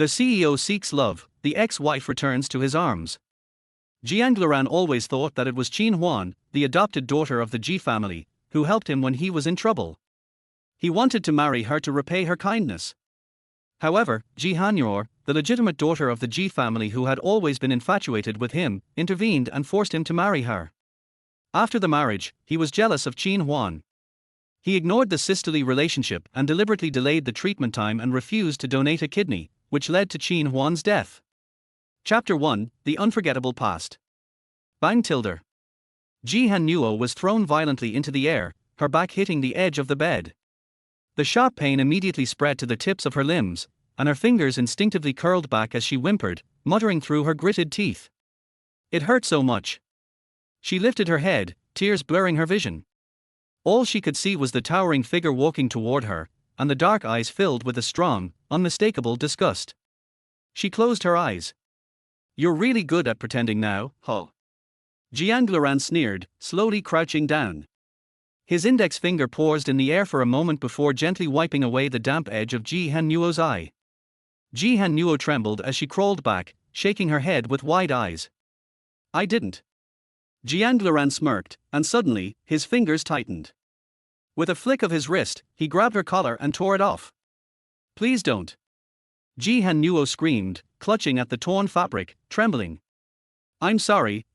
The CEO seeks love, the ex-wife returns to his arms. Jiang Luran always thought that it was Qin Huan, the adopted daughter of the Ji family, who helped him when he was in trouble. He wanted to marry her to repay her kindness. However, Ji Hanyor, the legitimate daughter of the Ji family who had always been infatuated with him, intervened and forced him to marry her. After the marriage, he was jealous of Qin Huan. He ignored the sisterly relationship and deliberately delayed the treatment time and refused to donate a kidney, which led to Qin Huan's death. Chapter 1: The Unforgettable Past. Bang Tilder. Ji Hannuo was thrown violently into the air, her back hitting the edge of the bed. The sharp pain immediately spread to the tips of her limbs, and her fingers instinctively curled back as she whimpered, muttering through her gritted teeth. It hurt so much. She lifted her head, tears blurring her vision. All she could see was the towering figure walking toward her, and the dark eyes filled with a strong, unmistakable disgust. She closed her eyes. "You're really good at pretending now, huh?" Jiang Luran sneered, slowly crouching down. His index finger paused in the air for a moment before gently wiping away the damp edge of Ji Hannuo's eye. Ji Hannuo trembled as she crawled back, shaking her head with wide eyes. "I didn't." Jiang Luran smirked, and suddenly, his fingers tightened. With a flick of his wrist, he grabbed her collar and tore it off. "Please don't." Ji Hannuo screamed, clutching at the torn fabric, trembling. I'm sorry."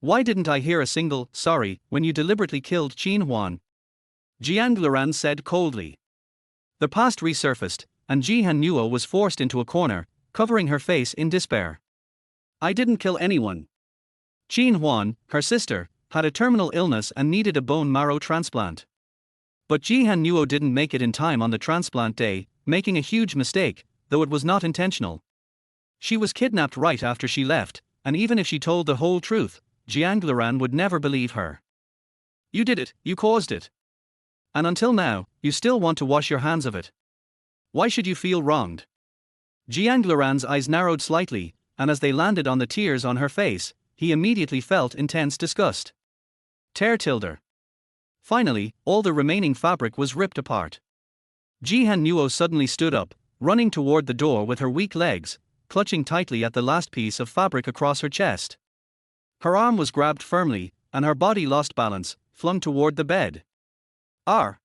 "Why didn't I hear a single sorry when you deliberately killed Qin Huan?" Jiang Luran said coldly. The past resurfaced, and Ji Hannuo was forced into a corner, covering her face in despair. "I didn't kill anyone. Qin Huan, her sister, had a terminal illness and needed a bone marrow transplant. But Ji Hannuo didn't make it in time on the transplant day, making a huge mistake, though it was not intentional. She was kidnapped right after she left, and even if she told the whole truth, Jiang Luran would never believe her. You did it, you caused it. And until now, you still want to wash your hands of it. Why should you feel wronged?" Jiang Luran's eyes narrowed slightly, and as they landed on the tears on her face, he immediately felt intense disgust. Tear tilde. Finally, all the remaining fabric was ripped apart. Ji Hannuo suddenly stood up, running toward the door with her weak legs, clutching tightly at the last piece of fabric across her chest. Her arm was grabbed firmly, and her body lost balance, flung toward the bed. "Ar!"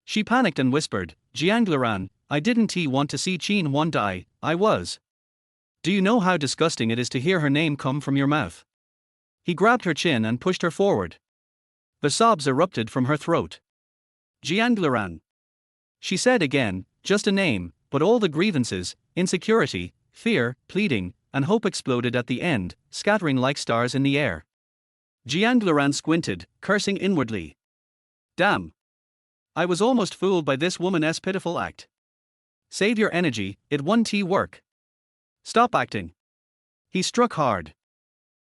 She panicked and whispered, "Jiang Luran, I didn't want to see Qin Huan die, I was. Do you know how disgusting it is to hear her name come from your mouth?" He grabbed her chin and pushed her forward. The sobs erupted from her throat. "Jiang Luran," she said again, just a name, but all the grievances, insecurity, fear, pleading, and hope exploded at the end, scattering like stars in the air. Jiang Luran squinted, cursing inwardly. Damn. I was almost fooled by this woman's pitiful act. Save your energy, it won't work. Stop acting. He struck hard.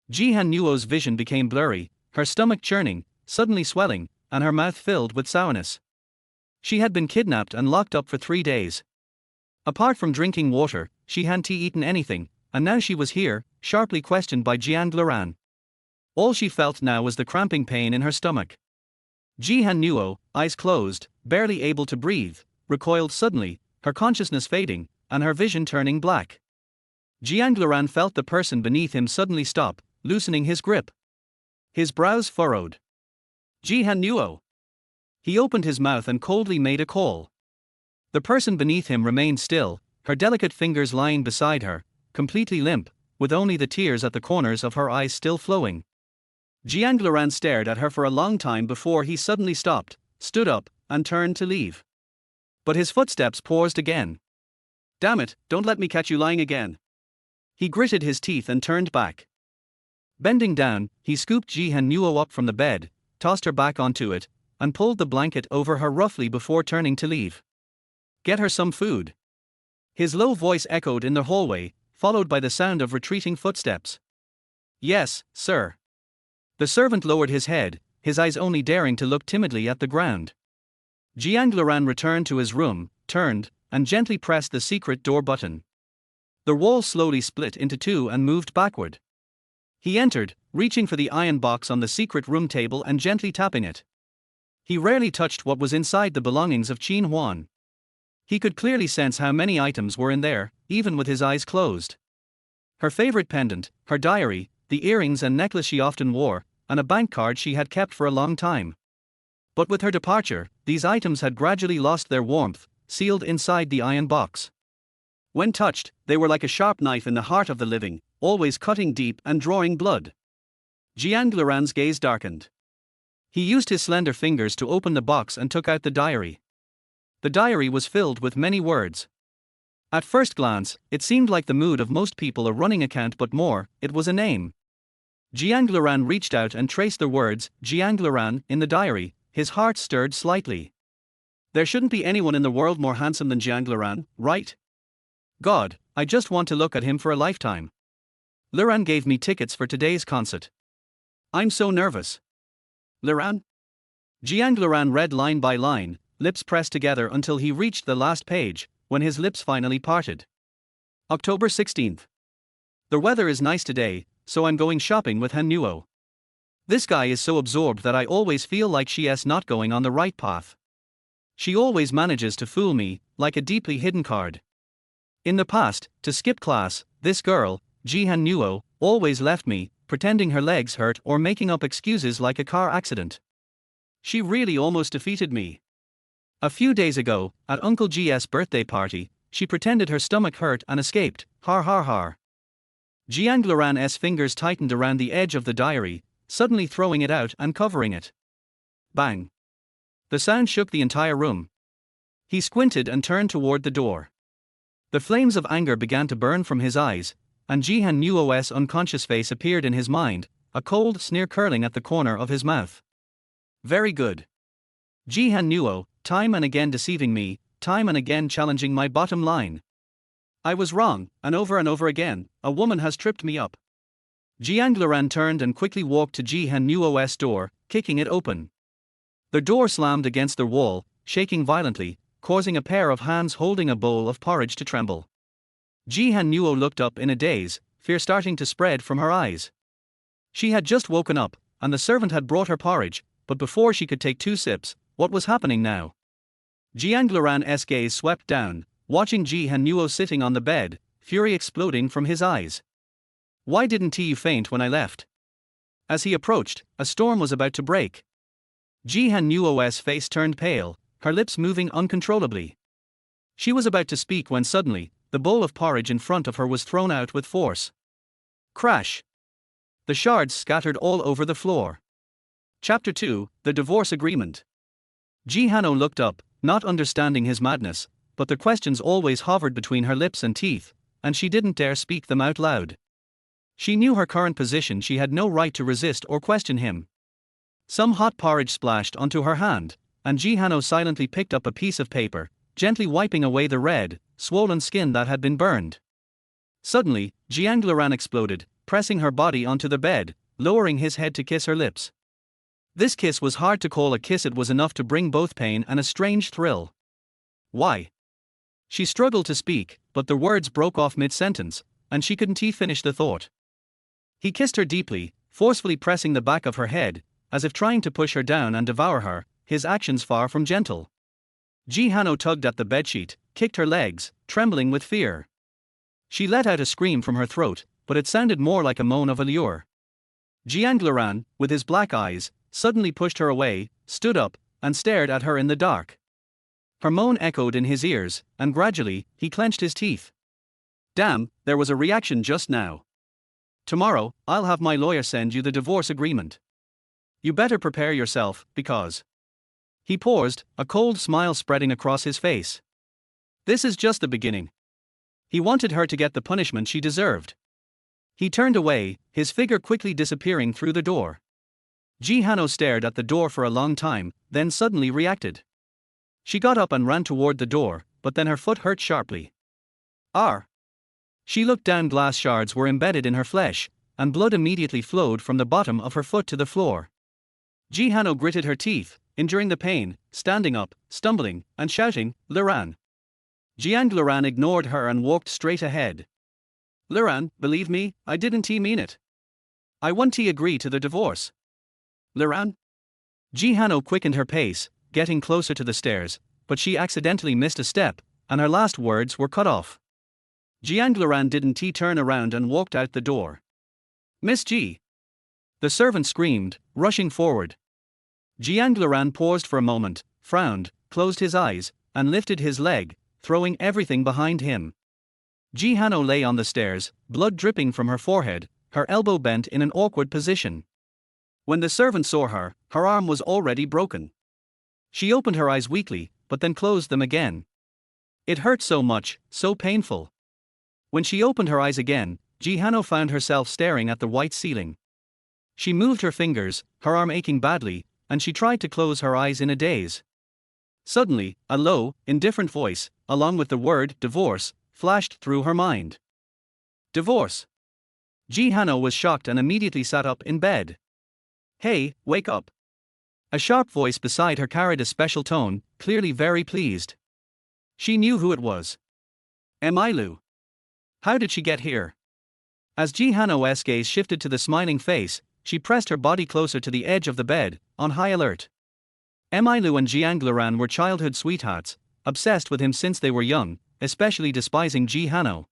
Ji Hannuo's vision became blurry, her stomach churning, suddenly swelling, and her mouth filled with sourness. She had been kidnapped and locked up for 3 days. Apart from drinking water, she hadn't eaten anything, and now she was here, sharply questioned by Jiang Luran. All she felt now was the cramping pain in her stomach. Ji Hannuo, eyes closed, barely able to breathe, recoiled suddenly, her consciousness fading, and her vision turning black. Jiang Luran felt the person beneath him suddenly stop, loosening his grip. His brows furrowed. Ji Hannuo. He opened his mouth and coldly made a call. The person beneath him remained still, her delicate fingers lying beside her, completely limp, with only the tears at the corners of her eyes still flowing. Jiang Luran stared at her for a long time before he suddenly stopped, stood up, and turned to leave. But his footsteps paused again. Damn it, don't let me catch you lying again. He gritted his teeth and turned back. Bending down, he scooped Ji Hannuo up from the bed, tossed her back onto it, and pulled the blanket over her roughly before turning to leave. Get her some food. His low voice echoed in the hallway, followed by the sound of retreating footsteps. Yes, sir. The servant lowered his head, his eyes only daring to look timidly at the ground. Jiang Luran returned to his room, turned, and gently pressed the secret door button. The wall slowly split into two and moved backward. He entered, reaching for the iron box on the secret room table and gently tapping it. He rarely touched what was inside the belongings of Qin Huan. He could clearly sense how many items were in there, even with his eyes closed. Her favorite pendant, her diary, the earrings and necklace she often wore, and a bank card she had kept for a long time. But with her departure, these items had gradually lost their warmth, sealed inside the iron box. When touched, they were like a sharp knife in the heart of the living, always cutting deep and drawing blood. Jiang Luran's gaze darkened. He used his slender fingers to open the box and took out the diary. The diary was filled with many words. At first glance, it seemed like the mood of most people, a running account, but more, it was a name. Jiang Luran reached out and traced the words, Jiang Luran, in the diary. His heart stirred slightly. There shouldn't be anyone in the world more handsome than Jiang Luran, right? God, I just want to look at him for a lifetime. Luran gave me tickets for today's concert. I'm so nervous. Luran? Jiang Luran read line by line, lips pressed together until he reached the last page, when his lips finally parted. October 16th. The weather is nice today, so I'm going shopping with Han Nuo. This guy is so absorbed that I always feel like she's not going on the right path. She always manages to fool me, like a deeply hidden card. In the past, to skip class, this girl, Ji Han Nuo, always left me, pretending her legs hurt or making up excuses like a car accident. She really almost defeated me. A few days ago, at Uncle G's birthday party, she pretended her stomach hurt and escaped, har har har. Jiang Luran's fingers tightened around the edge of the diary, suddenly throwing it out and covering it. Bang. The sound shook the entire room. He squinted and turned toward the door. The flames of anger began to burn from his eyes, and Ji Han Nuo's unconscious face appeared in his mind, a cold sneer curling at the corner of his mouth. Very good. Ji Han Nuo, time and again deceiving me, time and again challenging my bottom line. I was wrong, and over again, a woman has tripped me up. Jiang Luran turned and quickly walked to Ji Han Nuo's door, kicking it open. The door slammed against the wall, shaking violently, causing a pair of hands holding a bowl of porridge to tremble. Ji Han Nuo looked up in a daze, fear starting to spread from her eyes. She had just woken up, and the servant had brought her porridge, but before she could take 2 sips, what was happening now? Jiang Luran's gaze swept down, watching Ji Han Nuo sitting on the bed, fury exploding from his eyes. Why didn't you faint when I left? As he approached, a storm was about to break. Ji Han Nuo's face turned pale, her lips moving uncontrollably. She was about to speak when suddenly, the bowl of porridge in front of her was thrown out with force. Crash! The shards scattered all over the floor. Chapter 2, The Divorce Agreement. Ji Hano looked up, not understanding his madness, but the questions always hovered between her lips and teeth, and she didn't dare speak them out loud. She knew her current position, she had no right to resist or question him. Some hot porridge splashed onto her hand, and Ji Hano silently picked up a piece of paper, gently wiping away the red, swollen skin that had been burned. Suddenly, Jiang Luran exploded, pressing her body onto the bed, lowering his head to kiss her lips. This kiss was hard to call a kiss, it was enough to bring both pain and a strange thrill. Why? She struggled to speak, but the words broke off mid-sentence, and she couldn't finish the thought. He kissed her deeply, forcefully pressing the back of her head, as if trying to push her down and devour her, his actions far from gentle. Ji Hano tugged at the bedsheet, kicked her legs, trembling with fear. She let out a scream from her throat, but it sounded more like a moan of allure. Jiang Luran, with his black eyes, suddenly pushed her away, stood up, and stared at her in the dark. Her moan echoed in his ears, and gradually, he clenched his teeth. Damn, there was a reaction just now. Tomorrow, I'll have my lawyer send you the divorce agreement. You better prepare yourself, because... He paused, a cold smile spreading across his face. This is just the beginning. He wanted her to get the punishment she deserved. He turned away, his figure quickly disappearing through the door. Ji Hano stared at the door for a long time, then suddenly reacted. She got up and ran toward the door, but then her foot hurt sharply. Arr! She looked down, glass shards were embedded in her flesh, and blood immediately flowed from the bottom of her foot to the floor. Ji Hano gritted her teeth, enduring the pain, standing up, stumbling, and shouting, Luran. Jiang Luran ignored her and walked straight ahead. Luran, believe me, I didn't mean it. I won't agree to the divorce. Luran? Ji Hano quickened her pace, getting closer to the stairs, but she accidentally missed a step, and her last words were cut off. Jiang Luran didn't turn around and walked out the door. "Miss Ji!" the servant screamed, rushing forward. Jiang Luran paused for a moment, frowned, closed his eyes, and lifted his leg, throwing everything behind him. Ji Hano lay on the stairs, blood dripping from her forehead, her elbow bent in an awkward position. When the servant saw her, her arm was already broken. She opened her eyes weakly, but then closed them again. It hurt so much, so painful. When she opened her eyes again, Ji Hano found herself staring at the white ceiling. She moved her fingers, her arm aching badly, and she tried to close her eyes in a daze. Suddenly, a low, indifferent voice, along with the word divorce, flashed through her mind. Divorce. Ji Hano was shocked and immediately sat up in bed. "Hey, wake up." A sharp voice beside her carried a special tone, clearly very pleased. She knew who it was. Emailu. How did she get here? As Ji Hano's gaze shifted to the smiling face, she pressed her body closer to the edge of the bed, on high alert. Emailu and Jiang Luran were childhood sweethearts, obsessed with him since they were young, especially despising Ji Hano.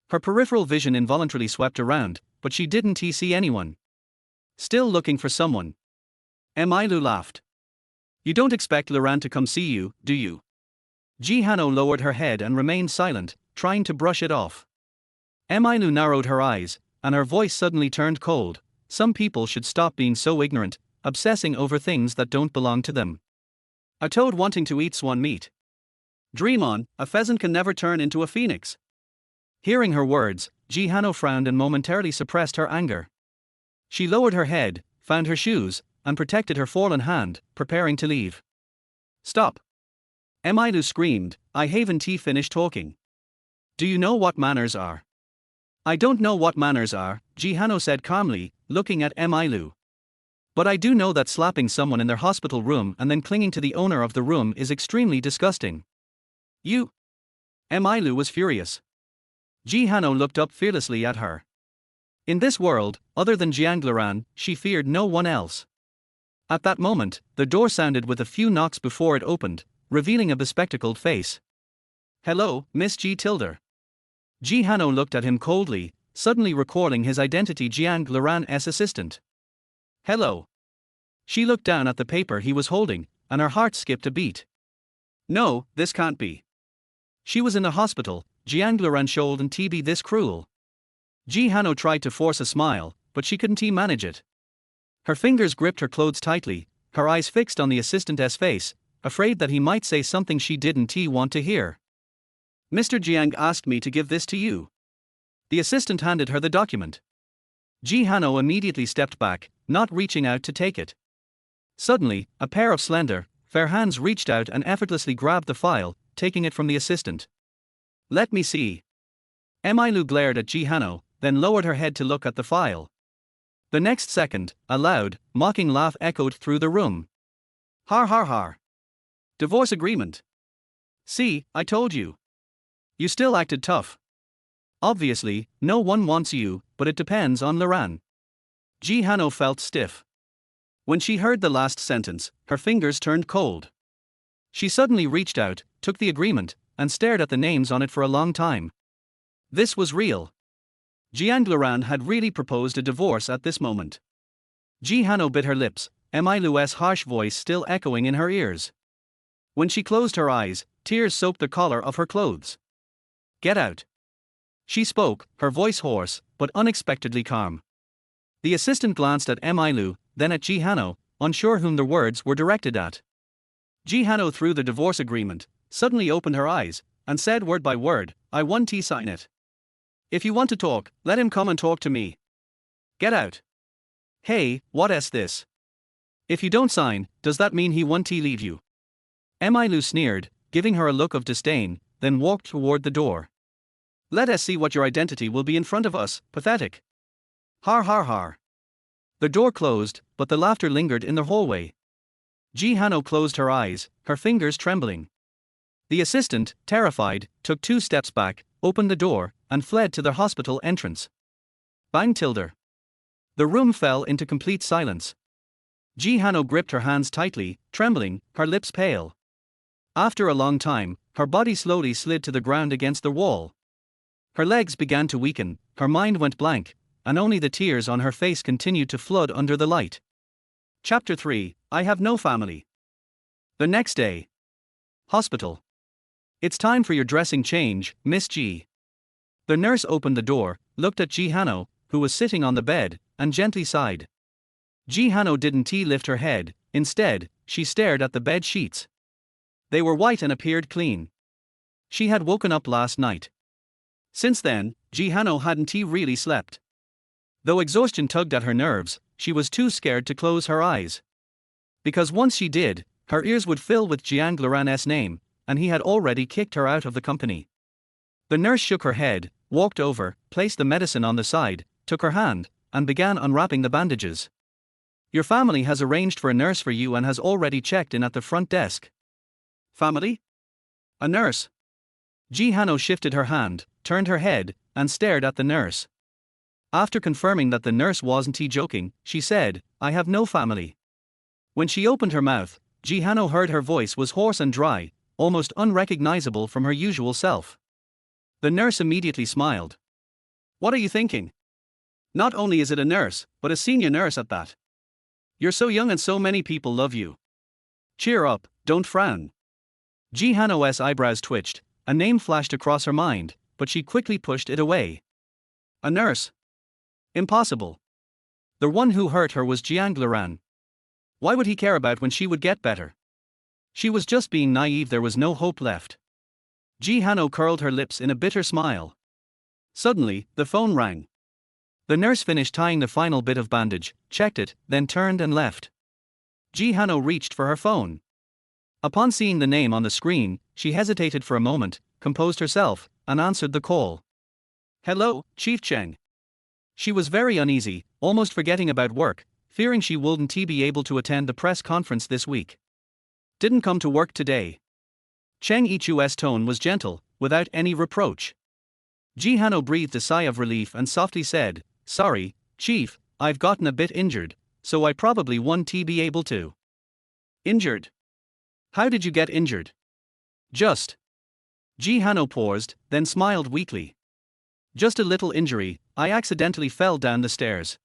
Her peripheral vision involuntarily swept around, but she didn't see anyone. Still looking for someone. Emailu laughed. "You don't expect Luran to come see you, do you?" Ji Hano lowered her head and remained silent, trying to brush it off. Emailu narrowed her eyes, and her voice suddenly turned cold. "Some people should stop being so ignorant, obsessing over things that don't belong to them. A toad wanting to eat swan meat. Dream on, a pheasant can never turn into a phoenix." Hearing her words, Ji Hano frowned and momentarily suppressed her anger. She lowered her head, found her shoes, and protected her fallen hand, preparing to leave. "Stop!" Emailu screamed, "I haven't finished talking. Do you know what manners are?" "I don't know what manners are," Ji Hano said calmly, looking at Emailu. "But I do know that slapping someone in their hospital room and then clinging to the owner of the room is extremely disgusting." "You?" Emailu was furious. Ji Hano looked up fearlessly at her. In this world, other than Jiang Luran, she feared no one else. At that moment, the door sounded with a few knocks before it opened, revealing a bespectacled face. "Hello, Miss Ji Tilder." Ji Hano looked at him coldly, suddenly recalling his identity, Jiang Luran's assistant. "Hello." She looked down at the paper he was holding, and her heart skipped a beat. No, this can't be. She was in the hospital. Jiang Luran shouldn't be this cruel. Ji Hano tried to force a smile, but she couldn't manage it. Her fingers gripped her clothes tightly, her eyes fixed on the assistant's face, afraid that he might say something she didn't want to hear. "Mr. Jiang asked me to give this to you." The assistant handed her the document. Ji Hano immediately stepped back, not reaching out to take it. Suddenly, a pair of slender, fair hands reached out and effortlessly grabbed the file, taking it from the assistant. "Let me see." Emailu glared at Ji Hano, then lowered her head to look at the file. The next second, a loud, mocking laugh echoed through the room. "Har har har. Divorce agreement. See, I told you. You still acted tough. Obviously, no one wants you, but it depends on Luran." Ji Hano felt stiff. When she heard the last sentence, her fingers turned cold. She suddenly reached out, took the agreement, and stared at the names on it for a long time. This was real. Jiang Luran had really proposed a divorce at this moment. Ji Hano bit her lips, Emailu's harsh voice still echoing in her ears. When she closed her eyes, tears soaked the collar of her clothes. "Get out." She spoke, her voice hoarse, but unexpectedly calm. The assistant glanced at Emailu, then at Ji Hano, unsure whom the words were directed at. Ji Hano, through the divorce agreement, suddenly opened her eyes, and said word by word, "I want to sign it. If you want to talk, let him come and talk to me. Get out." "Hey, what's this? If you don't sign, does that mean he won't leave you?" Emailu sneered, giving her a look of disdain, then walked toward the door. "Let us see what your identity will be in front of us, pathetic." Har har har. The door closed, but the laughter lingered in the hallway. Ji Hano closed her eyes, her fingers trembling. The assistant, terrified, took 2 steps back, opened the door, and fled to the hospital entrance. Bang tilde. The room fell into complete silence. Ji Hano gripped her hands tightly, trembling, her lips pale. After a long time, her body slowly slid to the ground against the wall. Her legs began to weaken, her mind went blank, and only the tears on her face continued to flood under the light. Chapter 3: I Have No Family. The next day. Hospital. It's time for your dressing change, Miss G. The nurse opened the door, looked at Ji Hano, who was sitting on the bed, and gently sighed. Ji Hano didn't lift her head, instead, she stared at the bed sheets. They were white and appeared clean. She had woken up last night. Since then, Ji Hano hadn't really slept. Though exhaustion tugged at her nerves, she was too scared to close her eyes. Because once she did, her ears would fill with Jiang Luran's name, and he had already kicked her out of the company. The nurse shook her head, walked over, placed the medicine on the side, took her hand, and began unwrapping the bandages. Your family has arranged for a nurse for you and has already checked in at the front desk. Family? A nurse? Ji Hano shifted her hand, turned her head, and stared at the nurse. After confirming that the nurse wasn't joking, she said, I have no family. When she opened her mouth, Ji Hano heard her voice was hoarse and dry, almost unrecognizable from her usual self. The nurse immediately smiled. What are you thinking? Not only is it a nurse, but a senior nurse at that. You're so young and so many people love you. Cheer up, don't frown. Ji Hano's eyebrows twitched, a name flashed across her mind, but she quickly pushed it away. A nurse? Impossible. The one who hurt her was Jiang Luran. Why would he care about when she would get better? She was just being naive, there was no hope left. Ji Hano curled her lips in a bitter smile. Suddenly, the phone rang. The nurse finished tying the final bit of bandage, checked it, then turned and left. Ji Hano reached for her phone. Upon seeing the name on the screen, she hesitated for a moment, composed herself, and answered the call. Hello, Chief Cheng. She was very uneasy, almost forgetting about work, fearing she wouldn't be able to attend the press conference this week. Didn't come to work today. Cheng Yichu's tone was gentle, without any reproach. Ji Hano breathed a sigh of relief and softly said, Sorry, Chief, I've gotten a bit injured, so I probably won't be able to. Injured? How did you get injured? Just. Ji Hano paused, then smiled weakly. Just a little injury, I accidentally fell down the stairs.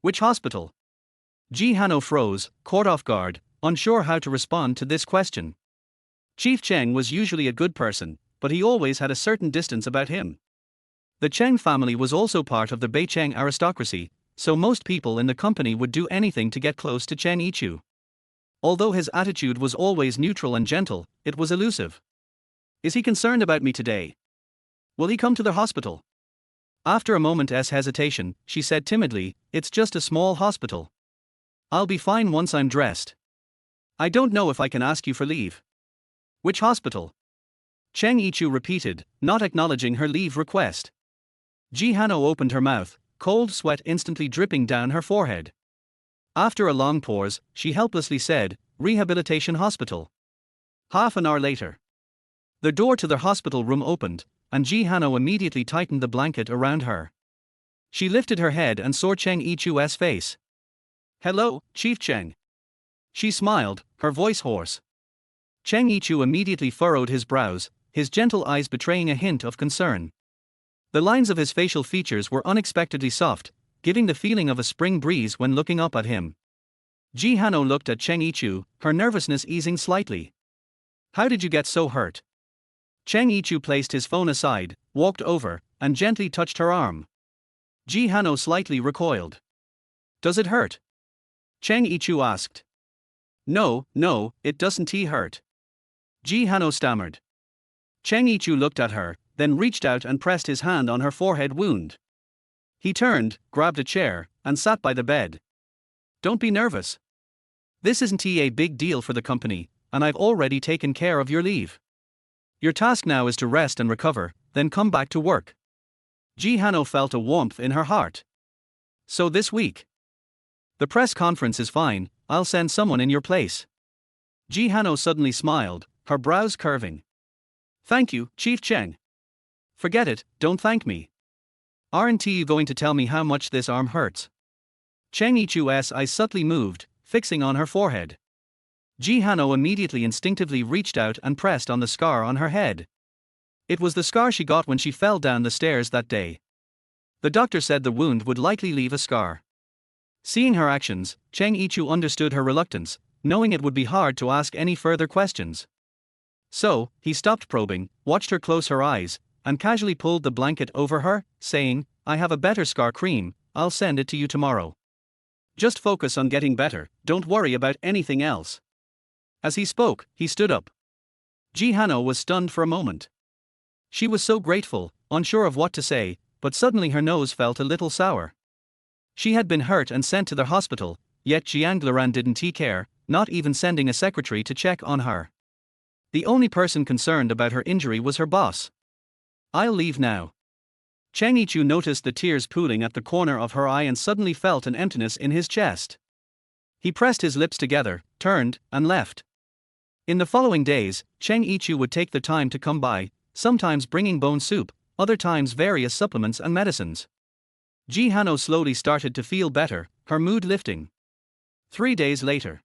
Which hospital? Ji Hano froze, caught off guard, unsure how to respond to this question. Chief Cheng was usually a good person, but he always had a certain distance about him. The Cheng family was also part of the Beicheng aristocracy, so most people in the company would do anything to get close to Cheng Yichu. Although his attitude was always neutral and gentle, it was elusive. Is he concerned about me today? Will he come to the hospital? After a moment's hesitation, she said timidly, It's just a small hospital. I'll be fine once I'm dressed. I don't know if I can ask you for leave. Which hospital? Cheng Yichu repeated, not acknowledging her leave request. Ji Hano opened her mouth, cold sweat instantly dripping down her forehead. After a long pause, she helplessly said, Rehabilitation Hospital. Half an hour later. The door to the hospital room opened, and Ji Hano immediately tightened the blanket around her. She lifted her head and saw Cheng Yichu's face. Hello, Chief Cheng. She smiled, her voice hoarse. Cheng Yichu immediately furrowed his brows, his gentle eyes betraying a hint of concern. The lines of his facial features were unexpectedly soft, giving the feeling of a spring breeze when looking up at him. Ji Hano looked at Cheng Yichu, her nervousness easing slightly. How did you get so hurt? Cheng Yichu placed his phone aside, walked over, and gently touched her arm. Ji Hano slightly recoiled. Does it hurt? Cheng Yichu asked. No, it doesn't hurt. Ji Hano stammered. Cheng Yichu looked at her, then reached out and pressed his hand on her forehead wound. He turned, grabbed a chair, and sat by the bed. Don't be nervous. This isn't a big deal for the company, and I've already taken care of your leave. Your task now is to rest and recover, then come back to work. Ji Hano felt a warmth in her heart. So this week? The press conference is fine, I'll send someone in your place. Ji Hano suddenly smiled, her brows curving. Thank you, Chief Cheng. Forget it, don't thank me. Aren't you going to tell me how much this arm hurts? Cheng Yichu's eyes subtly moved, fixing on her forehead. Ji Hano immediately instinctively reached out and pressed on the scar on her head. It was the scar she got when she fell down the stairs that day. The doctor said the wound would likely leave a scar. Seeing her actions, Cheng Yichu understood her reluctance, knowing it would be hard to ask any further questions. So, he stopped probing, watched her close her eyes, and casually pulled the blanket over her, saying, "I have a better scar cream, I'll send it to you tomorrow. Just focus on getting better, don't worry about anything else." As he spoke, he stood up. Ji Hano was stunned for a moment. She was so grateful, unsure of what to say, but suddenly her nose felt a little sour. She had been hurt and sent to the hospital, yet Jiang Luran didn't care, not even sending a secretary to check on her. The only person concerned about her injury was her boss. "I'll leave now." Cheng Yichu noticed the tears pooling at the corner of her eye and suddenly felt an emptiness in his chest. He pressed his lips together, turned, and left. In the following days, Cheng Yichu would take the time to come by, sometimes bringing bone soup, other times various supplements and medicines. Ji Hano slowly started to feel better, her mood lifting. 3 days later.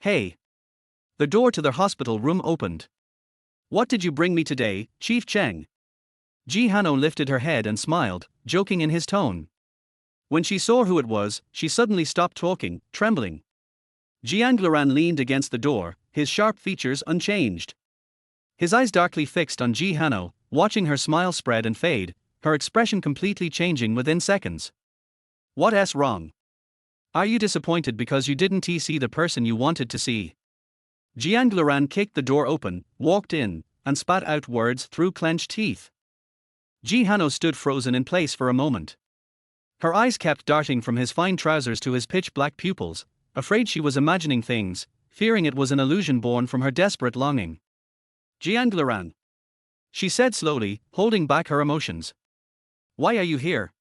"Hey." The door to the hospital room opened. "What did you bring me today, Chief Cheng?" Ji Hano lifted her head and smiled, joking in his tone. When she saw who it was, she suddenly stopped talking, trembling. Jiang Luran leaned against the door, his sharp features unchanged. His eyes darkly fixed on Ji Hano, watching her smile spread and fade, her expression completely changing within seconds. "What's wrong? Are you disappointed because you didn't see the person you wanted to see?" Jiang Luran kicked the door open, walked in, and spat out words through clenched teeth. Ji Hano stood frozen in place for a moment. Her eyes kept darting from his fine trousers to his pitch-black pupils, afraid she was imagining things, fearing it was an illusion born from her desperate longing. "Jiang Luran," she said slowly, holding back her emotions. "Why are you here?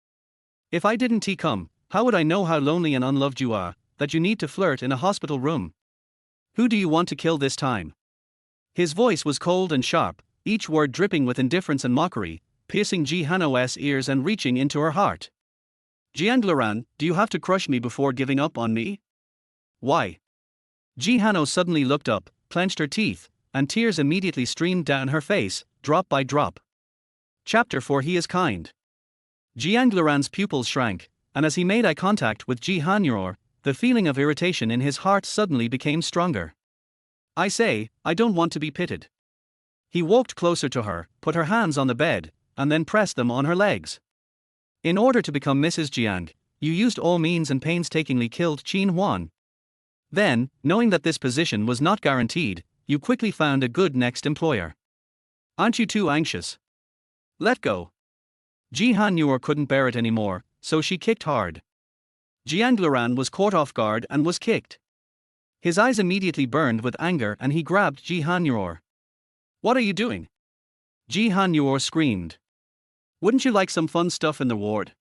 If I didn't come, how would I know how lonely and unloved you are, that you need to flirt in a hospital room? Who do you want to kill this time?" His voice was cold and sharp, each word dripping with indifference and mockery, piercing Ji Hano's ears and reaching into her heart. "Jiang Luran, do you have to crush me before giving up on me? Why?" Ji Hano suddenly looked up, clenched her teeth, and tears immediately streamed down her face, drop by drop. Chapter 4 He is kind. Jiang Luran's pupils shrank, and as he made eye contact with Ji Hanyor, the feeling of irritation in his heart suddenly became stronger. "I say, I don't want to be pitted." He walked closer to her, put her hands on the bed, and then pressed them on her legs. "In order to become Mrs. Jiang, you used all means and painstakingly killed Qin Huan. Then, knowing that this position was not guaranteed, you quickly found a good next employer. Aren't you too anxious? Let go." Ji Hanyor couldn't bear it anymore, so she kicked hard. Jiang Luran was caught off guard and was kicked. His eyes immediately burned with anger and he grabbed Ji Hanyor. "What are you doing?" Ji Hanyor screamed. "Wouldn't you like some fun stuff in the ward?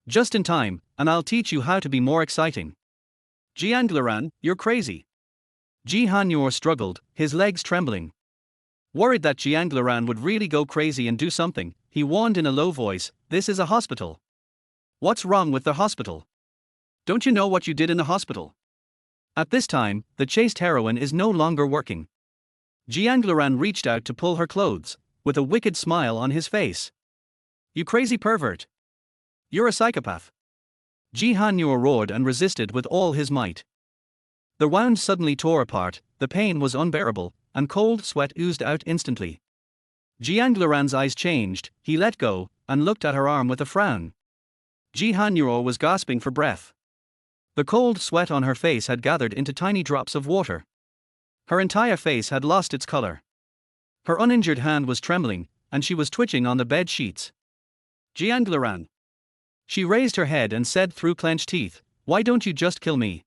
Just in time, and I'll teach you how to be more exciting." "Jiang Luran, you're crazy." Ji Hanyor struggled, his legs trembling. Worried that Jiang Luran would really go crazy and do something, he warned in a low voice, "This is a hospital. What's wrong with the hospital? Don't you know what you did in the hospital?" At this time, the chaste heroine is no longer working. Jiang Luran reached out to pull her clothes, with a wicked smile on his face. "You crazy pervert! You're a psychopath!" Ji Hanyor roared and resisted with all his might. The wound suddenly tore apart, the pain was unbearable, and cold sweat oozed out instantly. Jiang Luran's eyes changed, he let go, and looked at her arm with a frown. Ji Hanyor was gasping for breath. The cold sweat on her face had gathered into tiny drops of water. Her entire face had lost its color. Her uninjured hand was trembling, and she was twitching on the bed sheets. "Jiang Luran." She raised her head and said through clenched teeth, "Why don't you just kill me?"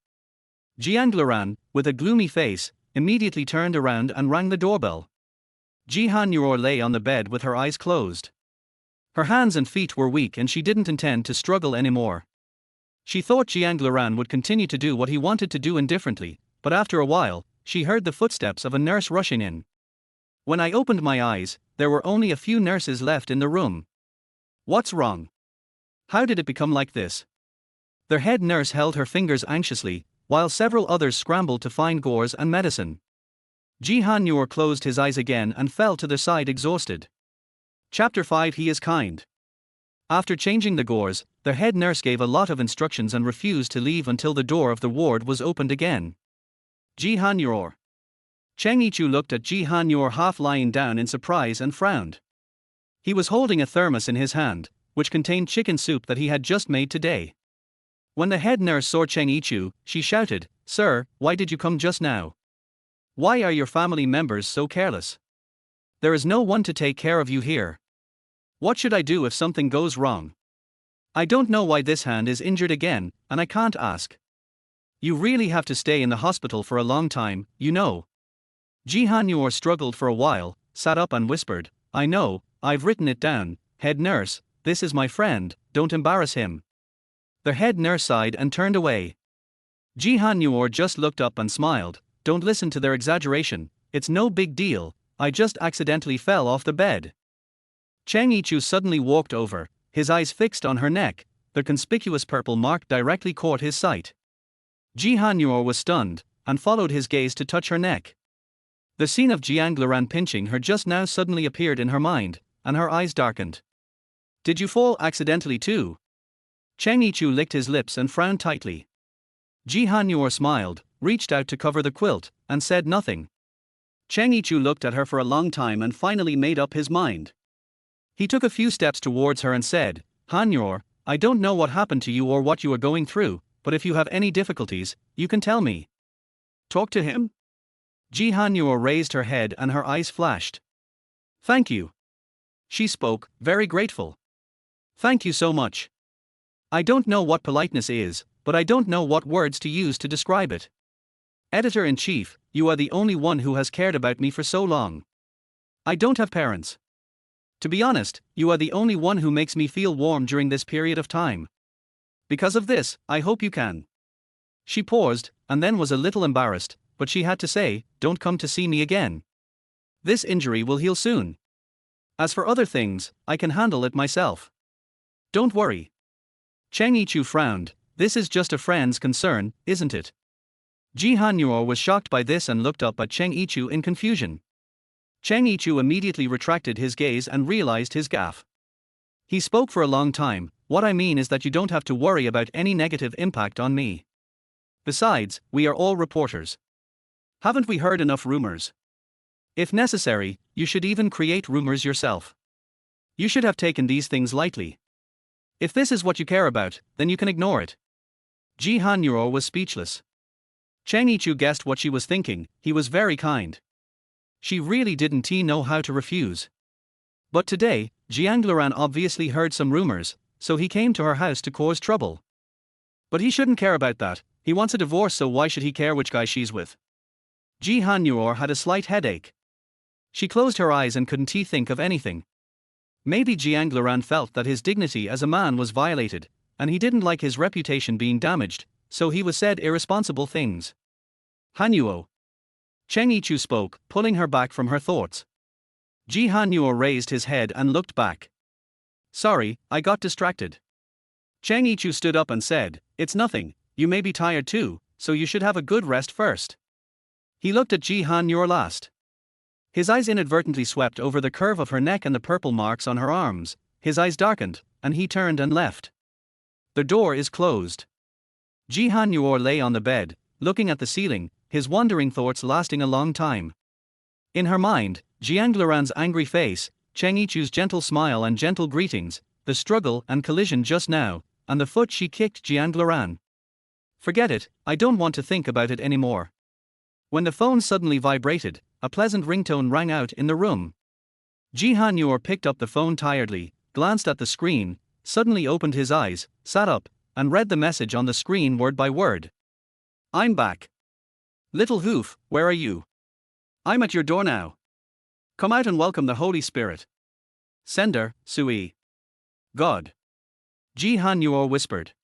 Jiang Luran, with a gloomy face, immediately turned around and rang the doorbell. Ji Hanyor lay on the bed with her eyes closed. Her hands and feet were weak and she didn't intend to struggle anymore. She thought Jiang Luran would continue to do what he wanted to do indifferently, but after a while, she heard the footsteps of a nurse rushing in. When I opened my eyes, there were only a few nurses left in the room. "What's wrong? How did it become like this?" Their head nurse held her fingers anxiously, while several others scrambled to find gauze and medicine. Ji Han-yor closed his eyes again and fell to the side exhausted. Chapter 5 He is kind. After changing the gauze, the head nurse gave a lot of instructions and refused to leave until the door of the ward was opened again. Ji Han-yor. Cheng Yichu looked at Ji Han-yor half lying down in surprise and frowned. He was holding a thermos in his hand, which contained chicken soup that he had just made today. When the head nurse saw Cheng Yichu, she shouted, "Sir, why did you come just now? Why are your family members so careless? There is no one to take care of you here. What should I do if something goes wrong? I don't know why this hand is injured again, and I can't ask. You really have to stay in the hospital for a long time, you know." Ji Han-yor struggled for a while, sat up and whispered, "I know, I've written it down, head nurse, this is my friend, don't embarrass him." The head nurse sighed and turned away. Ji Han-yor just looked up and smiled, "Don't listen to their exaggeration, it's no big deal, I just accidentally fell off the bed." Cheng Yichu suddenly walked over, his eyes fixed on her neck, the conspicuous purple mark directly caught his sight. Ji Han-yor was stunned, and followed his gaze to touch her neck. The scene of Jiang Luran pinching her just now suddenly appeared in her mind, and her eyes darkened. "Did you fall accidentally too?" Cheng Yichu licked his lips and frowned tightly. Ji Han-yor smiled, reached out to cover the quilt, and said nothing. Cheng Yichu looked at her for a long time and finally made up his mind. He took a few steps towards her and said, "Han-yor, I don't know what happened to you or what you are going through, but if you have any difficulties, you can tell me." "Talk to him?" Ji Han-yor raised her head and her eyes flashed. "Thank you." She spoke, very grateful. "Thank you so much. I don't know what politeness is, but I don't know what words to use to describe it. Editor-in-Chief, you are the only one who has cared about me for so long. I don't have parents. To be honest, you are the only one who makes me feel warm during this period of time. Because of this, I hope you can." She paused, and then was a little embarrassed, but she had to say, "Don't come to see me again. This injury will heal soon. As for other things, I can handle it myself. Don't worry." Cheng Yichu frowned, "This is just a friend's concern, isn't it?" Ji Han-yor was shocked by this and looked up at Cheng Yichu in confusion. Cheng Yichu immediately retracted his gaze and realized his gaffe. He spoke for a long time, "What I mean is that you don't have to worry about any negative impact on me. Besides, we are all reporters. Haven't we heard enough rumors? If necessary, you should even create rumors yourself. You should have taken these things lightly. If this is what you care about, then you can ignore it." Ji Han-yor was speechless. Cheng Yichu guessed what she was thinking, he was very kind. She really didn't know how to refuse. But today, Jiang Luran obviously heard some rumors, so he came to her house to cause trouble. But he shouldn't care about that, he wants a divorce, so why should he care which guy she's with? Ji Han-yor had a slight headache. She closed her eyes and couldn't think of anything. Maybe Jiang Luran felt that his dignity as a man was violated, and he didn't like his reputation being damaged, so he was said irresponsible things. "Han-yor." Cheng Yichu spoke, pulling her back from her thoughts. Ji Han-yor raised his head and looked back. "Sorry, I got distracted." Cheng Yichu stood up and said, "It's nothing, you may be tired too, so you should have a good rest first." He looked at Ji Han-yor last. His eyes inadvertently swept over the curve of her neck and the purple marks on her arms, his eyes darkened, and he turned and left. The door is closed. Ji Han-yor lay on the bed, looking at the ceiling, his wandering thoughts lasting a long time. In her mind, Jiang Luran's angry face, Cheng Yichu's gentle smile and gentle greetings, the struggle and collision just now, and the foot she kicked Jiang Luran. Forget it, I don't want to think about it anymore. When the phone suddenly vibrated, a pleasant ringtone rang out in the room. Ji Han-yor picked up the phone tiredly, glanced at the screen, suddenly opened his eyes, sat up, and read the message on the screen word by word. "I'm back. Little Hoof, where are you? I'm at your door now. Come out and welcome the Holy Spirit. Sender, Sui." "God." Ji Han-yor whispered.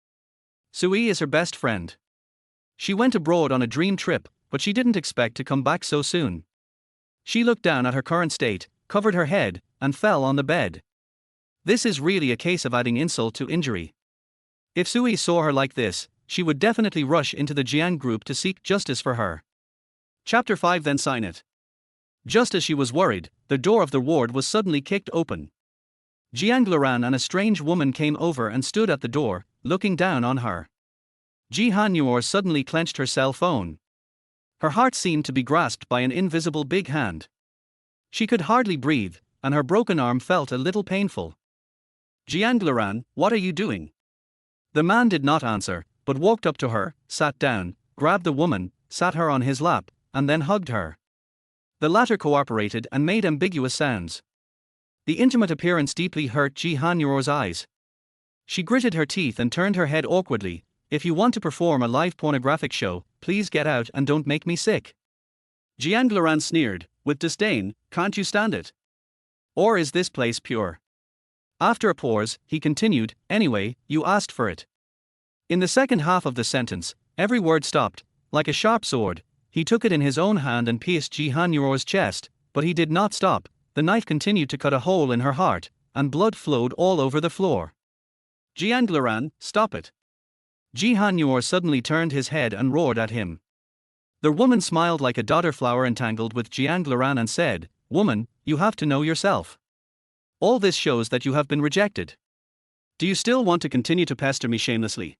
"Sui is her best friend. She went abroad on a dream trip, but she didn't expect to come back so soon. She looked down at her current state, covered her head, and fell on the bed. This is really a case of adding insult to injury. If Sui saw her like this, she would definitely rush into the Jiang group to seek justice for her. Chapter 5 Then sign it. Just as she was worried, the door of the ward was suddenly kicked open. Jiang Luran and a strange woman came over and stood at the door, looking down on her. Ji Hanyor suddenly clenched her cell phone. Her heart seemed to be grasped by an invisible big hand. She could hardly breathe, and her broken arm felt a little painful. Jiang Luran, what are you doing? The man did not answer, but walked up to her, sat down, grabbed the woman, sat her on his lap, and then hugged her. The latter cooperated and made ambiguous sounds. The intimate appearance deeply hurt Ji Hanyor's eyes. She gritted her teeth and turned her head awkwardly. If you want to perform a live pornographic show, please get out and don't make me sick. Jiang Luran sneered, with disdain, can't you stand it? Or is this place pure? After a pause, he continued, anyway, you asked for it. In the second half of the sentence, every word stopped, like a sharp sword. He took it in his own hand and pierced Ji Hanyor's chest, but he did not stop. The knife continued to cut a hole in her heart, and blood flowed all over the floor. Jiang Luran, stop it. Ji Hanyor suddenly turned his head and roared at him. The woman smiled like a dodder flower entangled with Jiang Luran and said, woman, you have to know yourself. All this shows that you have been rejected. Do you still want to continue to pester me shamelessly?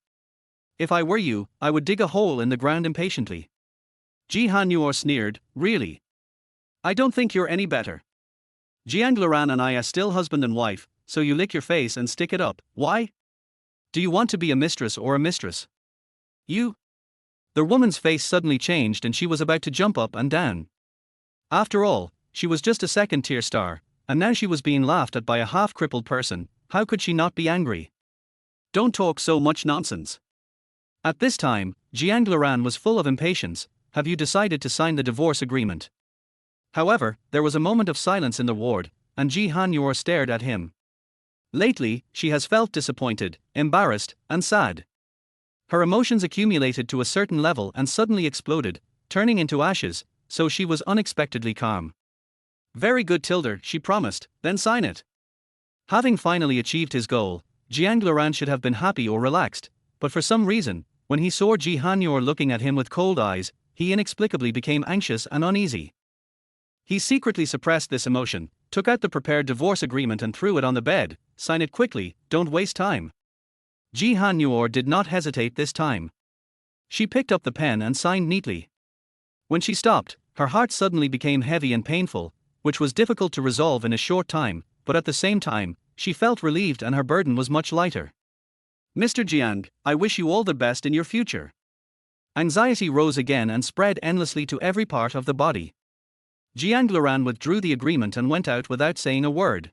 If I were you, I would dig a hole in the ground impatiently. Ji Hanyor sneered, really? I don't think you're any better. Jiang Luran and I are still husband and wife, so you lick your face and stick it up. Why? Do you want to be a mistress or a mistress? You? The woman's face suddenly changed and she was about to jump up and down. After all, she was just a second-tier star, and now she was being laughed at by a half-crippled person. How could she not be angry? Don't talk so much nonsense. At this time, Jiang Luran was full of impatience. Have you decided to sign the divorce agreement? However, there was a moment of silence in the ward, and Ji Hanyor stared at him. Lately, she has felt disappointed, embarrassed, and sad. Her emotions accumulated to a certain level and suddenly exploded, turning into ashes, so she was unexpectedly calm. Very good Tilder, she promised, then sign it. Having finally achieved his goal, Jiang Luran should have been happy or relaxed, but for some reason, when he saw Ji Hanyor looking at him with cold eyes, he inexplicably became anxious and uneasy. He secretly suppressed this emotion, took out the prepared divorce agreement and threw it on the bed. Sign it quickly, don't waste time. Ji Hanyor did not hesitate this time. She picked up the pen and signed neatly. When she stopped, her heart suddenly became heavy and painful, which was difficult to resolve in a short time, but at the same time, she felt relieved and her burden was much lighter. Mr. Jiang, I wish you all the best in your future. Anxiety rose again and spread endlessly to every part of the body. Jiang Luran withdrew the agreement and went out without saying a word.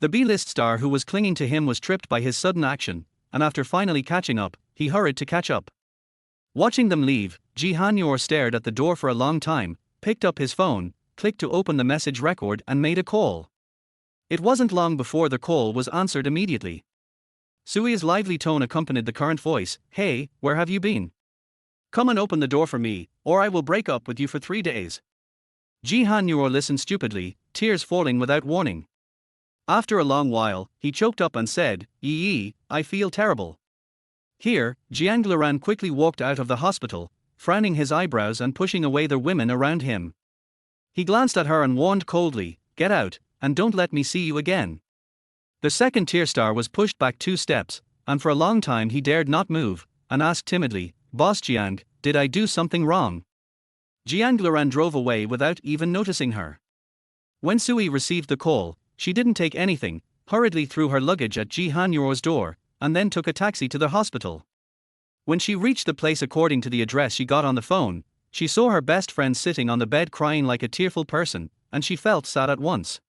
The B-list star who was clinging to him was tripped by his sudden action, and after finally catching up, he hurried to catch up. Watching them leave, Ji Hanyor stared at the door for a long time, picked up his phone, clicked to open the message record and made a call. It wasn't long before the call was answered immediately. Sui's lively tone accompanied the current voice. Hey, where have you been? Come and open the door for me, or I will break up with you for 3 days. Ji Hanyor listened stupidly, tears falling without warning. After a long while, he choked up and said, I feel terrible. Here, Jiang Luran quickly walked out of the hospital, frowning his eyebrows and pushing away the women around him. He glanced at her and warned coldly, get out, and don't let me see you again. The second-tier star was pushed back 2 steps, and for a long time he dared not move, and asked timidly, Boss Jiang, did I do something wrong? Jiang Luran drove away without even noticing her. When Sui received the call, she didn't take anything, hurriedly threw her luggage at Ji Hanyor's door, and then took a taxi to the hospital. When she reached the place according to the address she got on the phone, she saw her best friend sitting on the bed crying like a tearful person, and she felt sad at once.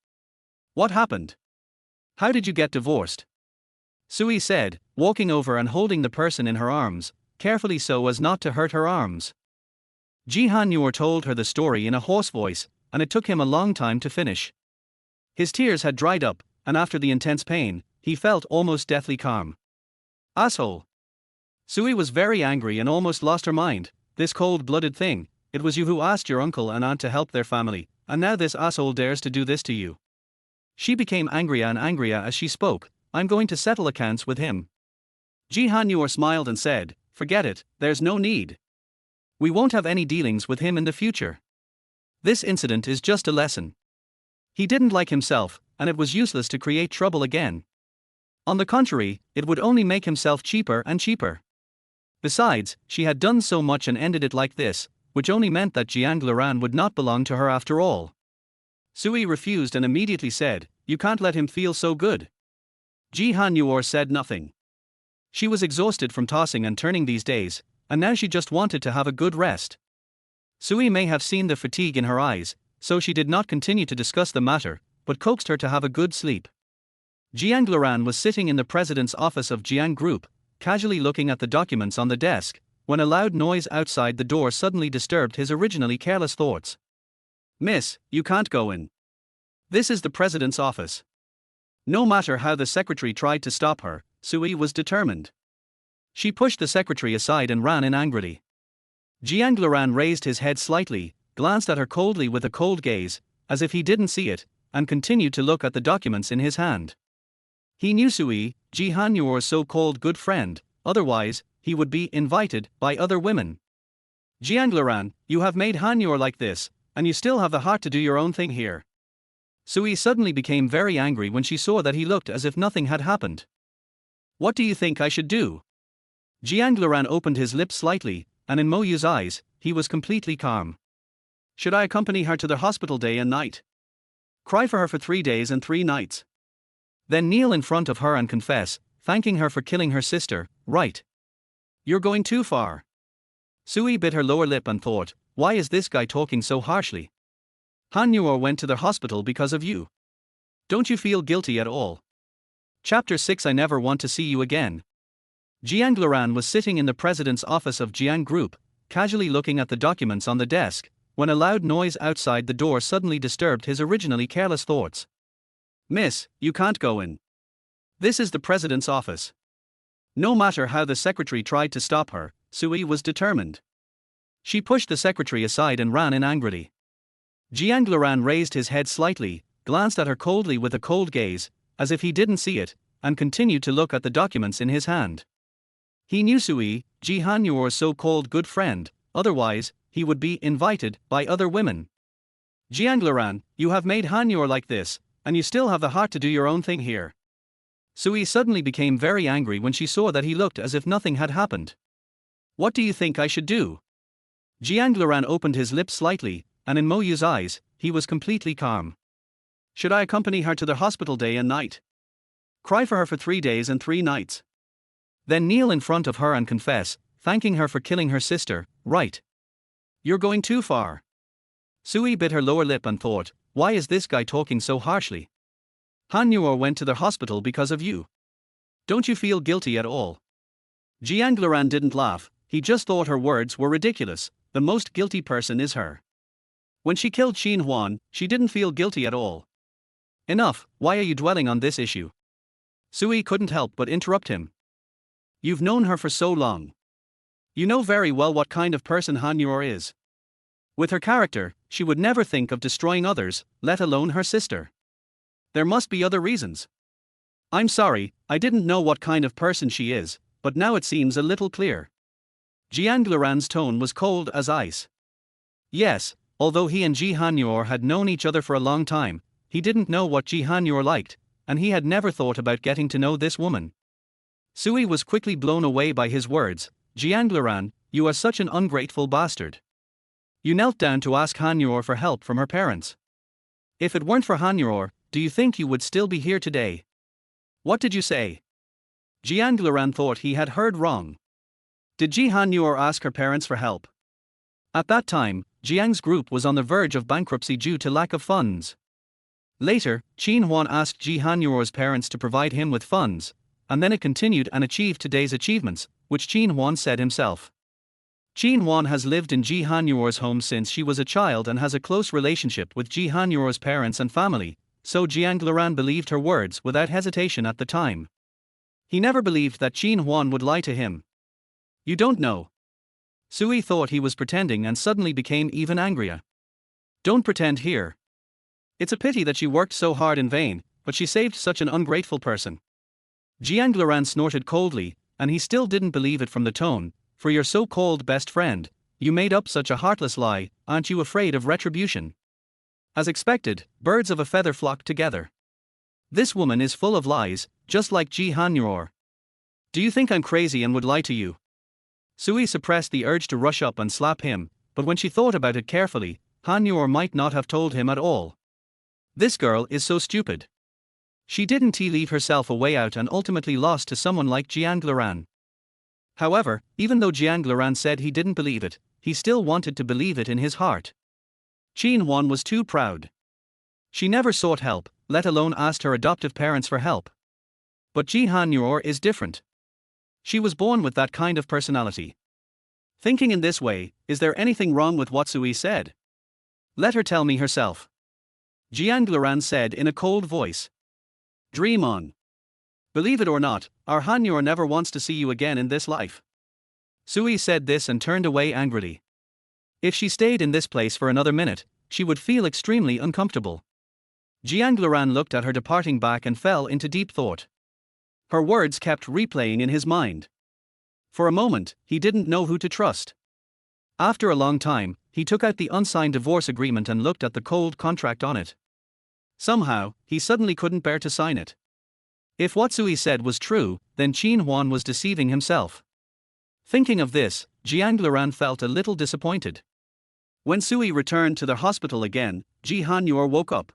What happened? How did you get divorced? Sui said, walking over and holding the person in her arms, carefully so as not to hurt her arms. Ji Hanyor told her the story in a hoarse voice, and it took him a long time to finish. His tears had dried up, and after the intense pain, he felt almost deathly calm. Asshole! Sui was very angry and almost lost her mind. This cold-blooded thing, it was you who asked your uncle and aunt to help their family, and now this asshole dares to do this to you. She became angrier and angrier as she spoke. I'm going to settle accounts with him. Ji Hanyor smiled and said, forget it, there's no need. We won't have any dealings with him in the future. This incident is just a lesson. He didn't like himself, and it was useless to create trouble again. On the contrary, it would only make himself cheaper and cheaper. Besides, she had done so much and ended it like this, which only meant that Jiang Luran would not belong to her after all. Sui refused and immediately said, "You can't let him feel so good." Ji Hanyor said nothing. She was exhausted from tossing and turning these days, and now she just wanted to have a good rest. Sui may have seen the fatigue in her eyes, so she did not continue to discuss the matter, but coaxed her to have a good sleep. Jiang Luran was sitting in the president's office of Jiang Group, casually looking at the documents on the desk, when a loud noise outside the door suddenly disturbed his originally careless thoughts. "Miss, you can't go in. This is the president's office." No matter how the secretary tried to stop her, Sui was determined. She pushed the secretary aside and ran in angrily. Jiang Luran raised his head slightly, glanced at her coldly with a cold gaze, as if he didn't see it, and continued to look at the documents in his hand. He knew Sui, Ji Hanyor's so-called good friend, otherwise, he would be invited by other women. "Jiang Luran, you have made Hanyor like this, and you still have the heart to do your own thing here." Sui suddenly became very angry when she saw that he looked as if nothing had happened. "What do you think I should do?" Jiang Luran opened his lips slightly, and in Mo Yu's eyes, he was completely calm. "Should I accompany her to the hospital day and night? Cry for her for 3 days and 3 nights? Then kneel in front of her and confess, thanking her for killing her sister, right? You're going too far." Sui bit her lower lip and thought, why is this guy talking so harshly? Hanyor went to the hospital because of you. Don't you feel guilty at all? Chapter 6 I Never Want to See You Again. Jiang Luran was sitting in the president's office of Jiang Group, casually looking at the documents on the desk, when a loud noise outside the door suddenly disturbed his originally careless thoughts. "Miss, you can't go in. This is the president's office." No matter how the secretary tried to stop her, Sui was determined. She pushed the secretary aside and ran in angrily. Jiang Luran raised his head slightly, glanced at her coldly with a cold gaze, as if he didn't see it, and continued to look at the documents in his hand. He knew Sui, Ji Hanyor's so-called good friend, otherwise, he would be invited by other women. "Jiang Luran, you have made Hanyor like this, and you still have the heart to do your own thing here." Sui suddenly became very angry when she saw that he looked as if nothing had happened. "What do you think I should do?" Jiang Luran opened his lips slightly, and in Mo Yu's eyes, he was completely calm. "Should I accompany her to the hospital day and night? Cry for her for 3 days and 3 nights? Then kneel in front of her and confess, thanking her for killing her sister, right? You're going too far." Sui bit her lower lip and thought, why is this guy talking so harshly? "Hanyor went to the hospital because of you. Don't you feel guilty at all?" Jiang Luran didn't laugh, he just thought her words were ridiculous. The most guilty person is her. When she killed Qin Huan, she didn't feel guilty at all. "Enough, why are you dwelling on this issue?" Sui couldn't help but interrupt him. "You've known her for so long. You know very well what kind of person Hanyor is. With her character, she would never think of destroying others, let alone her sister. There must be other reasons. I'm sorry, I didn't know what kind of person she is, but now it seems a little clear." Jiang Luran's tone was cold as ice. Yes, although he and Ji Hanyor had known each other for a long time, he didn't know what Ji Hanyor liked, and he had never thought about getting to know this woman. Sui was quickly blown away by his words. "Jiang Luran, you are such an ungrateful bastard. You knelt down to ask Hanyor for help from her parents. If it weren't for Hanyor, do you think you would still be here today? What did you say?" Jiang Luran thought he had heard wrong. Did Ji Hanyor ask her parents for help? At that time, Jiang's group was on the verge of bankruptcy due to lack of funds. Later, Qin Huan asked Ji Hanyor's parents to provide him with funds, and then it continued and achieved today's achievements, which Qin Huan said himself. Qin Huan has lived in Ji Hanyor's home since she was a child and has a close relationship with Ji Hanyor's parents and family, so Jiang Luran believed her words without hesitation at the time. He never believed that Qin Huan would lie to him. "You don't know." Sui thought he was pretending and suddenly became even angrier. "Don't pretend here. It's a pity that she worked so hard in vain, but she saved such an ungrateful person." Jiang Luran snorted coldly, and he still didn't believe it from the tone, for your so-called best friend, you made up such a heartless lie, aren't you afraid of retribution? As expected, birds of a feather flock together. This woman is full of lies, just like Ji Han-yor. Do you think I'm crazy and would lie to you? Sui suppressed the urge to rush up and slap him, but when she thought about it carefully, Han-yor might not have told him at all. This girl is so stupid. She didn't leave herself a way out and ultimately lost to someone like Jiang Luran. However, even though Jiang Luran said he didn't believe it, he still wanted to believe it in his heart. Qin Huan was too proud. She never sought help, let alone asked her adoptive parents for help. But Ji Han-yor is different. She was born with that kind of personality. Thinking in this way, is there anything wrong with what Sui said? Let her tell me herself. Jiang Luran said in a cold voice. Dream on. Believe it or not, our Han-yor never wants to see you again in this life. Sui said this and turned away angrily. If she stayed in this place for another minute, she would feel extremely uncomfortable. Jiang Luran looked at her departing back and fell into deep thought. Her words kept replaying in his mind. For a moment, he didn't know who to trust. After a long time, he took out the unsigned divorce agreement and looked at the cold contract on it. Somehow, he suddenly couldn't bear to sign it. If what Sui said was true, then Qin Huan was deceiving himself. Thinking of this, Jiang Luran felt a little disappointed. When Sui returned to the hospital again, Ji Han-yor woke up.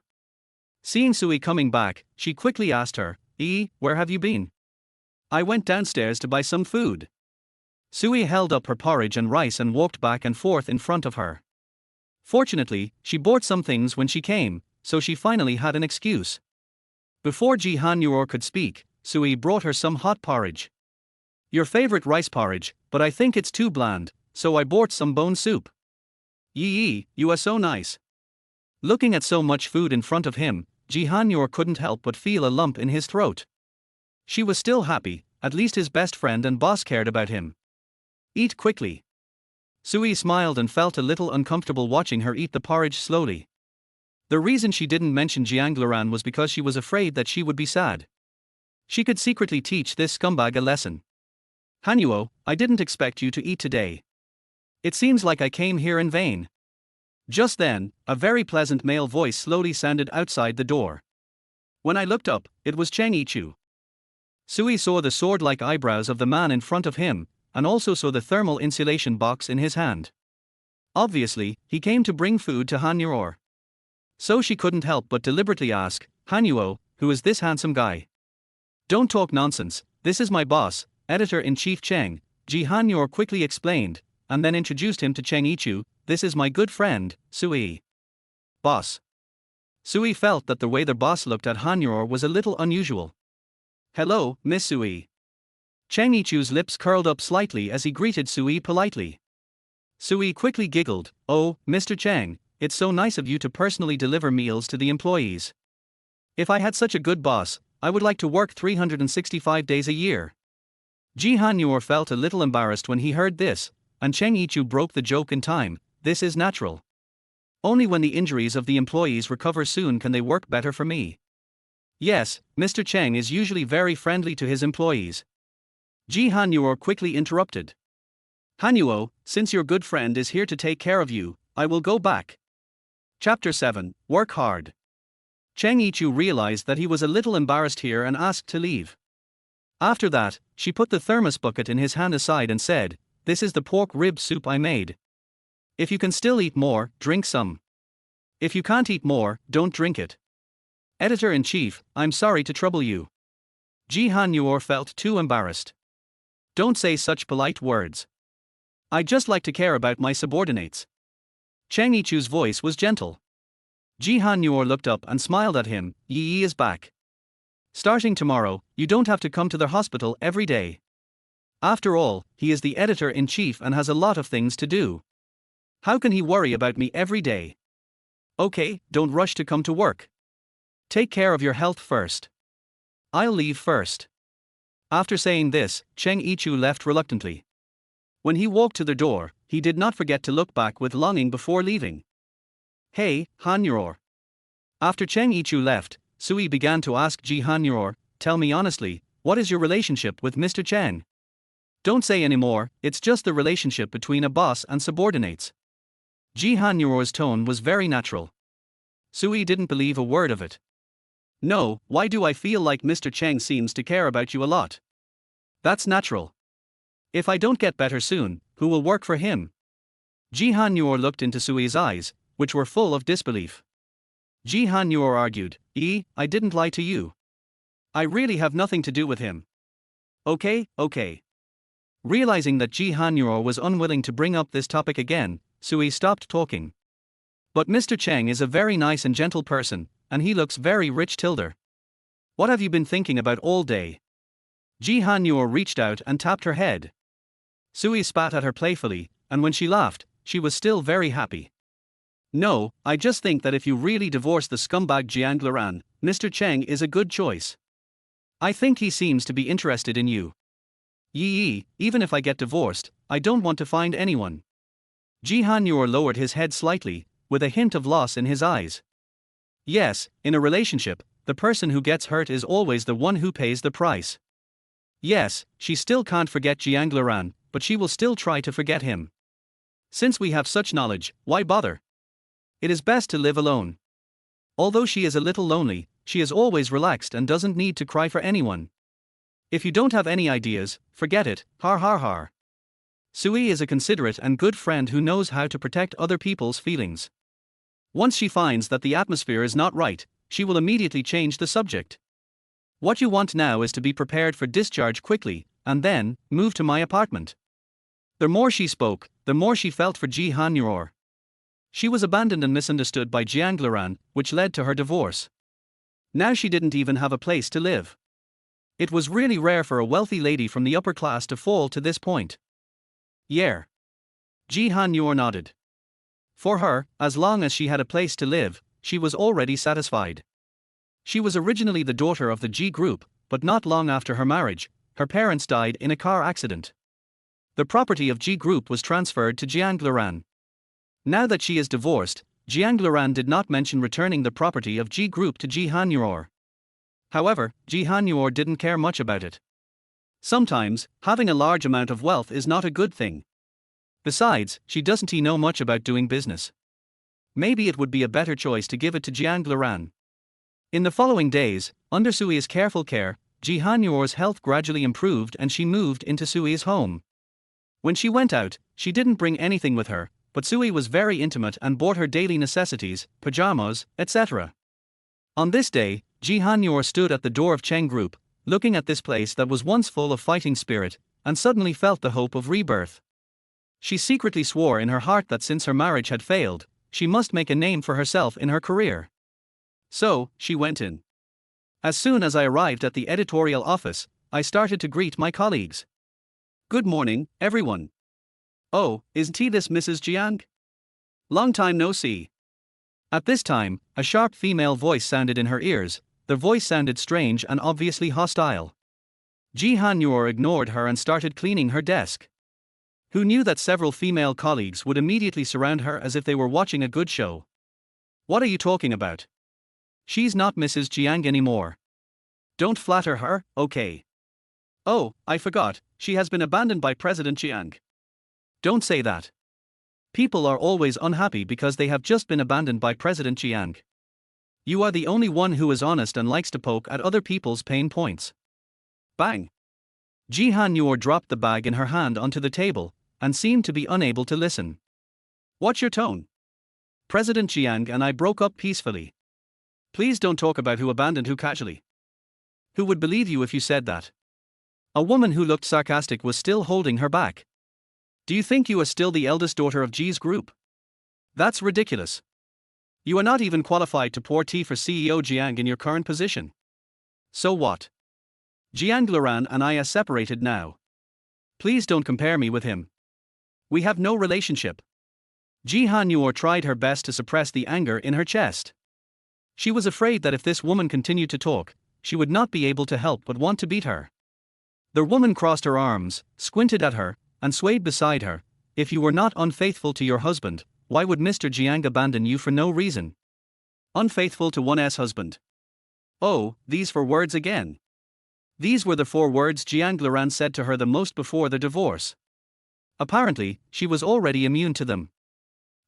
Seeing Sui coming back, she quickly asked her, where have you been? I went downstairs to buy some food. Sui held up her porridge and rice and walked back and forth in front of her. Fortunately, she bought some things when she came, so she finally had an excuse. Before Ji Han-yor could speak, Sui brought her some hot porridge. Your favorite rice porridge, but I think it's too bland, so I bought some bone soup. You are so nice. Looking at so much food in front of him, Ji Han-yor couldn't help but feel a lump in his throat. She was still happy, at least his best friend and boss cared about him. Eat quickly. Sui smiled and felt a little uncomfortable watching her eat the porridge slowly. The reason she didn't mention Jiang Luran was because she was afraid that she would be sad. She could secretly teach this scumbag a lesson. Han-yor, I didn't expect you to eat today. It seems like I came here in vain. Just then, a very pleasant male voice slowly sounded outside the door. When I looked up, it was Cheng Yichu. Sui saw the sword-like eyebrows of the man in front of him, and also saw the thermal insulation box in his hand. Obviously, he came to bring food to Han-yor. So she couldn't help but deliberately ask, Han-yor, who is this handsome guy? Don't talk nonsense, this is my boss, Editor-in-Chief Cheng, Ji Han-yor quickly explained, and then introduced him to Cheng Yichu. This is my good friend, Sui. Boss. Sui felt that the way the boss looked at Han-yor was a little unusual. Hello, Miss Sui. Cheng Yichu's lips curled up slightly as he greeted Sui politely. Sui quickly giggled, oh, Mr. Cheng, it's so nice of you to personally deliver meals to the employees. If I had such a good boss, I would like to work 365 days a year. Ji Han-yor felt a little embarrassed when he heard this, and Cheng Yichu broke the joke in time. This is natural. Only when the injuries of the employees recover soon can they work better for me. Yes, Mr. Cheng is usually very friendly to his employees. Ji Han-yor quickly interrupted. Han-yor, since your good friend is here to take care of you, I will go back. Chapter 7, Work Hard. Cheng Yichu realized that he was a little embarrassed here and asked to leave. After that, she put the thermos bucket in his hand aside and said, this is the pork rib soup I made. If you can still eat more, drink some. If you can't eat more, don't drink it. Editor-in-Chief, I'm sorry to trouble you. Ji Han-yor felt too embarrassed. Don't say such polite words. I just like to care about my subordinates. Cheng Yichu's voice was gentle. Ji Han-yor looked up and smiled at him. Yi is back. Starting tomorrow, you don't have to come to the hospital every day. After all, he is the editor-in-chief and has a lot of things to do. How can he worry about me every day? Okay, don't rush to come to work. Take care of your health first. I'll leave first. After saying this, Cheng Yichu left reluctantly. When he walked to the door, he did not forget to look back with longing before leaving. Hey, Han-yor. After Cheng Yichu left, Sui began to ask Ji Han-yor, tell me honestly, what is your relationship with Mr. Cheng? Don't say anymore, it's just the relationship between a boss and subordinates. Ji Han Yuro's tone was very natural. Sui didn't believe a word of it. No, why do I feel like Mr. Cheng seems to care about you a lot? That's natural. If I don't get better soon, who will work for him? Ji Han Yor looked into Sui's eyes, which were full of disbelief. Ji Han Yor argued, I didn't lie to you. I really have nothing to do with him. Okay. Realizing that Ji Han Yor was unwilling to bring up this topic again, Sui stopped talking. But Mr. Cheng is a very nice and gentle person, and he looks very rich. What have you been thinking about all day? Ji Han Yor reached out and tapped her head. Sui spat at her playfully, and when she laughed, she was still very happy. No, I just think that if you really divorce the scumbag Jiang Luran, Mr. Cheng is a good choice. I think he seems to be interested in you. Even if I get divorced, I don't want to find anyone. Ji Han Yor lowered his head slightly, with a hint of loss in his eyes. Yes, in a relationship, the person who gets hurt is always the one who pays the price. Yes, she still can't forget Jiang Luran, but she will still try to forget him. Since we have such knowledge, why bother? It is best to live alone. Although she is a little lonely, she is always relaxed and doesn't need to cry for anyone. If you don't have any ideas, forget it, har. Sui is a considerate and good friend who knows how to protect other people's feelings. Once she finds that the atmosphere is not right, she will immediately change the subject. What you want now is to be prepared for discharge quickly, and then, move to my apartment. The more she spoke, the more she felt for Ji Han Yor. She was abandoned and misunderstood by Jiang Luran, which led to her divorce. Now she didn't even have a place to live. It was really rare for a wealthy lady from the upper class to fall to this point. Yeah. Ji Han Yor nodded. For her, as long as she had a place to live, she was already satisfied. She was originally the daughter of the Ji group, but not long after her marriage, her parents died in a car accident. The property of Ji group was transferred to Jiang Luran. Now that she is divorced, Jiang Luran did not mention returning the property of Ji group to Ji Han Yor. However, Ji Han Yor didn't care much about it. Sometimes, having a large amount of wealth is not a good thing. Besides, she doesn't know much about doing business. Maybe it would be a better choice to give it to Jiang Luran. In the following days, under Sui's careful care, Ji Han Yor's health gradually improved and she moved into Sui's home. When she went out, she didn't bring anything with her, but Sui was very intimate and bought her daily necessities, pajamas, etc. On this day, Ji Han Yor stood at the door of Cheng Group, looking at this place that was once full of fighting spirit, and suddenly felt the hope of rebirth. She secretly swore in her heart that since her marriage had failed, she must make a name for herself in her career. So, she went in. As soon as I arrived at the editorial office, I started to greet my colleagues. Good morning, everyone. Oh, isn't this Mrs. Jiang? Long time no see. At this time, a sharp female voice sounded in her ears. The voice sounded strange and obviously hostile. Ji Han Yor ignored her and started cleaning her desk. Who knew that several female colleagues would immediately surround her as if they were watching a good show? What are you talking about? She's not Mrs. Jiang anymore. Don't flatter her, okay? Oh, I forgot, she has been abandoned by President Jiang. Don't say that. People are always unhappy because they have just been abandoned by President Jiang. You are the only one who is honest and likes to poke at other people's pain points. Bang! Ji Han Yor dropped the bag in her hand onto the table, and seemed to be unable to listen. What's your tone? President Jiang and I broke up peacefully. Please don't talk about who abandoned who casually. Who would believe you if you said that? A woman who looked sarcastic was still holding her back. Do you think you are still the eldest daughter of Ji's group? That's ridiculous. You are not even qualified to pour tea for CEO Jiang in your current position. So what? Jiang Luran and I are separated now. Please don't compare me with him. We have no relationship. Ji Han Yor tried her best to suppress the anger in her chest. She was afraid that if this woman continued to talk, she would not be able to help but want to beat her. The woman crossed her arms, squinted at her, and swayed beside her. If you were not unfaithful to your husband, why would Mr. Jiang abandon you for no reason? Unfaithful to one's husband. Oh, these for words again. These were the 4 words Jiang Luran said to her the most before the divorce. Apparently, she was already immune to them.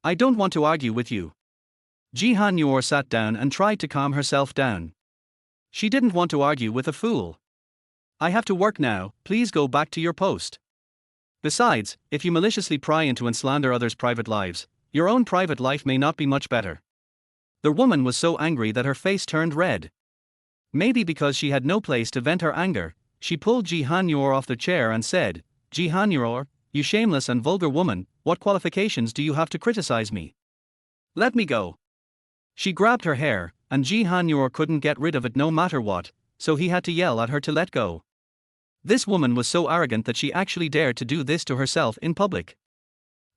I don't want to argue with you. Ji Han-yor sat down and tried to calm herself down. She didn't want to argue with a fool. I have to work now, please go back to your post. Besides, if you maliciously pry into and slander others' private lives, your own private life may not be much better. The woman was so angry that her face turned red. Maybe because she had no place to vent her anger, she pulled Ji Han-yor off the chair and said, Ji Han-yor, you shameless and vulgar woman, what qualifications do you have to criticize me? Let me go. She grabbed her hair, and Ji Han-yor couldn't get rid of it no matter what, so he had to yell at her to let go. This woman was so arrogant that she actually dared to do this to herself in public.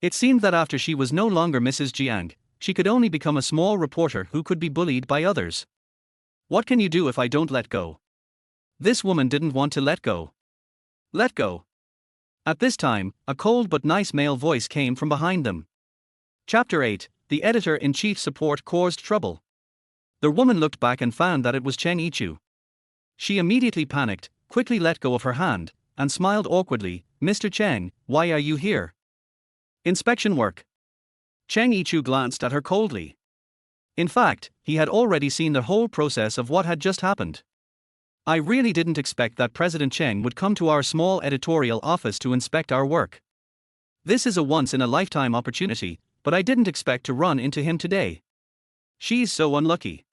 It seemed that after she was no longer Mrs. Jiang, she could only become a small reporter who could be bullied by others. What can you do if I don't let go? This woman didn't want to let go. Let go. At this time, a cold but nice male voice came from behind them. Chapter 8, The Editor-in-Chief's Support Caused Trouble. The woman looked back and found that it was Cheng Yichu. She immediately panicked, quickly let go of her hand, and smiled awkwardly, Mr. Cheng, why are you here? Inspection work. Cheng Yichu glanced at her coldly. In fact, he had already seen the whole process of what had just happened. I really didn't expect that President Cheng would come to our small editorial office to inspect our work. This is a once-in-a-lifetime opportunity, but I didn't expect to run into him today. She's so unlucky.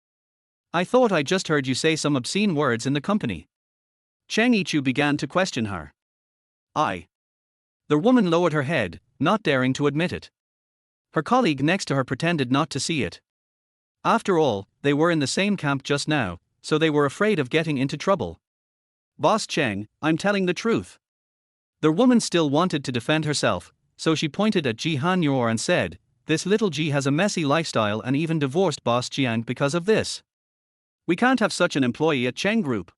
I thought I just heard you say some obscene words in the company. Cheng Yichu began to question her. The woman lowered her head, not daring to admit it. Her colleague next to her pretended not to see it. After all, they were in the same camp just now, so they were afraid of getting into trouble. Boss Cheng, I'm telling the truth. The woman still wanted to defend herself, so she pointed at Ji Han-yor and said, this little Ji has a messy lifestyle and even divorced Boss Jiang because of this. We can't have such an employee at Cheng Group.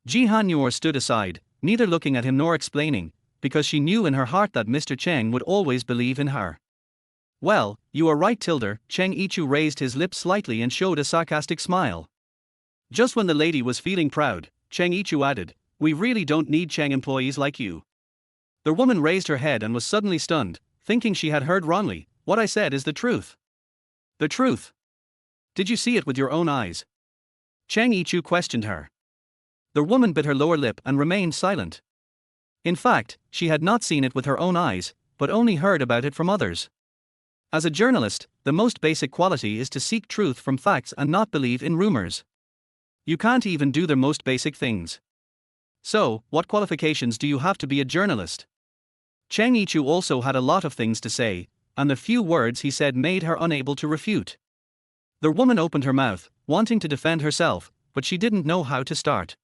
Ji Han-yor stood aside, neither looking at him nor explaining, because she knew in her heart that Mr. Cheng would always believe in her. Well, you are right, Tilder. Cheng Yichu raised his lips slightly and showed a sarcastic smile. Just when the lady was feeling proud, Cheng Yichu added, we really don't need Cheng employees like you. The woman raised her head and was suddenly stunned, thinking she had heard wrongly. What I said is the truth. The truth? Did you see it with your own eyes? Cheng Yichu questioned her. The woman bit her lower lip and remained silent. In fact, she had not seen it with her own eyes, but only heard about it from others. As a journalist, the most basic quality is to seek truth from facts and not believe in rumors. You can't even do the most basic things. So, what qualifications do you have to be a journalist? Cheng Yichu also had a lot of things to say, and the few words he said made her unable to refute. The woman opened her mouth, wanting to defend herself, but she didn't know how to start.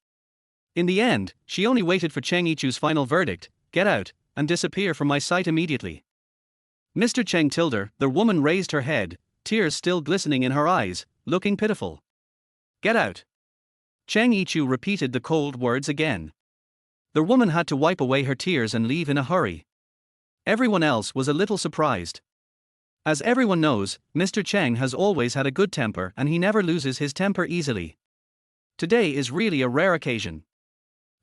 In the end, she only waited for Cheng Yichu's final verdict, get out, and disappear from my sight immediately. Mr. Cheng Tilder, the woman raised her head, tears still glistening in her eyes, looking pitiful. Get out. Cheng Yichu repeated the cold words again. The woman had to wipe away her tears and leave in a hurry. Everyone else was a little surprised. As everyone knows, Mr. Cheng has always had a good temper and he never loses his temper easily. Today is really a rare occasion.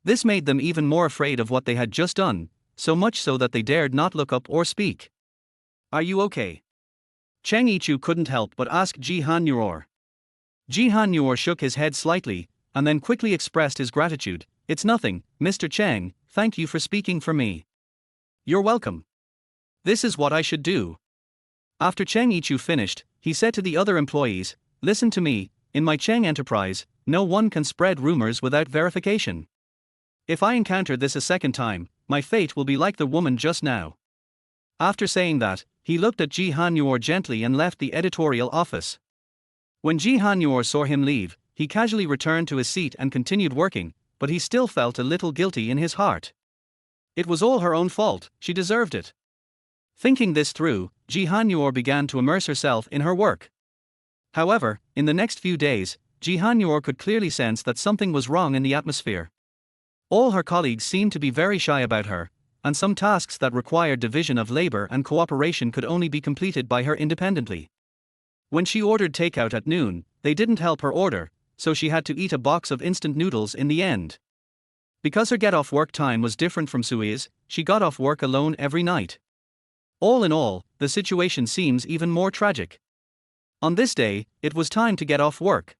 This made them even more afraid of what they had just done, so much so that they dared not look up or speak. Are you okay? Cheng Yichu couldn't help but ask Ji Han-yor. Ji Han-yor shook his head slightly, and then quickly expressed his gratitude. It's nothing, Mr. Cheng, thank you for speaking for me. You're welcome. This is what I should do. After Cheng Yichu finished, he said to the other employees, listen to me, in my Cheng enterprise, no one can spread rumors without verification. If I encounter this a second time, my fate will be like the woman just now. After saying that, he looked at Ji Han-yor gently and left the editorial office. When Ji Han-yor saw him leave, he casually returned to his seat and continued working, but he still felt a little guilty in his heart. It was all her own fault, she deserved it. Thinking this through, Ji Han-yor began to immerse herself in her work. However, in the next few days, Ji Han-yor could clearly sense that something was wrong in the atmosphere. All her colleagues seemed to be very shy about her, and some tasks that required division of labor and cooperation could only be completed by her independently. When she ordered takeout at noon, they didn't help her order, so she had to eat a box of instant noodles in the end. Because her get-off work time was different from Sui's, she got off work alone every night. All in all, the situation seems even more tragic. On this day, it was time to get off work.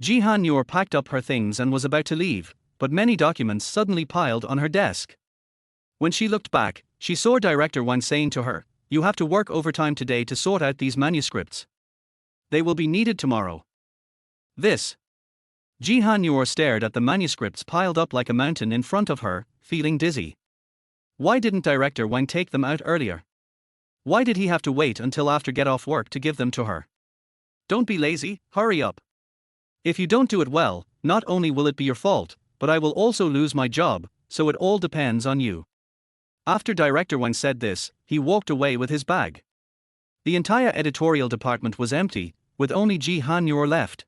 Ji Han-yor packed up her things and was about to leave, but many documents suddenly piled on her desk. When she looked back, she saw Director Wang saying to her, "You have to work overtime today to sort out these manuscripts. They will be needed tomorrow." This. Ji Han-yor stared at the manuscripts piled up like a mountain in front of her, feeling dizzy. Why didn't Director Wang take them out earlier? Why did he have to wait until after get off work to give them to her? Don't be lazy, hurry up. If you don't do it well, not only will it be your fault, but I will also lose my job, so it all depends on you. After Director Wang said this, he walked away with his bag. The entire editorial department was empty, with only Ji Han-yor left.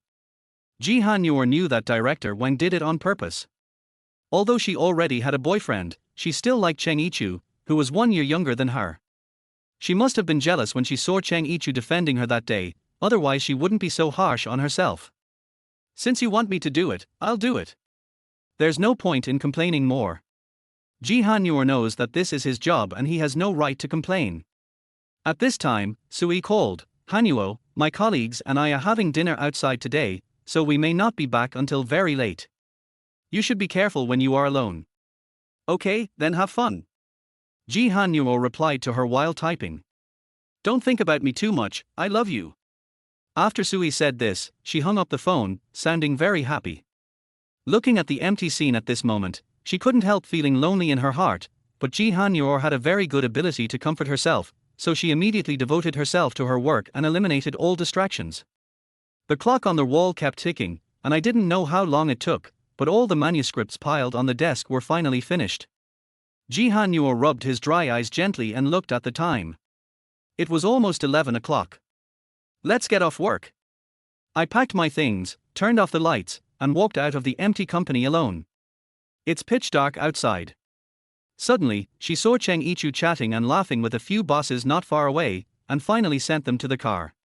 Ji Han-yor knew that Director Wang did it on purpose. Although she already had a boyfriend, she still liked Cheng Yichu, who was 1 year younger than her. She must have been jealous when she saw Cheng Yichu defending her that day, otherwise she wouldn't be so harsh on herself. Since you want me to do it, I'll do it. There's no point in complaining more. Ji Han-yor knows that this is his job and he has no right to complain. At this time, Sui called, "Han-yuo, my colleagues and I are having dinner outside today, so we may not be back until very late. You should be careful when you are alone." "Okay, then have fun." Ji Han-yor replied to her while typing. "Don't think about me too much, I love you." After Sui said this, she hung up the phone, sounding very happy. Looking at the empty scene at this moment, she couldn't help feeling lonely in her heart, but Ji Han-yor had a very good ability to comfort herself, so she immediately devoted herself to her work and eliminated all distractions. The clock on the wall kept ticking, and I didn't know how long it took, but all the manuscripts piled on the desk were finally finished. Ji Han-yor rubbed his dry eyes gently and looked at the time. It was almost 11 o'clock. Let's get off work. I packed my things, turned off the lights, and walked out of the empty company alone. It's pitch dark outside. Suddenly, she saw Cheng Yichu chatting and laughing with a few bosses not far away, and finally sent them to the car.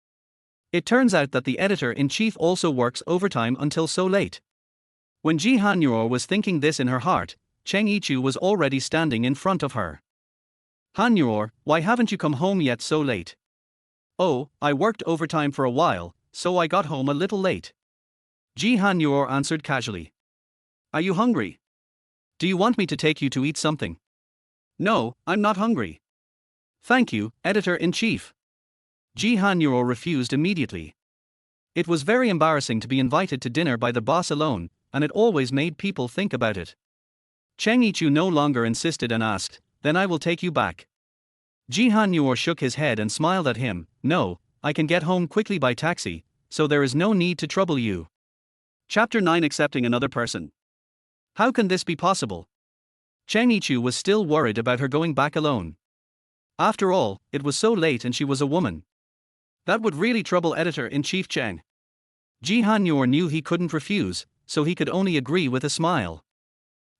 It turns out that the editor-in-chief also works overtime until so late. When Ji Han-yor was thinking this in her heart, Cheng Yichu was already standing in front of her. "Han-yor, why haven't you come home yet so late?" "Oh, I worked overtime for a while, so I got home a little late." Ji Han-yor answered casually. "Are you hungry? Do you want me to take you to eat something?" "No, I'm not hungry." "Thank you, Editor-in-Chief." Ji Han-yor refused immediately. It was very embarrassing to be invited to dinner by the boss alone, and it always made people think about it. Cheng Yichu no longer insisted and asked, "Then I will take you back." Ji Han-yor shook his head and smiled at him. "No, I can get home quickly by taxi, so there is no need to trouble you." Chapter 9: Accepting another person. How can this be possible? Cheng Yichu was still worried about her going back alone. After all, it was so late and she was a woman. That would really trouble Editor-in-Chief Cheng. Ji Han-yor knew he couldn't refuse, so he could only agree with a smile.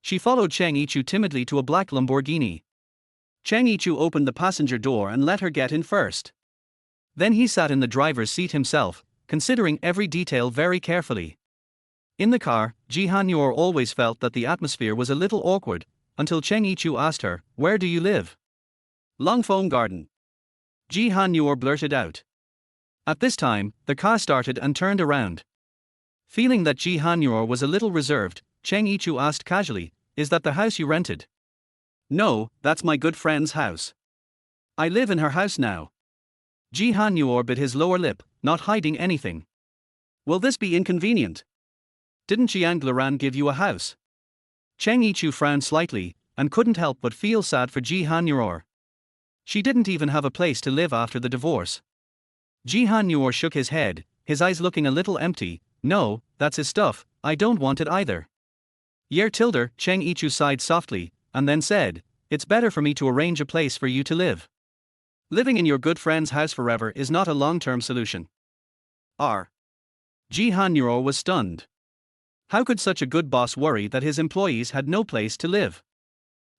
She followed Cheng Yichu timidly to a black Lamborghini. Cheng Yichu opened the passenger door and let her get in first. Then he sat in the driver's seat himself, considering every detail very carefully. In the car, Ji Han-yor always felt that the atmosphere was a little awkward, until Cheng Yichu asked her, "Where do you live?" "Longfeng Garden." Ji Han-yor blurted out. At this time, the car started and turned around. Feeling that Ji Han-yor was a little reserved, Cheng Yichu asked casually, "Is that the house you rented?" "No, that's my good friend's house. I live in her house now." Ji Han-yor bit his lower lip, not hiding anything. "Will this be inconvenient? Didn't Jiang Luran give you a house?" Cheng Yichu frowned slightly, and couldn't help but feel sad for Ji Han-yor. She didn't even have a place to live after the divorce. Ji Han-yor shook his head, his eyes looking a little empty. "No, that's his stuff, I don't want it either." "Yer Tilder," Cheng Yichu sighed softly, and then said, "It's better for me to arrange a place for you to live. Living in your good friend's house forever is not a long-term solution." Ji Han-yor was stunned. How could such a good boss worry that his employees had no place to live?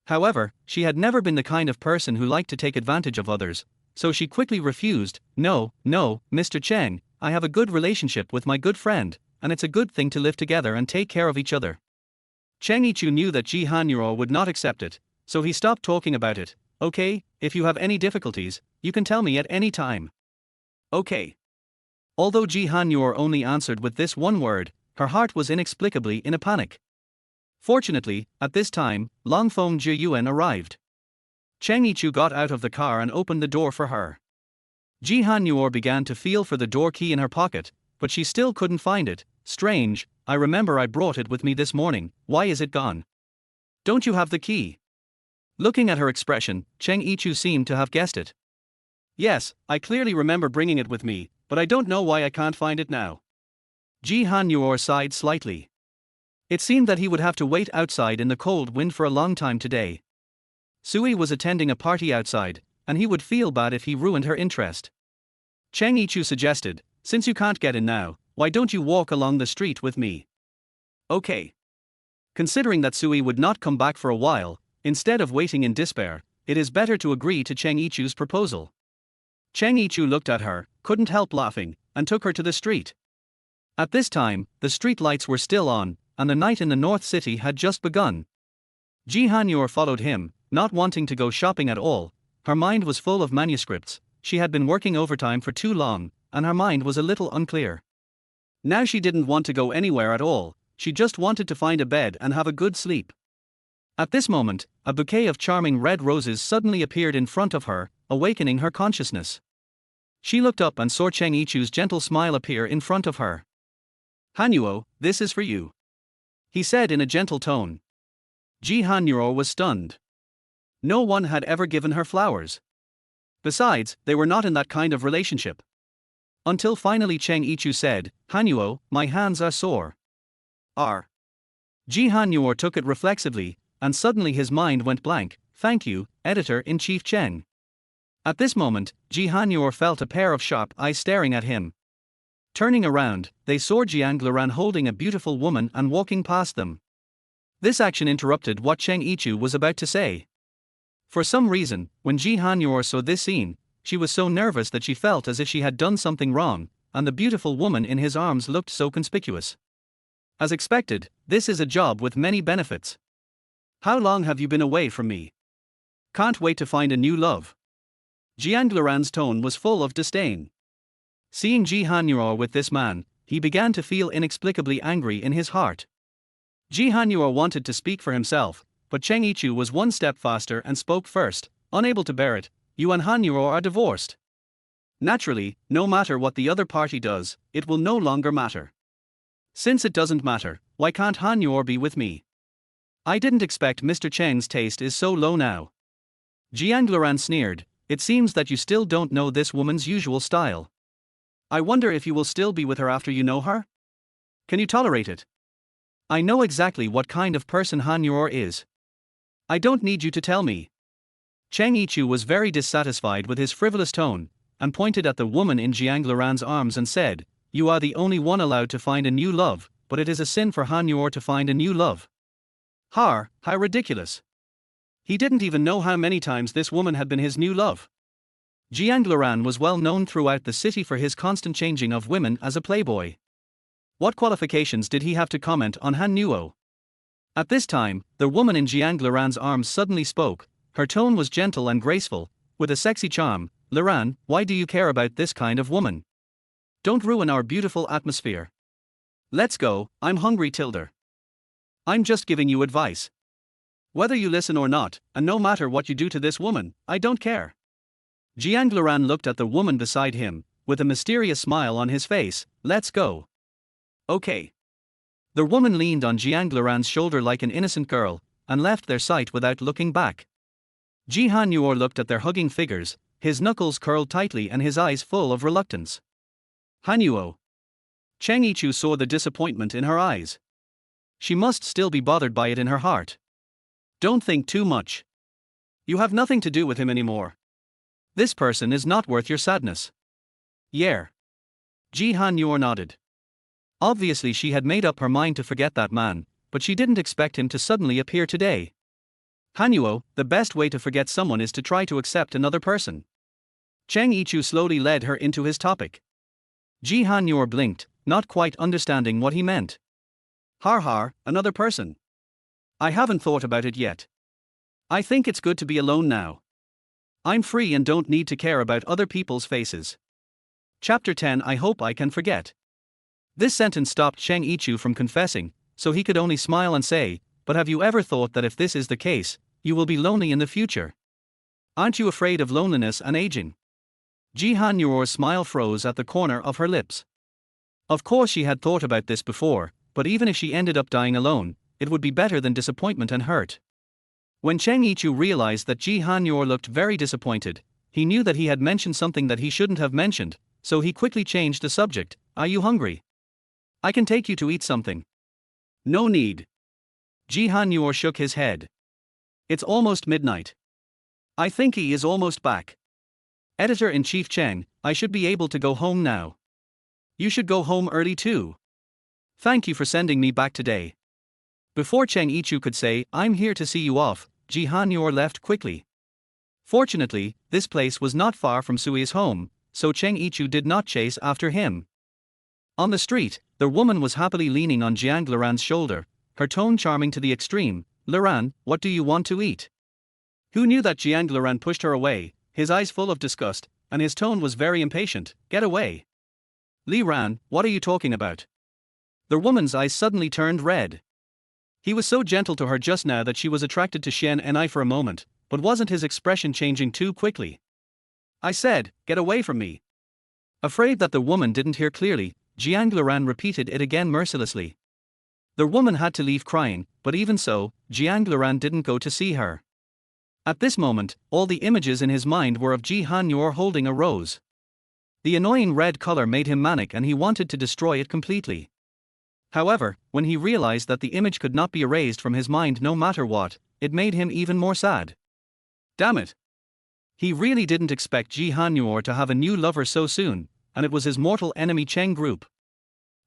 However, she had never been the kind of person who liked to take advantage of others, so she quickly refused. No, Mr. Cheng, I have a good relationship with my good friend, and it's a good thing to live together and take care of each other." Cheng Yichu knew that Ji Hanyuo would not accept it, so he stopped talking about it. Okay, if you have any difficulties, you can tell me at any time. Okay. Although Ji Hanyuo only answered with this one word, her heart was inexplicably in a panic. Fortunately, at this time, Longfeng Jiyuan arrived. Cheng Yichu got out of the car and opened the door for her. Ji Hanyuo began to feel for the door key in her pocket, but she still couldn't find it. Strange, I remember I brought it with me this morning, why is it gone? Don't you have the key? Looking at her expression, Cheng Yichu seemed to have guessed it. Yes, I clearly remember bringing it with me, but I don't know why I can't find it now. Ji Hanyuo sighed slightly. It seemed that he would have to wait outside in the cold wind for a long time today. Sui was attending a party outside, and he would feel bad if he ruined her interest. Cheng Yichu suggested, since you can't get in now, why don't you walk along the street with me? Okay. Considering that Sui would not come back for a while, instead of waiting in despair, it is better to agree to Cheng Yichu's proposal. Cheng Yichu looked at her, couldn't help laughing, and took her to the street. At this time, the street lights were still on, and the night in the North City had just begun. Ji Hanyuo followed him, not wanting to go shopping at all. Her mind was full of manuscripts, she had been working overtime for too long, and her mind was a little unclear. Now she didn't want to go anywhere at all, she just wanted to find a bed and have a good sleep. At this moment, a bouquet of charming red roses suddenly appeared in front of her, awakening her consciousness. She looked up and saw Cheng Yichu's gentle smile appear in front of her. Hanyuo, this is for you, he said in a gentle tone. Ji Hanyuo was stunned. No one had ever given her flowers. Besides, they were not in that kind of relationship. Until finally Cheng Yichu said, Hanyuo, my hands are sore. Ji Hanyuo took it reflexively, and suddenly his mind went blank. Thank you, Editor-in-Chief Cheng. At this moment, Ji Hanyuo felt a pair of sharp eyes staring at him. Turning around, they saw Jiang Luran holding a beautiful woman and walking past them. This action interrupted what Cheng Yichu was about to say. For some reason, when Ji Hanyuo saw this scene, she was so nervous that she felt as if she had done something wrong, and the beautiful woman in his arms looked so conspicuous. As expected, this is a job with many benefits. How long have you been away from me? Can't wait to find a new love. Jiang Luran's tone was full of disdain. Seeing Ji Hanyuo with this man, he began to feel inexplicably angry in his heart. Ji Hanyuo wanted to speak for himself, but Cheng Yichu was one step faster and spoke first. Unable to bear it, you and Hanyuo are divorced. Naturally, no matter what the other party does, it will no longer matter. Since it doesn't matter, why can't Hanyuo be with me? I didn't expect Mr. Cheng's taste is so low now. Jiang Luran sneered, it seems that you still don't know this woman's usual style. I wonder if you will still be with her after you know her? Can you tolerate it? I know exactly what kind of person Hanyuo is. I don't need you to tell me. Cheng Yichu was very dissatisfied with his frivolous tone, and pointed at the woman in Jiang Luran's arms and said, you are the only one allowed to find a new love, but it is a sin for Hanyuo to find a new love. How ridiculous. He didn't even know how many times this woman had been his new love. Jiang Luran was well known throughout the city for his constant changing of women as a playboy. What qualifications did he have to comment on Hanyuo? At this time, the woman in Jiang Luran's arms suddenly spoke. Her tone was gentle and graceful, with a sexy charm. Luran, why do you care about this kind of woman? Don't ruin our beautiful atmosphere. Let's go, I'm hungry Tilder. I'm just giving you advice. Whether you listen or not, and no matter what you do to this woman, I don't care. Jiang Luran looked at the woman beside him, with a mysterious smile on his face. Let's go. Okay. The woman leaned on Jiang Luran's shoulder like an innocent girl, and left their sight without looking back. Ji Hanyuo looked at their hugging figures, his knuckles curled tightly and his eyes full of reluctance. Hanyuo. Cheng Yichu saw the disappointment in her eyes. She must still be bothered by it in her heart. Don't think too much. You have nothing to do with him anymore. This person is not worth your sadness. Yeah. Ji Hanyuo nodded. Obviously she had made up her mind to forget that man, but she didn't expect him to suddenly appear today. Hanyuo, the best way to forget someone is to try to accept another person. Cheng Yichu slowly led her into his topic. Ji Hanyuo blinked, not quite understanding what he meant. Har, another person. I haven't thought about it yet. I think it's good to be alone now. I'm free and don't need to care about other people's faces. Chapter 10. I hope I can forget. This sentence stopped Cheng Yichu from confessing, so he could only smile and say, but have you ever thought that if this is the case, you will be lonely in the future? Aren't you afraid of loneliness and aging? Ji Han Yuor's smile froze at the corner of her lips. Of course she had thought about this before, but even if she ended up dying alone, it would be better than disappointment and hurt. When Cheng Yichu realized that Ji Han Yuor looked very disappointed, he knew that he had mentioned something that he shouldn't have mentioned, so he quickly changed the subject. Are you hungry? I can take you to eat something. No need. Ji Han Yuor shook his head. It's almost midnight. I think he is almost back. Editor-in-Chief Cheng, I should be able to go home now. You should go home early too. Thank you for sending me back today. Before Cheng Yichu could say, I'm here to see you off, Ji Han Yuor left quickly. Fortunately, this place was not far from Sui's home, so Cheng Yichu did not chase after him. On the street, the woman was happily leaning on Jiang Luran's shoulder, her tone charming to the extreme. Luran, what do you want to eat? Who knew that Jiang Luran pushed her away, his eyes full of disgust, and his tone was very impatient. Get away. Li Ran, what are you talking about? The woman's eyes suddenly turned red. He was so gentle to her just now that she was attracted to Xian and I for a moment, but wasn't his expression changing too quickly? I said, get away from me. Afraid that the woman didn't hear clearly, Jiang Luran repeated it again mercilessly. The woman had to leave crying, but even so, Jiang Luran didn't go to see her. At this moment, all the images in his mind were of Ji Han Yuor holding a rose. The annoying red color made him manic and he wanted to destroy it completely. However, when he realized that the image could not be erased from his mind no matter what, it made him even more sad. Damn it! He really didn't expect Ji Han Yuor to have a new lover so soon, and it was his mortal enemy Cheng Group.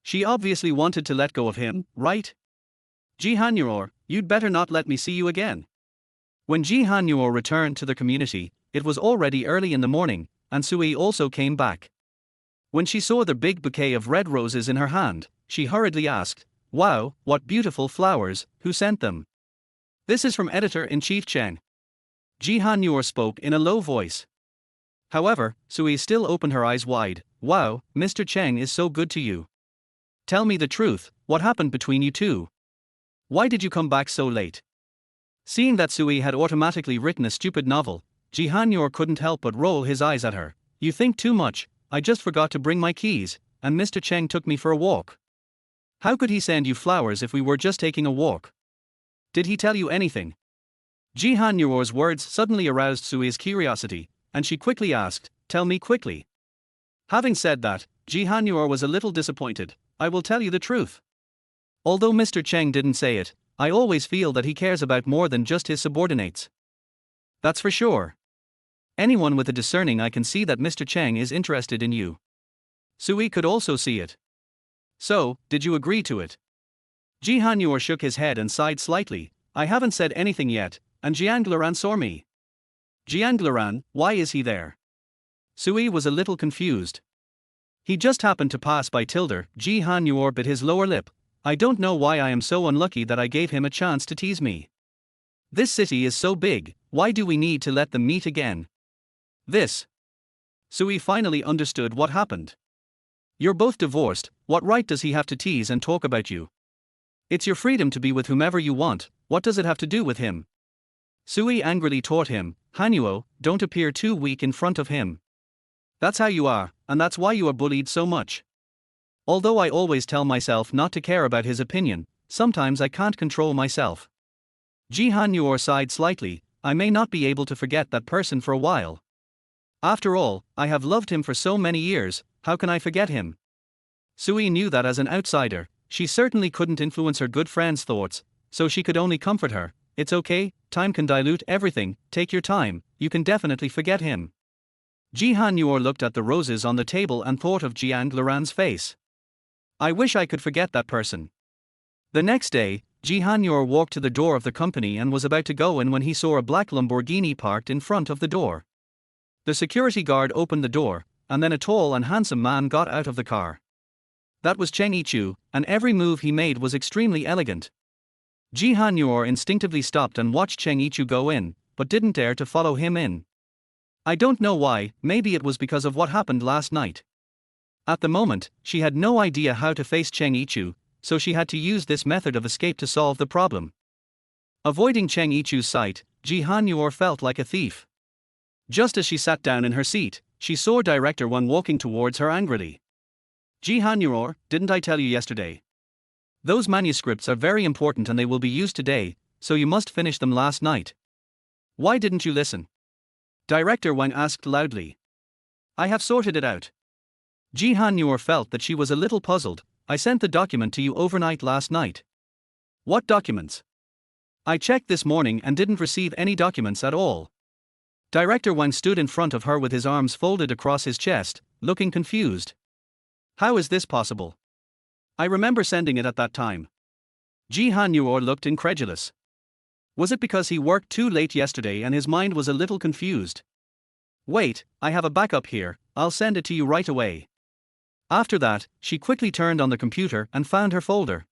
She obviously wanted to let go of him, right? Ji Han Yuor, you'd better not let me see you again. When Ji Han Yuor returned to the community, it was already early in the morning, and Sui also came back. When she saw the big bouquet of red roses in her hand, she hurriedly asked, wow, what beautiful flowers, who sent them? This is from Editor-in-Chief Cheng. Ji Han Yuor spoke in a low voice. However, Sui still opened her eyes wide. Wow, Mr. Cheng is so good to you. Tell me the truth, what happened between you two? Why did you come back so late? Seeing that Sui had automatically written a stupid novel, Ji Han Yuor couldn't help but roll his eyes at her. You think too much, I just forgot to bring my keys, and Mr. Cheng took me for a walk. How could he send you flowers if we were just taking a walk? Did he tell you anything? Ji Han Yuor's words suddenly aroused Sui's curiosity, and she quickly asked, tell me quickly. Having said that, Ji Han Yuor was a little disappointed. I will tell you the truth. Although Mr. Cheng didn't say it, I always feel that he cares about more than just his subordinates. That's for sure. Anyone with a discerning eye can see that Mr. Cheng is interested in you. Sui could also see it. So, did you agree to it? Ji Han Yuor shook his head and sighed slightly. I haven't said anything yet, and Jiang Luran saw me. Jiang Luran, why is he there? Sui was a little confused. He just happened to pass by Tilder. Ji Han Yuor bit his lower lip. I don't know why I am so unlucky that I gave him a chance to tease me. This city is so big, why do we need to let them meet again? This. Sui finally understood what happened. You're both divorced, what right does he have to tease and talk about you? It's your freedom to be with whomever you want, what does it have to do with him? Sui angrily taught him, Hanuo, don't appear too weak in front of him. That's how you are, and that's why you are bullied so much. Although I always tell myself not to care about his opinion, sometimes I can't control myself. Ji Han Yuor sighed slightly. I may not be able to forget that person for a while. After all, I have loved him for so many years, how can I forget him? Sui knew that as an outsider, she certainly couldn't influence her good friend's thoughts, so she could only comfort her. It's okay, time can dilute everything, take your time, you can definitely forget him. Ji Han Yuor looked at the roses on the table and thought of Jiang Luran's face. I wish I could forget that person. The next day, Ji Han Yuor walked to the door of the company and was about to go in when he saw a black Lamborghini parked in front of the door. The security guard opened the door, and then a tall and handsome man got out of the car. That was Cheng Yichu, and every move he made was extremely elegant. Ji Han Yor instinctively stopped and watched Cheng Yichu go in, but didn't dare to follow him in. I don't know why, maybe it was because of what happened last night. At the moment, she had no idea how to face Cheng Yichu, so she had to use this method of escape to solve the problem. Avoiding Cheng Yichu's sight, Ji Han Yor felt like a thief. Just as she sat down in her seat, she saw Director Wang walking towards her angrily. Ji Han Yor, didn't I tell you yesterday? Those manuscripts are very important and they will be used today, so you must finish them last night. Why didn't you listen? Director Wang asked loudly. I have sorted it out. Ji Han Yor felt that she was a little puzzled. I sent the document to you overnight last night. What documents? I checked this morning and didn't receive any documents at all. Director Wang stood in front of her with his arms folded across his chest, looking confused. How is this possible? I remember sending it at that time. Ji Han Yor looked incredulous. Was it because he worked too late yesterday and his mind was a little confused? Wait, I have a backup here, I'll send it to you right away. After that, she quickly turned on the computer and found her folder.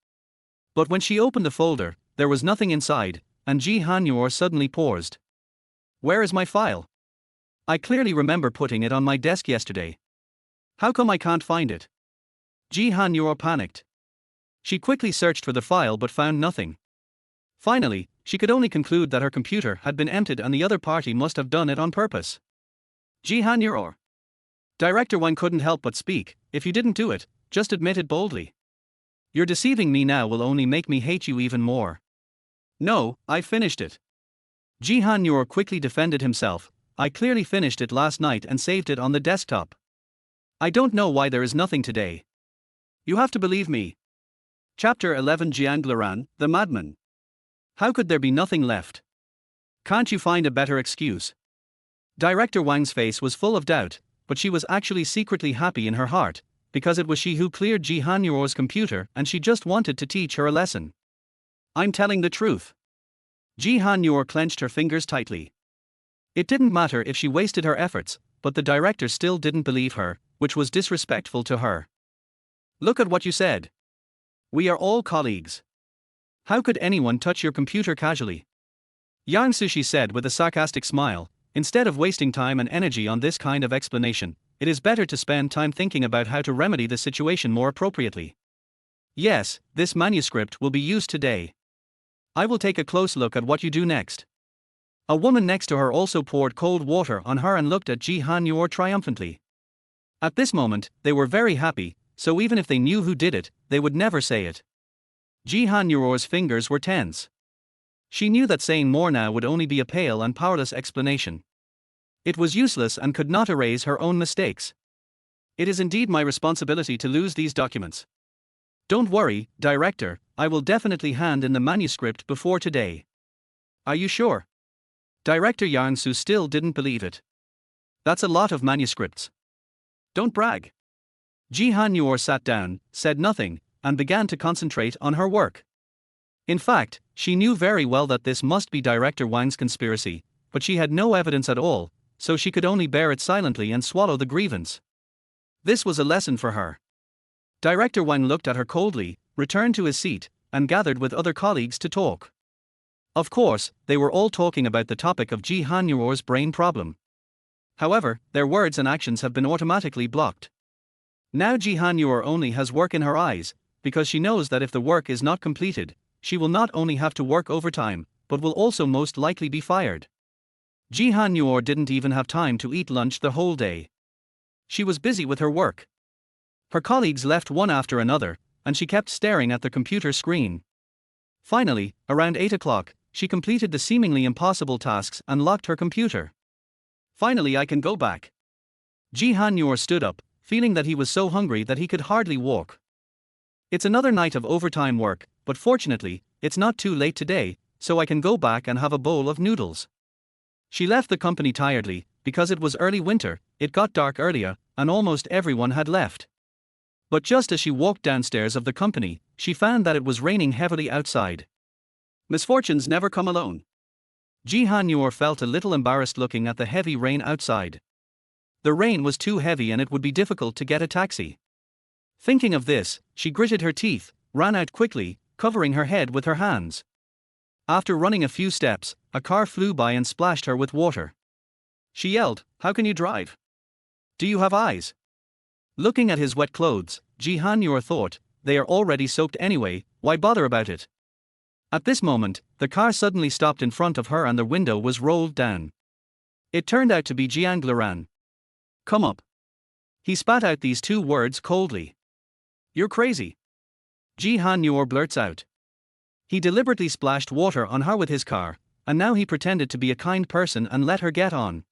But when she opened the folder, there was nothing inside, and Ji Han Yor suddenly paused. Where is my file? I clearly remember putting it on my desk yesterday. How come I can't find it? Ji Han Yor panicked. She quickly searched for the file but found nothing. Finally, she could only conclude that her computer had been emptied and the other party must have done it on purpose. Ji Han Yor. Director Wang couldn't help but speak. If you didn't do it, just admit it boldly. You're deceiving me now will only make me hate you even more. No, I finished it. Ji Han Yor quickly defended himself. I clearly finished it last night and saved it on the desktop. I don't know why there is nothing today. You have to believe me. Chapter 11 Jiang Liran, the Madman. How could there be nothing left? Can't you find a better excuse? Director Wang's face was full of doubt, but she was actually secretly happy in her heart, because it was she who cleared Ji Han Yor's computer and she just wanted to teach her a lesson. I'm telling the truth. Ji Han Yor clenched her fingers tightly. It didn't matter if she wasted her efforts, but the director still didn't believe her, which was disrespectful to her. Look at what you said. We are all colleagues. How could anyone touch your computer casually? Yang Sushi said with a sarcastic smile, instead of wasting time and energy on this kind of explanation, it is better to spend time thinking about how to remedy the situation more appropriately. Yes, this manuscript will be used today. I will take a close look at what you do next. A woman next to her also poured cold water on her and looked at Ji Han Yor triumphantly. At this moment, they were very happy, so even if they knew who did it, they would never say it. Ji Han Yor's fingers were tense. She knew that saying more now would only be a pale and powerless explanation. It was useless and could not erase her own mistakes. It is indeed my responsibility to lose these documents. Don't worry, Director, I will definitely hand in the manuscript before today. Are you sure? Director Yang Su still didn't believe it. That's a lot of manuscripts. Don't brag. Ji Han Yor sat down, said nothing, and began to concentrate on her work. In fact, she knew very well that this must be Director Wang's conspiracy, but she had no evidence at all, so she could only bear it silently and swallow the grievance. This was a lesson for her. Director Wang looked at her coldly, returned to his seat, and gathered with other colleagues to talk. Of course, they were all talking about the topic of Ji Han Yor's brain problem. However, their words and actions have been automatically blocked. Now Ji Han Yor only has work in her eyes, because she knows that if the work is not completed, she will not only have to work overtime, but will also most likely be fired. Ji Han Yor didn't even have time to eat lunch the whole day. She was busy with her work. Her colleagues left one after another, and she kept staring at the computer screen. Finally, around 8 o'clock, she completed the seemingly impossible tasks and locked her computer. Finally, I can go back. Ji Han Yor stood up, feeling that he was so hungry that he could hardly walk. It's another night of overtime work, but fortunately, it's not too late today, so I can go back and have a bowl of noodles. She left the company tiredly, because it was early winter, it got dark earlier, and almost everyone had left. But just as she walked downstairs of the company, she found that it was raining heavily outside. Misfortunes never come alone. Ji Han Yor felt a little embarrassed looking at the heavy rain outside. The rain was too heavy and it would be difficult to get a taxi. Thinking of this, she gritted her teeth, ran out quickly, covering her head with her hands. After running a few steps, a car flew by and splashed her with water. She yelled, "How can you drive? Do you have eyes?" Looking at his wet clothes, Ji Han-yor thought, they are already soaked anyway, why bother about it? At this moment, the car suddenly stopped in front of her and the window was rolled down. It turned out to be Jiang Luran. "Come up." He spat out these two words coldly. "You're crazy." Ji Han-yor blurts out. He deliberately splashed water on her with his car, and now he pretended to be a kind person and let her get on.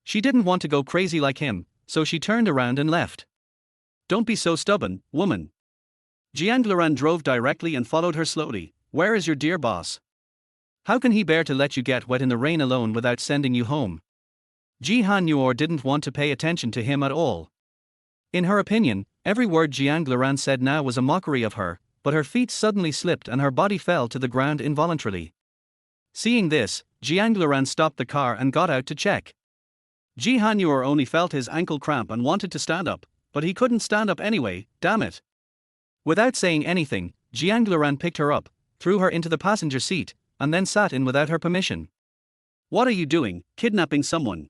She didn't want to go crazy like him, so she turned around and left. "Don't be so stubborn, woman." Jiang Luran drove directly and followed her slowly. "Where is your dear boss? How can he bear to let you get wet in the rain alone without sending you home?" Ji Han-yor didn't want to pay attention to him at all. In her opinion, every word Jiang Luran said now was a mockery of her, but her feet suddenly slipped and her body fell to the ground involuntarily. Seeing this, Jiang Luran stopped the car and got out to check. Ji Han-yor only felt his ankle cramp and wanted to stand up, but he couldn't stand up anyway, damn it. Without saying anything, Jiang Luran picked her up, threw her into the passenger seat, and then sat in without her permission. "What are you doing, kidnapping someone?"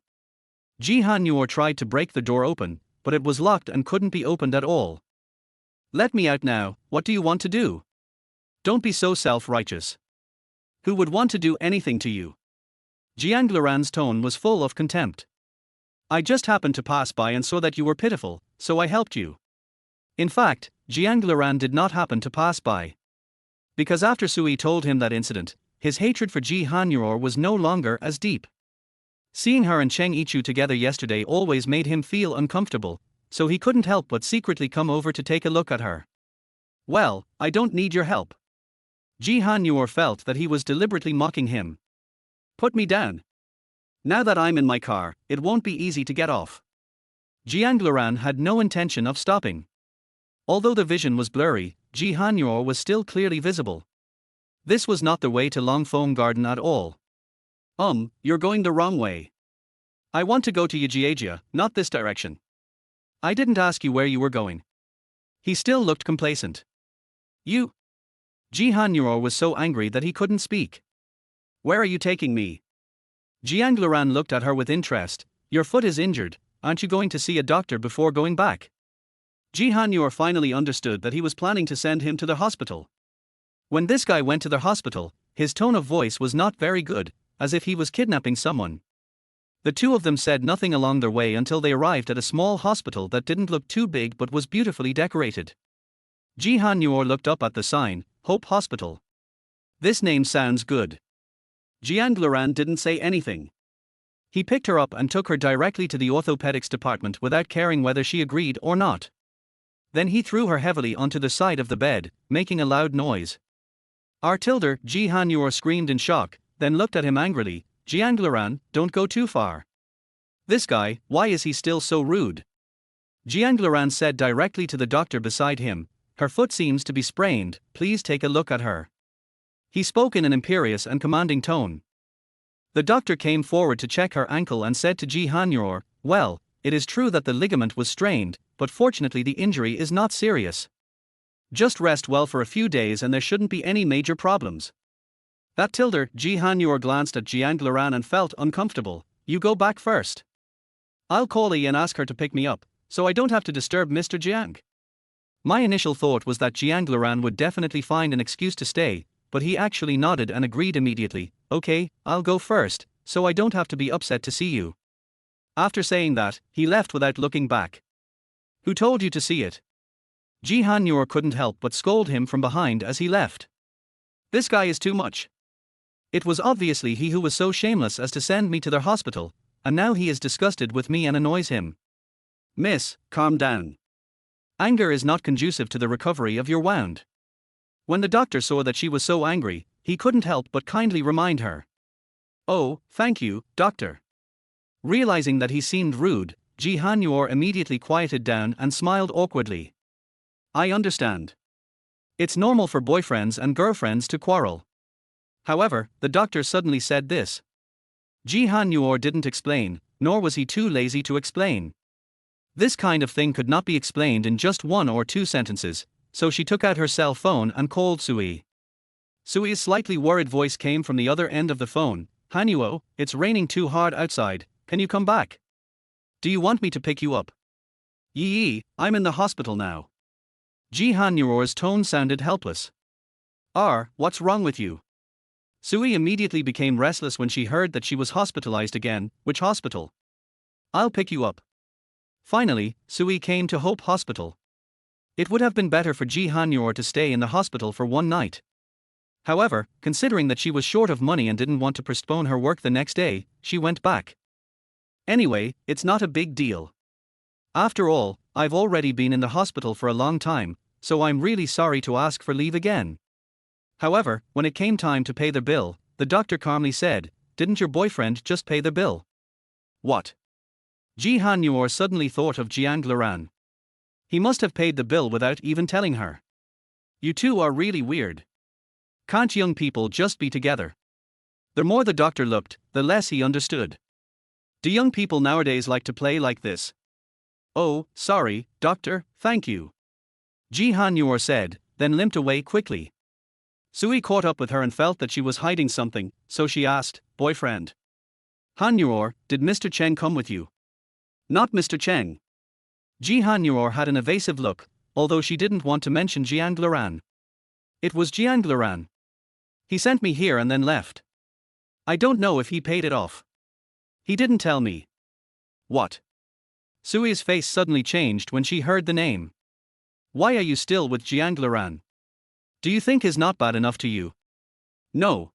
Ji Han-yor tried to break the door open, but it was locked and couldn't be opened at all. "Let me out now, what do you want to do? Don't be so self-righteous. Who would want to do anything to you?" Jiang Luran's tone was full of contempt. "I just happened to pass by and saw that you were pitiful, so I helped you." In fact, Jiang Luran did not happen to pass by. Because after Sui told him that incident, his hatred for Ji Han-yor was no longer as deep. Seeing her and Cheng Yichu together yesterday always made him feel uncomfortable, so he couldn't help but secretly come over to take a look at her. "Well, I don't need your help." Ji Han-yor felt that he was deliberately mocking him. "Put me down. Now that I'm in my car, it won't be easy to get off." Jiang Luran had no intention of stopping. Although the vision was blurry, Ji Han-yor was still clearly visible. This was not the way to Longfeng Garden at all. You're going the wrong way. I want to go to Yajiajia, not this direction. I didn't ask you where you were going." He still looked complacent. "You?" Ji Han-yor was so angry that he couldn't speak. "Where are you taking me?" Jiang Luran looked at her with interest. "Your foot is injured, aren't you going to see a doctor before going back?" Ji Han-yor finally understood that he was planning to send him to the hospital. When this guy went to the hospital, his tone of voice was not very good, as if he was kidnapping someone. The two of them said nothing along their way until they arrived at a small hospital that didn't look too big but was beautifully decorated. Ji Han-yor looked up at the sign, Hope Hospital. This name sounds good. Jiang Luran didn't say anything. He picked her up and took her directly to the orthopedics department without caring whether she agreed or not. Then he threw her heavily onto the side of the bed, making a loud noise. "Artilder!" Ji Han-yor screamed in shock, then looked at him angrily. "Jiang Luran, don't go too far. This guy, why is he still so rude?" Jiang Luran said directly to the doctor beside him, "Her foot seems to be sprained, please take a look at her." He spoke in an imperious and commanding tone. The doctor came forward to check her ankle and said to Ji Han-yor, "Well, it is true that the ligament was strained, but fortunately the injury is not serious. Just rest well for a few days and there shouldn't be any major problems." That tilder, Ji Han-yor glanced at Jiang Luran and felt uncomfortable. "You go back first. I'll call Yi and ask her to pick me up, so I don't have to disturb Mr. Jiang." My initial thought was that Jiang Luran would definitely find an excuse to stay, but he actually nodded and agreed immediately. "Okay, I'll go first, so I don't have to be upset to see you." After saying that, he left without looking back. "Who told you to see it?" Ji Han-yor couldn't help but scold him from behind as he left. "This guy is too much. It was obviously he who was so shameless as to send me to their hospital, and now he is disgusted with me and annoys him." "Miss, calm down. Anger is not conducive to the recovery of your wound." When the doctor saw that she was so angry, he couldn't help but kindly remind her. "Oh, thank you, doctor." Realizing that he seemed rude, Ji Han-yor immediately quieted down and smiled awkwardly. "I understand. It's normal for boyfriends and girlfriends to quarrel." However, the doctor suddenly said this. Ji Han-yor didn't explain, nor was he too lazy to explain. This kind of thing could not be explained in just one or two sentences, so she took out her cell phone and called Sui. Sui's slightly worried voice came from the other end of the phone. Hanuo, it's raining too hard outside, can you come back? Do you want me to pick you up? Yi, I'm in the hospital now. Ji Hanuo's tone sounded helpless. What's wrong with you? Sui immediately became restless when she heard that she was hospitalized again. Which hospital? I'll pick you up. Finally, Sui came to Hope Hospital. It would have been better for Ji Hanyor to stay in the hospital for one night. However, considering that she was short of money and didn't want to postpone her work the next day, she went back. Anyway, it's not a big deal. After all, I've already been in the hospital for a long time, so I'm really sorry to ask for leave again. However, when it came time to pay the bill, the doctor calmly said, "Didn't your boyfriend just pay the bill?" What? Ji Hanyor suddenly thought of Jiang Luran. He must have paid the bill without even telling her. You two are really weird. Can't young people just be together? The more the doctor looked, the less he understood. Do young people nowadays like to play like this? Oh, sorry, doctor, thank you. Ji Hanyor said, then limped away quickly. Sui caught up with her and felt that she was hiding something, so she asked, "Boyfriend? Hanyor, did Mr. Cheng come with you?" Not Mr. Cheng. Ji Hanyor had an evasive look, although she didn't want to mention Jiang Luran. It was Jiang Luran. He sent me here and then left. I don't know if he paid it off. He didn't tell me. What? Sui's face suddenly changed when she heard the name. Why are you still with Jiang Luran? Do you think he's not bad enough to you? No.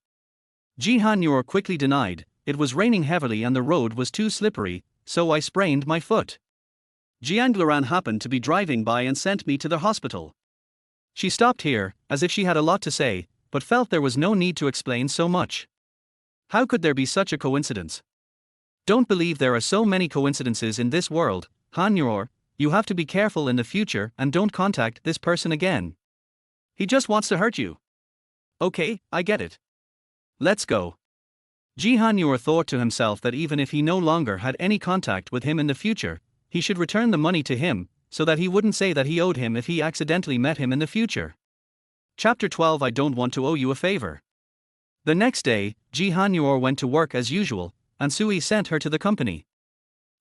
Ji Hanyor quickly denied. It was raining heavily and the road was too slippery, so I sprained my foot. Jiang Luran happened to be driving by and sent me to the hospital. She stopped here, as if she had a lot to say, but felt there was no need to explain so much. How could there be such a coincidence? Don't believe there are so many coincidences in this world, Hanyor. You have to be careful in the future and don't contact this person again. He just wants to hurt you. Okay, I get it. Let's go. Ji Hanyor thought to himself that even if he no longer had any contact with him in the future, he should return the money to him, so that he wouldn't say that he owed him if he accidentally met him in the future. Chapter 12 I Don't Want to Owe You a Favor. The next day, Ji Hanyor went to work as usual, and Sui sent her to the company.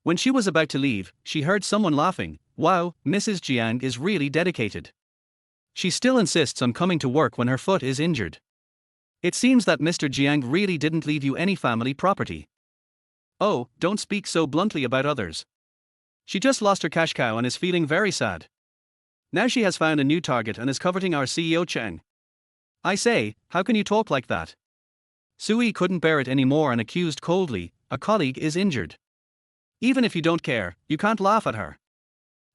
When she was about to leave, she heard someone laughing. Wow, Mrs. Jiang is really dedicated. She still insists on coming to work when her foot is injured. It seems that Mr. Jiang really didn't leave you any family property. Oh, don't speak so bluntly about others. She just lost her cash cow and is feeling very sad. Now she has found a new target and is coveting our CEO Cheng. I say, how can you talk like that? Sui couldn't bear it anymore and accused coldly, a colleague is injured. Even if you don't care, you can't laugh at her.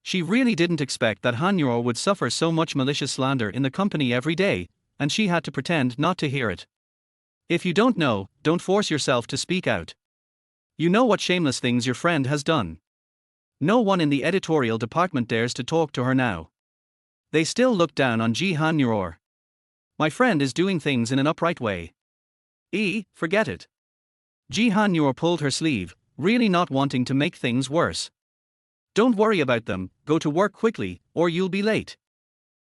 She really didn't expect that Hanyor would suffer so much malicious slander in the company every day, and she had to pretend not to hear it. If you don't know, don't force yourself to speak out. You know what shameless things your friend has done. No one in the editorial department dares to talk to her now. They still look down on Ji Hanyor. My friend is doing things in an upright way. Forget it. Ji Hanyor pulled her sleeve, really not wanting to make things worse. Don't worry about them, go to work quickly, or you'll be late.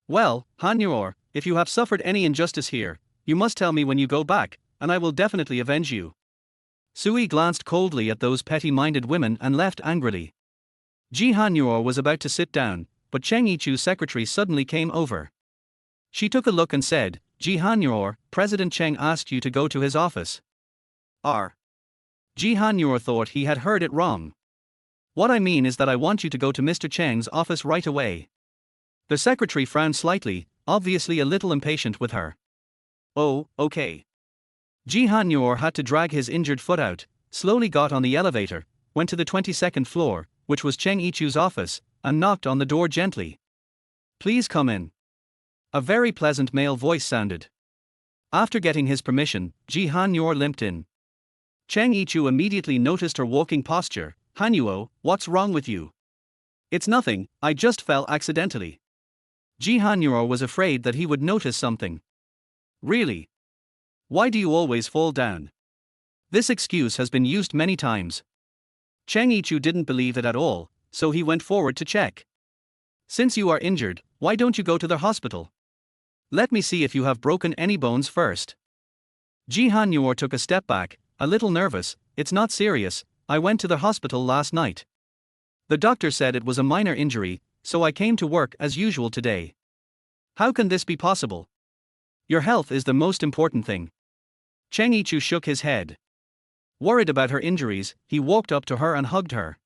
Well, Hanyor, if you have suffered any injustice here, you must tell me when you go back, and I will definitely avenge you. Sui glanced coldly at those petty-minded women and left angrily. Ji Hanyor was about to sit down, but Cheng Yichu's secretary suddenly came over. She took a look and said, Ji Hanyor, President Cheng asked you to go to his office. Ji Hanyor thought he had heard it wrong. What I mean is that I want you to go to Mr. Cheng's office right away. The secretary frowned slightly, obviously a little impatient with her. Oh, okay. Ji Hanyor had to drag his injured foot out, slowly got on the elevator, went to the 22nd floor, which was Cheng Yichu's office, and knocked on the door gently. Please come in. A very pleasant male voice sounded. After getting his permission, Ji Hanyor limped in. Cheng Yichu immediately noticed her walking posture. Hanuo, what's wrong with you? It's nothing, I just fell accidentally. Ji Hanyor was afraid that he would notice something. Really? Why do you always fall down? This excuse has been used many times. Cheng Yichu didn't believe it at all, so he went forward to check. Since you are injured, why don't you go to the hospital? Let me see if you have broken any bones first. Ji Han Yor took a step back, a little nervous. It's not serious, I went to the hospital last night. The doctor said it was a minor injury, so I came to work as usual today. How can this be possible? Your health is the most important thing. Cheng Yichu shook his head. Worried about her injuries, he walked up to her and hugged her.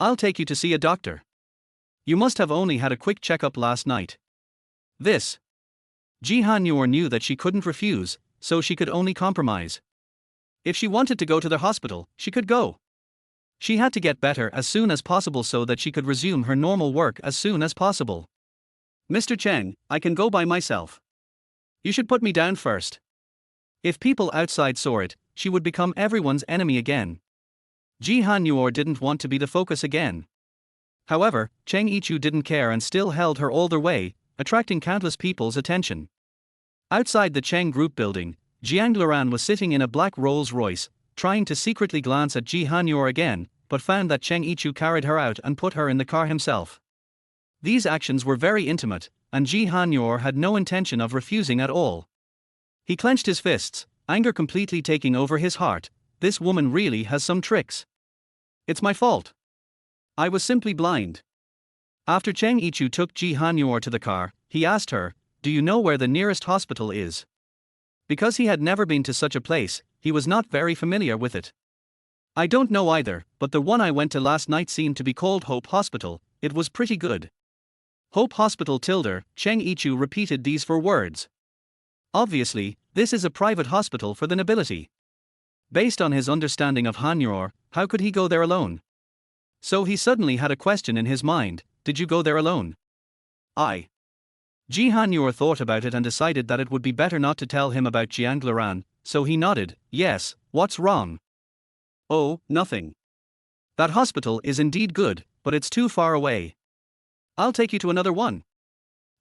I'll take you to see a doctor. You must have only had a quick checkup last night. This. Ji Han Yor knew that she couldn't refuse, so she could only compromise. If she wanted to go to the hospital, she could go. She had to get better as soon as possible so that she could resume her normal work as soon as possible. Mr. Cheng, I can go by myself. You should put me down first. If people outside saw it, she would become everyone's enemy again. Ji Han Yor didn't want to be the focus again. However, Cheng Yichu didn't care and still held her all the way, attracting countless people's attention. Outside the Cheng Group building, Jiang Luran was sitting in a black Rolls-Royce, trying to secretly glance at Ji Han Yor again, but found that Cheng Yichu carried her out and put her in the car himself. These actions were very intimate, and Ji Han Yor had no intention of refusing at all. He clenched his fists, anger completely taking over his heart. This woman really has some tricks. It's my fault. I was simply blind. After Cheng Yichu took Ji Han Yor to the car, he asked her, do you know where the nearest hospital is? Because he had never been to such a place, he was not very familiar with it. I don't know either, but the one I went to last night seemed to be called Hope Hospital. It was pretty good. Hope Hospital tilde, Cheng Yichu repeated these 4 words. Obviously, this is a private hospital for the nobility. Based on his understanding of Han Yor, how could he go there alone? So he suddenly had a question in his mind, did you go there alone? Ji Han Yor thought about it and decided that it would be better not to tell him about Jiang Luran, so he nodded, yes, what's wrong? Oh, nothing. That hospital is indeed good, but it's too far away. I'll take you to another one.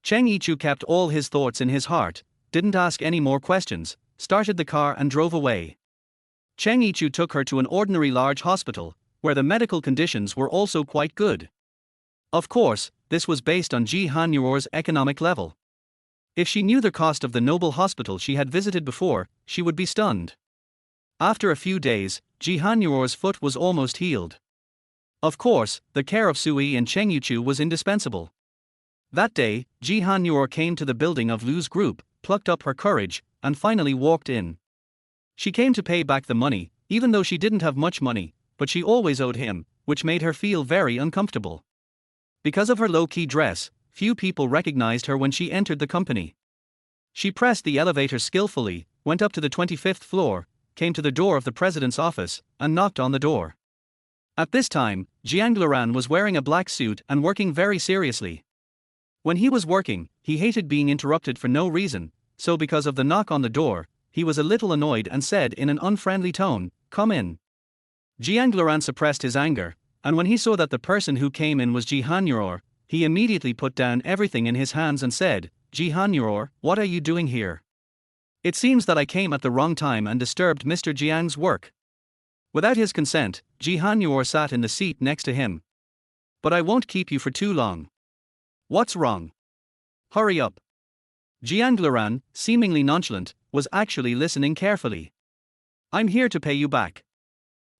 Cheng Yichu kept all his thoughts in his heart, didn't ask any more questions, started the car and drove away. Cheng Yichu took her to an ordinary large hospital, where the medical conditions were also quite good. Of course, this was based on Ji Han Yor's economic level. If she knew the cost of the noble hospital she had visited before, she would be stunned. After a few days, Ji Han Yor's foot was almost healed. Of course, the care of Sui and Cheng Yichu was indispensable. That day, Ji Han Yor came to the building of Lu's group, plucked up her courage, and finally walked in. She came to pay back the money, even though she didn't have much money, but she always owed him, which made her feel very uncomfortable. Because of her low-key dress, few people recognized her when she entered the company. She pressed the elevator skillfully, went up to the 25th floor, came to the door of the president's office, and knocked on the door. At this time, Jiang Luran was wearing a black suit and working very seriously. When he was working, he hated being interrupted for no reason, so because of the knock on the door, he was a little annoyed and said in an unfriendly tone, "Come in." Jiang Luran suppressed his anger, and when he saw that the person who came in was Ji Han Yor, he immediately put down everything in his hands and said, "Ji Han Yor, what are you doing here? It seems that I came at the wrong time and disturbed Mr. Jiang's work." Without his consent, Ji Han Yor sat in the seat next to him. "But I won't keep you for too long. What's wrong? Hurry up." Jiang Luran, seemingly nonchalant, was actually listening carefully. "I'm here to pay you back."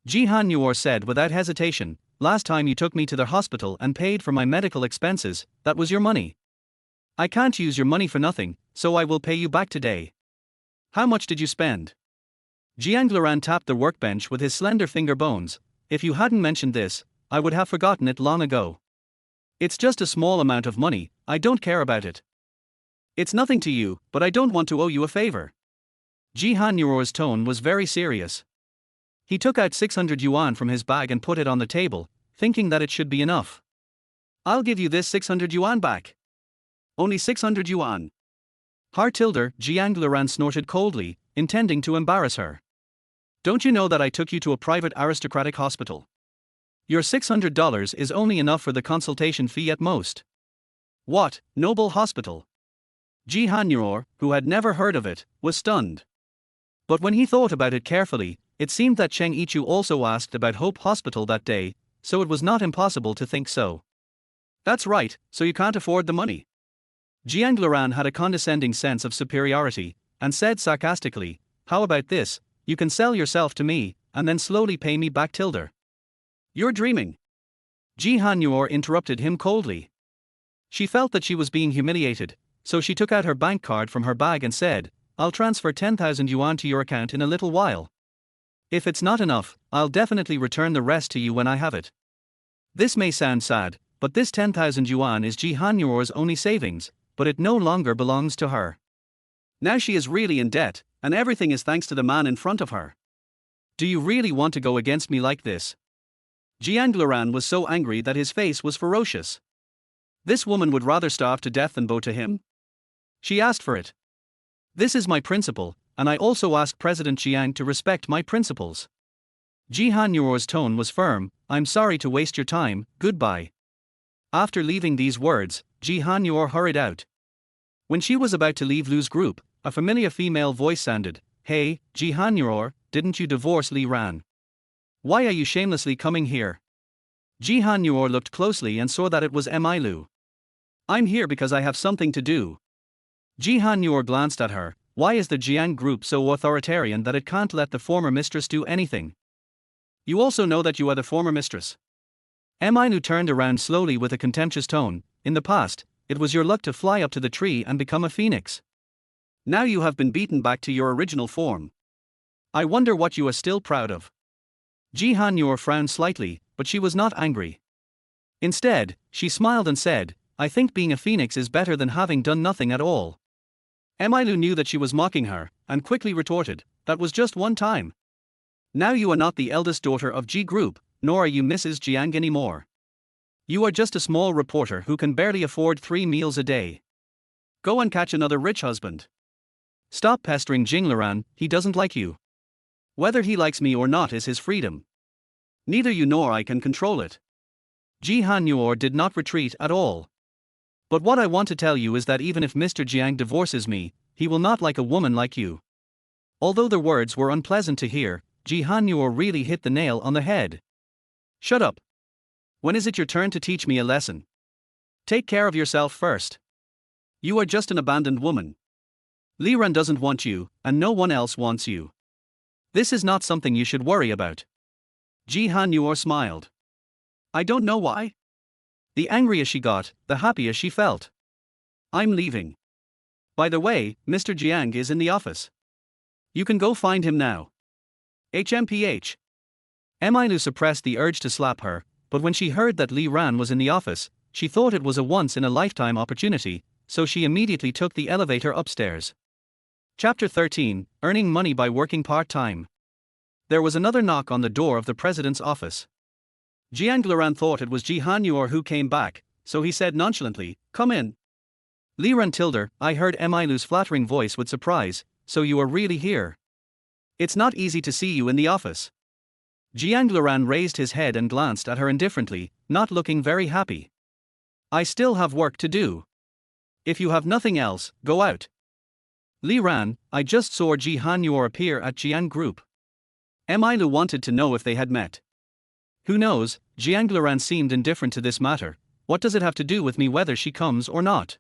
Ji Han Yor said without hesitation, "Last time you took me to the hospital and paid for my medical expenses, that was your money. I can't use your money for nothing, so I will pay you back today. How much did you spend?" Jiang Luran tapped the workbench with his slender finger bones. "If you hadn't mentioned this, I would have forgotten it long ago. It's just a small amount of money, I don't care about it. It's nothing to you, but I don't want to owe you a favor." Ji Han Yor's tone was very serious. He took out 600 yuan from his bag and put it on the table, thinking that it should be enough. "I'll give you this 600 yuan back." "Only 600 yuan. Tilde, Jiang Luran snorted coldly, intending to embarrass her. "Don't you know that I took you to a private aristocratic hospital? Your $600 is only enough for the consultation fee at most." "What, noble hospital?" Ji Han Yor, who had never heard of it, was stunned. But when he thought about it carefully, it seemed that Cheng Yichu also asked about Hope Hospital that day, so it was not impossible to think so. "That's right, so you can't afford the money. Jiang Luran had a condescending sense of superiority, and said sarcastically, "How about this, you can sell yourself to me, and then slowly pay me back tilde." "You're dreaming." Ji Hanyor interrupted him coldly. She felt that she was being humiliated, so she took out her bank card from her bag and said, "I'll transfer 10,000 yuan to your account in a little while. If it's not enough, I'll definitely return the rest to you when I have it." This may sound sad, but this 10,000 yuan is Ji Hanyor's only savings, but it no longer belongs to her. Now she is really in debt, and everything is thanks to the man in front of her. "Do you really want to go against me like this?" Jiang Luran was so angry that his face was ferocious. This woman would rather starve to death than bow to him? She asked for it. "This is my principle, and I also ask President Jiang to respect my principles." Ji Hanyor's tone was firm. "I'm sorry to waste your time, goodbye." After leaving these words, Ji Hanyor hurried out. When she was about to leave Lu's group, a familiar female voice sounded, "Hey, Ji Hanyor, didn't you divorce Li Ran? Why are you shamelessly coming here?" Ji Hanyor looked closely and saw that it was Lu. "I'm here because I have something to do." Ji Hanyor glanced at her. Why is the Jiang group so authoritarian that it can't let the former mistress do anything? "You also know that you are the former mistress." Lu turned around slowly with a contemptuous tone. "In the past, it was your luck to fly up to the tree and become a phoenix. Now you have been beaten back to your original form. I wonder what you are still proud of." Ji Hanyor frowned slightly, but she was not angry. Instead, she smiled and said, "I think being a phoenix is better than having done nothing at all." Lu knew that she was mocking her, and quickly retorted, "That was just one time. Now you are not the eldest daughter of Ji Group, nor are you Mrs. Jiang anymore. You are just a small reporter who can barely afford 3 meals a day. Go and catch another rich husband. Stop pestering Jing Luran, he doesn't like you. Whether he likes me or not is his freedom. Neither you nor I can control it." Ji Hanyor did not retreat at all. "But what I want to tell you is that even if Mr. Jiang divorces me, he will not like a woman like you." Although the words were unpleasant to hear, Ji Hanyor really hit the nail on the head. "Shut up. When is it your turn to teach me a lesson? Take care of yourself first. You are just an abandoned woman. Li Ran doesn't want you, and no one else wants you. This is not something you should worry about." Ji Hanyor smiled. "I don't know why." The angrier she got, the happier she felt. "I'm leaving. By the way, Mr. Jiang is in the office. You can go find him now." HMPH. Lu suppressed the urge to slap her, but when she heard that Li Ran was in the office, she thought it was a once-in-a-lifetime opportunity, so she immediately took the elevator upstairs. Chapter 13, Earning Money by Working Part-Time. There was another knock on the door of the president's office. Jiang Luran thought it was Ji Hanyor who came back, so he said nonchalantly, "Come in." "Li Ran tilde," I heard Lu's flattering voice with surprise, "so you are really here. It's not easy to see you in the office." Jiang Luran raised his head and glanced at her indifferently, not looking very happy. "I still have work to do. If you have nothing else, go out." "Li Ran, I just saw Ji Hanyor appear at Jiang Group." Lu wanted to know if they had met. "Who knows?" Jiang Luran seemed indifferent to this matter. "What does it have to do with me whether she comes or not?"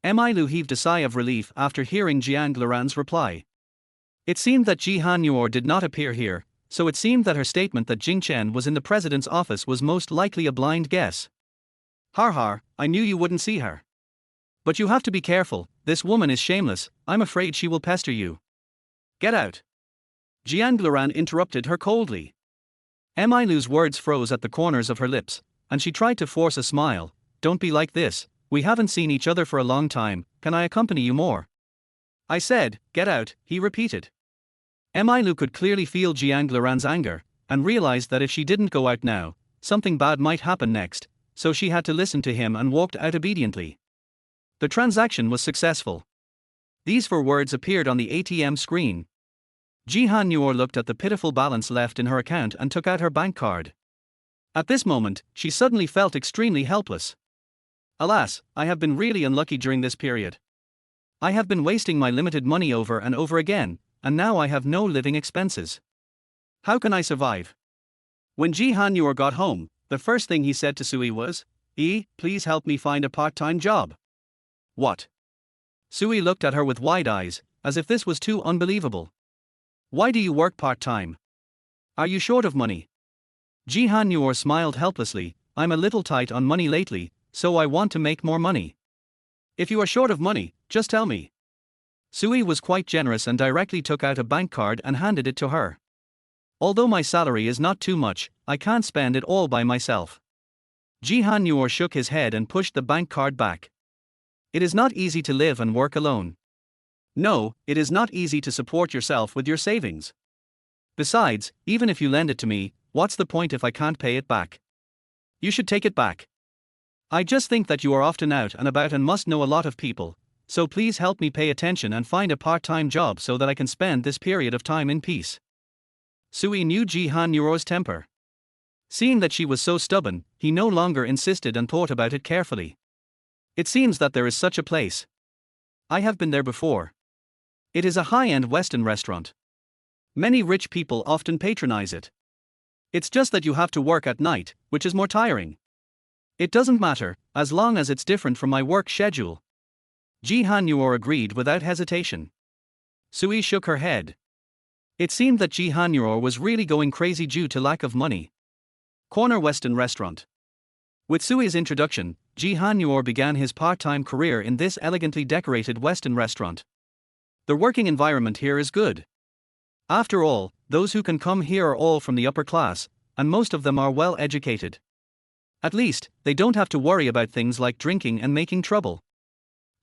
Lu heaved a sigh of relief after hearing Jiang Luran's reply. It seemed that Ji Hanyor did not appear here, so it seemed that her statement that Jing Chen was in the president's office was most likely a blind guess. Har, I knew you wouldn't see her. But you have to be careful, this woman is shameless, I'm afraid she will pester you. Get out." Jiang Luran interrupted her coldly. Lu's words froze at the corners of her lips, and she tried to force a smile. "Don't be like this, we haven't seen each other for a long time, can I accompany you more?" "I said, get out," he repeated. Lu could clearly feel Jiang Luran's anger, and realized that if she didn't go out now, something bad might happen next, so she had to listen to him and walked out obediently. The transaction was successful. These 4 words appeared on the ATM screen. Ji Hanyor looked at the pitiful balance left in her account and took out her bank card. At this moment, she suddenly felt extremely helpless. "Alas, I have been really unlucky during this period. I have been wasting my limited money over and over again, and now I have no living expenses. How can I survive?" When Ji Hanyor got home, the first thing he said to Sui was, "Please help me find a part-time job." What? Sui looked at her with wide eyes, as if this was too unbelievable. Why do you work part-time? Are you short of money? Ji Han Yor smiled helplessly. I'm a little tight on money lately, so I want to make more money. If you are short of money, just tell me. Sui was quite generous and directly took out a bank card and handed it to her. Although my salary is not too much, I can't spend it all by myself. Ji Han Yor shook his head and pushed the bank card back. It is not easy to live and work alone. No, it is not easy to support yourself with your savings. Besides, even if you lend it to me, what's the point if I can't pay it back? You should take it back. I just think that you are often out and about and must know a lot of people, so please help me pay attention and find a part-time job so that I can spend this period of time in peace. Sui knew Ji Han Yor's temper. Seeing that she was so stubborn, he no longer insisted and thought about it carefully. It seems that there is such a place. I have been there before. It is a high-end Western restaurant. Many rich people often patronize it. It's just that you have to work at night, which is more tiring. It doesn't matter, as long as it's different from my work schedule. Ji Han Yor agreed without hesitation. Sui shook her head. It seemed that Ji Han Yor was really going crazy due to lack of money. Corner Western Restaurant. With Sui's introduction, Ji Han Yor began his part-time career in this elegantly decorated Western restaurant. The working environment here is good. After all, those who can come here are all from the upper class, and most of them are well educated. At least, they don't have to worry about things like drinking and making trouble.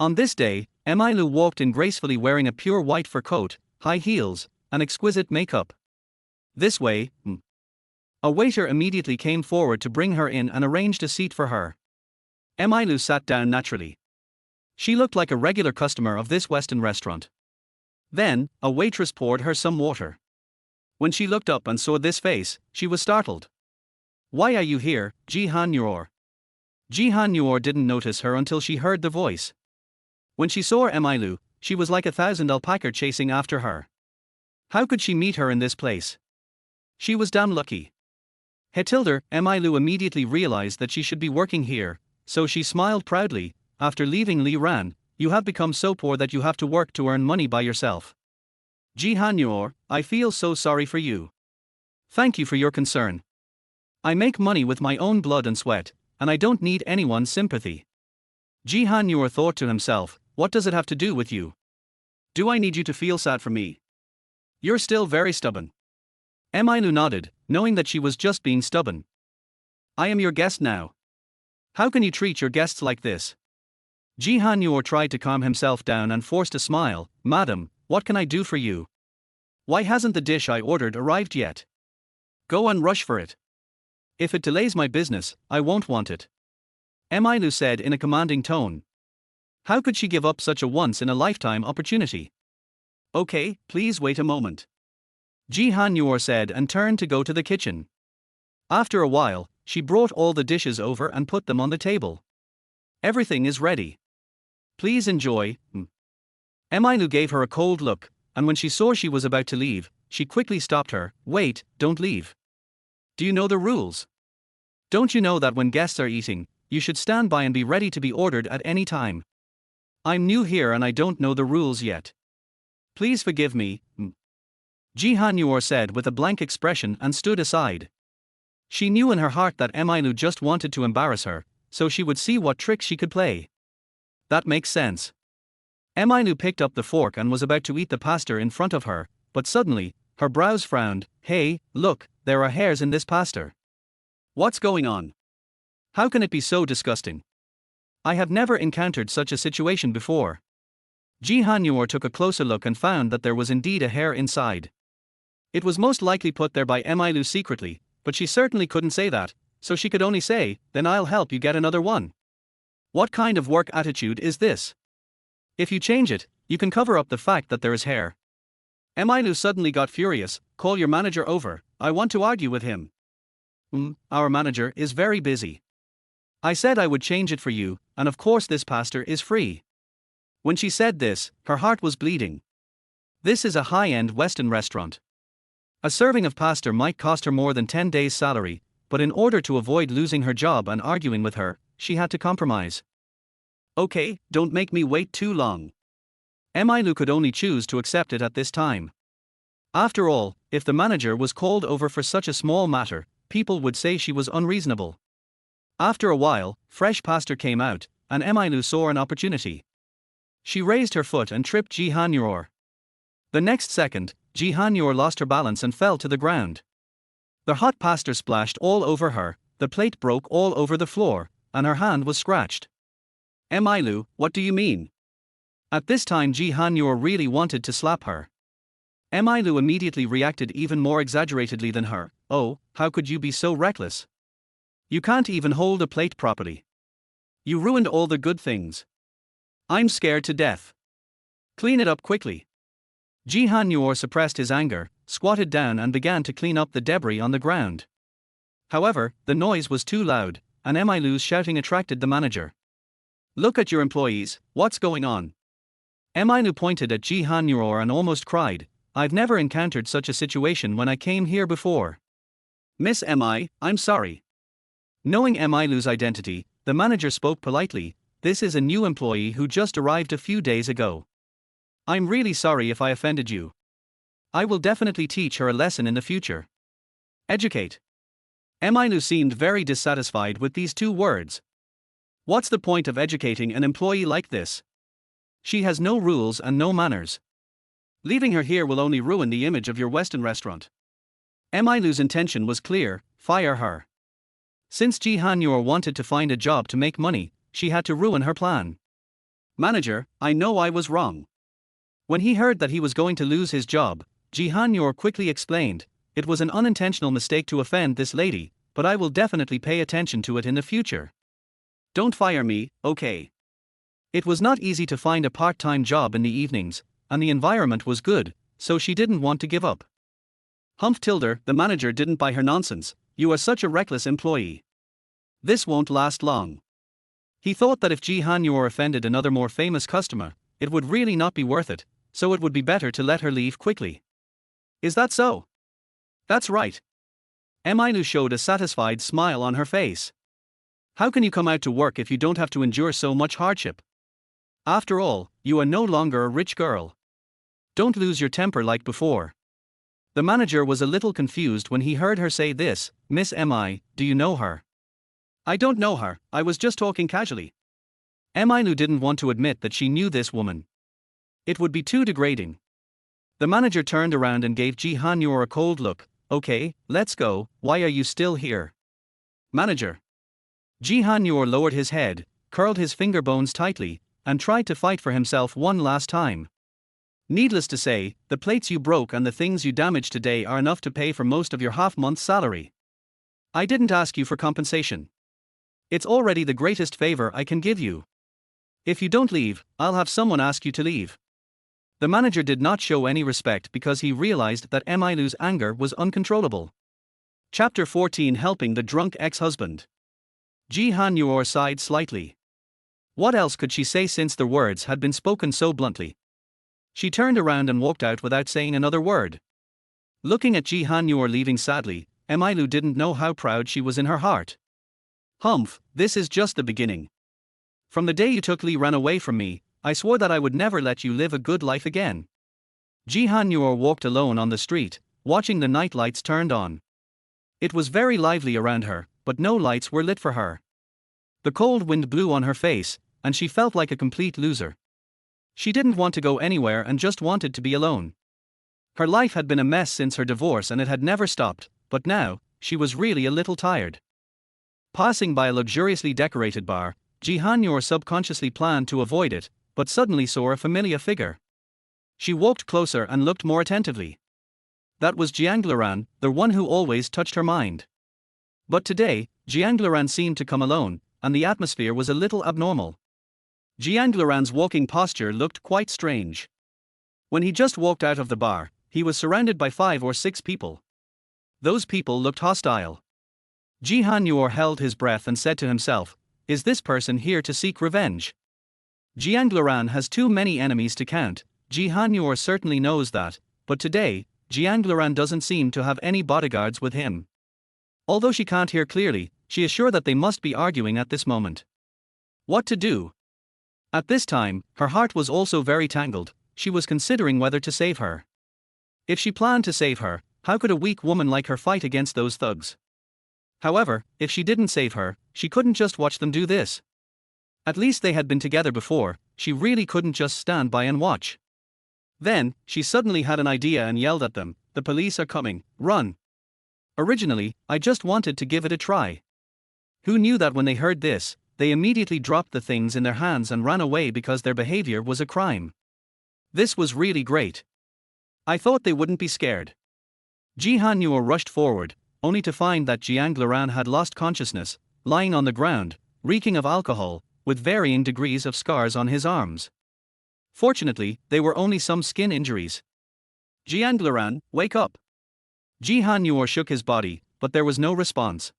On this day, Emailu walked in gracefully wearing a pure white fur coat, high heels, and exquisite makeup. This way, A waiter immediately came forward to bring her in and arranged a seat for her. Emailu sat down naturally. She looked like a regular customer of this Western restaurant. Then, a waitress poured her some water. When she looked up and saw this face, she was startled. Why are you here, Ji Han Yor? Ji Han Yor didn't notice her until she heard the voice. When she saw Emailu, she was like 1,000 alpaca chasing after her. How could she meet her in this place? She was damn lucky. Hetilder, Emailu immediately realized that she should be working here, so she smiled proudly. After leaving Li Ran, you have become so poor that you have to work to earn money by yourself. Ji Han Yor, I feel so sorry for you. Thank you for your concern. I make money with my own blood and sweat, and I don't need anyone's sympathy. Ji Han Yor thought to himself, what does it have to do with you? Do I need you to feel sad for me? You're still very stubborn. Emailu nodded, knowing that she was just being stubborn. I am your guest now. How can you treat your guests like this? Ji Han Yor tried to calm himself down and forced a smile. Madam, what can I do for you? Why hasn't the dish I ordered arrived yet? Go and rush for it. If it delays my business, I won't want it. Emailu said in a commanding tone. How could she give up such a once-in-a-lifetime opportunity? Okay, please wait a moment. Ji Han Yor said and turned to go to the kitchen. After a while, she brought all the dishes over and put them on the table. Everything is ready. Please enjoy. Emailu gave her a cold look, and when she saw she was about to leave, she quickly stopped her. Wait, don't leave. Do you know the rules? Don't you know that when guests are eating, you should stand by and be ready to be ordered at any time? I'm new here and I don't know the rules yet. Please forgive me. Ji Han Yor said with a blank expression and stood aside. She knew in her heart that Emailu just wanted to embarrass her, so she would see what tricks she could play. That makes sense. Emailu picked up the fork and was about to eat the pasta in front of her, but suddenly, her brows frowned. Hey, look, there are hairs in this pasta. What's going on? How can it be so disgusting? I have never encountered such a situation before. Ji Han Yor took a closer look and found that there was indeed a hair inside. It was most likely put there by Emailu secretly, but she certainly couldn't say that, so she could only say, then I'll help you get another one. What kind of work attitude is this? If you change it, you can cover up the fact that there is hair. Emailu suddenly got furious. Call your manager over, I want to argue with him. Our manager is very busy. I said I would change it for you, and of course this pasta is free. When she said this, her heart was bleeding. This is a high-end Western restaurant. A serving of pasta might cost her more than 10 days' salary, but in order to avoid losing her job and arguing with her, she had to compromise. Okay, don't make me wait too long. Emailu could only choose to accept it at this time. After all, if the manager was called over for such a small matter, people would say she was unreasonable. After a while, fresh pasta came out, and Emailu saw an opportunity. She raised her foot and tripped Jihanur. The next second, Jihanur lost her balance and fell to the ground. The hot pasta splashed all over her, the plate broke all over the floor, and her hand was scratched. Emailu, what do you mean? At this time Jihanur really wanted to slap her. Emailu immediately reacted even more exaggeratedly than her. Oh, how could you be so reckless? You can't even hold a plate properly. You ruined all the good things. I'm scared to death. Clean it up quickly. Jihanur suppressed his anger, squatted down and began to clean up the debris on the ground. However, the noise was too loud, and Emailu's shouting attracted the manager. Look at your employees, what's going on? Emailu pointed at Jihanur and almost cried, I've never encountered such a situation when I came here before. Miss Emai, I'm sorry. Knowing Emailu's identity, the manager spoke politely, this is a new employee who just arrived a few days ago. I'm really sorry if I offended you. I will definitely teach her a lesson in the future. Educate. Emailu seemed very dissatisfied with these two words. What's the point of educating an employee like this? She has no rules and no manners. Leaving her here will only ruin the image of your Western restaurant. Emailu's intention was clear, fire her. Since Jihanur wanted to find a job to make money, she had to ruin her plan. Manager, I know I was wrong. When he heard that he was going to lose his job, Jihanur quickly explained, it was an unintentional mistake to offend this lady, but I will definitely pay attention to it in the future. Don't fire me, okay? It was not easy to find a part-time job in the evenings, and the environment was good, so she didn't want to give up. Humph Tilder, the manager didn't buy her nonsense, you are such a reckless employee. This won't last long. He thought that if Jihanur offended another more famous customer, it would really not be worth it, so it would be better to let her leave quickly. Is that so? That's right. Emailu showed a satisfied smile on her face. How can you come out to work if you don't have to endure so much hardship? After all, you are no longer a rich girl. Don't lose your temper like before. The manager was a little confused when he heard her say this, Miss Emai, do you know her? I don't know her, I was just talking casually. Emailu didn't want to admit that she knew this woman. It would be too degrading. The manager turned around and gave Jihanur a cold look. Okay, let's go, why are you still here? Manager. Jihanur lowered his head, curled his finger bones tightly, and tried to fight for himself one last time. Needless to say, the plates you broke and the things you damaged today are enough to pay for most of your half-month's salary. I didn't ask you for compensation. It's already the greatest favor I can give you. If you don't leave, I'll have someone ask you to leave. The manager did not show any respect because he realized that Emailu's anger was uncontrollable. Chapter 14 Helping the Drunk Ex-Husband. Jihanur sighed slightly. What else could she say since the words had been spoken so bluntly? She turned around and walked out without saying another word. Looking at Jihanur leaving sadly, Emailu didn't know how proud she was in her heart. Humph, this is just the beginning. From the day you took Lee ran away from me, I swore that I would never let you live a good life again. Jihanur walked alone on the street, watching the night lights turned on. It was very lively around her, but no lights were lit for her. The cold wind blew on her face, and she felt like a complete loser. She didn't want to go anywhere and just wanted to be alone. Her life had been a mess since her divorce and it had never stopped, but now, she was really a little tired. Passing by a luxuriously decorated bar, Jihanur subconsciously planned to avoid it, but suddenly saw a familiar figure. She walked closer and looked more attentively. That was Jianglaran, the one who always touched her mind. But today, Jianglaran seemed to come alone, and the atmosphere was a little abnormal. Jianglaran's walking posture looked quite strange. When he just walked out of the bar, he was surrounded by 5 or 6 people. Those people looked hostile. Jihanur held his breath and said to himself, is this person here to seek revenge? Jianglaran has too many enemies to count. Jihanur certainly knows that, but today, Jianglaran doesn't seem to have any bodyguards with him. Although she can't hear clearly, she is sure that they must be arguing at this moment. What to do? At this time, her heart was also very tangled. She was considering whether to save her. If she planned to save her, how could a weak woman like her fight against those thugs? However, if she didn't save her, she couldn't just watch them do this. At least they had been together before, she really couldn't just stand by and watch. Then, she suddenly had an idea and yelled at them, "The police are coming, run!" Originally, I just wanted to give it a try. Who knew that when they heard this, they immediately dropped the things in their hands and ran away because their behavior was a crime. This was really great. I thought they wouldn't be scared. Jihannur rushed forward, only to find that Jiang Laran had lost consciousness, lying on the ground, reeking of alcohol, with varying degrees of scars on his arms. Fortunately, they were only some skin injuries. "Jiang Laran, wake up!" Jihannur shook his body, but there was no response.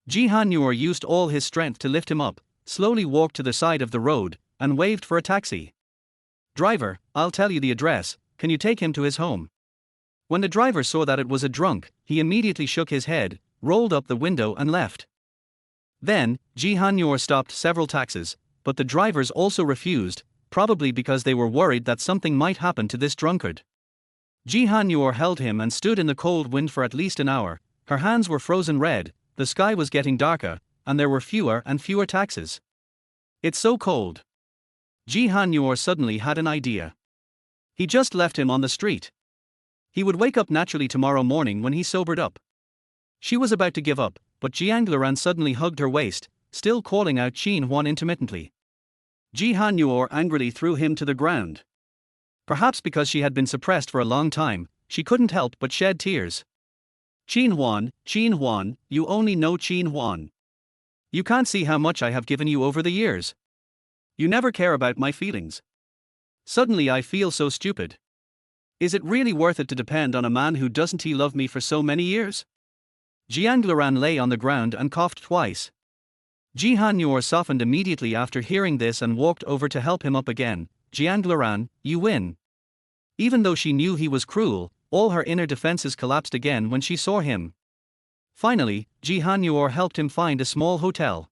Jihannur used all his strength to lift him up, slowly walked to the side of the road, and waved for a taxi. "Driver, I'll tell you the address, can you take him to his home?" When the driver saw that it was a drunk, he immediately shook his head, rolled up the window and left. Then, Jihannur stopped several taxis, but the drivers also refused, probably because they were worried that something might happen to this drunkard. Jihannur held him and stood in the cold wind for at least an hour. Her hands were frozen red, the sky was getting darker, and there were fewer and fewer taxis. "It's so cold." Jihannur suddenly had an idea. He just left him on the street. He would wake up naturally tomorrow morning when he sobered up. She was about to give up, but Jiang Laran suddenly hugged her waist, still calling out Qin Huan intermittently. Jihannur angrily threw him to the ground. Perhaps because she had been suppressed for a long time, she couldn't help but shed tears. Qin Huan, you only know Qin Huan. You can't see how much I have given you over the years. You never care about my feelings. Suddenly I feel so stupid. Is it really worth it to depend on a man who doesn't he love me for so many years?" Jiang Laran lay on the ground and coughed twice. Jihannur softened immediately after hearing this and walked over to help him up again. "Jiang Laran, you win." Even though she knew he was cruel, all her inner defenses collapsed again when she saw him. Finally, Jihannur helped him find a small hotel.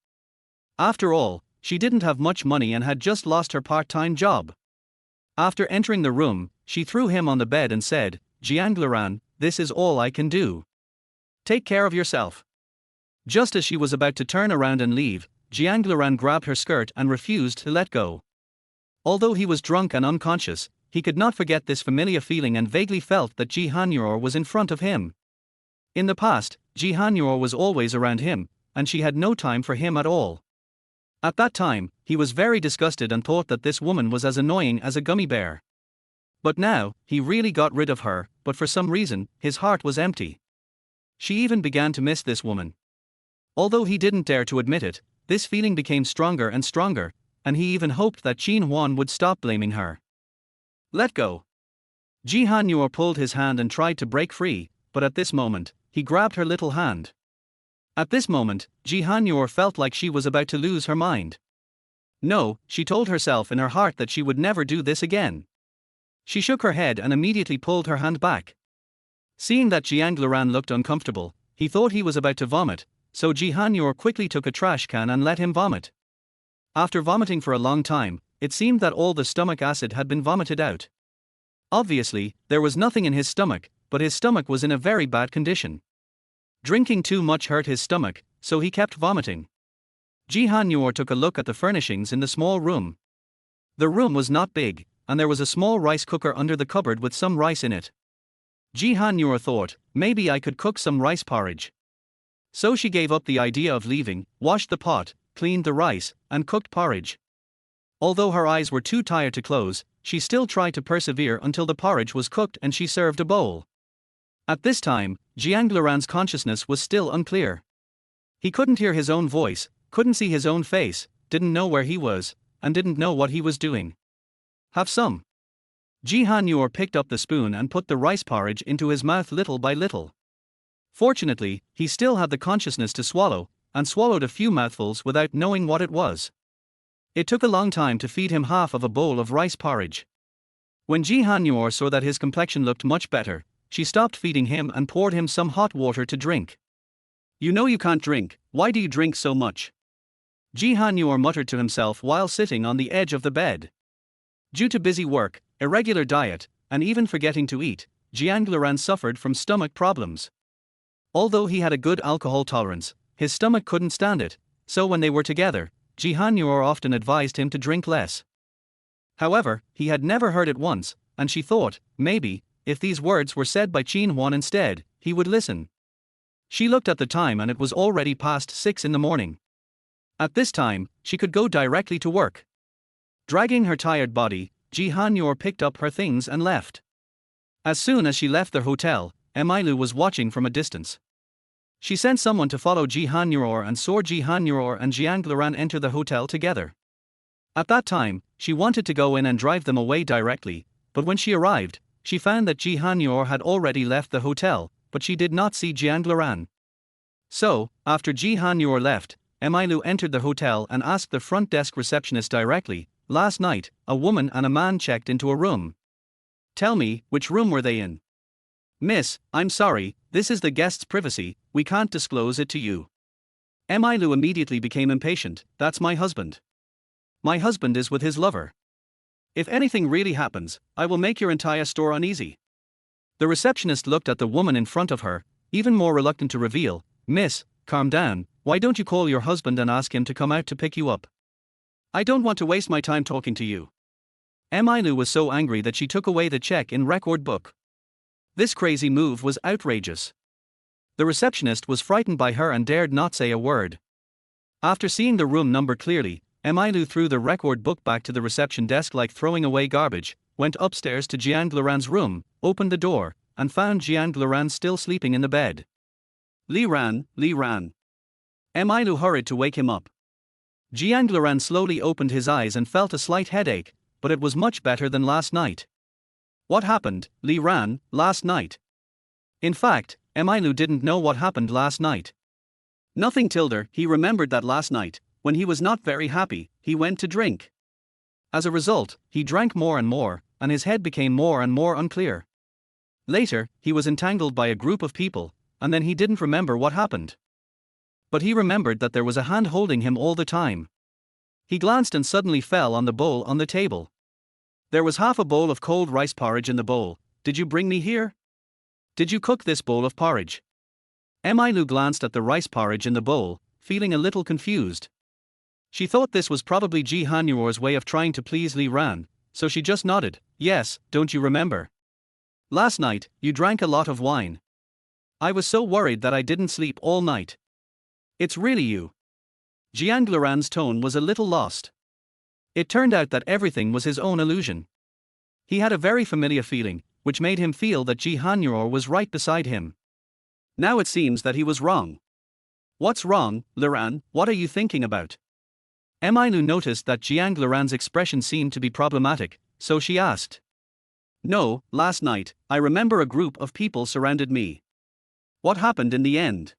After all, she didn't have much money and had just lost her part-time job. After entering the room, she threw him on the bed and said, "Jiang Laran, this is all I can do. Take care of yourself." Just as she was about to turn around and leave, Jiang Laran grabbed her skirt and refused to let go. Although he was drunk and unconscious, he could not forget this familiar feeling and vaguely felt that Jihannur was in front of him. In the past, Jihannur was always around him, and she had no time for him at all. At that time, he was very disgusted and thought that this woman was as annoying as a gummy bear. But now, he really got rid of her, but for some reason, his heart was empty. She even began to miss this woman. Although he didn't dare to admit it, this feeling became stronger and stronger, and he even hoped that Qin Huan would stop blaming her. "Let go." Jihannur pulled his hand and tried to break free, but at this moment, he grabbed her little hand. At this moment, Jihannur felt like she was about to lose her mind. No, she told herself in her heart that she would never do this again. She shook her head and immediately pulled her hand back. Seeing that Jiang Laran looked uncomfortable, he thought he was about to vomit, so Jihannur quickly took a trash can and let him vomit. After vomiting for a long time, it seemed that all the stomach acid had been vomited out. Obviously, there was nothing in his stomach, but his stomach was in a very bad condition. Drinking too much hurt his stomach, so he kept vomiting. Jihannur took a look at the furnishings in the small room. The room was not big, and there was a small rice cooker under the cupboard with some rice in it. Jihannur thought, maybe I could cook some rice porridge. So she gave up the idea of leaving, washed the pot, cleaned the rice, and cooked porridge. Although her eyes were too tired to close, she still tried to persevere until the porridge was cooked and she served a bowl. At this time, Jiang Laran's consciousness was still unclear. He couldn't hear his own voice, couldn't see his own face, didn't know where he was, and didn't know what he was doing. "Have some." Jihannur picked up the spoon and put the rice porridge into his mouth little by little. Fortunately, he still had the consciousness to swallow, and swallowed a few mouthfuls without knowing what it was. It took a long time to feed him half of a bowl of rice porridge. When Jihannur saw that his complexion looked much better, she stopped feeding him and poured him some hot water to drink. "You know you can't drink, why do you drink so much?" Ji Han-yor muttered to himself while sitting on the edge of the bed. Due to busy work, irregular diet, and even forgetting to eat, Jiang Luran suffered from stomach problems. Although he had a good alcohol tolerance, his stomach couldn't stand it, so when they were together, Ji Han-yor often advised him to drink less. However, he had never heard it once, and she thought, maybe, if these words were said by Qin Huan instead, he would listen. She looked at the time and it was already past 6 in the morning. At this time, she could go directly to work. Dragging her tired body, Ji Han-yor picked up her things and left. As soon as she left the hotel, Emailu was watching from a distance. She sent someone to follow Ji Han-yor and saw Ji Han-yor and Jiang Luran enter the hotel together. At that time, she wanted to go in and drive them away directly, but when she arrived, she found that Ji Han-yor had already left the hotel, but she did not see Jiang Luran. So, after Ji Han-yor left, Emailu entered the hotel and asked the front desk receptionist directly, "Last night, a woman and a man checked into a room. Tell me, which room were they in?" "Miss, I'm sorry, this is the guest's privacy, we can't disclose it to you." Emailu immediately became impatient. "That's my husband. My husband is with his lover. If anything really happens, I will make your entire store uneasy." The receptionist looked at the woman in front of her, even more reluctant to reveal, "Miss, calm down, why don't you call your husband and ask him to come out to pick you up? I don't want to waste my time talking to you." Emailu was so angry that she took away the check-in record book. This crazy move was outrageous. The receptionist was frightened by her and dared not say a word. After seeing the room number clearly, Emailu threw the record book back to the reception desk like throwing away garbage, went upstairs to Jiang Luran's room, opened the door, and found Jiang Luran still sleeping in the bed. Li Ran. Emailu hurried to wake him up. Jiang Luran slowly opened his eyes and felt a slight headache, but it was much better than last night. "What happened, Li Ran, last night?" In fact, Emailu didn't know what happened last night. Nothing tilde, he remembered that last night, when he was not very happy, he went to drink. As a result, he drank more, and his head became more and more unclear. Later, he was entangled by a group of people, and then he didn't remember what happened. But he remembered that there was a hand holding him all the time. He glanced and suddenly fell on the bowl on the table. There was half a bowl of cold rice porridge in the bowl. "Did you bring me here? Did you cook this bowl of porridge?" Emailu glanced at the rice porridge in the bowl, feeling a little confused. She thought this was probably Ji Han-yor's way of trying to please Li Ran, so she just nodded. "Yes, don't you remember? Last night, you drank a lot of wine. I was so worried that I didn't sleep all night. It's really you." Jiang Luran's tone was a little lost. It turned out that everything was his own illusion. He had a very familiar feeling, which made him feel that Ji Han-yor was right beside him. Now it seems that he was wrong. "What's wrong, Luran? What are you thinking about?" Emailu noticed that Jiang Luran's expression seemed to be problematic, so she asked. "No, last night, I remember a group of people surrounded me. What happened in the end?"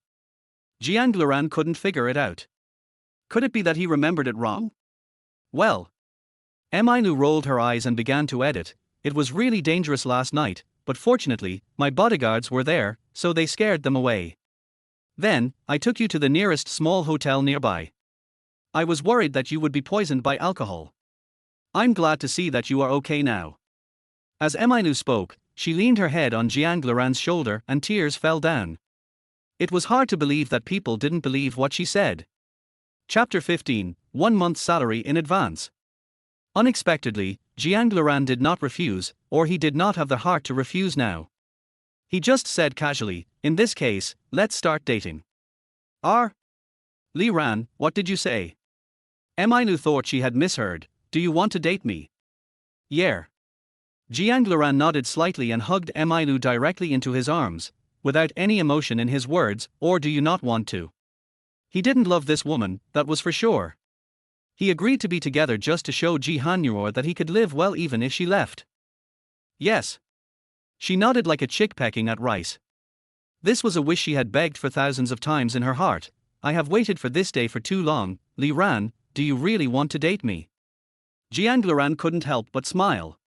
Jiang Luran couldn't figure it out. Could it be that he remembered it wrong? Well. Emailu rolled her eyes and began to edit. "It was really dangerous last night, but fortunately, my bodyguards were there, so they scared them away. Then, I took you to the nearest small hotel nearby. I was worried that you would be poisoned by alcohol. I'm glad to see that you are okay now." As Emailu spoke, she leaned her head on Jiang Luran's shoulder and tears fell down. It was hard to believe that people didn't believe what she said. Chapter 15, 1 month's salary in advance. Unexpectedly, Jiang Luran did not refuse, or he did not have the heart to refuse now. He just said casually, "In this case, let's start dating." Li Ran, what did you say?" Emailu thought she had misheard. "Do you want to date me?" "Yeah." Jiang Luran nodded slightly and hugged Emailu directly into his arms, without any emotion in his words. "Or do you not want to?" He didn't love this woman, that was for sure. He agreed to be together just to show Ji Han-yor that he could live well even if she left. "Yes." She nodded like a chick pecking at rice. This was a wish she had begged for thousands of times in her heart. "I have waited for this day for too long. Li Ran, do you really want to date me?" Jiang Luran couldn't help but smile.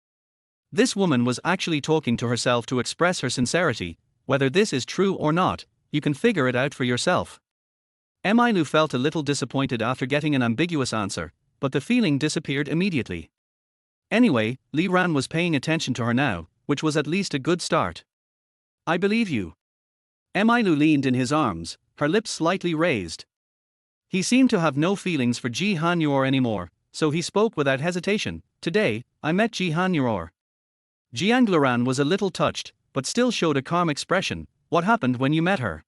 This woman was actually talking to herself to express her sincerity. Whether this is true or not, you can figure it out for yourself. Emailu felt a little disappointed after getting an ambiguous answer, but the feeling disappeared immediately. Anyway, Li Ran was paying attention to her now, which was at least a good start. I believe you. Emailu leaned in his arms, her lips slightly raised. He seemed to have no feelings for Ji Hanyor anymore, so he spoke without hesitation. Today, I met Ji Hanyor. Jiang Luran was a little touched, but still showed a calm expression. What happened when you met her?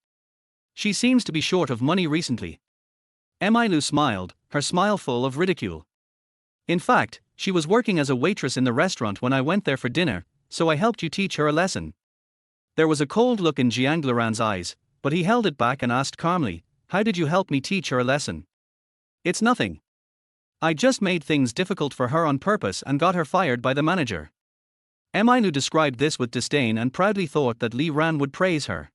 She seems to be short of money recently. Emailu smiled, her smile full of ridicule. In fact, she was working as a waitress in the restaurant when I went there for dinner, so I helped you teach her a lesson. There was a cold look in Jiang Luran's eyes, but he held it back and asked calmly, how did you help me teach her a lesson? It's nothing. I just made things difficult for her on purpose and got her fired by the manager. Emailu described this with disdain and proudly thought that Li Ran would praise her.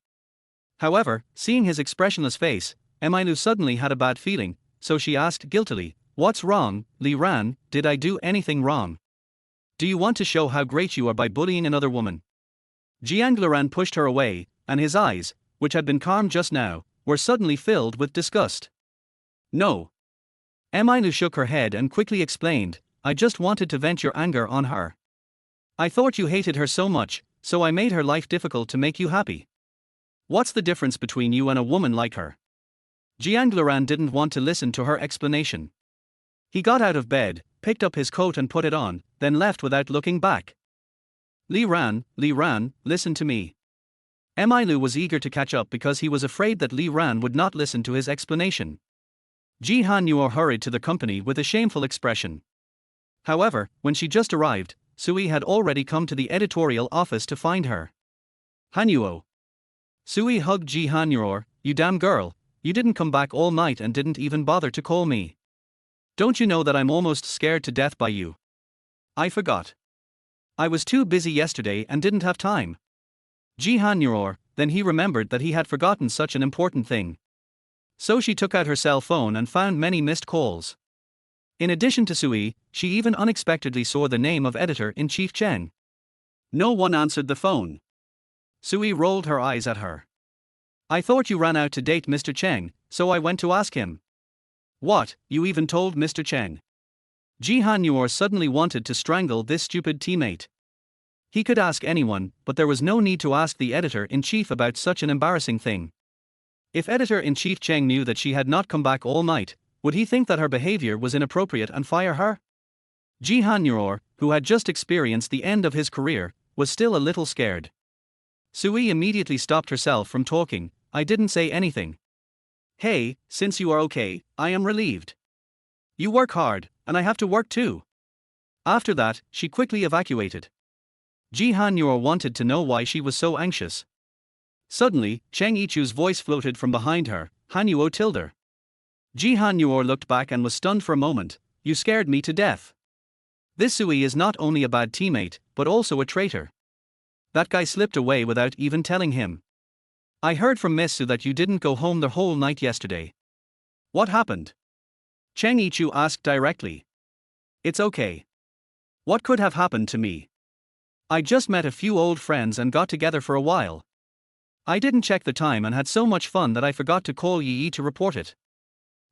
However, seeing his expressionless face, Emailu suddenly had a bad feeling, so she asked guiltily, what's wrong, Li Ran, did I do anything wrong? Do you want to show how great you are by bullying another woman? Jiang Luran pushed her away, and his eyes, which had been calm just now, were suddenly filled with disgust. No. Emailu shook her head and quickly explained, I just wanted to vent your anger on her. I thought you hated her so much, so I made her life difficult to make you happy. What's the difference between you and a woman like her? Jiang Luran didn't want to listen to her explanation. He got out of bed, picked up his coat and put it on, then left without looking back. Li Ran, listen to me. Emailu was eager to catch up because he was afraid that Li Ran would not listen to his explanation. Ji Hanyor hurried to the company with a shameful expression. However, when she just arrived, Sui had already come to the editorial office to find her. Hanyo. Sui hugged Ji Hanyor, you damn girl, you didn't come back all night and didn't even bother to call me. Don't you know that I'm almost scared to death by you? I forgot. I was too busy yesterday and didn't have time. Ji Hanyor, then he remembered that he had forgotten such an important thing. So she took out her cell phone and found many missed calls. In addition to Sui, she even unexpectedly saw the name of Editor-in-Chief Cheng. No one answered the phone. Sui rolled her eyes at her. I thought you ran out to date Mr. Cheng, so I went to ask him. What, you even told Mr. Cheng? Ji Hanyor suddenly wanted to strangle this stupid teammate. He could ask anyone, but there was no need to ask the editor-in-chief about such an embarrassing thing. If Editor-in-Chief Cheng knew that she had not come back all night, would he think that her behavior was inappropriate and fire her? Ji Hanyor, who had just experienced the end of his career, was still a little scared. Sui immediately stopped herself from talking. I didn't say anything. Hey, since you are okay, I am relieved. You work hard, and I have to work too. After that, she quickly evacuated. Ji Hanyor wanted to know why she was so anxious. Suddenly, Cheng Yichu's voice floated from behind her, Hanyo Tilder. Ji Hanyor looked back and was stunned for a moment. You scared me to death. This Sui is not only a bad teammate, but also a traitor. That guy slipped away without even telling him. I heard from Miss Su that you didn't go home the whole night yesterday. What happened? Cheng Yichu asked directly. It's okay. What could have happened to me? I just met a few old friends and got together for a while. I didn't check the time and had so much fun that I forgot to call Yi to report it.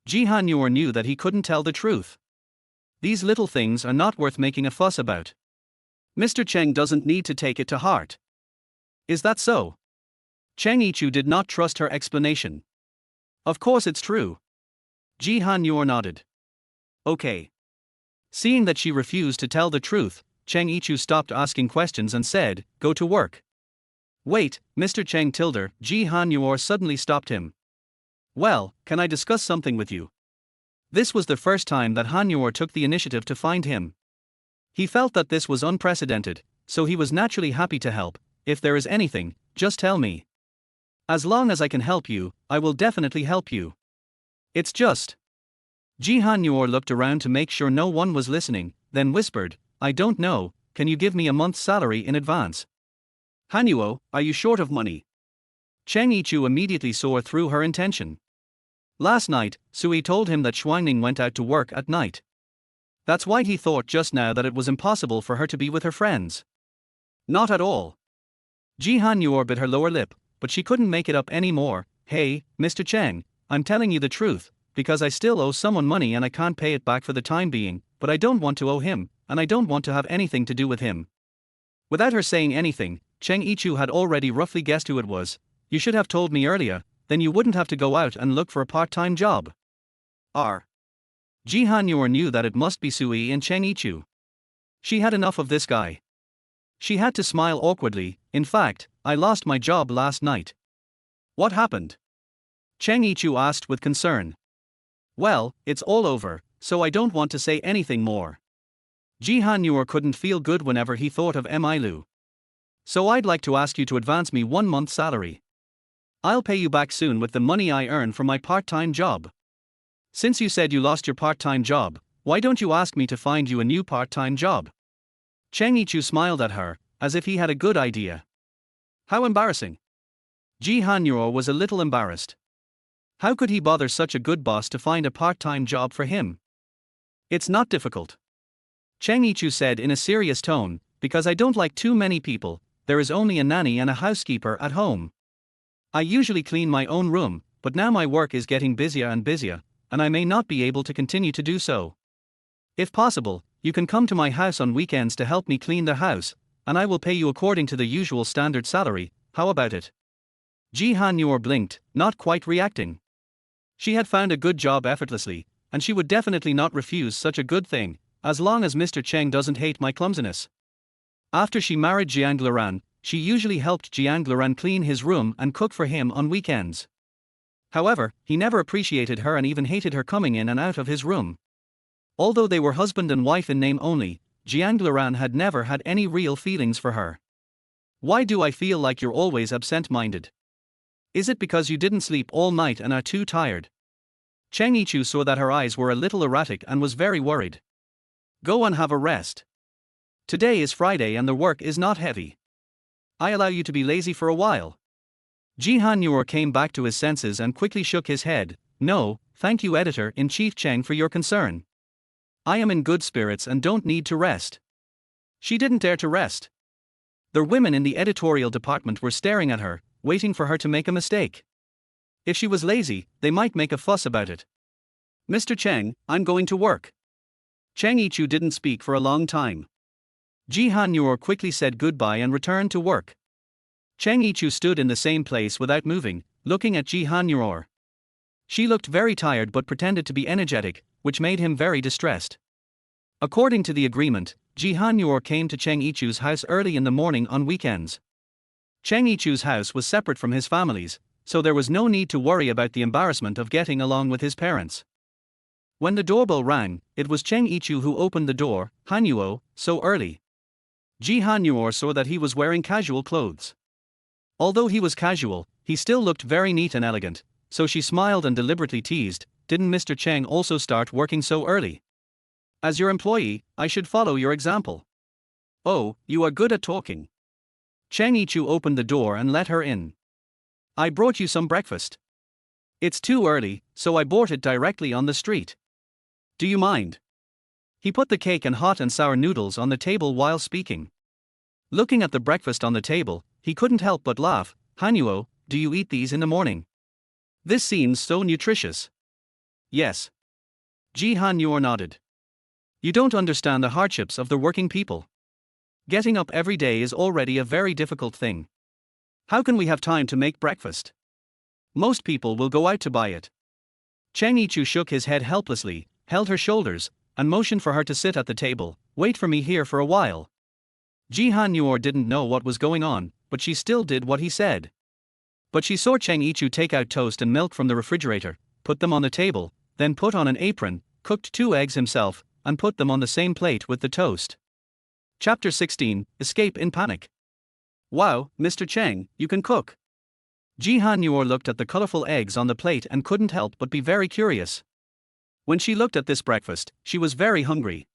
Ji Hanyor knew that he couldn't tell the truth. These little things are not worth making a fuss about. Mr. Cheng doesn't need to take it to heart. Is that so? Cheng Yichu did not trust her explanation. Of course it's true. Ji Hanyor nodded. Okay. Seeing that she refused to tell the truth, Cheng Yichu stopped asking questions and said, go to work. Wait, Mr. Cheng Tilder, Ji Hanyor suddenly stopped him. Well, can I discuss something with you? This was the first time that Hanyor took the initiative to find him. He felt that this was unprecedented, so he was naturally happy to help. If there is anything, just tell me. As long as I can help you, I will definitely help you. It's just. Ji Hanyor looked around to make sure no one was listening, then whispered, I don't know, can you give me a month's salary in advance? Hanyo, are you short of money? Cheng Yichu immediately saw through her intention. Last night, Sui told him that Xuanning went out to work at night. That's why he thought just now that it was impossible for her to be with her friends. Not at all. Ji Hanyor bit her lower lip, but she couldn't make it up anymore. Hey, Mr. Cheng, I'm telling you the truth, because I still owe someone money and I can't pay it back for the time being, but I don't want to owe him, and I don't want to have anything to do with him." Without her saying anything, Cheng Yichu had already roughly guessed who it was. "You should have told me earlier, then you wouldn't have to go out and look for a part-time job." Ji Hanyor knew that it must be Sui and Cheng Yichu. She had enough of this guy. She had to smile awkwardly. "In fact, I lost my job last night." "What happened?" Cheng Yichu asked with concern. "Well, it's all over, so I don't want to say anything more." Ji Hanyor couldn't feel good whenever he thought of Milu. "So I'd like to ask you to advance me 1 month's salary. I'll pay you back soon with the money I earn from my part-time job. Since you said you lost your part-time job, why don't you ask me to find you a new part-time job?" Cheng Yichu smiled at her, as if he had a good idea. How embarrassing. Ji Hanyor was a little embarrassed. How could he bother such a good boss to find a part-time job for him? "It's not difficult," Cheng Yichu said in a serious tone, "because I don't like too many people. There is only a nanny and a housekeeper at home. I usually clean my own room, but now my work is getting busier and busier, and I may not be able to continue to do so. If possible, you can come to my house on weekends to help me clean the house, and I will pay you according to the usual standard salary. How about it?" Ji Hanyor blinked, not quite reacting. She had found a good job effortlessly, and she would definitely not refuse such a good thing, as long as Mr. Cheng doesn't hate my clumsiness. After she married Jiang Luran, she usually helped Jiang Luran clean his room and cook for him on weekends. However, he never appreciated her and even hated her coming in and out of his room. Although they were husband and wife in name only, Jiang Luran had never had any real feelings for her. "Why do I feel like you're always absent-minded? Is it because you didn't sleep all night and are too tired?" Cheng Yichu saw that her eyes were a little erratic and was very worried. "Go and have a rest. Today is Friday and the work is not heavy. I allow you to be lazy for a while." Ji Hanyor came back to his senses and quickly shook his head. "No, thank you, Editor-in-Chief Cheng, for your concern. I am in good spirits and don't need to rest." She didn't dare to rest. The women in the editorial department were staring at her, waiting for her to make a mistake. If she was lazy, they might make a fuss about it. "Mr. Cheng, I'm going to work." Cheng Yichu didn't speak for a long time. Ji Hanyor quickly said goodbye and returned to work. Cheng Yichu stood in the same place without moving, looking at Ji Hanyor. She looked very tired but pretended to be energetic, which made him very distressed. According to the agreement, Ji Hanyor came to Cheng Yichu's house early in the morning on weekends. Cheng Yichu's house was separate from his family's, so there was no need to worry about the embarrassment of getting along with his parents. When the doorbell rang, it was Cheng Yichu who opened the door. "Hanyo, so early." Ji Hanyor saw that he was wearing casual clothes. Although he was casual, he still looked very neat and elegant, so she smiled and deliberately teased, "Didn't Mr. Cheng also start working so early? As your employee, I should follow your example." "Oh, you are good at talking." Cheng Yichu opened the door and let her in. "I brought you some breakfast. It's too early, so I bought it directly on the street. Do you mind?" He put the cake and hot and sour noodles on the table while speaking. Looking at the breakfast on the table, he couldn't help but laugh. "Hanyo, do you eat these in the morning? This seems so nutritious." "Yes." Ji Hanyor nodded. "You don't understand the hardships of the working people. Getting up every day is already a very difficult thing. How can we have time to make breakfast? Most people will go out to buy it." Cheng Yichu shook his head helplessly, held her shoulders, and motioned for her to sit at the table. "Wait for me here for a while." Ji Hanyor didn't know what was going on, but she still did what he said. But she saw Cheng Yichu take out toast and milk from the refrigerator, put them on the table, then put on an apron, cooked 2 eggs himself, and put them on the same plate with the toast. Chapter 16, Escape in Panic. "Wow, Mr. Cheng, you can cook." Ji Hanyor looked at the colorful eggs on the plate and couldn't help but be very curious. When she looked at this breakfast, she was very hungry.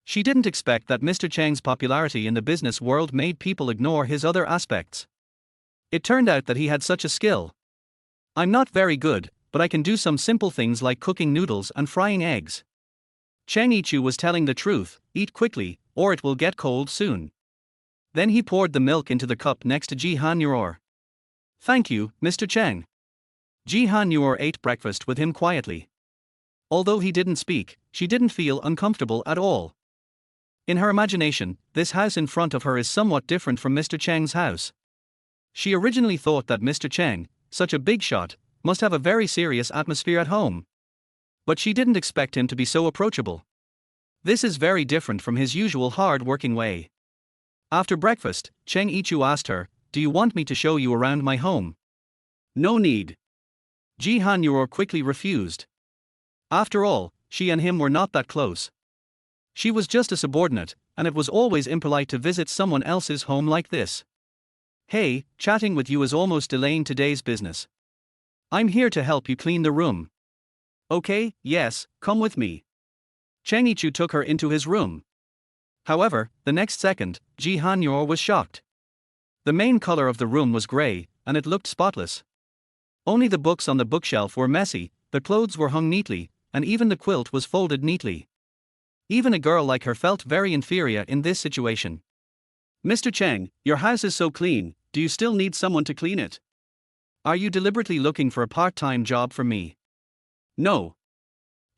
She didn't expect that Mr. Cheng's popularity in the business world made people ignore his other aspects. It turned out that he had such a skill. "I'm not very good, but I can do some simple things like cooking noodles and frying eggs." Cheng Yichu was telling the truth. "Eat quickly, or it will get cold soon." Then he poured the milk into the cup next to Ji Hanyor. "Thank you, Mr. Cheng." Ji Han Yor ate breakfast with him quietly. Although he didn't speak, she didn't feel uncomfortable at all. In her imagination, this house in front of her is somewhat different from Mr. Cheng's house. She originally thought that Mr. Cheng, such a big shot, must have a very serious atmosphere at home. But she didn't expect him to be so approachable. This is very different from his usual hard-working way. After breakfast, Cheng Yichu asked her, "Do you want me to show you around my home?" "No need." Ji Han Yor quickly refused. After all, she and him were not that close. She was just a subordinate, and it was always impolite to visit someone else's home like this. "Hey, chatting with you is almost delaying today's business. I'm here to help you clean the room." "Okay, yes, come with me." Cheng Yichu took her into his room. However, the next second, Ji Han Yor was shocked. The main color of the room was gray, and it looked spotless. Only the books on the bookshelf were messy, the clothes were hung neatly, and even the quilt was folded neatly. Even a girl like her felt very inferior in this situation. "Mr. Cheng, your house is so clean, do you still need someone to clean it? Are you deliberately looking for a part-time job for me?" "No."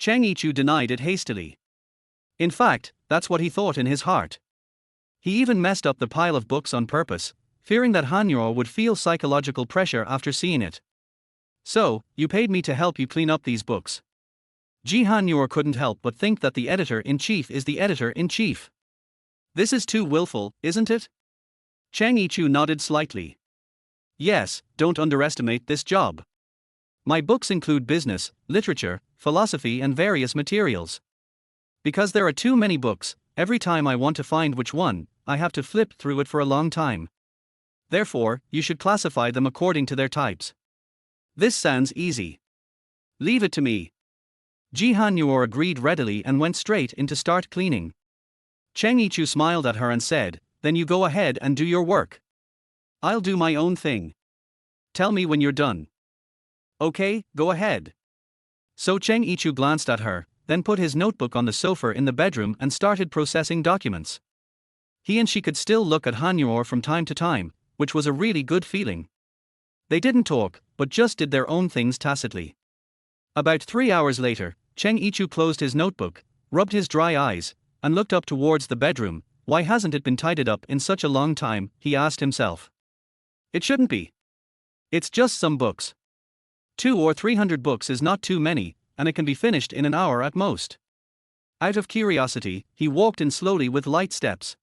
Cheng Yichu denied it hastily. In fact, that's what he thought in his heart. He even messed up the pile of books on purpose, fearing that Han Yor would feel psychological pressure after seeing it. "So, you paid me to help you clean up these books." Ji Han Yor couldn't help but think that the editor-in-chief is the editor-in-chief. This is too willful, isn't it? Cheng Yichu nodded slightly. "Yes, don't underestimate this job. My books include business, literature, philosophy and various materials. Because there are too many books, every time I want to find which one, I have to flip through it for a long time. Therefore, you should classify them according to their types." "This sounds easy. Leave it to me." Ji Han Yor agreed readily and went straight in to start cleaning. Cheng Yichu smiled at her and said, "Then you go ahead and do your work. I'll do my own thing. Tell me when you're done." "Okay, go ahead." So Cheng Yichu glanced at her, then put his notebook on the sofa in the bedroom and started processing documents. He and she could still look at Han Yor from time to time, which was a really good feeling. They didn't talk, but just did their own things tacitly. About 3 hours later, Cheng Yichu closed his notebook, rubbed his dry eyes, and looked up towards the bedroom. Why hasn't it been tidied up in such a long time, he asked himself. It shouldn't be. It's just some books. 200 or 300 books is not too many, and it can be finished in an hour at most. Out of curiosity, he walked in slowly with light steps.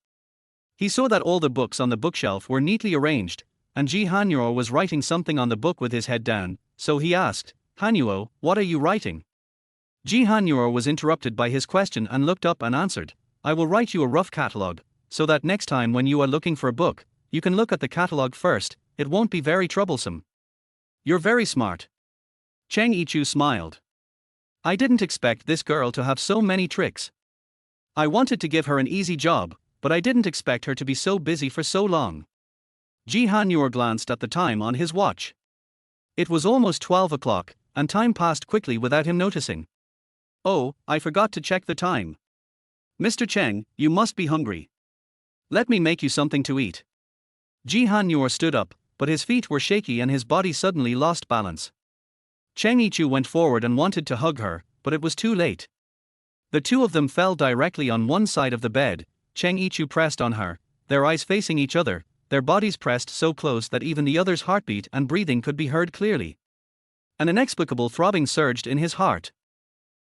He saw that all the books on the bookshelf were neatly arranged, and Ji Han Yor was writing something on the book with his head down, so he asked, "Han Yor, what are you writing?" Ji Han Yor was interrupted by his question and looked up and answered, "I will write you a rough catalogue, so that next time when you are looking for a book, you can look at the catalogue first, it won't be very troublesome." "You're very smart." Cheng Yichu smiled. "I didn't expect this girl to have so many tricks. I wanted to give her an easy job, but I didn't expect her to be so busy for so long." Ji Han Yor glanced at the time on his watch. It was almost 12 o'clock, and time passed quickly without him noticing. "Oh, I forgot to check the time. Mr. Cheng, you must be hungry. Let me make you something to eat." Ji Han Yor stood up, but his feet were shaky and his body suddenly lost balance. Cheng Yichu went forward and wanted to hug her, but it was too late. The two of them fell directly on one side of the bed. Cheng Yichu pressed on her, their eyes facing each other, their bodies pressed so close that even the other's heartbeat and breathing could be heard clearly. An inexplicable throbbing surged in his heart.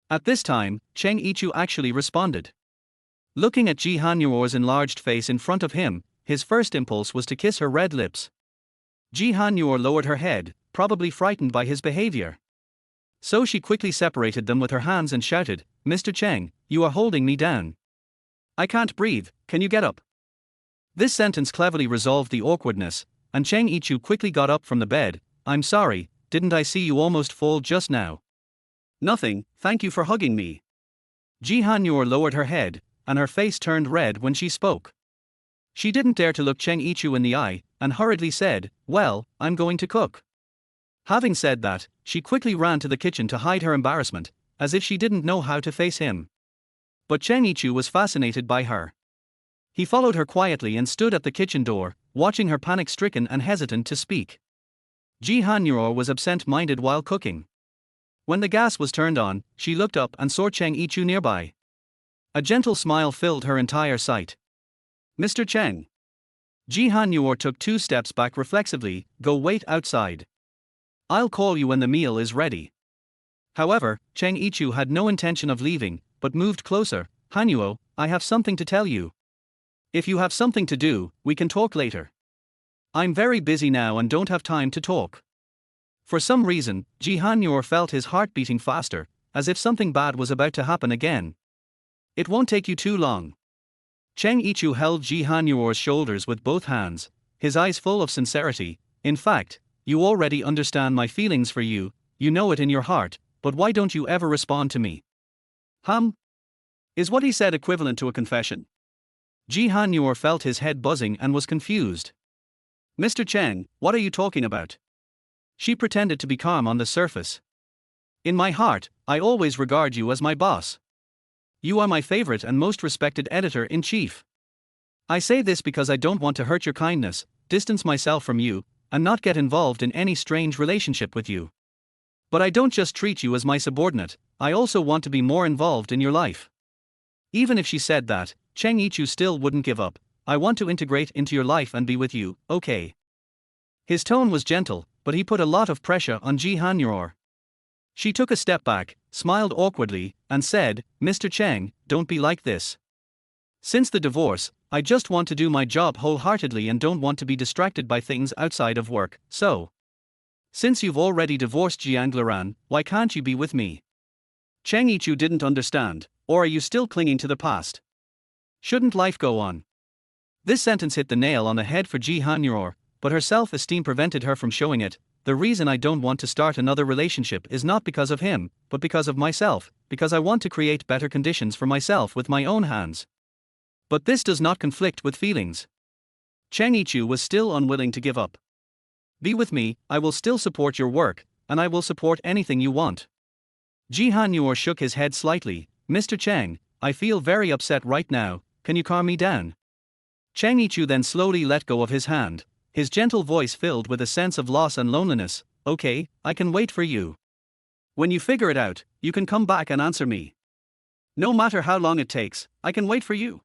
At this time, Cheng Yichu actually responded. Looking at Ji Han Yor's enlarged face in front of him, his first impulse was to kiss her red lips. Ji Han Yor lowered her head, probably frightened by his behavior. So she quickly separated them with her hands and shouted, "Mr. Cheng, you are holding me down. I can't breathe, can you get up?" This sentence cleverly resolved the awkwardness, and Cheng Yichu quickly got up from the bed. "I'm sorry, didn't I see you almost fall just now?" "Nothing, thank you for hugging me." Ji Han Yor lowered her head, and her face turned red when she spoke. She didn't dare to look Cheng Yichu in the eye, and hurriedly said, "Well, I'm going to cook." Having said that, she quickly ran to the kitchen to hide her embarrassment, as if she didn't know how to face him. But Cheng Yichu was fascinated by her. He followed her quietly and stood at the kitchen door, watching her panic-stricken and hesitant to speak. Ji Han was absent-minded while cooking. When the gas was turned on, she looked up and saw Cheng Yichu nearby. A gentle smile filled her entire sight. Mr. Cheng. Ji Han took 2 steps back reflexively. Go wait outside. I'll call you when the meal is ready. However, Cheng Yichu had no intention of leaving, but moved closer. Hanuo, I have something to tell you. If you have something to do, we can talk later. I'm very busy now and don't have time to talk. For some reason, Ji Han felt his heart beating faster, as if something bad was about to happen again. It won't take you too long. Cheng Yichu held Ji Han shoulders with both hands, his eyes full of sincerity. In fact, you already understand my feelings for you, you know it in your heart, but why don't you ever respond to me? Is what he said equivalent to a confession? Ji Han felt his head buzzing and was confused. Mr. Cheng, what are you talking about? She pretended to be calm on the surface. In my heart, I always regard you as my boss. You are my favorite and most respected editor-in-chief. I say this because I don't want to hurt your kindness, distance myself from you, and not get involved in any strange relationship with you. But I don't just treat you as my subordinate, I also want to be more involved in your life. Even if she said that, Cheng Yichu still wouldn't give up. I want to integrate into your life and be with you, okay? His tone was gentle, but he put a lot of pressure on Ji Han. She took a step back, smiled awkwardly, and said, Mr. Cheng, don't be like this. Since the divorce, I just want to do my job wholeheartedly and don't want to be distracted by things outside of work, so. Since you've already divorced Jiang, why can't you be with me? Cheng Yichu didn't understand, or are you still clinging to the past? Shouldn't life go on? This sentence hit the nail on the head for Ji Han, but her self-esteem prevented her from showing it. The reason I don't want to start another relationship is not because of him, but because of myself, because I want to create better conditions for myself with my own hands. But this does not conflict with feelings. Cheng Yichu was still unwilling to give up. Be with me, I will still support your work, and I will support anything you want. Ji Han shook his head slightly. Mr. Cheng, I feel very upset right now, can you calm me down? Cheng Yichu then slowly let go of his hand. His gentle voice filled with a sense of loss and loneliness. Okay, I can wait for you. When you figure it out, you can come back and answer me. No matter how long it takes, I can wait for you.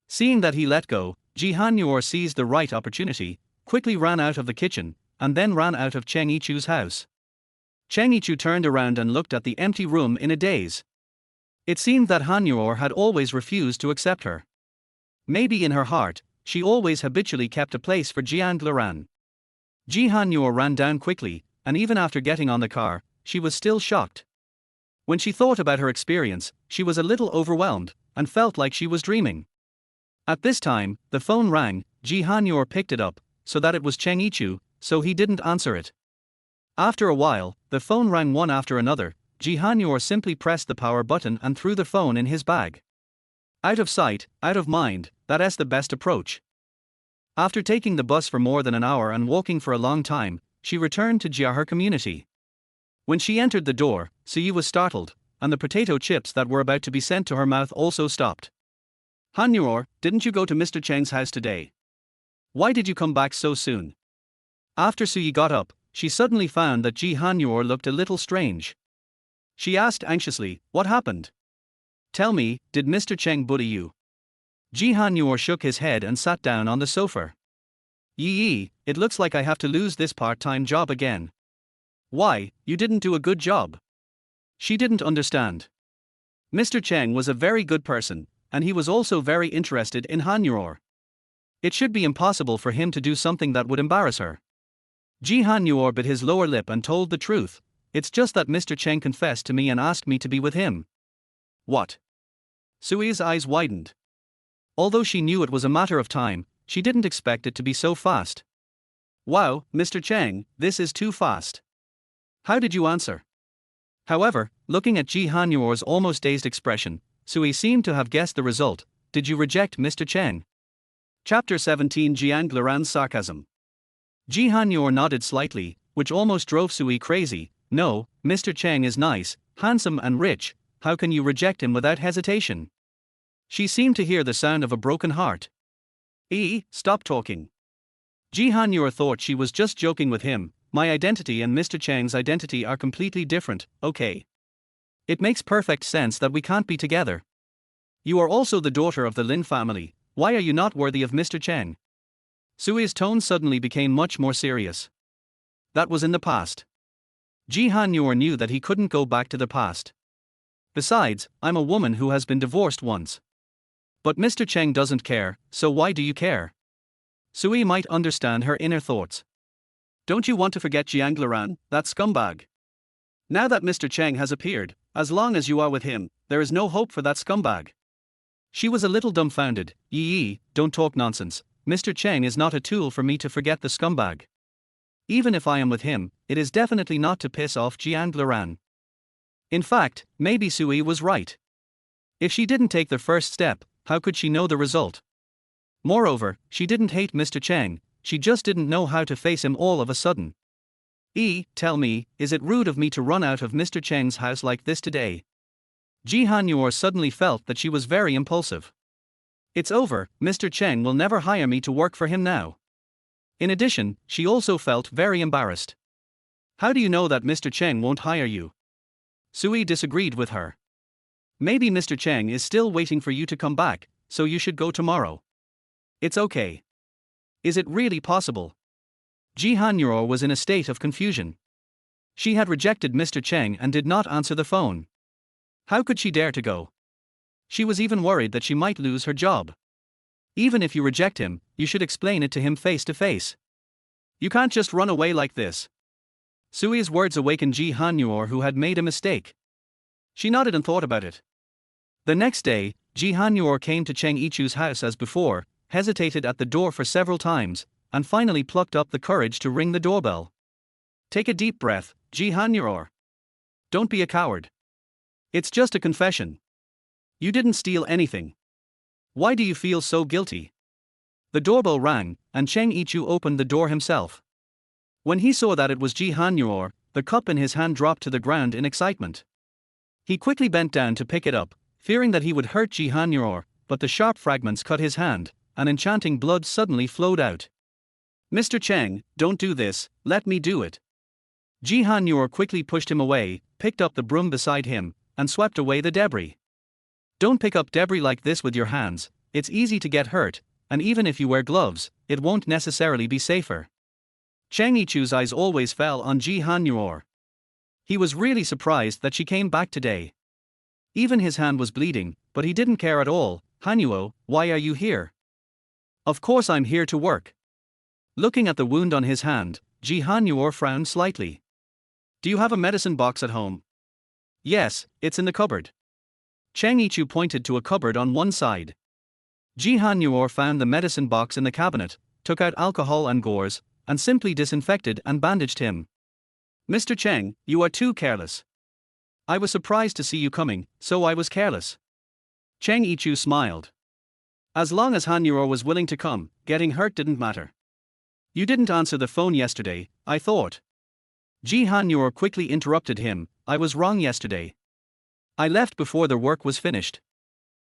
Seeing that he let go, Ji Han seized the right opportunity, quickly ran out of the kitchen, and then ran out of Cheng Yichu's house. Cheng Yichu turned around and looked at the empty room in a daze. It seemed that Han had always refused to accept her. Maybe in her heart, she always habitually kept a place for Jiang. Ji Han ran down quickly, and even after getting on the car, she was still shocked. When she thought about her experience, she was a little overwhelmed, and felt like she was dreaming. At this time, the phone rang. Ji Han picked it up, so that it was Cheng Yichu, so he didn't answer it. After a while, the phone rang one after another. Ji Han simply pressed the power button and threw the phone in his bag. Out of sight, out of mind, that's the best approach. After taking the bus for more than an hour and walking for a long time, she returned to her community. When she entered the door, Sui was startled, and the potato chips that were about to be sent to her mouth also stopped. Han, didn't you go to Mr. Cheng's house today? Why did you come back so soon? After Sui got up, she suddenly found that Ji Han looked a little strange. She asked anxiously, what happened? Tell me, did Mr. Cheng bully you? Ji Han shook his head and sat down on the sofa. Yi, it looks like I have to lose this part-time job again. Why, you didn't do a good job. She didn't understand. Mr. Cheng was a very good person, and he was also very interested in Han. It should be impossible for him to do something that would embarrass her. Ji Han bit his lower lip and told the truth. It's just that Mr. Cheng confessed to me and asked me to be with him. What? Sui's eyes widened. Although she knew it was a matter of time, she didn't expect it to be so fast. Wow, Mr. Cheng, this is too fast. How did you answer? However, looking at Ji Han almost dazed expression, Sui seemed to have guessed the result. Did you reject Mr. Cheng? Chapter 17 Jiang sarcasm. Ji Han nodded slightly, which almost drove Sui crazy. No, Mr. Cheng is nice, handsome and rich, how can you reject him without hesitation? She seemed to hear the sound of a broken heart. Stop talking. Ji Han thought she was just joking with him, my identity and Mr. Cheng's identity are completely different, okay? It makes perfect sense that we can't be together. You are also the daughter of the Lin family, why are you not worthy of Mr. Cheng? Sui's tone suddenly became much more serious. That was in the past. Ji Hanyor knew that he couldn't go back to the past. Besides, I'm a woman who has been divorced once. But Mr. Cheng doesn't care, so why do you care? Sui might understand her inner thoughts. Don't you want to forget Jiang Luran, that scumbag? Now that Mr. Cheng has appeared, as long as you are with him, there is no hope for that scumbag. She was a little dumbfounded. Yi, don't talk nonsense. Mr. Cheng is not a tool for me to forget the scumbag. Even if I am with him, it is definitely not to piss off Jiang Luran. In fact, maybe Sui was right. If she didn't take the first step, how could she know the result? Moreover, she didn't hate Mr. Cheng, she just didn't know how to face him all of a sudden. Tell me, is it rude of me to run out of Mr. Cheng's house like this today? Ji Hanyor suddenly felt that she was very impulsive. It's over, Mr. Cheng will never hire me to work for him now. In addition, she also felt very embarrassed. How do you know that Mr. Cheng won't hire you? Sui disagreed with her. Maybe Mr. Cheng is still waiting for you to come back, so you should go tomorrow. It's okay. Is it really possible? Ji Hanyor was in a state of confusion. She had rejected Mr. Cheng and did not answer the phone. How could she dare to go? She was even worried that she might lose her job. Even if you reject him, you should explain it to him face to face. You can't just run away like this. Sui's words awakened Ji Hanyor, who had made a mistake. She nodded and thought about it. The next day, Ji Hanyor came to Cheng Yichu's house as before, hesitated at the door for several times, and finally plucked up the courage to ring the doorbell. Take a deep breath, Ji Hanyor. Don't be a coward. It's just a confession. You didn't steal anything. Why do you feel so guilty? The doorbell rang, and Cheng Yichu opened the door himself. When he saw that it was Ji Hanyor, the cup in his hand dropped to the ground in excitement. He quickly bent down to pick it up, fearing that he would hurt Ji Hanyor, but the sharp fragments cut his hand, and enchanting blood suddenly flowed out. Mr. Cheng, don't do this, let me do it. Ji Hanyor quickly pushed him away, picked up the broom beside him, and swept away the debris. Don't pick up debris like this with your hands, it's easy to get hurt, and even if you wear gloves, it won't necessarily be safer. Cheng Yichu's eyes always fell on Ji Hanyor. He was really surprised that she came back today. Even his hand was bleeding, but he didn't care at all. Hanyo, why are you here? Of course I'm here to work. Looking at the wound on his hand, Ji Hanyor frowned slightly. Do you have a medicine box at home? Yes, it's in the cupboard. Cheng Yichu pointed to a cupboard on one side. Ji Hanyor found the medicine box in the cabinet, took out alcohol and gauze, and simply disinfected and bandaged him. Mr. Cheng, you are too careless. I was surprised to see you coming, so I was careless. Cheng Yichu smiled. As long as Hanyor was willing to come, getting hurt didn't matter. You didn't answer the phone yesterday, I thought. Ji Hanyor quickly interrupted him, I was wrong yesterday. I left before the work was finished.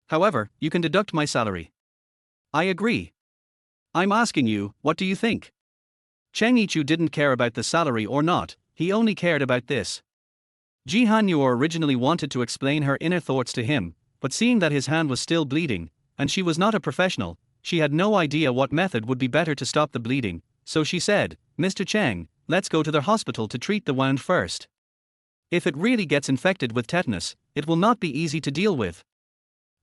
However, you can deduct my salary. I agree. I'm asking you, what do you think? Cheng Yichu didn't care about the salary or not, he only cared about this. Ji Hanyor originally wanted to explain her inner thoughts to him, but seeing that his hand was still bleeding, and she was not a professional, she had no idea what method would be better to stop the bleeding, so she said, Mr. Cheng, let's go to the hospital to treat the wound first. If it really gets infected with tetanus, it will not be easy to deal with.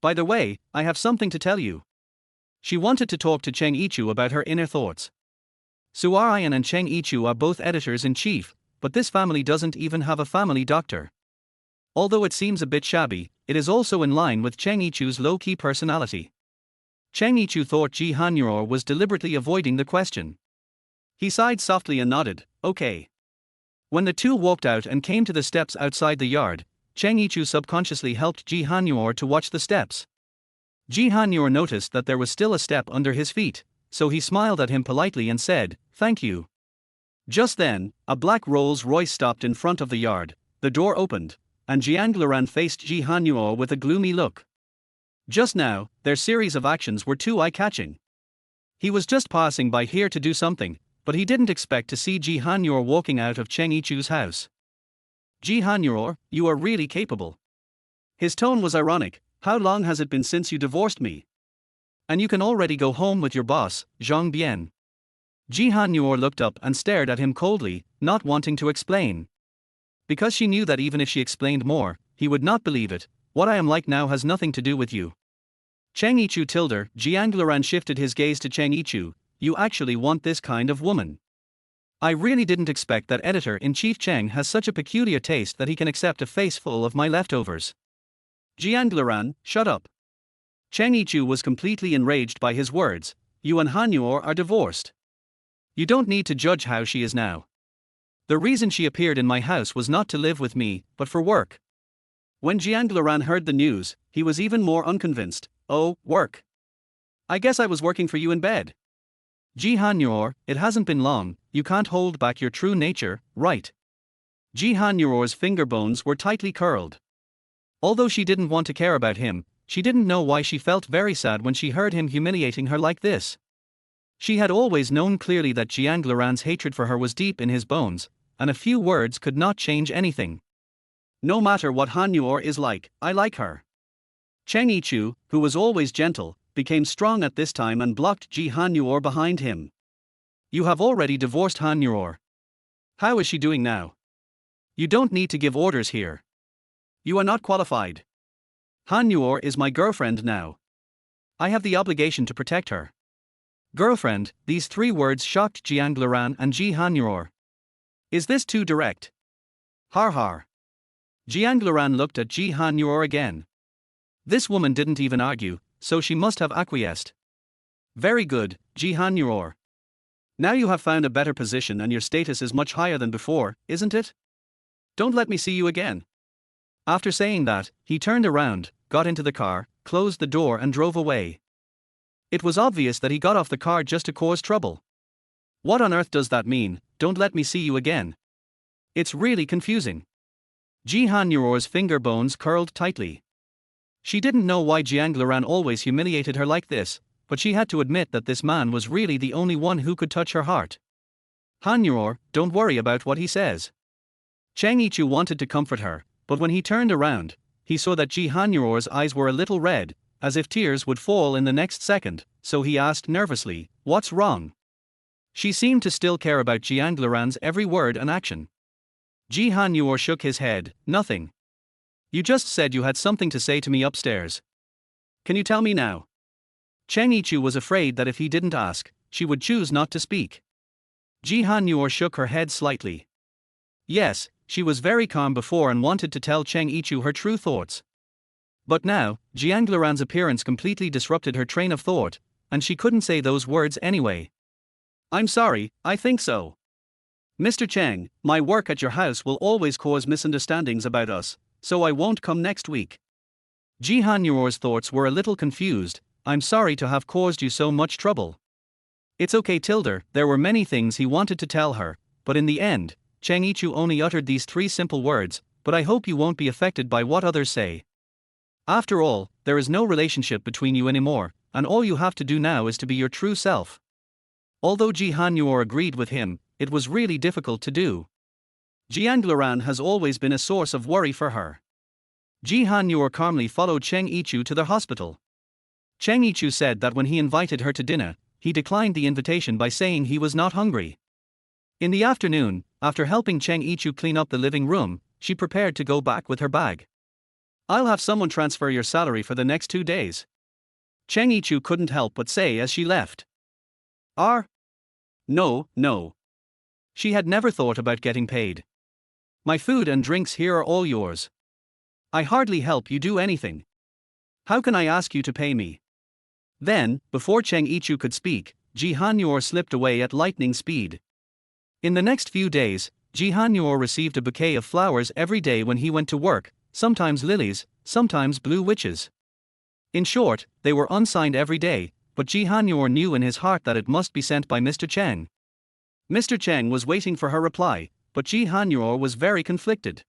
By the way, I have something to tell you. She wanted to talk to Cheng Yichu about her inner thoughts. Su Arian and Cheng Yichu are both editors-in-chief, but this family doesn't even have a family doctor. Although it seems a bit shabby, it is also in line with Cheng Yichu's low-key personality. Cheng Yichu thought Ji Hanyor was deliberately avoiding the question. He sighed softly and nodded, okay. When the two walked out and came to the steps outside the yard, Cheng Yichu subconsciously helped Ji Hanyor to watch the steps. Ji Hanyor noticed that there was still a step under his feet, so he smiled at him politely and said, thank you. Just then, a black Rolls-Royce stopped in front of the yard, the door opened, and Jiang Luran faced Ji Hanyor with a gloomy look. Just now, their series of actions were too eye-catching. He was just passing by here to do something, but he didn't expect to see Ji Hanyor walking out of Cheng Yichu's house. Ji Hanyor, you are really capable. His tone was ironic. How long has it been since you divorced me? And you can already go home with your boss, Zhang Bian. Ji Hanyor looked up and stared at him coldly, not wanting to explain. Because she knew that even if she explained more, he would not believe it. What I am like now has nothing to do with you. Cheng Yichu tilde, Jiang Luran shifted his gaze to Cheng Yichu. You actually want this kind of woman? I really didn't expect that Editor-in-Chief Cheng has such a peculiar taste that he can accept a face full of my leftovers. Jiang Luran, shut up. Cheng Yichu was completely enraged by his words. You and Hanyor are divorced. You don't need to judge how she is now. The reason she appeared in my house was not to live with me, but for work. When Jiang Luran heard the news, he was even more unconvinced. Oh, work. I guess I was working for you in bed. Ji Hanyor, it hasn't been long, you can't hold back your true nature, right? Ji Hanyor's finger bones were tightly curled. Although she didn't want to care about him, she didn't know why she felt very sad when she heard him humiliating her like this. She had always known clearly that Jiang Luran's hatred for her was deep in his bones, and a few words could not change anything. No matter what Hanyor is like, I like her. Cheng Yichu, who was always gentle, became strong at this time and blocked Ji Hanyor behind him. You have already divorced Hanyor. How is she doing now? You don't need to give orders here. You are not qualified. Hanyor is my girlfriend now. I have the obligation to protect her. Girlfriend, these three words shocked Jiang Luran and Ji Hanyor. Is this too direct? Har har. Jiang Luran looked at Ji Hanyor again. This woman didn't even argue, so she must have acquiesced. Very good, Ji Hanyor. Now you have found a better position and your status is much higher than before, isn't it? Don't let me see you again. After saying that, he turned around, got into the car, closed the door and drove away. It was obvious that he got off the car just to cause trouble. What on earth does that mean, don't let me see you again? It's really confusing. Ji Hanyor's finger bones curled tightly. She didn't know why Jiang Luran always humiliated her like this, but she had to admit that this man was really the only one who could touch her heart. Hanyor, don't worry about what he says. Cheng Yichu wanted to comfort her, but when he turned around, he saw that Ji Hanyor's eyes were a little red, as if tears would fall in the next second, so he asked nervously, what's wrong? She seemed to still care about Jiang Luran's every word and action. Ji Hanyor shook his head, nothing. You just said you had something to say to me upstairs. Can you tell me now? Cheng Yichu was afraid that if he didn't ask, she would choose not to speak. Ji Hanyor shook her head slightly. Yes, she was very calm before and wanted to tell Cheng Yichu her true thoughts. But now, Jiang Luran's appearance completely disrupted her train of thought, and she couldn't say those words anyway. I'm sorry, I think so. Mr. Cheng, my work at your house will always cause misunderstandings about us, so I won't come next week. Ji Hanyor's thoughts were a little confused. I'm sorry to have caused you so much trouble. It's okay tilde, there were many things he wanted to tell her, but in the end, Cheng Yichu only uttered these three simple words, but I hope you won't be affected by what others say. After all, there is no relationship between you anymore, and all you have to do now is to be your true self. Although Ji Hanyor agreed with him, it was really difficult to do. Jiang Luran has always been a source of worry for her. Ji Hanyor calmly followed Cheng Yichu to the hospital. Cheng Yichu said that when he invited her to dinner, he declined the invitation by saying he was not hungry. In the afternoon, after helping Cheng Yichu clean up the living room, she prepared to go back with her bag. I'll have someone transfer your salary for the next 2 days. Cheng Yichu couldn't help but say as she left. No. She had never thought about getting paid. My food and drinks here are all yours. I hardly help you do anything. How can I ask you to pay me? Then, before Cheng Yichu could speak, Ji Hanyor slipped away at lightning speed. In the next few days, Ji Hanyor received a bouquet of flowers every day when he went to work, sometimes lilies, sometimes blue witches. In short, they were unsigned every day, but Ji Hanyor knew in his heart that it must be sent by Mr. Cheng. Mr. Cheng was waiting for her reply, but Ji Hanyor was very conflicted.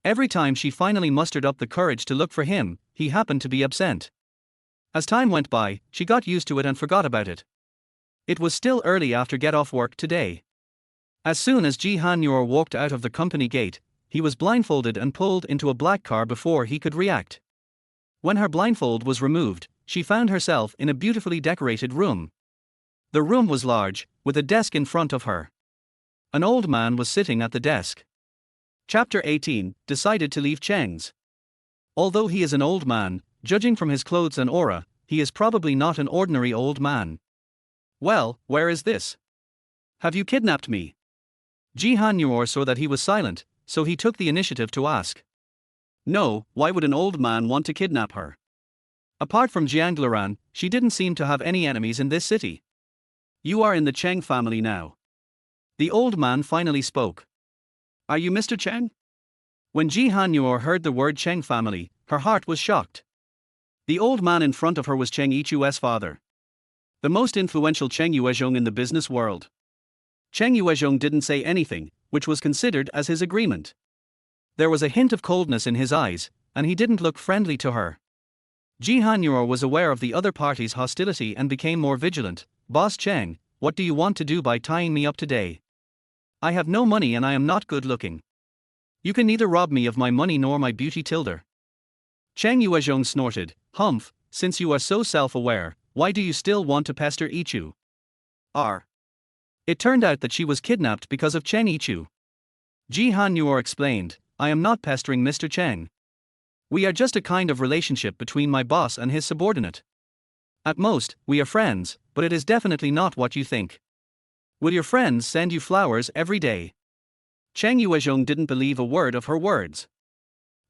Every time she finally mustered up the courage to look for him, he happened to be absent. As time went by, she got used to it and forgot about it. It was still early after get off work today. As soon as Ji Han-yor walked out of the company gate, he was blindfolded and pulled into a black car before he could react. When her blindfold was removed, she found herself in a beautifully decorated room. The room was large, with a desk in front of her. An old man was sitting at the desk. Chapter 18, decided to leave Cheng's. Although he is an old man, judging from his clothes and aura, he is probably not an ordinary old man. Well, where is this? Have you kidnapped me? Ji Han-yor saw that he was silent, so he took the initiative to ask. No, why would an old man want to kidnap her? Apart from Jiang Luran, she didn't seem to have any enemies in this city. You are in the Cheng family now. The old man finally spoke. Are you Mr. Cheng? When Ji Han-yor heard the word Cheng family, her heart was shocked. The old man in front of her was Cheng Yichu's father. The most influential Cheng Yuezhong in the business world. Cheng Yuezhong didn't say anything, which was considered as his agreement. There was a hint of coldness in his eyes, and he didn't look friendly to her. Ji Han-yor was aware of the other party's hostility and became more vigilant. Boss Cheng, what do you want to do by tying me up today? I have no money and I am not good looking. You can neither rob me of my money nor my beauty tilder. Cheng Yuezhong snorted, Humph, since you are so self-aware, why do you still want to pester Yichu? It turned out that she was kidnapped because of Cheng Yichu. Ji Han-yor explained, I am not pestering Mr. Cheng. We are just a kind of relationship between my boss and his subordinate. At most, we are friends, but it is definitely not what you think. Will your friends send you flowers every day? Cheng Yuezhong didn't believe a word of her words.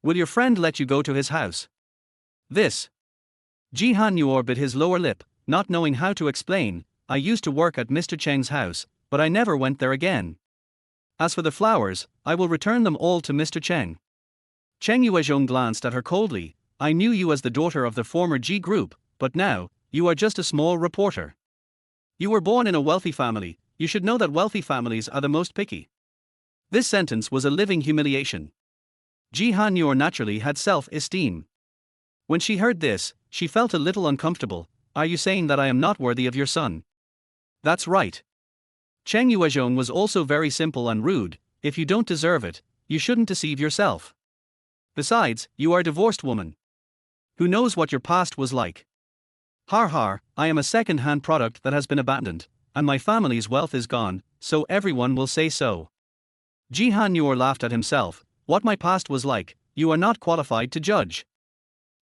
Will your friend let you go to his house? This. Ji Han-yor bit his lower lip, not knowing how to explain, I used to work at Mr. Cheng's house, but I never went there again. As for the flowers, I will return them all to Mr. Cheng. Cheng Yuezhong glanced at her coldly, I knew you as the daughter of the former G Group, but now, you are just a small reporter. You were born in a wealthy family, you should know that wealthy families are the most picky. This sentence was a living humiliation. Ji Han-yor naturally had self-esteem. When she heard this, she felt a little uncomfortable. Are you saying that I am not worthy of your son? That's right. Cheng Yuezhong was also very simple and rude, if you don't deserve it, you shouldn't deceive yourself. Besides, you are a divorced woman. Who knows what your past was like? Har, I am a second-hand product that has been abandoned, and my family's wealth is gone, so everyone will say so. Ji Han-yor laughed at himself, what my past was like, you are not qualified to judge.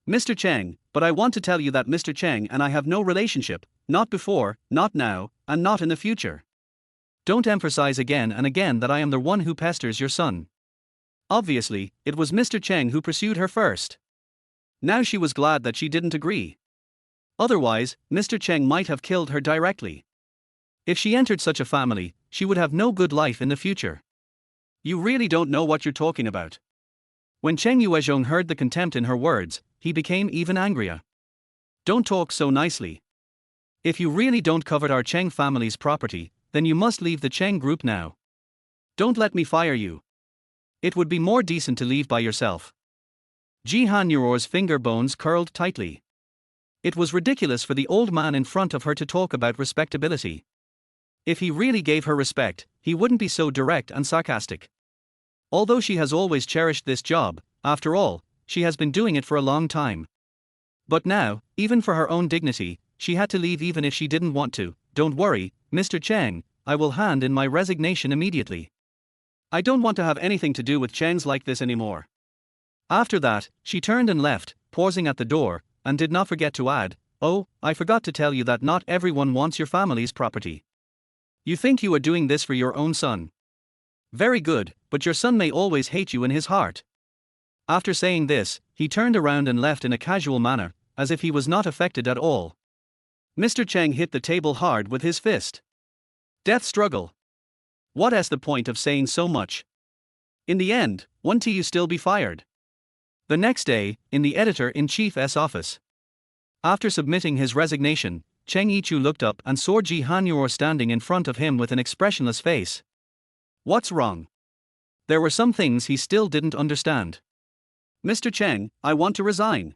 Mr. Cheng, but I want to tell you that Mr. Cheng and I have no relationship, not before, not now, and not in the future. Don't emphasize again and again that I am the one who pesters your son. Obviously, it was Mr. Cheng who pursued her first. Now she was glad that she didn't agree. Otherwise, Mr. Cheng might have killed her directly. If she entered such a family, she would have no good life in the future. You really don't know what you're talking about. When Cheng Yuezhong heard the contempt in her words, he became even angrier. Don't talk so nicely. If you really don't covet our Cheng family's property, then you must leave the Cheng group now. Don't let me fire you. It would be more decent to leave by yourself. Ji Han-yor's finger bones curled tightly. It was ridiculous for the old man in front of her to talk about respectability. If he really gave her respect, he wouldn't be so direct and sarcastic. Although she has always cherished this job, after all, she has been doing it for a long time. But now, even for her own dignity, she had to leave even if she didn't want to. Don't worry, Mr. Cheng, I will hand in my resignation immediately. I don't want to have anything to do with Chengs like this anymore. After that, she turned and left, pausing at the door, and did not forget to add, oh, I forgot to tell you that not everyone wants your family's property. You think you are doing this for your own son. Very good, but your son may always hate you in his heart. After saying this, he turned around and left in a casual manner, as if he was not affected at all. Mr. Cheng hit the table hard with his fist. Death struggle. What is the point of saying so much? In the end, won't you still be fired? The next day, in the editor-in-chief's office. After submitting his resignation, Cheng Yichu looked up and saw Ji Han-yor standing in front of him with an expressionless face. What's wrong? There were some things he still didn't understand. Mr. Cheng, I want to resign.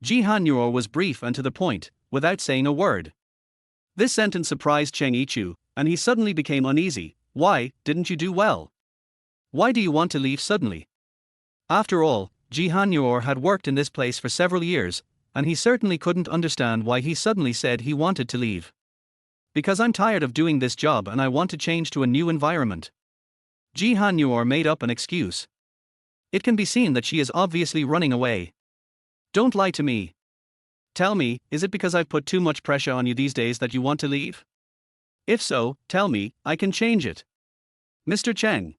Ji Han-yor was brief and to the point, without saying a word. This sentence surprised Cheng Yichu, and he suddenly became uneasy. Why, didn't you do well? Why do you want to leave suddenly? After all, Ji Han-yor had worked in this place for several years, and he certainly couldn't understand why he suddenly said he wanted to leave. Because I'm tired of doing this job and I want to change to a new environment. Ji Han-yor made up an excuse. It can be seen that she is obviously running away. Don't lie to me. Tell me, is it because I've put too much pressure on you these days that you want to leave? If so, tell me, I can change it. Mr. Cheng.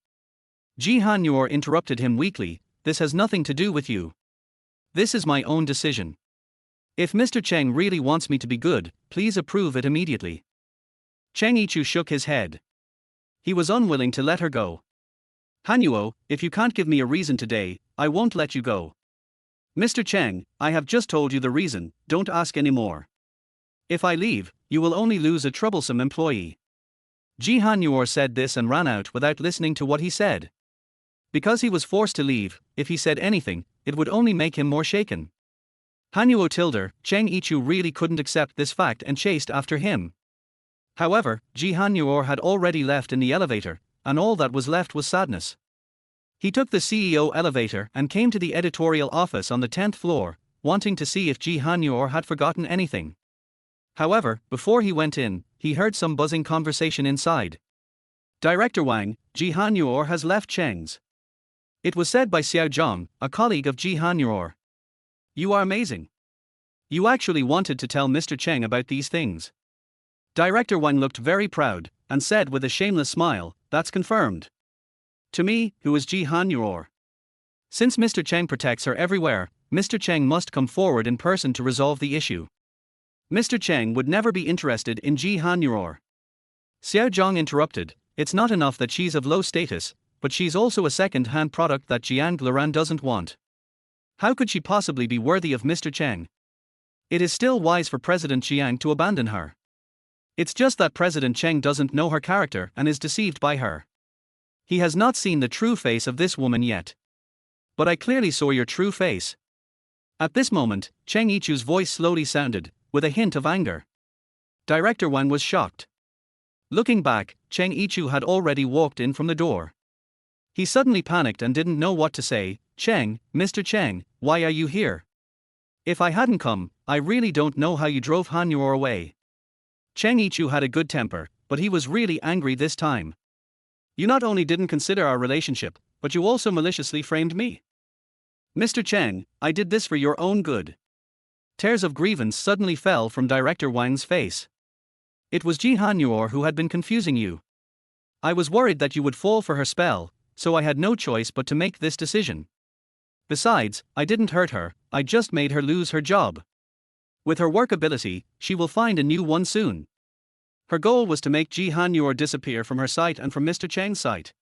Ji Han-yor interrupted him weakly, this has nothing to do with you. This is my own decision. If Mr. Cheng really wants me to be good, please approve it immediately. Cheng Yichu shook his head. He was unwilling to let her go. Han-yuo, if you can't give me a reason today, I won't let you go. Mr. Cheng, I have just told you the reason, don't ask any more. If I leave, you will only lose a troublesome employee. Ji Han-yor said this and ran out without listening to what he said. Because he was forced to leave, if he said anything, it would only make him more shaken. Han-yuo tilde, Cheng Yichu really couldn't accept this fact and chased after him. However, Ji Han-yor had already left in the elevator, and all that was left was sadness. He took the CEO elevator and came to the editorial office on the 10th floor, wanting to see if Ji Han-yor had forgotten anything. However, before he went in, he heard some buzzing conversation inside. Director Wang, Ji Han-yor has left Cheng's. It was said by Xiao Zhang, a colleague of Ji Han-yor. You are amazing. You actually wanted to tell Mr. Cheng about these things. Director Wang looked very proud, and said with a shameless smile, that's confirmed. To me, who is Ji Han-yor? Since Mr. Cheng protects her everywhere, Mr. Cheng must come forward in person to resolve the issue. Mr. Cheng would never be interested in Ji Han-yor. Xiao Zhang interrupted, it's not enough that she's of low status, but she's also a second-hand product that Jiang Luran doesn't want. How could she possibly be worthy of Mr. Cheng? It is still wise for President Jiang to abandon her. It's just that President Cheng doesn't know her character and is deceived by her. He has not seen the true face of this woman yet. But I clearly saw your true face. At this moment, Cheng Yichu's voice slowly sounded, with a hint of anger. Director Wang was shocked. Looking back, Cheng Yichu had already walked in from the door. He suddenly panicked and didn't know what to say. Cheng, Mr. Cheng, why are you here? If I hadn't come, I really don't know how you drove Han-yor away. Cheng Yichu had a good temper, but he was really angry this time. You not only didn't consider our relationship, but you also maliciously framed me. Mr. Cheng, I did this for your own good. Tears of grievance suddenly fell from Director Wang's face. It was Ji Han-yor who had been confusing you. I was worried that you would fall for her spell, so I had no choice but to make this decision. Besides, I didn't hurt her, I just made her lose her job. With her work ability, she will find a new one soon. Her goal was to make Ji Han-yor disappear from her sight and from Mr. Cheng's sight.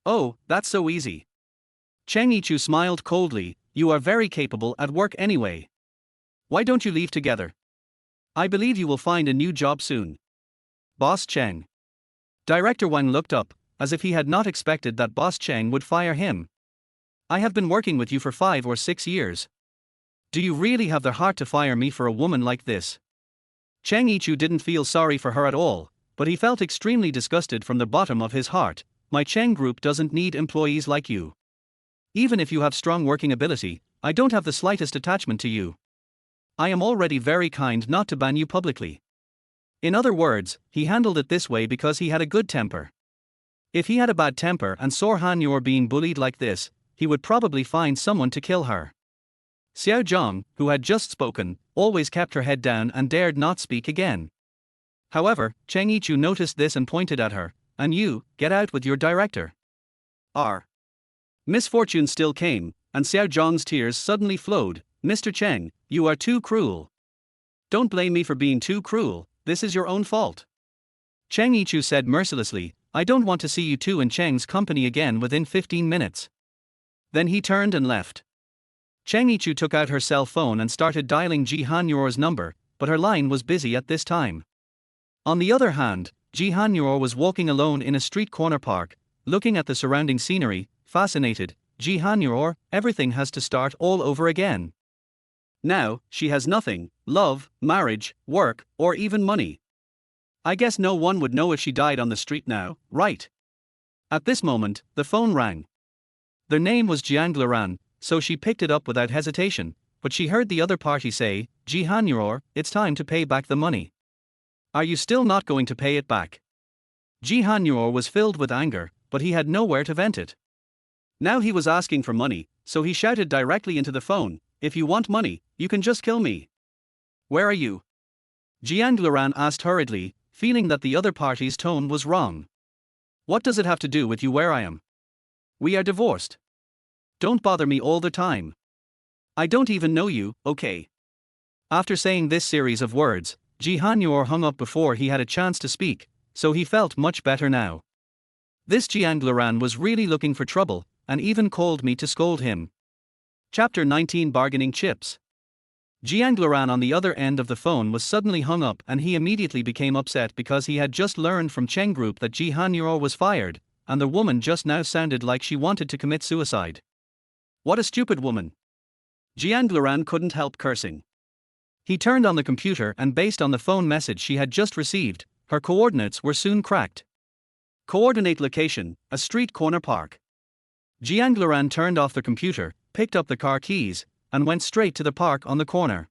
Oh, that's so easy. Cheng Yichu smiled coldly, you are very capable at work anyway. Why don't you leave together? I believe you will find a new job soon. Boss Cheng. Director Wang looked up, as if he had not expected that Boss Cheng would fire him. I have been working with you for 5 or 6 years. Do you really have the heart to fire me for a woman like this? Cheng Yichu didn't feel sorry for her at all, but he felt extremely disgusted from the bottom of his heart. My Cheng Group doesn't need employees like you. Even if you have strong working ability, I don't have the slightest attachment to you. I am already very kind not to ban you publicly. In other words, he handled it this way because he had a good temper. If he had a bad temper and saw Han-yor being bullied like this, he would probably find someone to kill her. Xiao Zhang, who had just spoken, always kept her head down and dared not speak again. However, Cheng Yichu noticed this and pointed at her, and you, get out with your director. R. Misfortune still came, and Xiao Zhang's tears suddenly flowed. Mr. Cheng, you are too cruel. Don't blame me for being too cruel, this is your own fault. Cheng Yichu said mercilessly, I don't want to see you two in Cheng's company again within 15 minutes. Then he turned and left. Cheng Yichu took out her cell phone and started dialing Ji Han-yor's number, but her line was busy at this time. On the other hand, Ji Han-yor was walking alone in a street corner park, looking at the surrounding scenery, fascinated. Ji Han-yor, everything has to start all over again. Now, she has nothing, love, marriage, work, or even money. I guess no one would know if she died on the street now, right? At this moment, the phone rang. Their name was Jiang Luran, so she picked it up without hesitation, but she heard the other party say, Ji Hanyor, it's time to pay back the money. Are you still not going to pay it back? Ji Hanyor was filled with anger, but he had nowhere to vent it. Now he was asking for money, so he shouted directly into the phone, if you want money, you can just kill me. Where are you? Jiang Luran asked hurriedly, feeling that the other party's tone was wrong. What does it have to do with you where I am? We are divorced. Don't bother me all the time. I don't even know you, okay? After saying this series of words, Ji Hanyor hung up before he had a chance to speak, so he felt much better now. This Jiang Luran was really looking for trouble, and even called me to scold him. Chapter 19 Bargaining Chips. Jiang Luran on the other end of the phone was suddenly hung up and he immediately became upset because he had just learned from Cheng Group that Ji Hanyor was fired, and the woman just now sounded like she wanted to commit suicide. What a stupid woman. Jiang Luran couldn't help cursing. He turned on the computer and based on the phone message she had just received, her coordinates were soon cracked. Coordinate location, a street corner park. Jiang Luran turned off the computer, picked up the car keys, and went straight to the park on the corner.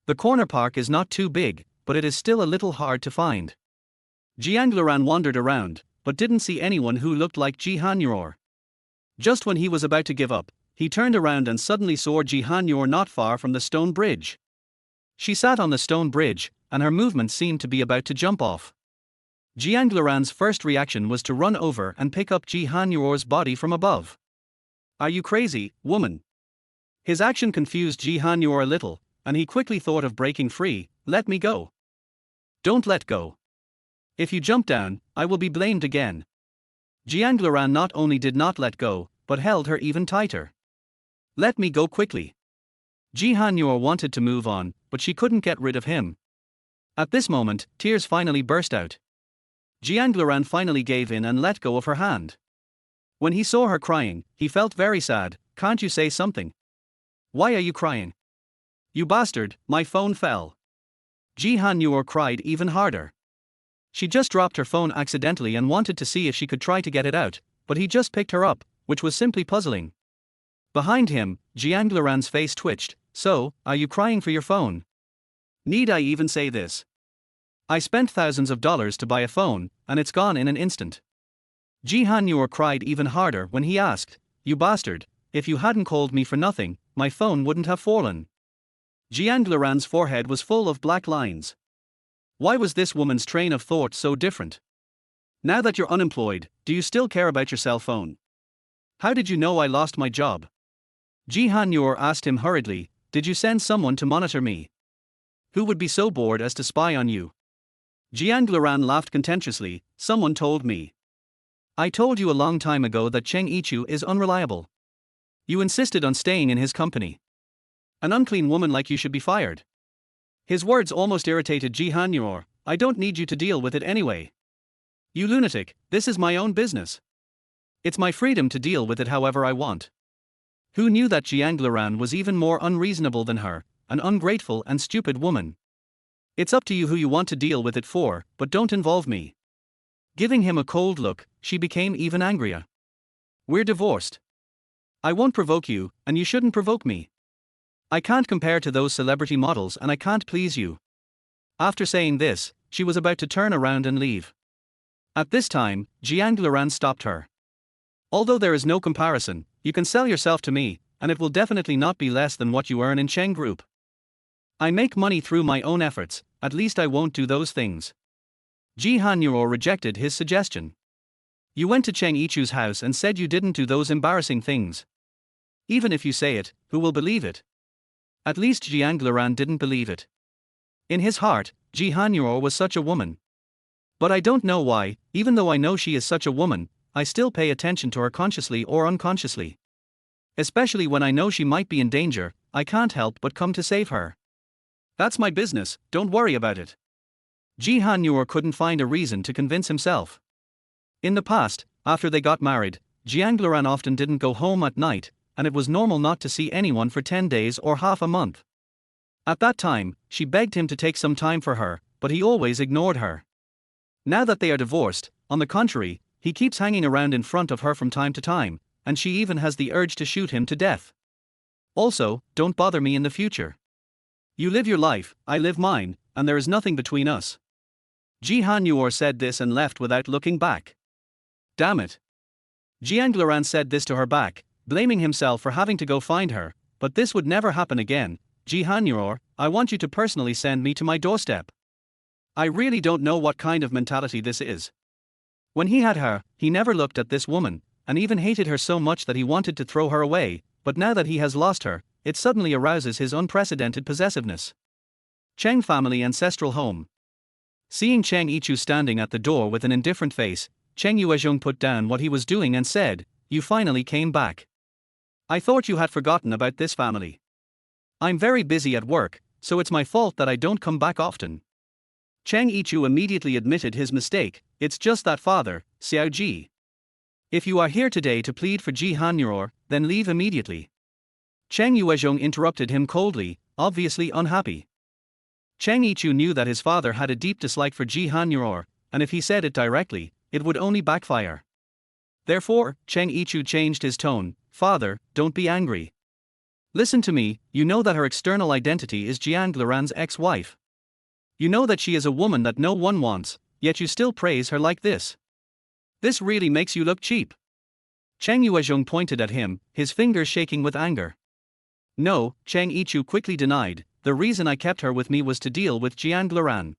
The corner park is not too big, but it is still a little hard to find. Jiang Luran wandered around, but didn't see anyone who looked like Ji Hanyor. Just when he was about to give up, he turned around and suddenly saw Ji Hanyor not far from the stone bridge. She sat on the stone bridge, and her movement seemed to be about to jump off. Jiang Luran's first reaction was to run over and pick up Ji Hanyor's body from above. Are you crazy, woman? His action confused Ji Hanyor a little, and he quickly thought of breaking free. Let me go. Don't let go. If you jump down, I will be blamed again. Jiang Luran not only did not let go, but held her even tighter. Let me go quickly. Ji Hanyor wanted to move on, but she couldn't get rid of him. At this moment, tears finally burst out. Jiang Luran finally gave in and let go of her hand. When he saw her crying, he felt very sad. Can't you say something? Why are you crying? You bastard, my phone fell. Ji Hanyor cried even harder. She just dropped her phone accidentally and wanted to see if she could try to get it out, but he just picked her up, which was simply puzzling. Behind him, Jiang Luran's face twitched. So, are you crying for your phone? Need I even say this? I spent thousands of dollars to buy a phone, and it's gone in an instant. Ji Hanyor cried even harder when he asked, you bastard, if you hadn't called me for nothing, my phone wouldn't have fallen. Jiang Luran's forehead was full of black lines. Why was this woman's train of thought so different? Now that you're unemployed, do you still care about your cell phone? How did you know I lost my job? Ji Hanyor asked him hurriedly, did you send someone to monitor me? Who would be so bored as to spy on you? Jiang Luran laughed contemptuously, someone told me. I told you a long time ago that Cheng Yichu is unreliable. You insisted on staying in his company. An unclean woman like you should be fired. His words almost irritated Ji Hanyor. I don't need you to deal with it anyway. You lunatic, this is my own business. It's my freedom to deal with it however I want. Who knew that Jiang Luran was even more unreasonable than her, an ungrateful and stupid woman? It's up to you who you want to deal with it for, but don't involve me. Giving him a cold look, she became even angrier. We're divorced. I won't provoke you, and you shouldn't provoke me. I can't compare to those celebrity models and I can't please you. After saying this, she was about to turn around and leave. At this time, Jiang Luran stopped her. Although there is no comparison, you can sell yourself to me, and it will definitely not be less than what you earn in Cheng Group. I make money through my own efforts, at least I won't do those things. Ji Hanyor rejected his suggestion. You went to Cheng Yichu's house and said you didn't do those embarrassing things. Even if you say it, who will believe it? At least Jiang Luran didn't believe it. In his heart, Ji Hanyor was such a woman. But I don't know why, even though I know she is such a woman, I still pay attention to her consciously or unconsciously. Especially when I know she might be in danger, I can't help but come to save her. That's my business, don't worry about it. Ji Hanyor couldn't find a reason to convince himself. In the past, after they got married, Jiang Luran often didn't go home at night, and it was normal not to see anyone for 10 days or half a month. At that time, she begged him to take some time for her, but he always ignored her. Now that they are divorced, on the contrary, he keeps hanging around in front of her from time to time, and she even has the urge to shoot him to death. Also, don't bother me in the future. You live your life, I live mine, and there is nothing between us. Ji Han-yuor said this and left without looking back. Damn it. Jiang Luran said this to her back, blaming himself for having to go find her, but this would never happen again. Ji Han-yuor, I want you to personally send me to my doorstep. I really don't know what kind of mentality this is. When he had her, he never looked at this woman, and even hated her so much that he wanted to throw her away, but now that he has lost her, it suddenly arouses his unprecedented possessiveness. Cheng family ancestral home. Seeing Cheng Yichu standing at the door with an indifferent face, Cheng Yuezhong put down what he was doing and said, "You finally came back. I thought you had forgotten about this family. I'm very busy at work, so it's my fault that I don't come back often." Cheng Yichu immediately admitted his mistake. "It's just that, father, Xiao Ji. If you are here today to plead for Ji Han-yuor, then leave immediately." Cheng Yuezhong interrupted him coldly, obviously unhappy. Cheng Yichu knew that his father had a deep dislike for Ji Han-yuor, and if he said it directly, it would only backfire. Therefore, Cheng Yichu changed his tone. "Father, don't be angry. Listen to me, you know that her external identity is Jiang Luran's ex-wife. You know that she is a woman that no one wants, yet you still praise her like this. This really makes you look cheap." Cheng Yuezhong pointed at him, his fingers shaking with anger. "No," Cheng Yichu quickly denied, "the reason I kept her with me was to deal with Jiang Luran."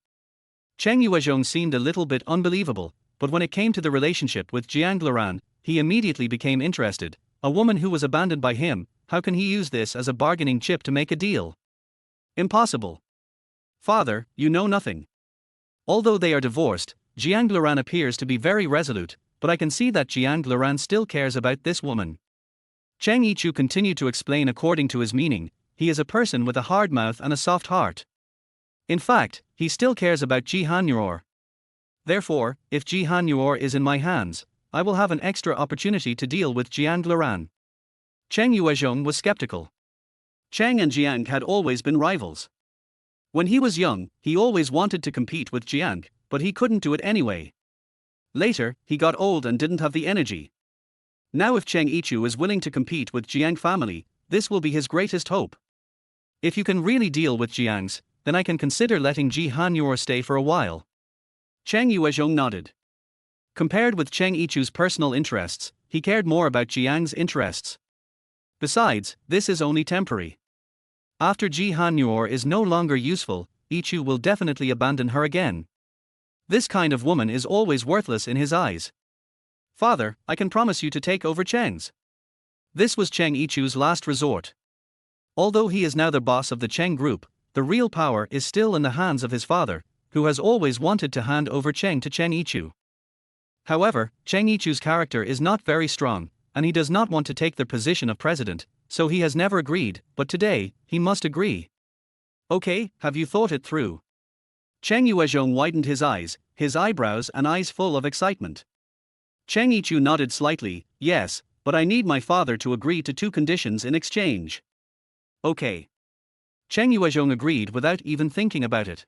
Cheng Yuezhong seemed a little bit unbelievable, but when it came to the relationship with Jiang Luran, he immediately became interested. A woman who was abandoned by him, how can he use this as a bargaining chip to make a deal? Impossible. "Father, you know nothing. Although they are divorced, Jiang Luran appears to be very resolute, but I can see that Jiang Luran still cares about this woman." Cheng Yichu continued to explain according to his meaning. He is a person with a hard mouth and a soft heart. In fact, he still cares about Ji Han-yuor. Therefore, if Ji Han-yuor is in my hands, I will have an extra opportunity to deal with Jiang Luran. Cheng Yuezhong was skeptical. Cheng and Jiang had always been rivals. When he was young, he always wanted to compete with Jiang, but he couldn't do it anyway. Later, he got old and didn't have the energy. Now if Cheng Yichu is willing to compete with Jiang family, this will be his greatest hope. If you can really deal with Jiang's, then I can consider letting Ji Han-yuor stay for a while. Cheng Yuezhong nodded. Compared with Cheng Yichu's personal interests, he cared more about Jiang's interests. Besides, this is only temporary. After Ji Han-yuor is no longer useful, Yichu will definitely abandon her again. This kind of woman is always worthless in his eyes. "Father, I can promise you to take over Cheng's." This was Cheng Yichu's last resort. Although he is now the boss of the Cheng group, the real power is still in the hands of his father, who has always wanted to hand over Cheng to Cheng Yichu. However, Cheng Yichu's character is not very strong, and he does not want to take the position of president, so he has never agreed, but today, he must agree. "Okay, have you thought it through?" Cheng Yuezhong widened his eyebrows and eyes full of excitement. Cheng Yichu nodded slightly. "Yes, but I need my father to agree to 2 conditions in exchange." "Okay." Cheng Yuezhong agreed without even thinking about it.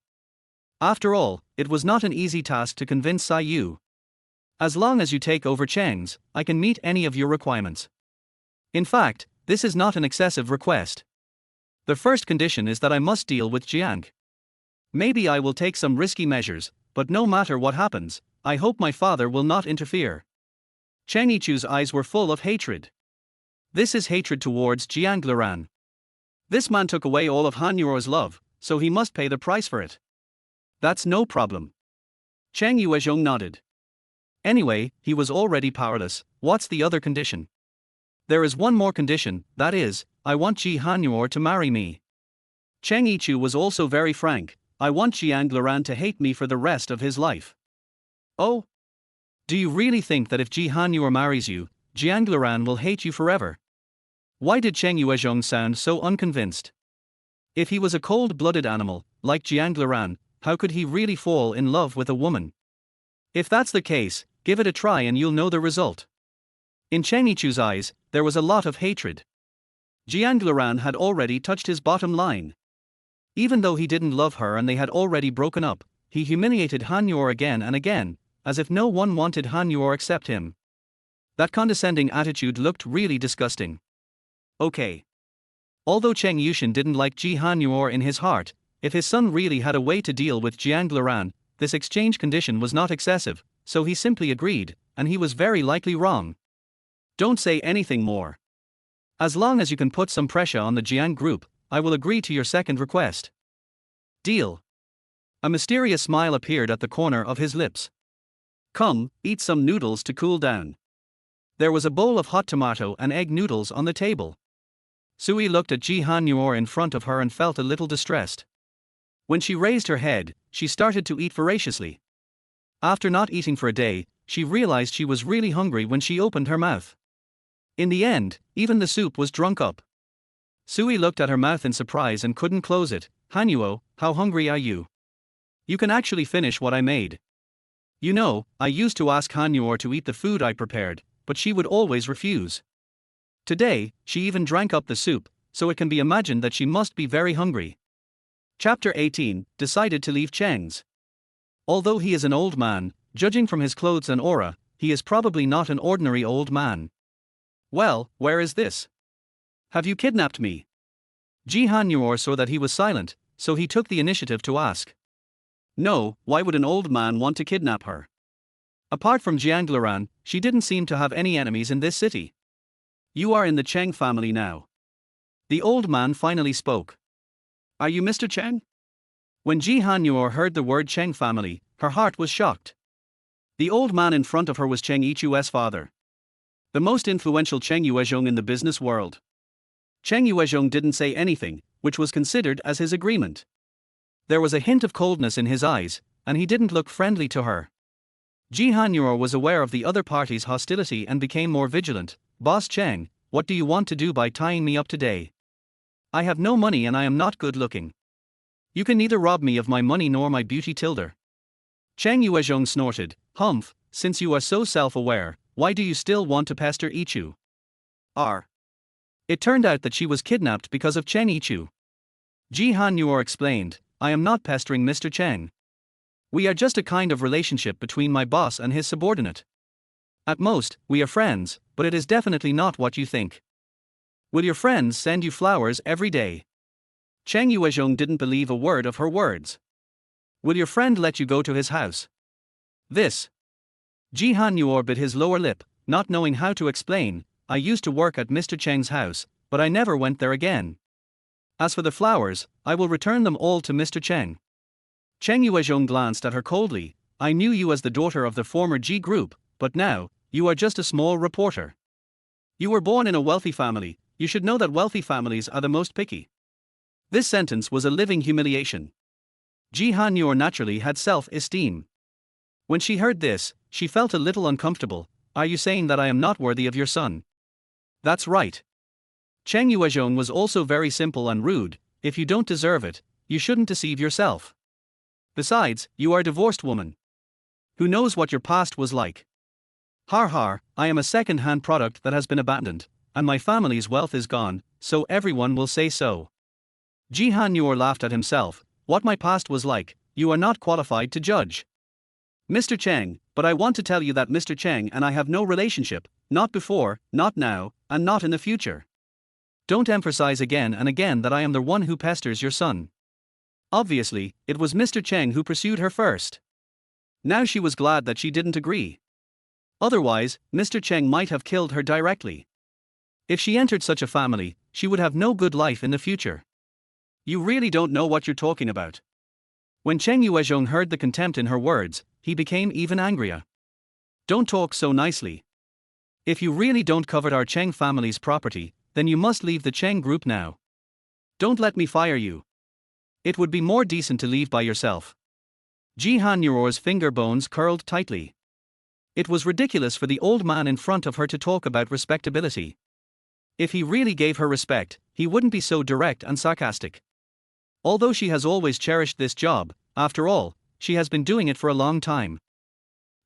After all, it was not an easy task to convince Sai Yu. "As long as you take over Cheng's, I can meet any of your requirements. In fact, this is not an excessive request. The first condition is that I must deal with Jiang. Maybe I will take some risky measures, but no matter what happens, I hope my father will not interfere." Cheng Yichu's eyes were full of hatred. This is hatred towards Jiang Luran. This man took away all of Han-yuor's love, so he must pay the price for it. "That's no problem." Cheng Yuezhong nodded. Anyway, he was already powerless. What's the other condition? "There is one more condition, that is, I want Ji Han-yuor to marry me." Cheng Yichu was also very frank. "I want Jiang Luran to hate me for the rest of his life." "Oh? Do you really think that if Ji Han-yuor marries you, Jiang Luran will hate you forever?" Why did Cheng Yuezhong sound so unconvinced? If he was a cold-blooded animal, like Jiang Luran, how could he really fall in love with a woman? If that's the case, give it a try and you'll know the result. In Cheng Yichu's eyes, there was a lot of hatred. Jiang Luran had already touched his bottom line. Even though he didn't love her and they had already broken up, he humiliated Han Yor again and again, as if no one wanted Han Yor except him. That condescending attitude looked really disgusting. Okay. Although Cheng Yushin didn't like Ji Han Yor in his heart, if his son really had a way to deal with Jiang Luran, this exchange condition was not excessive, so he simply agreed, and he was very likely wrong. Don't say anything more. As long as you can put some pressure on the Jiang group, I will agree to your second request. Deal. A mysterious smile appeared at the corner of his lips. Come, eat some noodles to cool down. There was a bowl of hot tomato and egg noodles on the table. Sui looked at Ji Han Yor in front of her and felt a little distressed. When she raised her head, she started to eat voraciously. After not eating for a day, she realized she was really hungry when she opened her mouth. In the end, even the soup was drunk up. Sui looked at her mouth in surprise and couldn't close it. Hanuo, how hungry are you? You can actually finish what I made. You know, I used to ask Han Yor to eat the food I prepared, but she would always refuse. Today, she even drank up the soup, so it can be imagined that she must be very hungry. Chapter 18, decided to leave Cheng's. Although he is an old man, judging from his clothes and aura, he is probably not an ordinary old man. Well, where is this? Have you kidnapped me? Ji Han Yor saw that he was silent, so he took the initiative to ask. No, why would an old man want to kidnap her? Apart from Jiang Luran, she didn't seem to have any enemies in this city. You are in the Cheng family now. The old man finally spoke. Are you Mr. Cheng? When Ji Han Yor heard the word Cheng family, her heart was shocked. The old man in front of her was Cheng Yichu's father. The most influential Cheng Yuezhong in the business world. Cheng Yuezhong didn't say anything, which was considered as his agreement. There was a hint of coldness in his eyes, and he didn't look friendly to her. Ji Han Yor was aware of the other party's hostility and became more vigilant. Boss Cheng, what do you want to do by tying me up today? I have no money and I am not good looking. You can neither rob me of my money nor my beauty tilder. Cheng Yuezhong snorted. Humph, since you are so self-aware, why do you still want to pester Yichu? It turned out that she was kidnapped because of Cheng Yichu. Ji Han Yor explained, I am not pestering Mr. Cheng. We are just a kind of relationship between my boss and his subordinate. At most, we are friends, but it is definitely not what you think. Will your friends send you flowers every day? Cheng Yuezhong didn't believe a word of her words. Will your friend let you go to his house? This. Ji Han Yor bit his lower lip, not knowing how to explain. I used to work at Mr. Cheng's house, but I never went there again. As for the flowers, I will return them all to Mr. Cheng. Cheng Yuezhong glanced at her coldly. I knew you as the daughter of the former Ji group, but now, you are just a small reporter. You were born in a wealthy family, you should know that wealthy families are the most picky. This sentence was a living humiliation. Ji Han Yor naturally had self-esteem. When she heard this, she felt a little uncomfortable. Are you saying that I am not worthy of your son? That's right. Cheng Yuezhong was also very simple and rude. If you don't deserve it, you shouldn't deceive yourself. Besides, you are a divorced woman. Who knows what your past was like? Har har, I am a second-hand product that has been abandoned, and my family's wealth is gone, so everyone will say so. Ji Han Yor laughed at himself. What my past was like, you are not qualified to judge. Mr. Cheng, but I want to tell you that Mr. Cheng and I have no relationship, not before, not now, and not in the future. Don't emphasize again and again that I am the one who pesters your son. Obviously, it was Mr. Cheng who pursued her first. Now she was glad that she didn't agree. Otherwise, Mr. Cheng might have killed her directly. If she entered such a family, she would have no good life in the future. You really don't know what you're talking about. When Cheng Yuezhong heard the contempt in her words, he became even angrier. Don't talk so nicely. If you really don't covet our Cheng family's property, then you must leave the Cheng group now. Don't let me fire you. It would be more decent to leave by yourself. Ji Han Yor's finger bones curled tightly. It was ridiculous for the old man in front of her to talk about respectability. If he really gave her respect, he wouldn't be so direct and sarcastic. Although she has always cherished this job, after all, she has been doing it for a long time.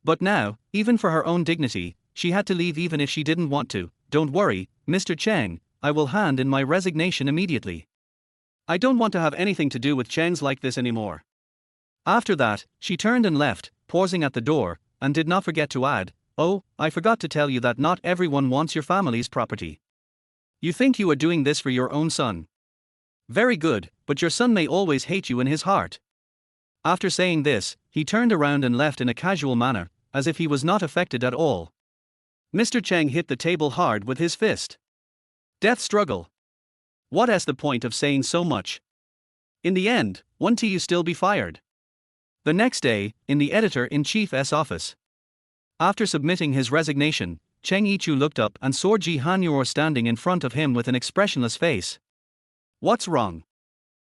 But now, even for her own dignity, she had to leave even if she didn't want to. Don't worry, Mr. Cheng, I will hand in my resignation immediately. I don't want to have anything to do with Chengs like this anymore. After that, she turned and left, pausing at the door, and did not forget to add, "Oh, I forgot to tell you that not everyone wants your family's property. You think you are doing this for your own son. Very good, but your son may always hate you in his heart." After saying this, he turned around and left in a casual manner, as if he was not affected at all. Mr. Cheng hit the table hard with his fist. Death struggle. What's the point of saying so much? In the end, won't you still be fired? The next day, in the editor-in-chief's office. After submitting his resignation, Cheng Yichu looked up and saw Ji Hanyor standing in front of him with an expressionless face. What's wrong?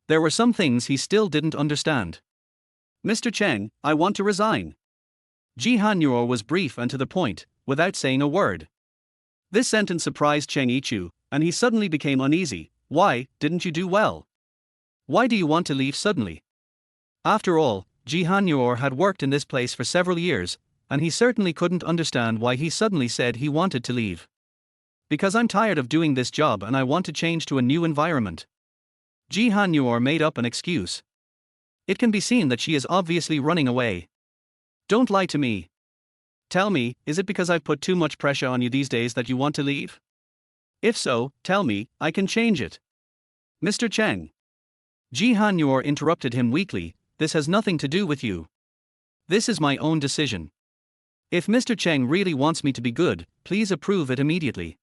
There were some things he still didn't understand. "Mr. Cheng, I want to resign." Ji Hanyor was brief and to the point, without saying a word. This sentence surprised Cheng Yichu, and he suddenly became uneasy. Why, didn't you do well? Why do you want to leave suddenly? After all, Ji Hanyor had worked in this place for several years, and he certainly couldn't understand why he suddenly said he wanted to leave. Because I'm tired of doing this job and I want to change to a new environment. Ji Hanyor made up an excuse. It can be seen that she is obviously running away. Don't lie to me. Tell me, is it because I've put too much pressure on you these days that you want to leave? If so, tell me, I can change it. Mr. Cheng. Ji Hanyor interrupted him weakly, this has nothing to do with you. This is my own decision. If Mr. Cheng really wants me to be good, please approve it immediately.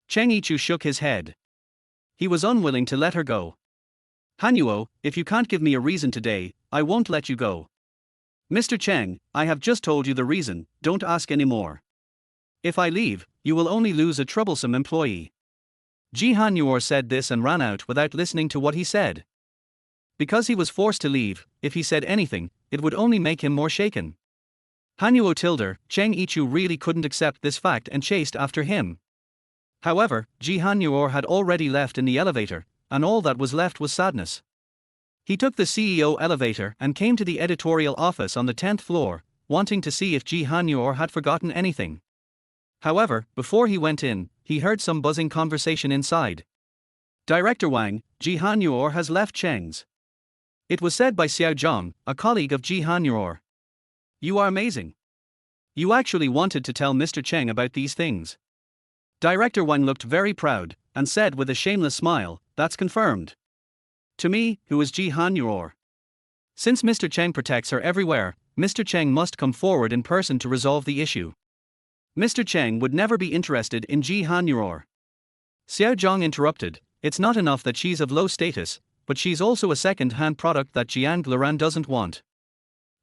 Cheng Yichu shook his head. He was unwilling to let her go. Hanyo, if you can't give me a reason today, I won't let you go. Mr. Cheng, I have just told you the reason, don't ask any more. If I leave, you will only lose a troublesome employee. Ji Hanyor said this and ran out without listening to what he said. Because he was forced to leave, if he said anything, it would only make him more shaken. Hanyo tilder, Cheng Yichu really couldn't accept this fact and chased after him. However, Ji Hanyor had already left in the elevator, and all that was left was sadness. He took the CEO elevator and came to the editorial office on the 10th floor, wanting to see if Ji Hanyor had forgotten anything. However, before he went in, he heard some buzzing conversation inside. Director Wang, Ji Hanyor has left Cheng's. It was said by Xiao Zhang, a colleague of Ji Hanyor. You are amazing. You actually wanted to tell Mr. Cheng about these things. Director Wang looked very proud, and said with a shameless smile, that's confirmed. To me, who is Ji Hanyor? Since Mr. Cheng protects her everywhere, Mr. Cheng must come forward in person to resolve the issue. Mr. Cheng would never be interested in Ji Hanyor. Xiao Zhang interrupted, it's not enough that she's of low status, but she's also a second-hand product that Jiang Luran doesn't want.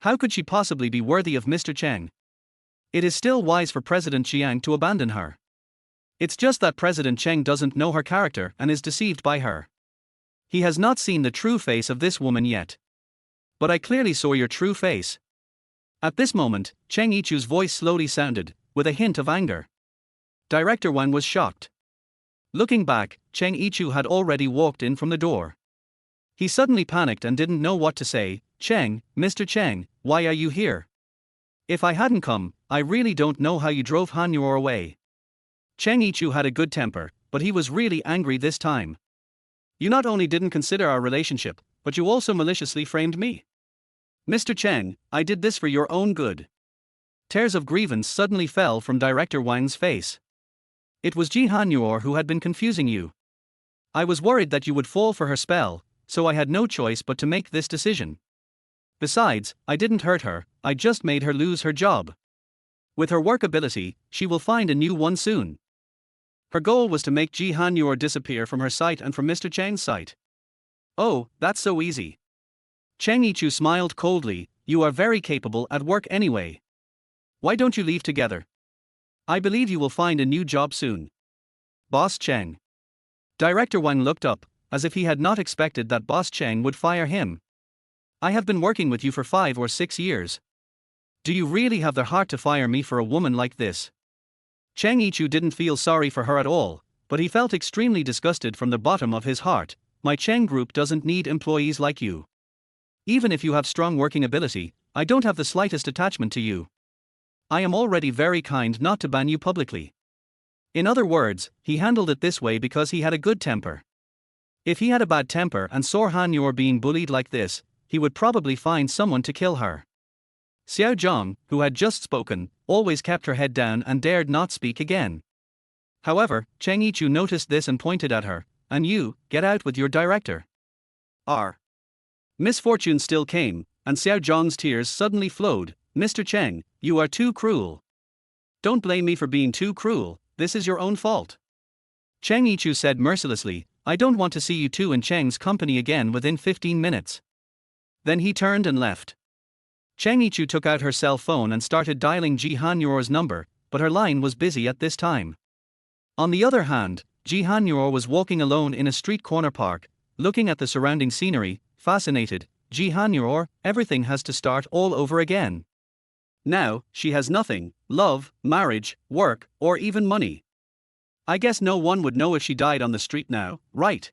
How could she possibly be worthy of Mr. Cheng? It is still wise for President Jiang to abandon her. It's just that President Cheng doesn't know her character and is deceived by her. He has not seen the true face of this woman yet. But I clearly saw your true face. At this moment, Cheng Yichu's voice slowly sounded, with a hint of anger. Director Wang was shocked. Looking back, Cheng Yichu had already walked in from the door. He suddenly panicked and didn't know what to say. Cheng, Mr. Cheng, why are you here? If I hadn't come, I really don't know how you drove Hanyor away. Cheng Yichu had a good temper, but he was really angry this time. You not only didn't consider our relationship, but you also maliciously framed me. Mr. Cheng, I did this for your own good. Tears of grievance suddenly fell from Director Wang's face. It was Ji Hanyor who had been confusing you. I was worried that you would fall for her spell, so I had no choice but to make this decision. Besides, I didn't hurt her, I just made her lose her job. With her workability, she will find a new one soon. Her goal was to make Ji Hanyor disappear from her sight and from Mr. Cheng's sight. Oh, that's so easy. Cheng Yichu smiled coldly, you are very capable at work anyway. Why don't you leave together? I believe you will find a new job soon. Boss Cheng. Director Wang looked up, as if he had not expected that Boss Cheng would fire him. I have been working with you for 5 or 6 years. Do you really have the heart to fire me for a woman like this? Cheng Yichu didn't feel sorry for her at all, but he felt extremely disgusted from the bottom of his heart. My Cheng Group doesn't need employees like you. Even if you have strong working ability, I don't have the slightest attachment to you. I am already very kind not to ban you publicly. In other words, he handled it this way because he had a good temper. If he had a bad temper and saw Hanyor being bullied like this, he would probably find someone to kill her. Xiao Zhang, who had just spoken, always kept her head down and dared not speak again. However, Cheng Yichu noticed this and pointed at her, "And you, get out with your director." R. Misfortune still came, and Xiao Zhang's tears suddenly flowed. "Mr. Cheng, you are too cruel. Don't blame me for being too cruel, this is your own fault." Cheng Yichu said mercilessly, "I don't want to see you two in Cheng's company again within 15 minutes. Then he turned and left. Cheng Yichu took out her cell phone and started dialing Ji Hanyuor's number, but her line was busy at this time. On the other hand, Ji Hanyuor was walking alone in a street corner park, looking at the surrounding scenery, fascinated. Ji Hanyuor, everything has to start all over again. Now, she has nothing: love, marriage, work, or even money. I guess no one would know if she died on the street now, right?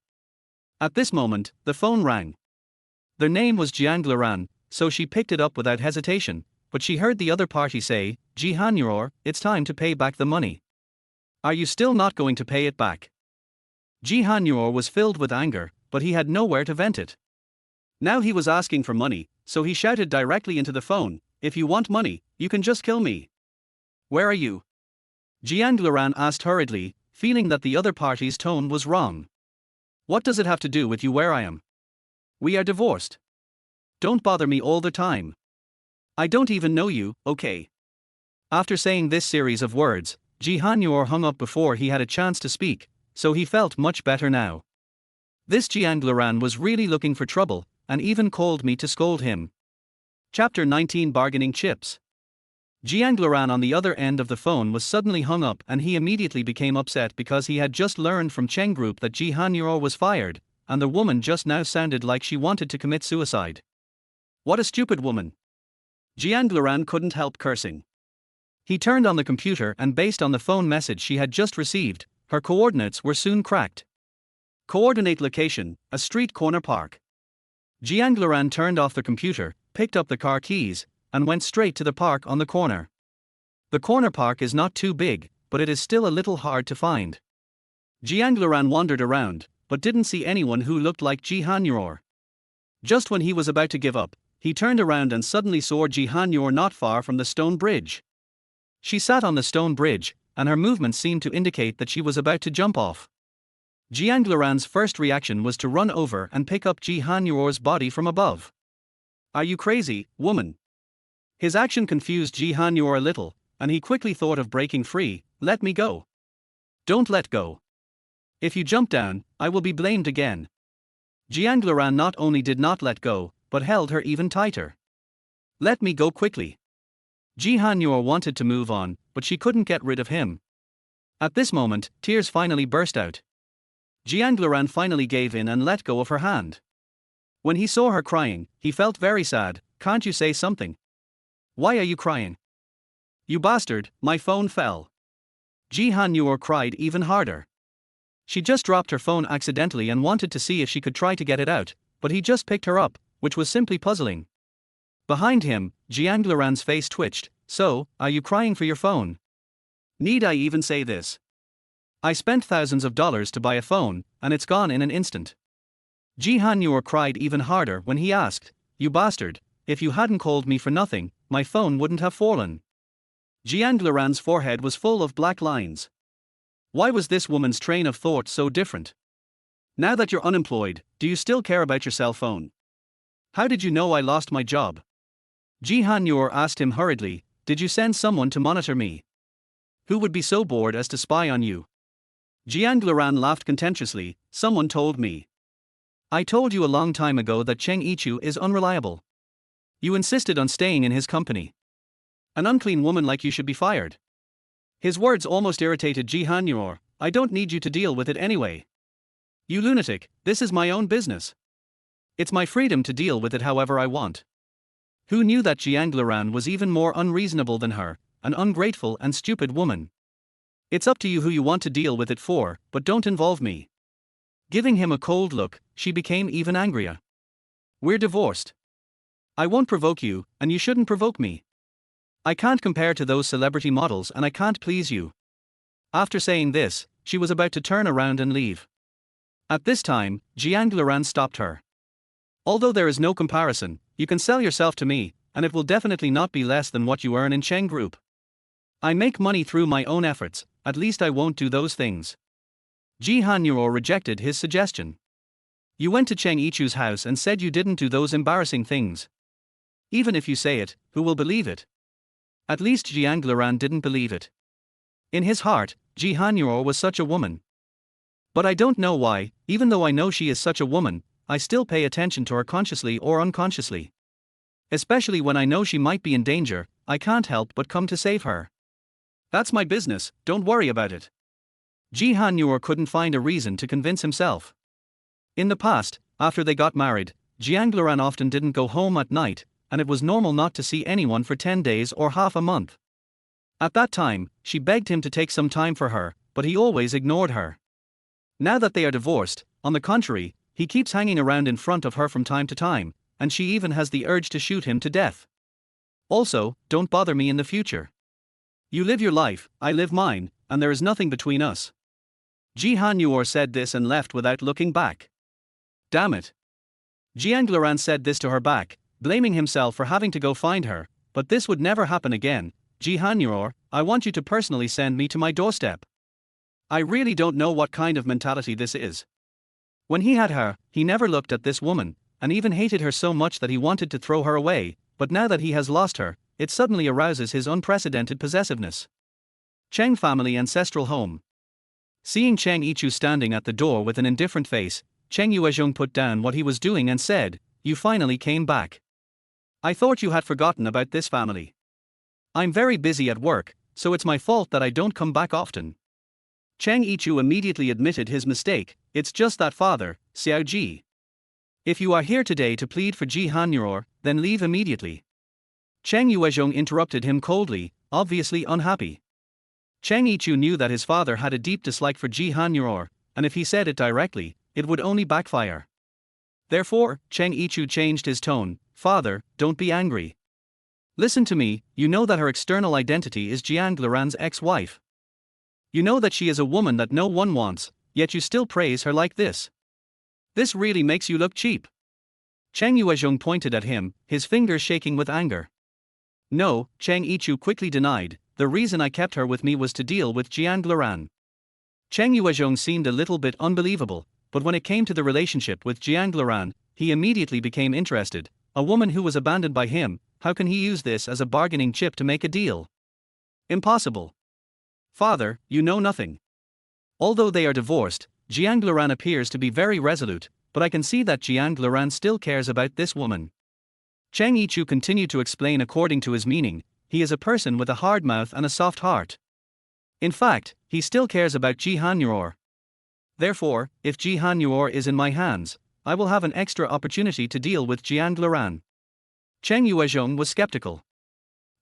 At this moment, the phone rang. Their name was Jiang Luran, so she picked it up without hesitation, but she heard the other party say, "Ji Hanyuor, it's time to pay back the money. Are you still not going to pay it back?" Ji Hanyuor was filled with anger, but he had nowhere to vent it. Now he was asking for money, so he shouted directly into the phone, "If you want money, you can just kill me." "Where are you?" Jiang Luran asked hurriedly, feeling that the other party's tone was wrong. "What does it have to do with you where I am? We are divorced. Don't bother me all the time. I don't even know you, okay?" After saying this series of words, Ji Hanyuor hung up before he had a chance to speak, so he felt much better now. This Jiang Luran was really looking for trouble, and even called me to scold him. Chapter 19: Bargaining Chips. Jiang Luran on the other end of the phone was suddenly hung up, and he immediately became upset because he had just learned from Cheng Group that Ji Hanyuor was fired, and the woman just now sounded like she wanted to commit suicide. What a stupid woman. Jiang Luran couldn't help cursing. He turned on the computer, and based on the phone message she had just received, her coordinates were soon cracked. Coordinate location: a street corner park. Jiang Luran turned off the computer, picked up the car keys, and went straight to the park on the corner. The corner park is not too big, but it is still a little hard to find. Jiang Luran wandered around, but didn't see anyone who looked like Ji Hanyuor. Just when he was about to give up, he turned around and suddenly saw Ji Hanyuor not far from the stone bridge. She sat on the stone bridge, and her movements seemed to indicate that she was about to jump off. Jiang Luran's first reaction was to run over and pick up Ji Hanyuor's body from above. "Are you crazy, woman?" His action confused Ji Hanyuor a little, and he quickly thought of breaking free. "Let me go." "Don't let go. If you jump down, I will be blamed again." Jiang Luran not only did not let go, but held her even tighter. "Let me go quickly." Ji Hanyuor wanted to move on, but she couldn't get rid of him. At this moment, tears finally burst out. Jiang Luran finally gave in and let go of her hand. When he saw her crying, he felt very sad. "Can't you say something? Why are you crying?" "You bastard, my phone fell." Ji Hanyuor cried even harder. She just dropped her phone accidentally and wanted to see if she could try to get it out, but he just picked her up, which was simply puzzling. Behind him, Jiang Luran's face twitched. "So, are you crying for your phone? Need I even say this? I spent thousands of dollars to buy a phone, and it's gone in an instant." Ji Hanyuor cried even harder when he asked, "You bastard, if you hadn't called me for nothing, my phone wouldn't have fallen." Jiang Luran's forehead was full of black lines. Why was this woman's train of thought so different? "Now that you're unemployed, do you still care about your cell phone? How did you know I lost my job?" Ji Hanyuor asked him hurriedly, "Did you send someone to monitor me? Who would be so bored as to spy on you?" Jiang Luran laughed contemptuously. "Someone told me. I told you a long time ago that Cheng Yichu is unreliable. You insisted on staying in his company. An unclean woman like you should be fired." His words almost irritated Ji Hanyuor. "I don't need you to deal with it anyway. You lunatic, this is my own business. It's my freedom to deal with it however I want." Who knew that Jiang Luran was even more unreasonable than her, an ungrateful and stupid woman? "It's up to you who you want to deal with it for, but don't involve me." Giving him a cold look, she became even angrier. "We're divorced. I won't provoke you, and you shouldn't provoke me. I can't compare to those celebrity models and I can't please you." After saying this, she was about to turn around and leave. At this time, Jiang Luran stopped her. Although there is no comparison, you can sell yourself to me, and it will definitely not be less than what you earn in Cheng Group. I make money through my own efforts, at least I won't do those things. Ji Hanuro rejected his suggestion. You went to Cheng Ichu's house and said you didn't do those embarrassing things. Even if you say it, who will believe it? At least Jiang Glaran didn't believe it. In his heart, Ji Hanuro was such a woman. But I don't know why, even though I know she is such a woman, I still pay attention to her consciously or unconsciously. Especially when I know she might be in danger, I can't help but come to save her. That's my business, don't worry about it. Ji Hanuro couldn't find a reason to convince himself. In the past, after they got married, Jiang Glaran often didn't go home at night, and it was normal not to see anyone for 10 days or half a month. At that time, she begged him to take some time for her, but he always ignored her. Now that they are divorced, on the contrary, he keeps hanging around in front of her from time to time, and she even has the urge to shoot him to death. Also, don't bother me in the future. You live your life, I live mine, and there is nothing between us. Ji Hanuro said this and left without looking back. Damn it. Jiang Glaran said this to her back, blaming himself for having to go find her, but this would never happen again. Ji Hanuro, I want you to personally send me to my doorstep. I really don't know what kind of mentality this is. When he had her, he never looked at this woman, and even hated her so much that he wanted to throw her away, but now that he has lost her, it suddenly arouses his unprecedented possessiveness. Cheng family ancestral home. Seeing Cheng Ichu standing at the door with an indifferent face, Cheng Yuezhong put down what he was doing and said, "You finally came back. I thought you had forgotten about this family. I'm very busy at work, so it's my fault that I don't come back often." Cheng Ichu immediately admitted his mistake. It's just that father, Xiao Ji. If you are here today to plead for Ji Hanuro, then leave immediately. Cheng Yuezhong interrupted him coldly, obviously unhappy. Cheng Ichu knew that his father had a deep dislike for Ji Hanuro, and if he said it directly, it would only backfire. Therefore, Cheng Ichu changed his tone. "Father, don't be angry. Listen to me, you know that her external identity is Jiang Glaran's ex-wife. You know that she is a woman that no one wants, yet you still praise her like this. This really makes you look cheap." Cheng Yuezhong pointed at him, his fingers shaking with anger. "No," Cheng Ichu quickly denied, "the reason I kept her with me was to deal with Jiang Glaran." Cheng Yuezhong seemed a little bit unbelievable, but when it came to the relationship with Jiang Glaran, he immediately became interested. A woman who was abandoned by him, how can he use this as a bargaining chip to make a deal? Impossible. "Father, you know nothing. Although they are divorced, Jiang Glaran appears to be very resolute, but I can see that Jiang Glaran still cares about this woman." Cheng Ichu continued to explain according to his meaning. He is a person with a hard mouth and a soft heart. In fact, he still cares about Ji Hanuro. Therefore, if Ji Hanuro is in my hands, I will have an extra opportunity to deal with Jiang Glaran. Cheng Yuezhong was skeptical.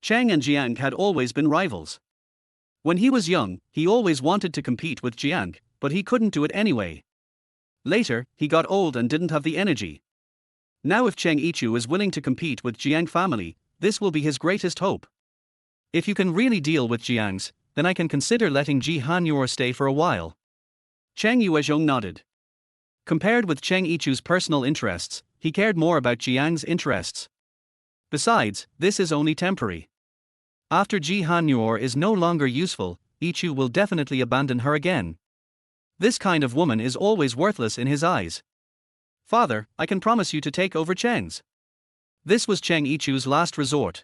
Cheng and Jiang had always been rivals. When he was young, he always wanted to compete with Jiang, but he couldn't do it anyway. Later, he got old and didn't have the energy. Now if Cheng Ichu is willing to compete with Jiang family, this will be his greatest hope. If you can really deal with Jiang's, then I can consider letting Ji Hanuro stay for a while. Cheng Yuezhong nodded. Compared with Cheng Ichu's personal interests, he cared more about Jiang's interests. Besides, this is only temporary. After Ji Hanuro is no longer useful, Ichu will definitely abandon her again. This kind of woman is always worthless in his eyes. "Father, I can promise you to take over Cheng's." This was Cheng Ichu's last resort.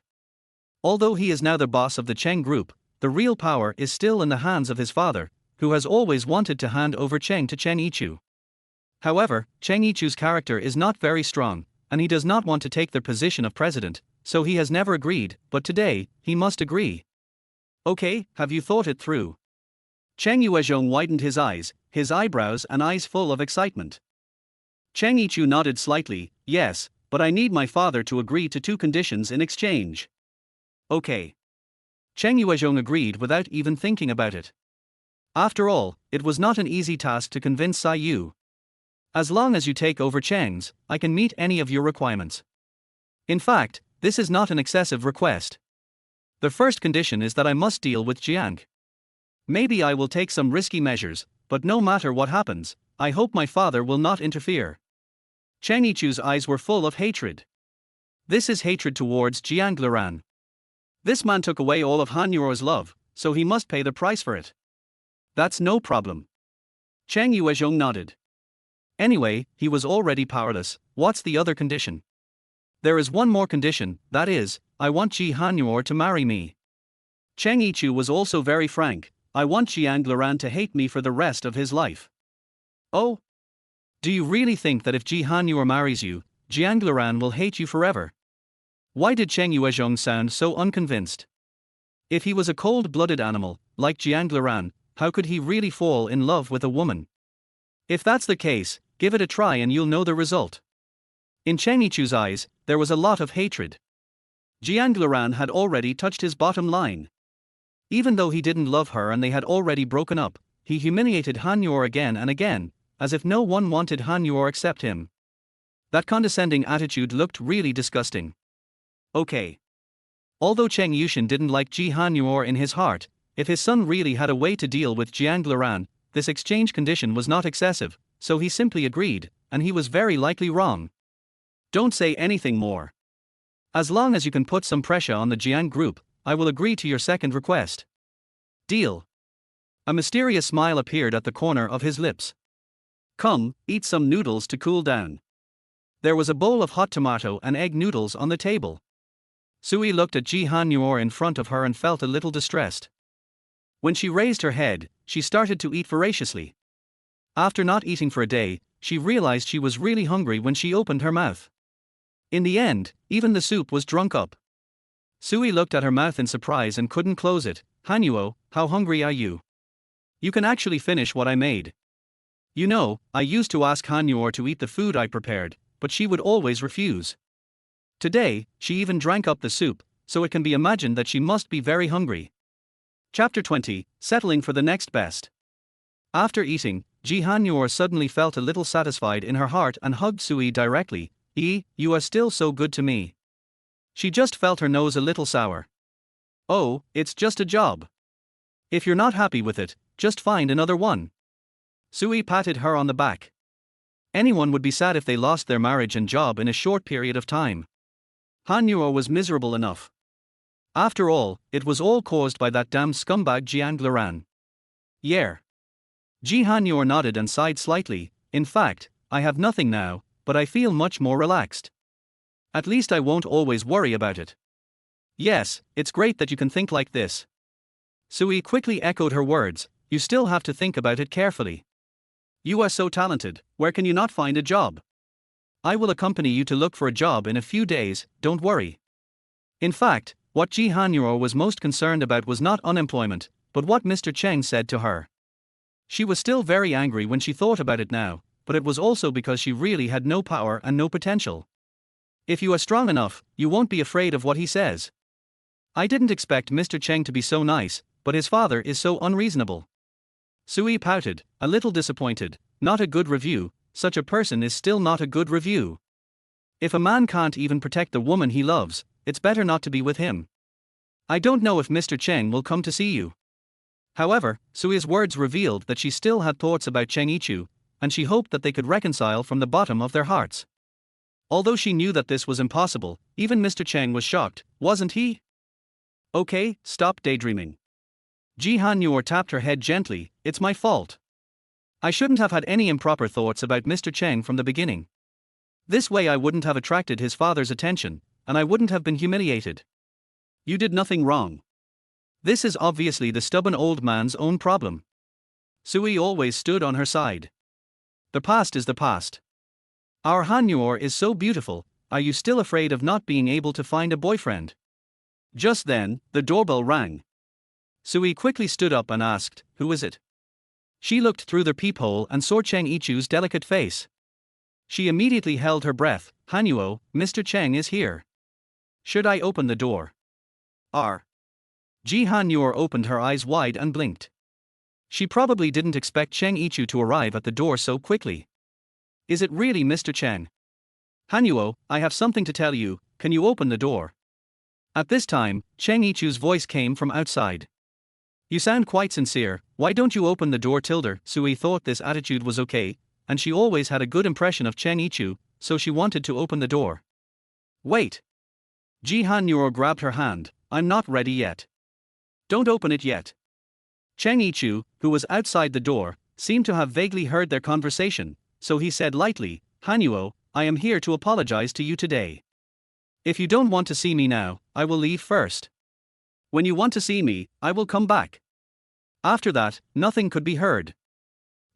Although he is now the boss of the Cheng Group, the real power is still in the hands of his father, who has always wanted to hand over Cheng to Cheng Ichu. However, Cheng Ichu's character is not very strong, and he does not want to take the position of president, so he has never agreed, but today, he must agree. "Okay, have you thought it through?" Cheng Yuezhong widened his eyebrows and eyes full of excitement. Cheng Ichu nodded slightly. "Yes, but I need my father to agree to 2 conditions in exchange." "Okay." Cheng Yuezhong agreed without even thinking about it. After all, it was not an easy task to convince Sai Yu. "As long as you take over Cheng's, I can meet any of your requirements. In fact, this is not an excessive request. The first condition is that I must deal with Jiang. Maybe I will take some risky measures, but no matter what happens, I hope my father will not interfere." Cheng Yichu's eyes were full of hatred. This is hatred towards Jiang Liran. This man took away all of Han Yuo's love, so he must pay the price for it. That's no problem. Cheng Yuezhong nodded. Anyway, he was already powerless. What's the other condition? There is one more condition, that is, I want Ji Hanyuor to marry me. Cheng Yichu was also very frank. I want Jiang Liran to hate me for the rest of his life. Oh? Do you really think that if Ji Hanyuor marries you, Jiang Liran will hate you forever? Why did Cheng Yuezhong sound so unconvinced? If he was a cold-blooded animal, like Jiang Liran, how could he really fall in love with a woman? If that's the case, give it a try and you'll know the result. In Cheng Yichu's eyes, there was a lot of hatred. Jiang Liran had already touched his bottom line. Even though he didn't love her and they had already broken up, he humiliated Han Yuor again and again, as if no one wanted Han Yuor except him. That condescending attitude looked really disgusting. Okay. Although Cheng Yushin didn't like Ji Hanyuor in his heart, if his son really had a way to deal with Jiang Liran, this exchange condition was not excessive, so he simply agreed, and he was very likely wrong. Don't say anything more. As long as you can put some pressure on the Jiang group, I will agree to your second request. Deal. A mysterious smile appeared at the corner of his lips. Come, eat some noodles to cool down. There was a bowl of hot tomato and egg noodles on the table. Sui looked at Ji Hanyuor in front of her and felt a little distressed. When she raised her head, she started to eat voraciously. After not eating for a day, she realized she was really hungry when she opened her mouth. In the end, even the soup was drunk up. Sui looked at her mouth in surprise and couldn't close it. Hanyuo, how hungry are you? You can actually finish what I made. You know, I used to ask Hanyuor to eat the food I prepared, but she would always refuse. Today, she even drank up the soup, so it can be imagined that she must be very hungry. Chapter 20, Settling for the Next Best. After eating, Ji Hanyuor suddenly felt a little satisfied in her heart and hugged Sui directly. You are still so good to me. She just felt her nose a little sour. Oh, it's just a job. If you're not happy with it, just find another one. Sui patted her on the back. Anyone would be sad if they lost their marriage and job in a short period of time. Hanyuor was miserable enough. After all, it was all caused by that damn scumbag Jiang Liran. Yeah. Ji Hanyuor nodded and sighed slightly. In fact, I have nothing now, but I feel much more relaxed. At least I won't always worry about it. Yes, it's great that you can think like this. Sui quickly echoed her words. You still have to think about it carefully. You are so talented, where can you not find a job? I will accompany you to look for a job in a few days, don't worry. In fact, what Ji Hanyuor was most concerned about was not unemployment, but what Mr. Cheng said to her. She was still very angry when she thought about it now, but it was also because she really had no power and no potential. If you are strong enough, you won't be afraid of what he says. I didn't expect Mr. Cheng to be so nice, but his father is so unreasonable. Sui pouted, a little disappointed. Not a good review. Such a person is still not a good review. If a man can't even protect the woman he loves, it's better not to be with him. I don't know if Mr. Cheng will come to see you. However, Sui's words revealed that she still had thoughts about Cheng Yichu, and she hoped that they could reconcile from the bottom of their hearts. Although she knew that this was impossible, even Mr. Cheng was shocked, wasn't he? Okay, stop daydreaming. Ji Hanyuor tapped her head gently. It's my fault. I shouldn't have had any improper thoughts about Mr. Cheng from the beginning. This way I wouldn't have attracted his father's attention, and I wouldn't have been humiliated. You did nothing wrong. This is obviously the stubborn old man's own problem. Sui always stood on her side. The past is the past. Our Hanyuor is so beautiful. Are you still afraid of not being able to find a boyfriend? Just then, the doorbell rang. Sui quickly stood up and asked, Who is it? She looked through the peephole and saw Cheng Yichu's delicate face. She immediately held her breath. Hanyuo, Mr. Cheng is here. Should I open the door? Ji Hanyuor opened her eyes wide and blinked. She probably didn't expect Cheng Yichu to arrive at the door so quickly. Is it really Mr. Cheng? Hanyuo, I have something to tell you, can you open the door? At this time, Cheng Yichu's voice came from outside. You sound quite sincere, why don't you open the door? Sui thought this attitude was okay, and she always had a good impression of Cheng Yichu, so she wanted to open the door. Wait! Ji Han-yeol grabbed her hand. I'm not ready yet. Don't open it yet. Cheng Yichu, who was outside the door, seemed to have vaguely heard their conversation, so he said lightly, Han-yeol, I am here to apologize to you today. If you don't want to see me now, I will leave first. When you want to see me, I will come back. After that, nothing could be heard.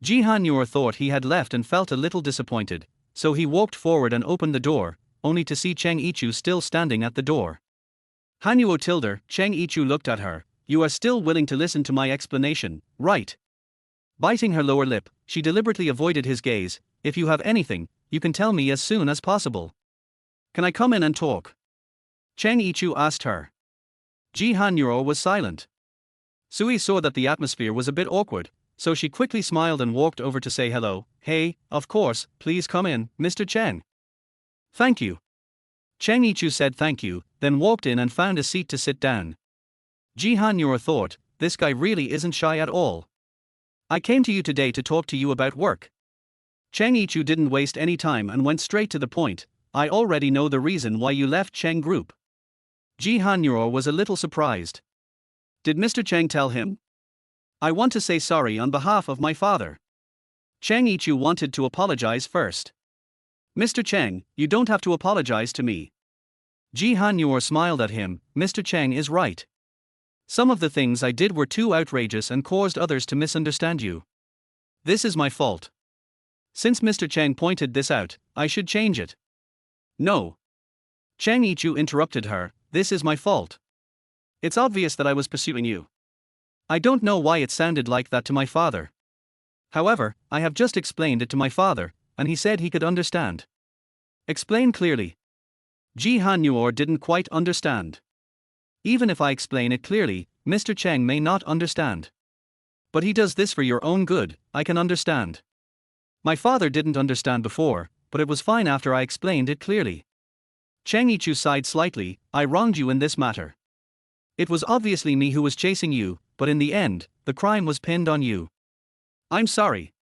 Ji Han-yeol thought he had left and felt a little disappointed, so he walked forward and opened the door, only to see Cheng Yichu still standing at the door. Han-yeol told her. Cheng Yichu looked at her. You are still willing to listen to my explanation, right? Biting her lower lip, she deliberately avoided his gaze. If you have anything, you can tell me as soon as possible. Can I come in and talk? Cheng Yichu asked her. Ji Han-yeol was silent. Sui saw that the atmosphere was a bit awkward, so she quickly smiled and walked over to say hello. Hey, of course, please come in, Mr. Cheng. Thank you. Cheng Yichu said thank you, then walked in and found a seat to sit down. Ji Han-yeol thought, this guy really isn't shy at all. I came to you today to talk to you about work. Cheng Yichu didn't waste any time and went straight to the point. I already know the reason why you left Cheng Group. Ji Han-yeol was a little surprised. Did Mr. Cheng tell him? I want to say sorry on behalf of my father. Cheng Yichu wanted to apologize first. Mr. Cheng, you don't have to apologize to me. Ji Han-yeol smiled at him. Mr. Cheng is right. Some of the things I did were too outrageous and caused others to misunderstand you. This is my fault. Since Mr. Cheng pointed this out, I should change it. No. Cheng Yichu interrupted her. This is my fault. It's obvious that I was pursuing you. I don't know why it sounded like that to my father. However, I have just explained it to my father, and he said he could understand. Explain clearly. Ji Han-yeol didn't quite understand. Even if I explain it clearly, Mr. Cheng may not understand. But he does this for your own good, I can understand. My father didn't understand before, but it was fine after I explained it clearly. Cheng Yichu sighed slightly. I wronged you in this matter. It was obviously me who was chasing you, but in the end, the crime was pinned on you. I'm sorry.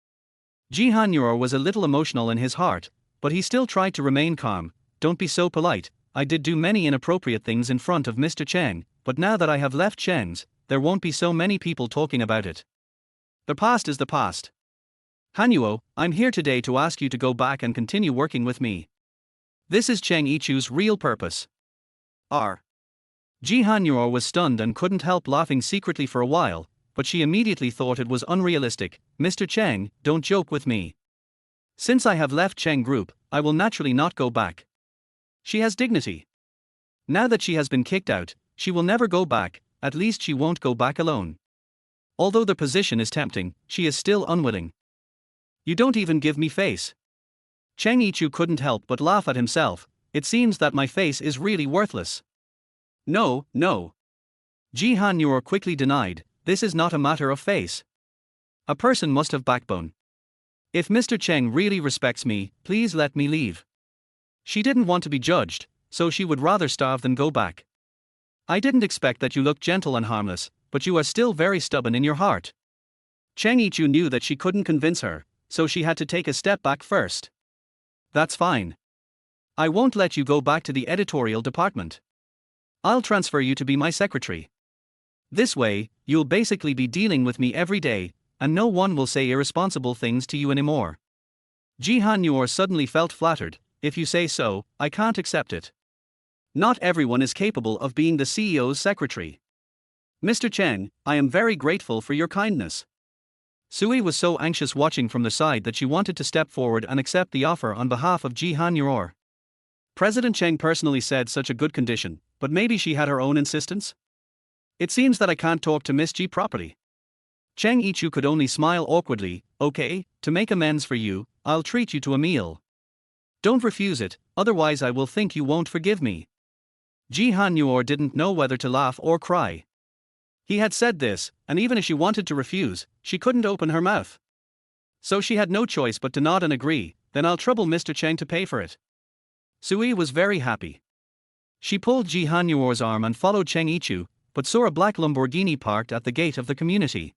Ji Han-yeol was a little emotional in his heart, but he still tried to remain calm. Don't be so polite. I did do many inappropriate things in front of Mr. Cheng, but now that I have left Cheng's, there won't be so many people talking about it. The past is the past. Han-yeol, I'm here today to ask you to go back and continue working with me. This is Cheng Yichu's real purpose. Ji Han-yeol was stunned and couldn't help laughing secretly for a while, but she immediately thought it was unrealistic. Mr. Cheng, don't joke with me. Since I have left Cheng Group, I will naturally not go back. She has dignity. Now that she has been kicked out, she will never go back, at least she won't go back alone. Although the position is tempting, she is still unwilling. You don't even give me face. Cheng Yichu couldn't help but laugh at himself. It seems that my face is really worthless. No. Ji Han-yeol quickly denied, this is not a matter of face. A person must have backbone. If Mr. Cheng really respects me, please let me leave. She didn't want to be judged, so she would rather starve than go back. I didn't expect that you looked gentle and harmless, but you are still very stubborn in your heart. Cheng Yichu knew that she couldn't convince her, so she had to take a step back first. That's fine. I won't let you go back to the editorial department. I'll transfer you to be my secretary. This way, you'll basically be dealing with me every day, and no one will say irresponsible things to you anymore. Ji Han-yeol suddenly felt flattered. If you say so, I can't accept it. Not everyone is capable of being the CEO's secretary. Mr. Cheng, I am very grateful for your kindness. Sui was so anxious watching from the side that she wanted to step forward and accept the offer on behalf of Ji Han-yeol. President Cheng personally said such a good condition, but maybe she had her own insistence? It seems that I can't talk to Miss Ji properly. Cheng Yichu could only smile awkwardly. Okay, to make amends for you, I'll treat you to a meal. Don't refuse it, otherwise I will think you won't forgive me. Ji Han-yeol didn't know whether to laugh or cry. He had said this, and even if she wanted to refuse, she couldn't open her mouth. So she had no choice but to nod and agree. Then I'll trouble Mr. Cheng to pay for it. Sui was very happy. She pulled Ji Han-yeol's arm and followed Cheng Yichu, but saw a black Lamborghini parked at the gate of the community.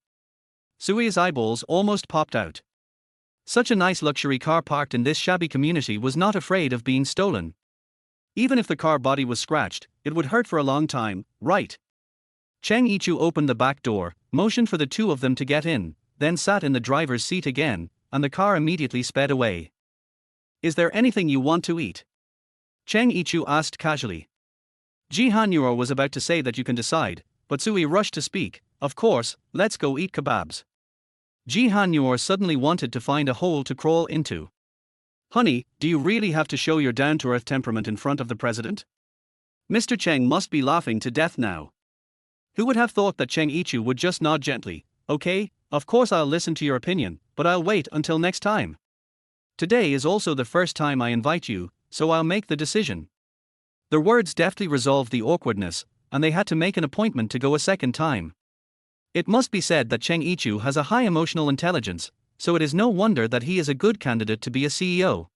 Sui's eyeballs almost popped out. Such a nice luxury car parked in this shabby community was not afraid of being stolen. Even if the car body was scratched, it would hurt for a long time, right? Cheng Yichu opened the back door, motioned for the two of them to get in, then sat in the driver's seat again, and the car immediately sped away. Is there anything you want to eat? Cheng Yichu asked casually. Ji Hanyuo was about to say that you can decide, but Sui rushed to speak. Of course, let's go eat kebabs. Ji Hanyuo suddenly wanted to find a hole to crawl into. Honey, do you really have to show your down-to-earth temperament in front of the president? Mr. Cheng must be laughing to death now. Who would have thought that Cheng Yichu would just nod gently? Okay, of course I'll listen to your opinion, but I'll wait until next time. Today is also the first time I invite you, so I'll make the decision. Their words deftly resolved the awkwardness, and they had to make an appointment to go a second time. It must be said that Cheng Yichu has a high emotional intelligence, so it is no wonder that he is a good candidate to be a CEO.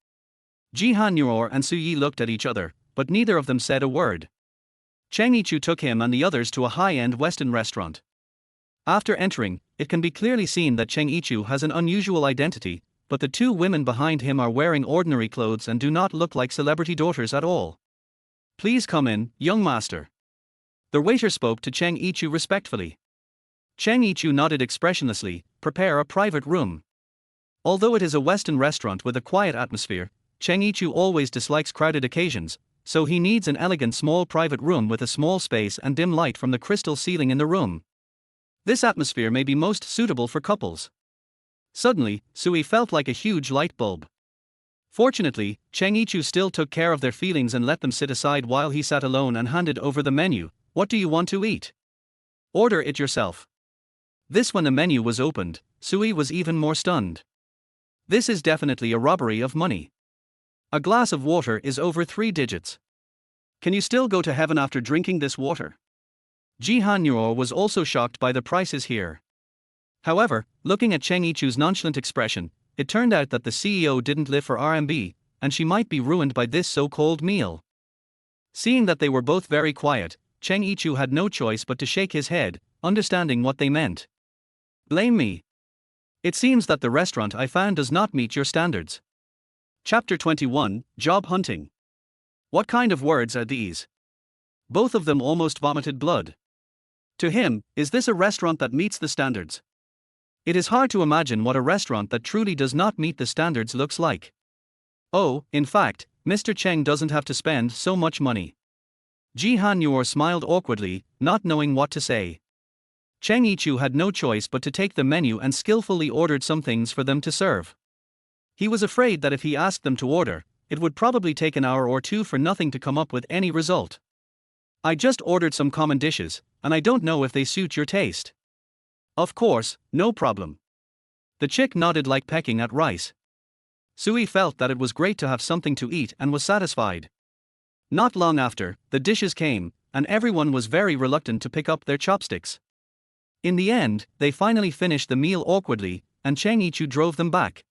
Ji Hanyuo and Su Yi looked at each other, but neither of them said a word. Cheng Yichu took him and the others to a high-end Western restaurant. After entering, it can be clearly seen that Cheng Yichu has an unusual identity, but the two women behind him are wearing ordinary clothes and do not look like celebrity daughters at all. Please come in, young master. The waiter spoke to Cheng Yichu respectfully. Cheng Yichu nodded expressionlessly. Prepare a private room. Although it is a Western restaurant with a quiet atmosphere, Cheng Yichu always dislikes crowded occasions, so he needs an elegant small private room with a small space and dim light from the crystal ceiling in the room. This atmosphere may be most suitable for couples. Suddenly, Sui felt like a huge light bulb. Fortunately, Cheng Yichu still took care of their feelings and let them sit aside while he sat alone and handed over the menu. What do you want to eat? Order it yourself. This when the menu was opened, Sui was even more stunned. This is definitely a robbery of money. A glass of water is over 3 digits. Can you still go to heaven after drinking this water? Ji Hanyuo was also shocked by the prices here. However, looking at Cheng Yichu's nonchalant expression, it turned out that the CEO didn't live for RMB, and she might be ruined by this so-called meal. Seeing that they were both very quiet, Cheng Yichu had no choice but to shake his head, understanding what they meant. Blame me. It seems that the restaurant I found does not meet your standards. Chapter 21, Job Hunting. What kind of words are these? Both of them almost vomited blood. To him, is this a restaurant that meets the standards? It is hard to imagine what a restaurant that truly does not meet the standards looks like. Oh, in fact, Mr. Cheng doesn't have to spend so much money. Ji Hanyuo smiled awkwardly, not knowing what to say. Cheng Yichu had no choice but to take the menu and skillfully ordered some things for them to serve. He was afraid that if he asked them to order, it would probably take an hour or two for nothing to come up with any result. I just ordered some common dishes, and I don't know if they suit your taste. Of course, no problem. The chick nodded like pecking at rice. Sui felt that it was great to have something to eat and was satisfied. Not long after, the dishes came, and everyone was very reluctant to pick up their chopsticks. In the end, they finally finished the meal awkwardly, and Cheng Yichu drove them back.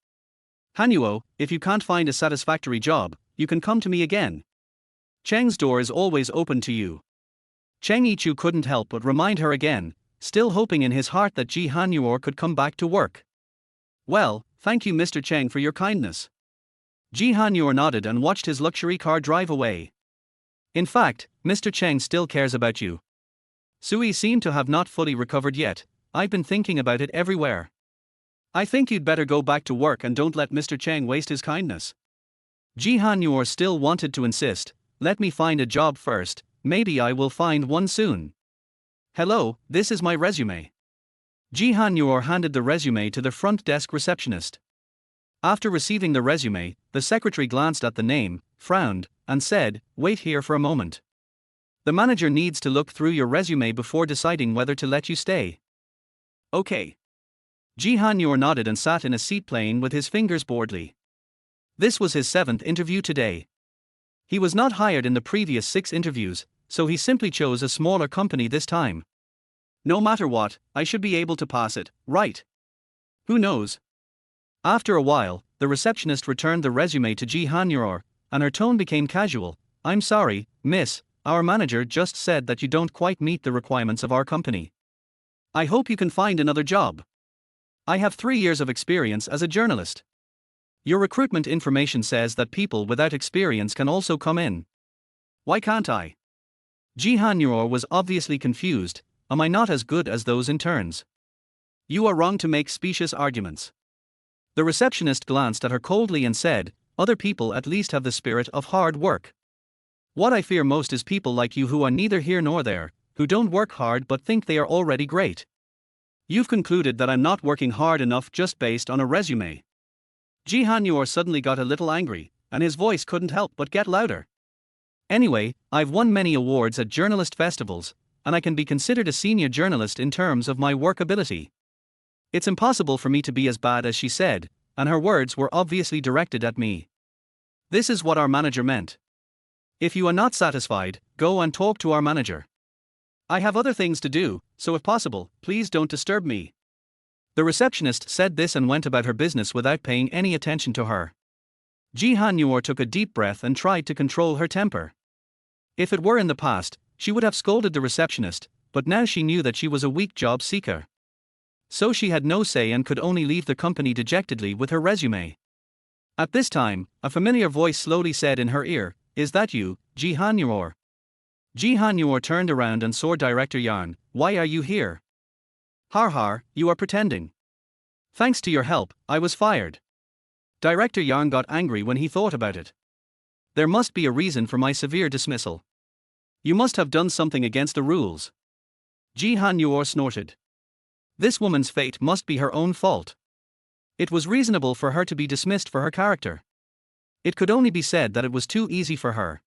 Hanyuo, if you can't find a satisfactory job, you can come to me again. Cheng's door is always open to you. Cheng Yichu couldn't help but remind her again, still hoping in his heart that Ji Hanyuo could come back to work. Well, thank you Mr. Cheng for your kindness. Ji Hanyuo nodded and watched his luxury car drive away. In fact, Mr. Cheng still cares about you. Sui seemed to have not fully recovered yet. I've been thinking about it everywhere. I think you'd better go back to work and don't let Mr. Cheng waste his kindness. Ji Hanyuo still wanted to insist, let me find a job first, maybe I will find one soon. Hello, this is my resume. Ji Hanyuo handed the resume to the front desk receptionist. After receiving the resume, the secretary glanced at the name, frowned, and said, wait here for a moment. The manager needs to look through your resume before deciding whether to let you stay. Okay. Ji Hanyuo nodded and sat in a seat playing with his fingers boredly. This was his 7th interview today. He was not hired in the previous 6 interviews, so he simply chose a smaller company this time. No matter what, I should be able to pass it, right? Who knows? After a while, the receptionist returned the resume to Ji Hanyuo, and her tone became casual. I'm sorry, miss, our manager just said that you don't quite meet the requirements of our company. I hope you can find another job. I have 3 years of experience as a journalist. Your recruitment information says that people without experience can also come in. Why can't I? Jihan Yor was obviously confused. Am I not as good as those interns? You are wrong to make specious arguments. The receptionist glanced at her coldly and said, other people at least have the spirit of hard work. What I fear most is people like you who are neither here nor there, who don't work hard but think they are already great. You've concluded that I'm not working hard enough just based on a resume. Jihan Yor suddenly got a little angry, and his voice couldn't help but get louder. Anyway, I've won many awards at journalist festivals, and I can be considered a senior journalist in terms of my work ability. It's impossible for me to be as bad as she said, and her words were obviously directed at me. This is what our manager meant. If you are not satisfied, go and talk to our manager. I have other things to do, so if possible, please don't disturb me. The receptionist said this and went about her business without paying any attention to her. Jihan Yor took a deep breath and tried to control her temper. If it were in the past, she would have scolded the receptionist, but now she knew that she was a weak job seeker. So she had no say and could only leave the company dejectedly with her resume. At this time, a familiar voice slowly said in her ear, "Is that you, Jihan Yor?" Jihan Yor turned around and saw Director Yarn. "Why are you here?" "Har har, you are pretending. Thanks to your help, I was fired." Director Yarn got angry when he thought about it. There must be a reason for my severe dismissal. You must have done something against the rules. Jihan Yor snorted. This woman's fate must be her own fault. It was reasonable for her to be dismissed for her character. It could only be said that it was too easy for her.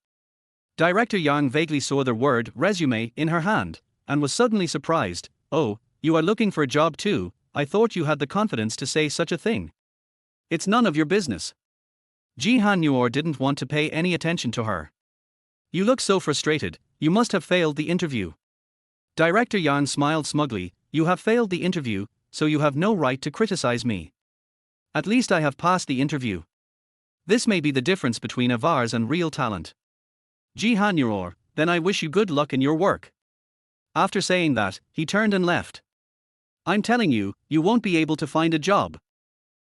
Director Yang vaguely saw the word resume in her hand, and was suddenly surprised. "Oh, you are looking for a job too? I thought you had the confidence to say such a thing. It's none of your business." Jihan Yor didn't want to pay any attention to her. "You look so frustrated, you must have failed the interview." Director Yang smiled smugly. "You have failed the interview, so you have no right to criticize me. At least I have passed the interview. This may be the difference between avars and real talent." "Jihan Yor, then I wish you good luck in your work." After saying that, he turned and left. "I'm telling you, you won't be able to find a job,"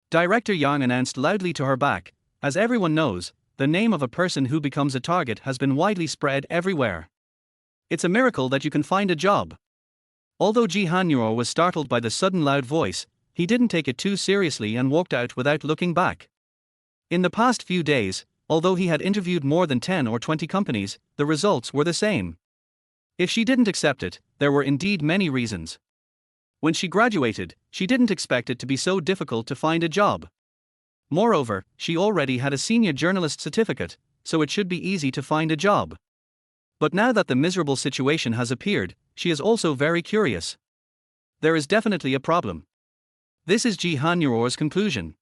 Director Yang announced loudly to her back. As everyone knows, the name of a person who becomes a target has been widely spread everywhere. It's a miracle that you can find a job. Although Jihan Yor was startled by the sudden loud voice, he didn't take it too seriously and walked out without looking back. In the past few days, although he had interviewed more than 10 or 20 companies, the results were the same. If she didn't accept it, there were indeed many reasons. When she graduated, she didn't expect it to be so difficult to find a job. Moreover, she already had a senior journalist certificate, so it should be easy to find a job. But now that the miserable situation has appeared, she is also very curious. There is definitely a problem. This is Jihan Yor's conclusion.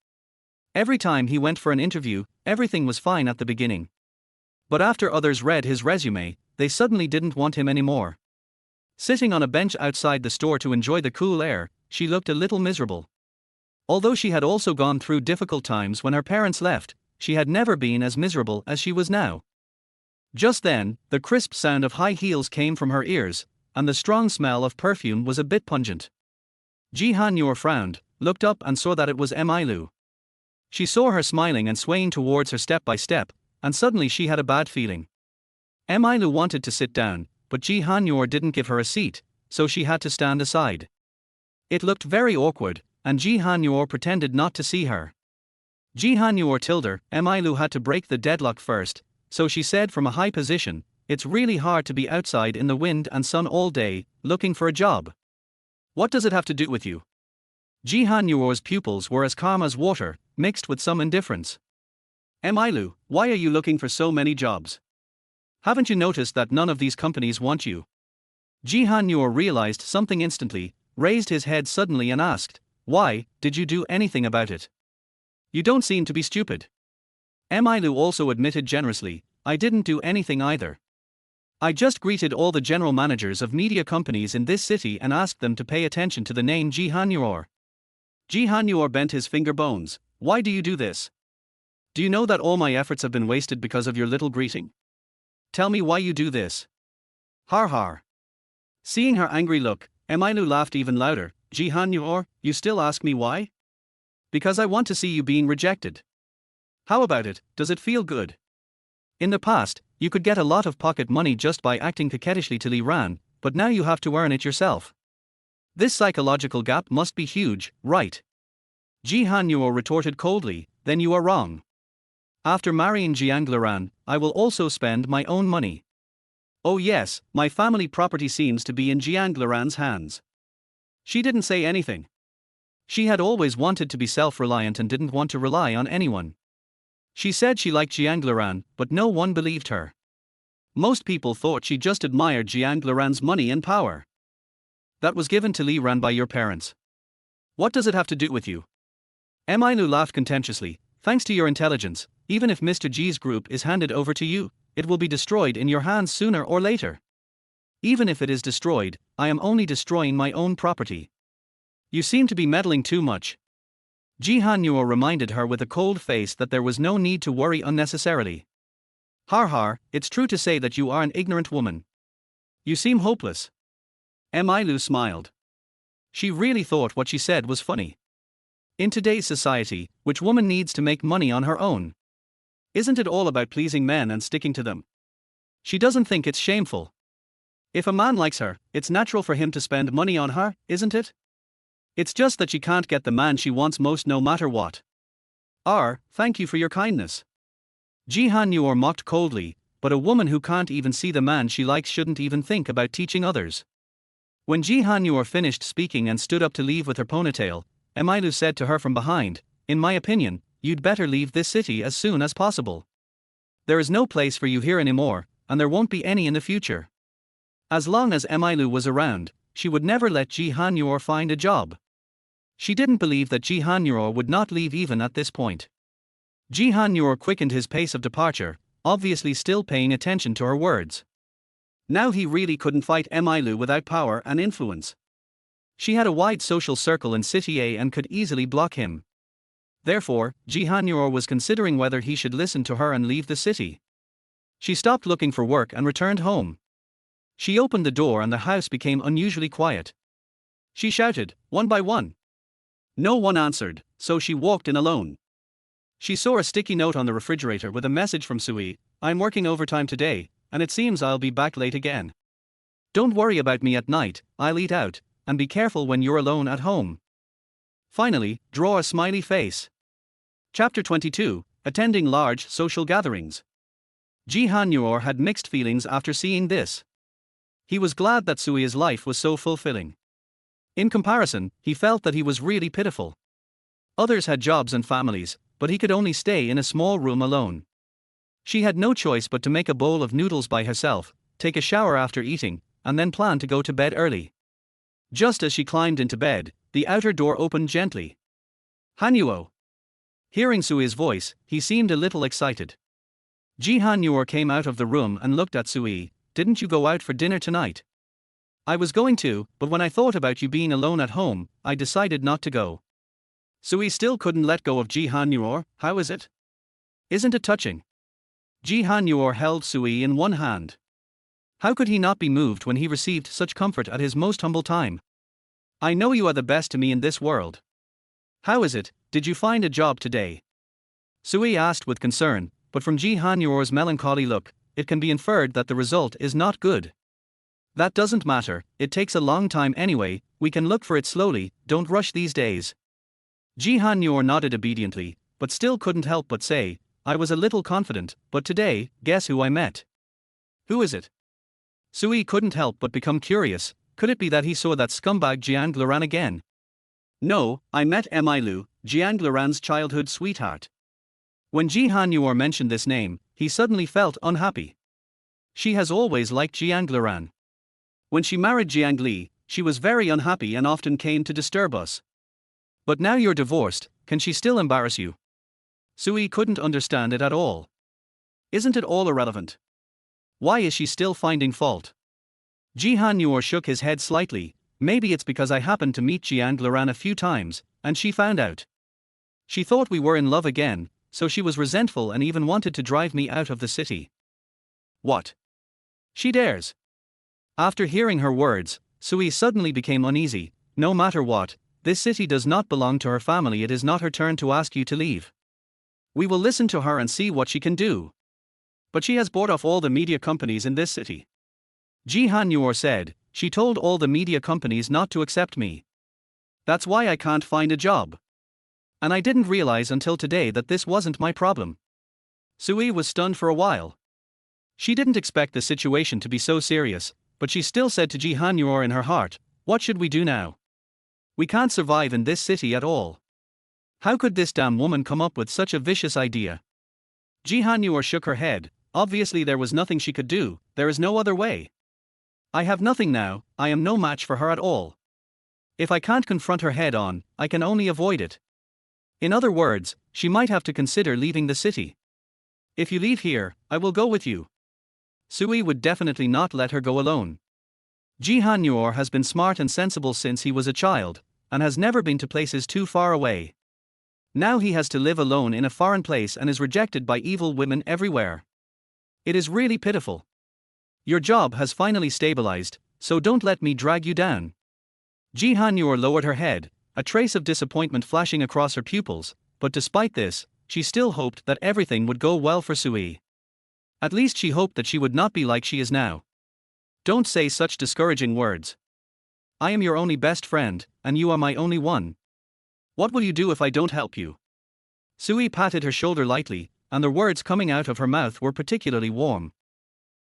Every time he went for an interview, everything was fine at the beginning. But after others read his resume, they suddenly didn't want him anymore. Sitting on a bench outside the store to enjoy the cool air, she looked a little miserable. Although she had also gone through difficult times when her parents left, she had never been as miserable as she was now. Just then, the crisp sound of high heels came from her ears, and the strong smell of perfume was a bit pungent. Jihan Yor frowned, looked up and saw that it was Emailu. She saw her smiling and swaying towards her step by step, and suddenly she had a bad feeling. Emailu wanted to sit down, but Jihan Yor didn't give her a seat, so she had to stand aside. It looked very awkward, and Jihan Yor pretended not to see her. Jihan Yor told her Emailu had to break the deadlock first, so she said from a high position, "It's really hard to be outside in the wind and sun all day, looking for a job. What does it have to do with you?" Jihan Yor's pupils were as calm as water, mixed with some indifference. "Emailu, why are you looking for so many jobs? Haven't you noticed that none of these companies want you?" Jihan Yor realized something instantly, raised his head suddenly and asked, "Why, did you do anything about it? You don't seem to be stupid." Emailu also admitted generously, "I didn't do anything either. I just greeted all the general managers of media companies in this city and asked them to pay attention to the name Jihan Yor." Jihan Yor bent his finger bones. "Why do you do this? Do you know that all my efforts have been wasted because of your little greeting? Tell me why you do this." "Har har." Seeing her angry look, Emailu laughed even louder. "Jihan Yor, you still ask me why? Because I want to see you being rejected. How about it, does it feel good? In the past, you could get a lot of pocket money just by acting coquettishly to Li Ran, but now you have to earn it yourself. This psychological gap must be huge, right? Ji Hanyo retorted coldly, then you are wrong. After marrying Jiang Liran, I will also spend my own money. Oh yes, my family property seems to be in Jiang Liran's hands. She didn't say anything. She had always wanted to be self-reliant and didn't want to rely on anyone. She said she liked Jiang Liran, but no one believed her. Most people thought she just admired Jiang Liran's money and power. That was given to Li Ran by your parents. What does it have to do with you? Emailu laughed contemptuously. Thanks to your intelligence, even if Mr. G's group is handed over to you, it will be destroyed in your hands sooner or later. Even if it is destroyed, I am only destroying my own property. You seem to be meddling too much. Ji Hanyo reminded her with a cold face that there was no need to worry unnecessarily. Har har, it's true to say that you are an ignorant woman. You seem hopeless. Emailu smiled. She really thought what she said was funny. In today's society, which woman needs to make money on her own? Isn't it all about pleasing men and sticking to them? She doesn't think it's shameful. If a man likes her, it's natural for him to spend money on her, isn't it? It's just that she can't get the man she wants most no matter what. Thank you for your kindness. Ji Hanyo mocked coldly, but a woman who can't even see the man she likes shouldn't even think about teaching others. When Ji Hanyo finished speaking and stood up to leave with her ponytail, Emailu said to her from behind, in my opinion, you'd better leave this city as soon as possible. There is no place for you here anymore, and there won't be any in the future. As long as Emailu was around, she would never let Ji Hanyo find a job. She didn't believe that Ji Hanyo would not leave even at this point. Ji Hanyo quickened his pace of departure, obviously still paying attention to her words. Now he really couldn't fight Emailu without power and influence. She had a wide social circle in City A and could easily block him. Therefore, Ji Hanyo was considering whether he should listen to her and leave the city. She stopped looking for work and returned home. She opened the door and the house became unusually quiet. She shouted, one by one. No one answered, so she walked in alone. She saw a sticky note on the refrigerator with a message from Sui, I'm working overtime today, and it seems I'll be back late again. Don't worry about me at night, I'll eat out, and be careful when you're alone at home. Finally, draw a smiley face. Chapter 22, Attending Large Social Gatherings. Ji Hanyo had mixed feelings after seeing this. He was glad that Sui's life was so fulfilling. In comparison, he felt that he was really pitiful. Others had jobs and families, but he could only stay in a small room alone. She had no choice but to make a bowl of noodles by herself, take a shower after eating, and then plan to go to bed early. Just as she climbed into bed, the outer door opened gently. Hanyo. Hearing Sui's voice, he seemed a little excited. Ji Hanyo came out of the room and looked at Sui. Didn't you go out for dinner tonight? I was going to, but when I thought about you being alone at home, I decided not to go. Sui still couldn't let go of Ji Hanyo. How is it? Isn't it touching? Ji Hanyo held Sui in one hand. How could he not be moved when he received such comfort at his most humble time? I know you are the best to me in this world. How is it, did you find a job today? Sui asked with concern, but from Ji Hanyo's melancholy look, it can be inferred that the result is not good. That doesn't matter, it takes a long time anyway, we can look for it slowly, don't rush these days. Ji Hanyo nodded obediently, but still couldn't help but say, I was a little confident, but today, guess who I met? Who is it? Sui couldn't help but become curious. Could it be that he saw that scumbag Jiang Liran again? No, I met Emailu, Jiang Liran's childhood sweetheart. When Ji Hanyo mentioned this name, he suddenly felt unhappy. She has always liked Jiang Liran. When she married Jiang Li, she was very unhappy and often came to disturb us. But now you're divorced, can she still embarrass you? Sui couldn't understand it at all. Isn't it all irrelevant? Why is she still finding fault? Ji Hanyo shook his head slightly. Maybe it's because I happened to meet Jiang Liran a few times, and she found out. She thought we were in love again, so she was resentful and even wanted to drive me out of the city. What? She dares. After hearing her words, Sui suddenly became uneasy. No matter what, this city does not belong to her family. It is not her turn to ask you to leave. We will listen to her and see what she can do. But she has bought off all the media companies in this city. Ji Han-yor said, she told all the media companies not to accept me. That's why I can't find a job. And I didn't realize until today that this wasn't my problem. Sui was stunned for a while. She didn't expect the situation to be so serious, but she still said to Ji Han-yor in her heart, what should we do now? We can't survive in this city at all. How could this damn woman come up with such a vicious idea? Ji Han-yor shook her head. Obviously there was nothing she could do, there is no other way. I have nothing now, I am no match for her at all. If I can't confront her head on, I can only avoid it. In other words, she might have to consider leaving the city. If you leave here, I will go with you. Sui would definitely not let her go alone. Ji Han-yor has been smart and sensible since he was a child, and has never been to places too far away. Now he has to live alone in a foreign place and is rejected by evil women everywhere. It is really pitiful. Your job has finally stabilized, so don't let me drag you down. Ji Han-yor lowered her head, a trace of disappointment flashing across her pupils, but despite this, she still hoped that everything would go well for Sui. At least she hoped that she would not be like she is now. Don't say such discouraging words. I am your only best friend, and you are my only one. What will you do if I don't help you? Sui patted her shoulder lightly, and the words coming out of her mouth were particularly warm.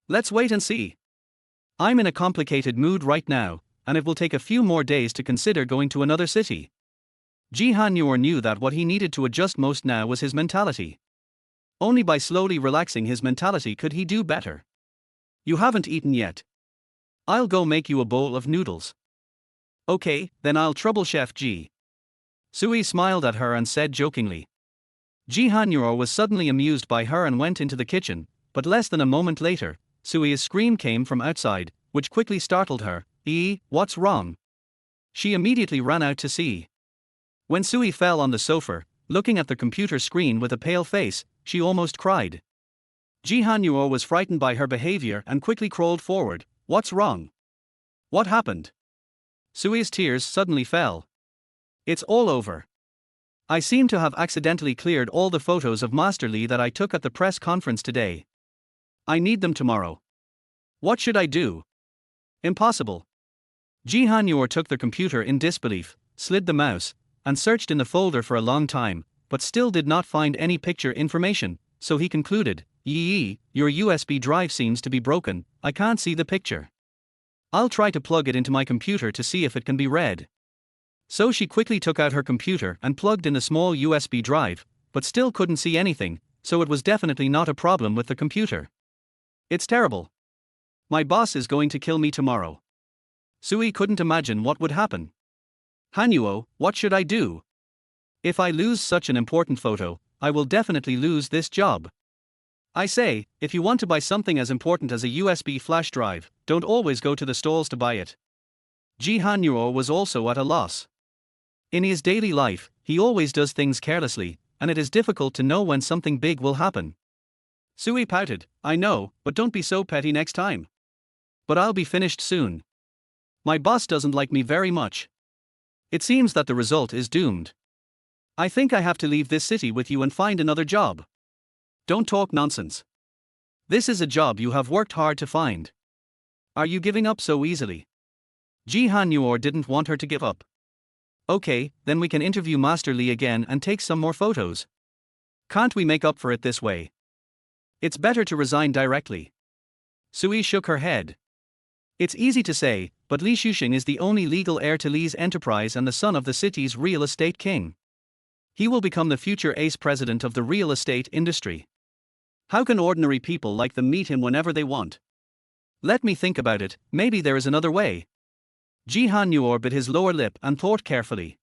Let's wait and see. I'm in a complicated mood right now, and it will take a few more days to consider going to another city. Ji Han-yor knew that what he needed to adjust most now was his mentality. Only by slowly relaxing his mentality could he do better. You haven't eaten yet. I'll go make you a bowl of noodles. Okay, then I'll trouble Chef Ji. Sui smiled at her and said jokingly. Ji Han-yor was suddenly amused by her and went into the kitchen, but less than a moment later, Sui's scream came from outside, which quickly startled her. What's wrong? She immediately ran out to see. When Sui fell on the sofa, looking at the computer screen with a pale face, she almost cried. Ji Han-yor was frightened by her behavior and quickly crawled forward. What's wrong? What happened? Sui's tears suddenly fell. It's all over. I seem to have accidentally cleared all the photos of Master Lee that I took at the press conference today. I need them tomorrow. What should I do? Impossible. Ji Han-yor took the computer in disbelief, slid the mouse, and searched in the folder for a long time, but still did not find any picture information, so he concluded, your USB drive seems to be broken, I can't see the picture. I'll try to plug it into my computer to see if it can be read. So she quickly took out her computer and plugged in the small USB drive, but still couldn't see anything, so it was definitely not a problem with the computer. It's terrible. My boss is going to kill me tomorrow. Sui couldn't imagine what would happen. Han-yor, what should I do? If I lose such an important photo, I will definitely lose this job. I say, if you want to buy something as important as a USB flash drive, don't always go to the stalls to buy it. Ji Han-yor was also at a loss. In his daily life, he always does things carelessly, and it is difficult to know when something big will happen. Sui pouted, I know, but don't be so petty next time. But I'll be finished soon. My boss doesn't like me very much. It seems that the result is doomed. I think I have to leave this city with you and find another job. Don't talk nonsense. This is a job you have worked hard to find. Are you giving up so easily? Ji Han-yor didn't want her to give up. Okay, then we can interview Master Lee again and take some more photos. Can't we make up for it this way? It's better to resign directly. Sui shook her head. It's easy to say, but Li Shuxing is the only legal heir to Li's enterprise and the son of the city's real estate king. He will become the future ace president of the real estate industry. How can ordinary people like them meet him whenever they want? Let me think about it, maybe there is another way. Ji Han-yor bit his lower lip and thought carefully.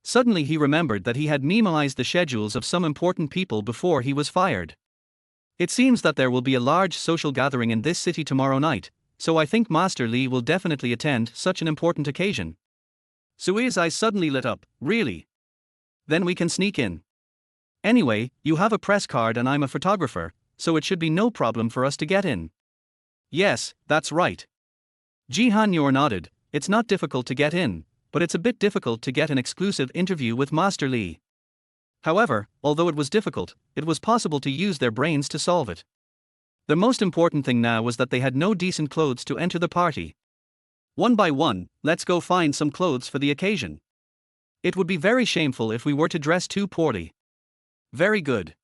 Suddenly he remembered that he had memoized the schedules of some important people before he was fired. It seems that there will be a large social gathering in this city tomorrow night, so I think Master Lee will definitely attend such an important occasion. Sui's eyes suddenly lit up. Really? Then we can sneak in. Anyway, you have a press card and I'm a photographer, so it should be no problem for us to get in. Yes, that's right. Ji Han-yor nodded. It's not difficult to get in, but it's a bit difficult to get an exclusive interview with Master Lee. However, although it was difficult, it was possible to use their brains to solve it. The most important thing now was that they had no decent clothes to enter the party. One by one, let's go find some clothes for the occasion. It would be very shameful if we were to dress too poorly. Very good.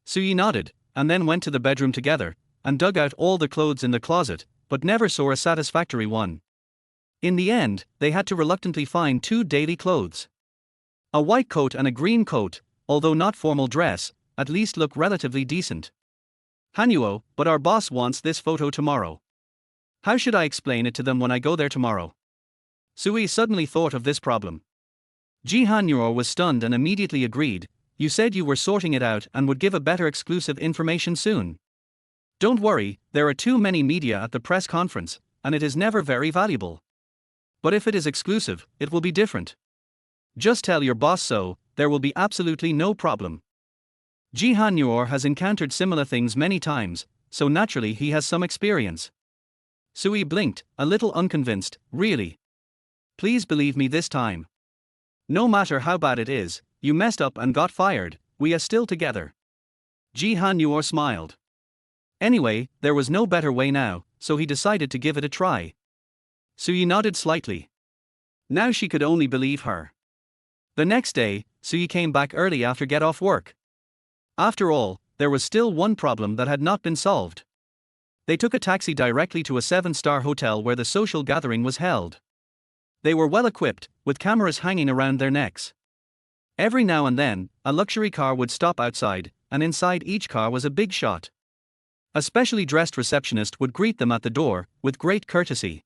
Sui nodded, and then went to the bedroom together, and dug out all the clothes in the closet, but never saw a satisfactory one. In the end, they had to reluctantly find 2 daily clothes. A white coat and a green coat, although not formal dress, at least look relatively decent. Hanuo, but our boss wants this photo tomorrow. How should I explain it to them when I go there tomorrow? Sui suddenly thought of this problem. Ji Hanuo was stunned and immediately agreed. You said you were sorting it out and would give a better exclusive information soon. Don't worry, there are too many media at the press conference, and it is never very valuable. But if it is exclusive, it will be different. Just tell your boss so, there will be absolutely no problem. Ji Hanuor has encountered similar things many times, so naturally he has some experience. Sui blinked, a little unconvinced. Really? Please believe me this time. No matter how bad it is, you messed up and got fired, we are still together. Ji Hanuor smiled. Anyway, there was no better way now, so he decided to give it a try. Sui nodded slightly. Now she could only believe her. The next day, Sui came back early after get off work. After all, there was still one problem that had not been solved. They took a taxi directly to a 7-star hotel where the social gathering was held. They were well equipped, with cameras hanging around their necks. Every now and then, a luxury car would stop outside, and inside each car was a big shot. A specially dressed receptionist would greet them at the door, with great courtesy.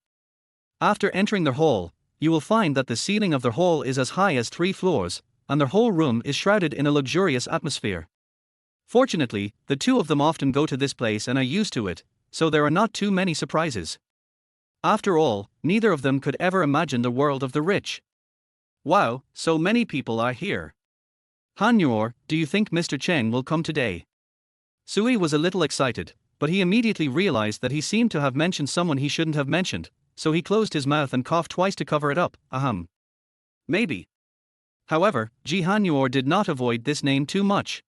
After entering the hall, you will find that the ceiling of the hall is as high as 3 floors, and the whole room is shrouded in a luxurious atmosphere. Fortunately, the 2 of them often go to this place and are used to it, so there are not too many surprises. After all, neither of them could ever imagine the world of the rich. Wow, so many people are here. Hanuor, do you think Mr. Cheng will come today? Sui was a little excited, but he immediately realized that he seemed to have mentioned someone he shouldn't have mentioned, so he closed his mouth and coughed twice to cover it up. Ahem. Maybe. However, Ji Hanuor did not avoid this name too much.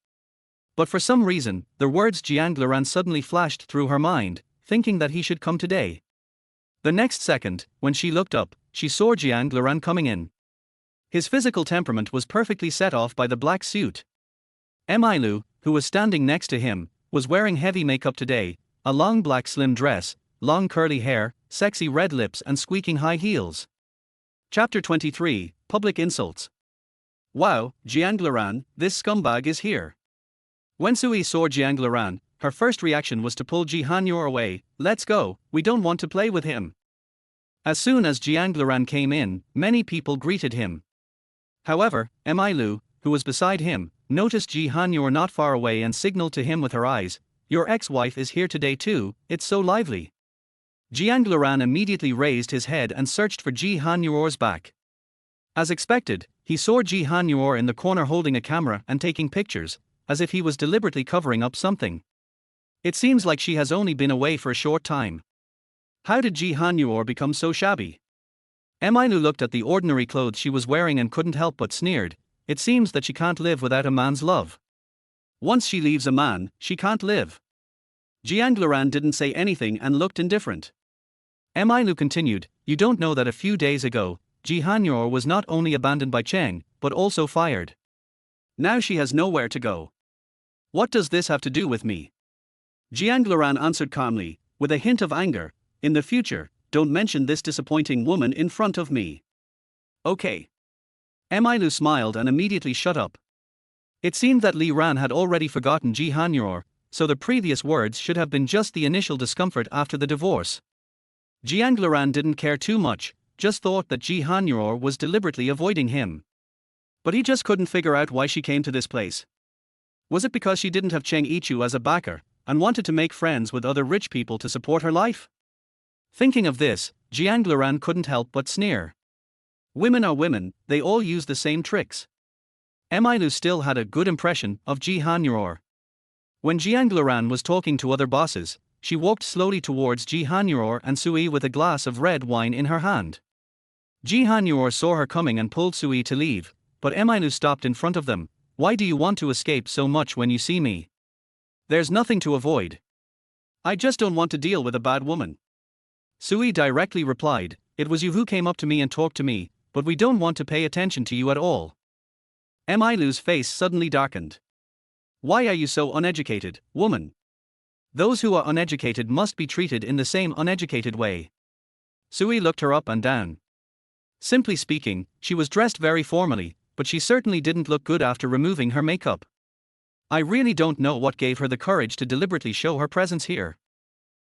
But for some reason, the words Jiang Luran suddenly flashed through her mind, thinking that he should come today. The next second, when she looked up, she saw Jiang Luran coming in. His physical temperament was perfectly set off by the black suit. Emilu, who was standing next to him, was wearing heavy makeup today, a long black slim dress, long curly hair, sexy red lips and squeaking high heels. Chapter 23, Public Insults. Wow, Jiang Luran, this scumbag is here. When Sui saw Jiang Luran, her first reaction was to pull Ji Hanuor away. Let's go, we don't want to play with him. As soon as Jiang Luran came in, many people greeted him. However, Emilu, who was beside him, noticed Ji Hanuor not far away and signaled to him with her eyes, "Your ex-wife is here today too, it's so lively." Jiang Luran immediately raised his head and searched for Ji Hanuor's back. As expected, he saw Ji Hanuor in the corner holding a camera and taking pictures, as if he was deliberately covering up something. It seems like she has only been away for a short time. How did Ji Hanuor become so shabby? Emilu looked at the ordinary clothes she was wearing and couldn't help but sneered. It seems that she can't live without a man's love. Once she leaves a man, she can't live. Jiang Luran didn't say anything and looked indifferent. Emilu continued, "You don't know that a few days ago, Ji Hanuor was not only abandoned by Cheng, but also fired. Now she has nowhere to go. What does this have to do with me?" Jiang Luran answered calmly, with a hint of anger, "In the future, don't mention this disappointing woman in front of me." Okay. Emilu smiled and immediately shut up. It seemed that Li Ran had already forgotten Ji Hanuor, so the previous words should have been just the initial discomfort after the divorce. Jiang Luran didn't care too much, just thought that Ji Hanuor was deliberately avoiding him. But he just couldn't figure out why she came to this place. Was it because she didn't have Cheng Yichu as a backer, and wanted to make friends with other rich people to support her life? Thinking of this, Jiang Luran couldn't help but sneer. Women are women, they all use the same tricks. Emilu still had a good impression of Ji Hanuor. When Jiang Luran was talking to other bosses, she walked slowly towards Ji Hanuor and Sui with a glass of red wine in her hand. Ji Hanuor saw her coming and pulled Sui to leave, but Emilu stopped in front of them. why do you want to escape so much when you see me? There's nothing to avoid. I just don't want to deal with a bad woman. Sui directly replied, it was you who came up to me and talked to me, but we don't want to pay attention to you at all. Emailu's face suddenly darkened. Why are you so uneducated, woman? Those who are uneducated must be treated in the same uneducated way. Sui looked her up and down. Simply speaking, she was dressed very formally, but she certainly didn't look good after removing her makeup. I really don't know what gave her the courage to deliberately show her presence here.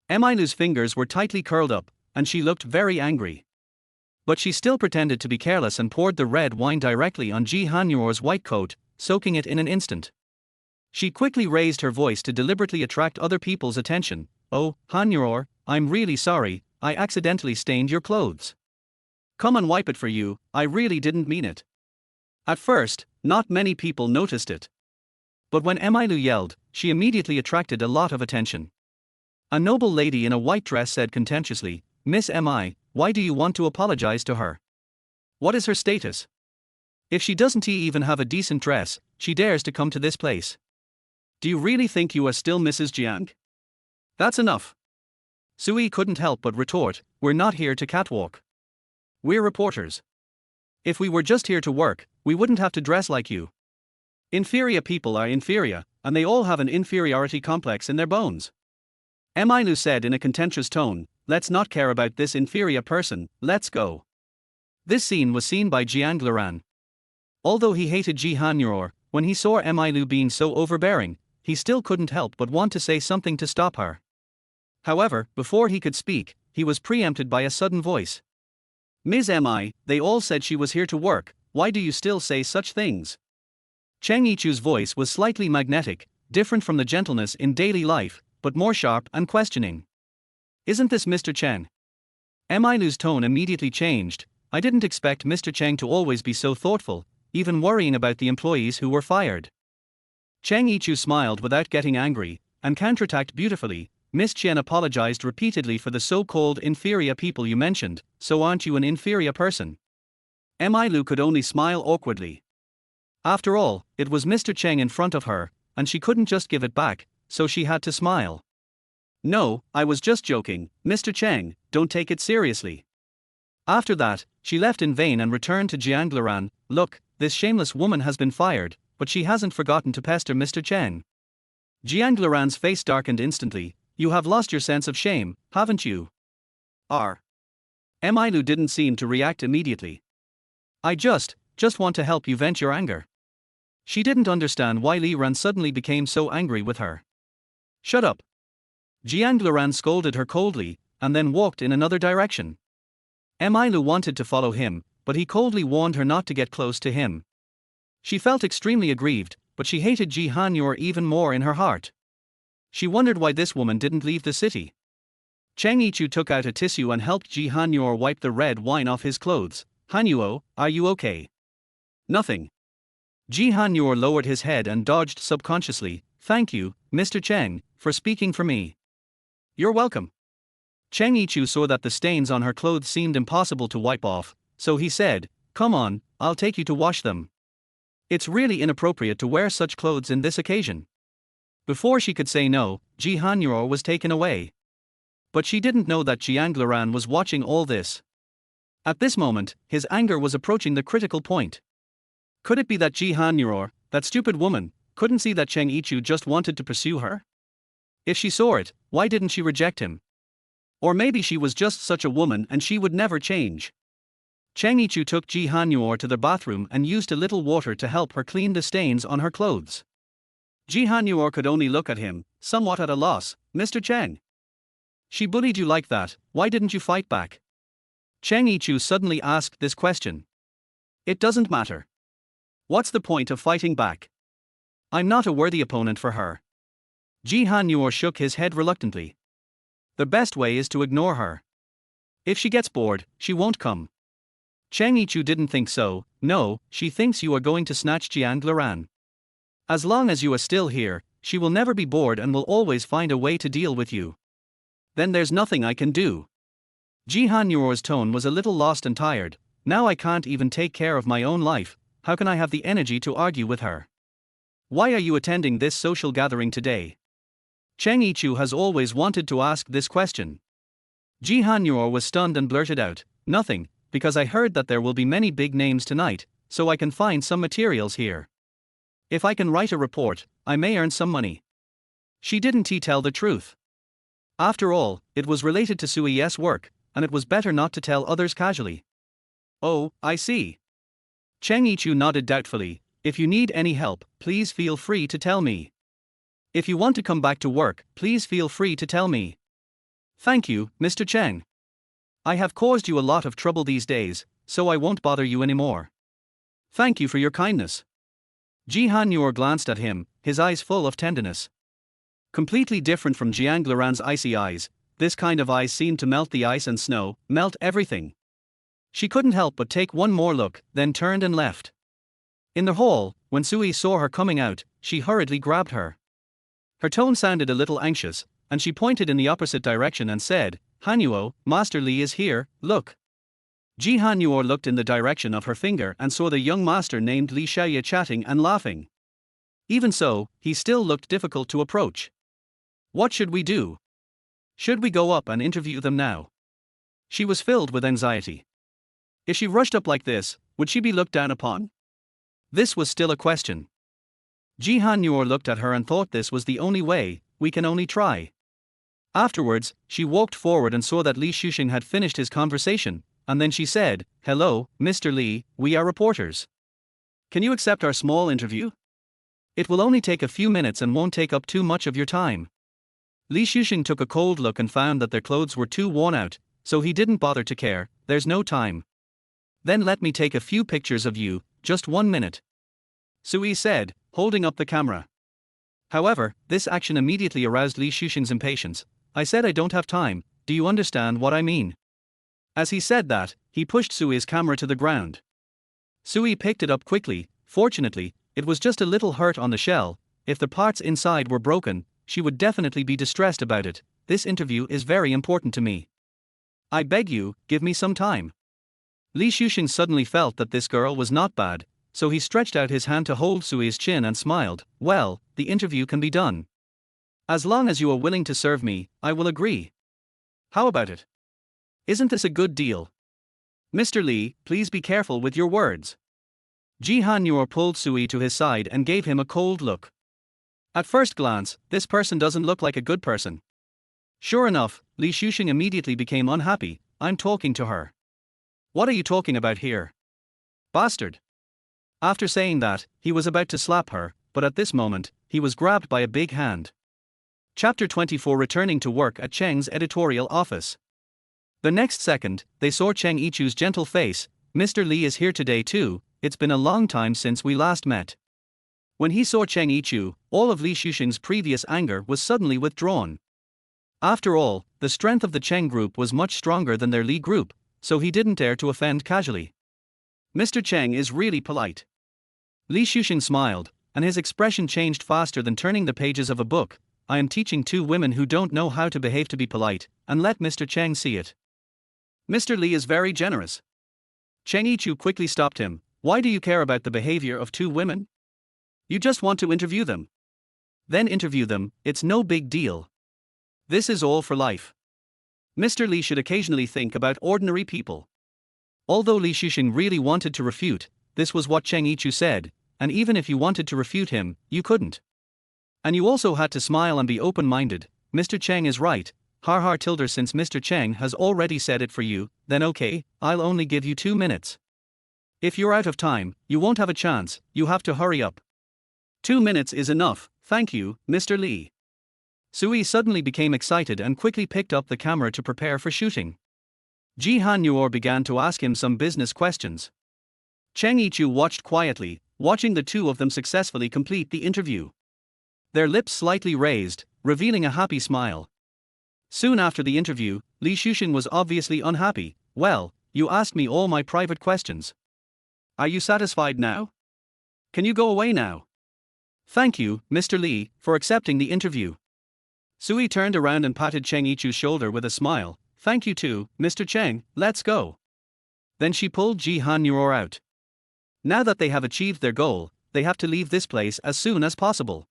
Emailu's fingers were tightly curled up, and she looked very angry. But she still pretended to be careless and poured the red wine directly on Ji Hanyor's white coat, soaking it in an instant. She quickly raised her voice to deliberately attract other people's attention. Oh, Hanyor, I'm really sorry, I accidentally stained your clothes. Come and wipe it for you, I really didn't mean it. At first, not many people noticed it. But when Emailu yelled, she immediately attracted a lot of attention. A noble lady in a white dress said contemptuously, Miss Mi, why do you want to apologize to her? What is her status? If she doesn't even have a decent dress, she dares to come to this place. Do you really think you are still Mrs. Jiang? That's enough. Sui couldn't help but retort, we're not here to catwalk. We're reporters. If we were just here to work, we wouldn't have to dress like you. Inferior people are inferior, and they all have an inferiority complex in their bones. Emailu said in a contemptuous tone, let's not care about this inferior person, let's go. This scene was seen by Jiang Luran. Although he hated Ji Hanyor, when he saw Emailu being so overbearing, he still couldn't help but want to say something to stop her. However, before he could speak, he was preempted by a sudden voice. Ms. Mi, they all said she was here to work, why do you still say such things? Cheng Yichu's voice was slightly magnetic, different from the gentleness in daily life, but more sharp and questioning. Isn't this Mr. Cheng? Emailu's tone immediately changed. I didn't expect Mr. Cheng to always be so thoughtful, even worrying about the employees who were fired. Cheng Yichu smiled without getting angry, and counterattacked beautifully. Miss Chen apologized repeatedly for the so-called inferior people you mentioned, so aren't you an inferior person? Emailu could only smile awkwardly. After all, it was Mr. Cheng in front of her, and she couldn't just give it back, so she had to smile. No, I was just joking, Mr. Cheng, don't take it seriously. After that, she left in vain and returned to Jiang Luran. Look, this shameless woman has been fired, but she hasn't forgotten to pester Mr. Cheng. Jiang Luran's face darkened instantly. You have lost your sense of shame, haven't you? Emailu didn't seem to react immediately. I just want to help you vent your anger. She didn't understand why Li Ran suddenly became so angry with her. Shut up. Jiang Luran scolded her coldly, and then walked in another direction. Emailu wanted to follow him, but he coldly warned her not to get close to him. She felt extremely aggrieved, but she hated Ji Hanyor even more in her heart. She wondered why this woman didn't leave the city. Cheng Yichu took out a tissue and helped Ji Hanyor wipe the red wine off his clothes. Hanyuo, are you okay? Nothing. Ji Hanyor lowered his head and dodged subconsciously. Thank you, Mr. Cheng, for speaking for me. You're welcome. Cheng Yichu saw that the stains on her clothes seemed impossible to wipe off, so he said, come on, I'll take you to wash them. It's really inappropriate to wear such clothes in this occasion. Before she could say no, Ji Hanyor was taken away. But she didn't know that Jiang Luran was watching all this. At this moment, his anger was approaching the critical point. Could it be that Ji Hanyor, that stupid woman, couldn't see that Cheng Yichu just wanted to pursue her? If she saw it, why didn't she reject him? Or maybe she was just such a woman and she would never change. Cheng Yichu took Ji Hanyor to the bathroom and used a little water to help her clean the stains on her clothes. Ji Hanyor could only look at him, somewhat at a loss. Mr. Cheng. She bullied you like that, why didn't you fight back? Cheng Yichu suddenly asked this question. It doesn't matter. What's the point of fighting back? I'm not a worthy opponent for her. Ji Hanyor shook his head reluctantly. The best way is to ignore her. If she gets bored, she won't come. Cheng Yichu didn't think so. No, she thinks you are going to snatch Jiang Luran. As long as you are still here, she will never be bored and will always find a way to deal with you. Then there's nothing I can do. Ji Hanyor's tone was a little lost and tired. Now I can't even take care of my own life, how can I have the energy to argue with her? Why are you attending this social gathering today? Cheng Yichu has always wanted to ask this question. Ji Hanyor was stunned and blurted out, "Nothing, because I heard that there will be many big names tonight, so I can find some materials here. If I can write a report, I may earn some money." She didn't tell the truth. After all, it was related to Sui's work, and it was better not to tell others casually. "Oh, I see." Cheng Yichu nodded doubtfully. "If you need any help, please feel free to tell me. If you want to come back to work, please feel free to tell me." "Thank you, Mr. Cheng. I have caused you a lot of trouble these days, so I won't bother you anymore. Thank you for your kindness." Ji Hanyor glanced at him, his eyes full of tenderness. Completely different from Jiang Luran's icy eyes, this kind of eyes seemed to melt the ice and snow, melt everything. She couldn't help but take one more look, then turned and left. In the hall, when Sui saw her coming out, she hurriedly grabbed her. Her tone sounded a little anxious, and she pointed in the opposite direction and said, "Hanyo, Master Li is here, look." Ji Hanyor looked in the direction of her finger and saw the young master named Li Xiaoye chatting and laughing. Even so, he still looked difficult to approach. What should we do? Should we go up and interview them now? She was filled with anxiety. If she rushed up like this, would she be looked down upon? This was still a question. Ji Hanyor looked at her and thought this was the only way. We can only try. Afterwards, she walked forward and saw that Li Shuxing had finished his conversation, and then she said, "Hello, Mr. Li, we are reporters. Can you accept our small interview? It will only take a few minutes and won't take up too much of your time." Li Shuxing took a cold look and found that their clothes were too worn out, so he didn't bother to care. "There's no time." "Then let me take a few pictures of you, just 1 minute," Sui said, holding up the camera. However, this action immediately aroused Li Shuxing's impatience. "I said I don't have time, do you understand what I mean?" As he said that, he pushed Sui's camera to the ground. Sui picked it up quickly. Fortunately, it was just a little hurt on the shell. If the parts inside were broken, she would definitely be distressed about it. "This interview is very important to me. I beg you, give me some time." Li Shuxing suddenly felt that this girl was not bad, so he stretched out his hand to hold Sui's chin and smiled. "Well, the interview can be done. As long as you are willing to serve me, I will agree. How about it? Isn't this a good deal? Mr. Li, please be careful with your words." Ji Hanyor pulled Sui to his side and gave him a cold look. At first glance, this person doesn't look like a good person. Sure enough, Li Shuxing immediately became unhappy. "I'm talking to her. What are you talking about here? Bastard." After saying that, he was about to slap her, but at this moment, he was grabbed by a big hand. Chapter 24. Returning to work at Cheng's editorial office. The next second, they saw Cheng Yichu's gentle face. "Mr. Li is here today too. It's been a long time since we last met." When he saw Cheng Yichu, all of Li Shuxing's previous anger was suddenly withdrawn. After all, the strength of the Cheng group was much stronger than their Li group, so he didn't dare to offend casually. "Mr. Cheng is really polite." Li Shuxing smiled, and his expression changed faster than turning the pages of a book. "I am teaching 2 women who don't know how to behave to be polite, and let Mr. Cheng see it." "Mr. Li is very generous." Cheng Yichu quickly stopped him. "Why do you care about the behavior of 2 women? You just want to interview them. Then interview them, it's no big deal. This is all for life. Mr. Li should occasionally think about ordinary people." Although Li Shuxing really wanted to refute, this was what Cheng Yichu said, and even if you wanted to refute him, you couldn't. And you also had to smile and be open-minded. "Mr. Cheng is right, har tilde since Mr. Cheng has already said it for you, then okay, I'll only give you 2 minutes. If you're out of time, you won't have a chance, you have to hurry up." 2 minutes is enough, thank you, Mr. Li." Sui suddenly became excited and quickly picked up the camera to prepare for shooting. Ji Hanyor began to ask him some business questions. Cheng Yichu watched quietly, watching the 2 of them successfully complete the interview. Their lips slightly raised, revealing a happy smile. Soon after the interview, Li Shuxing was obviously unhappy. "Well, you asked me all my private questions. Are you satisfied now? Can you go away now? Thank you, Mr. Li, for accepting the interview." Sui turned around and patted Cheng Yichu's shoulder with a smile. "Thank you too, Mr. Cheng, let's go." Then she pulled Ji Hanyor out. Now that they have achieved their goal, they have to leave this place as soon as possible.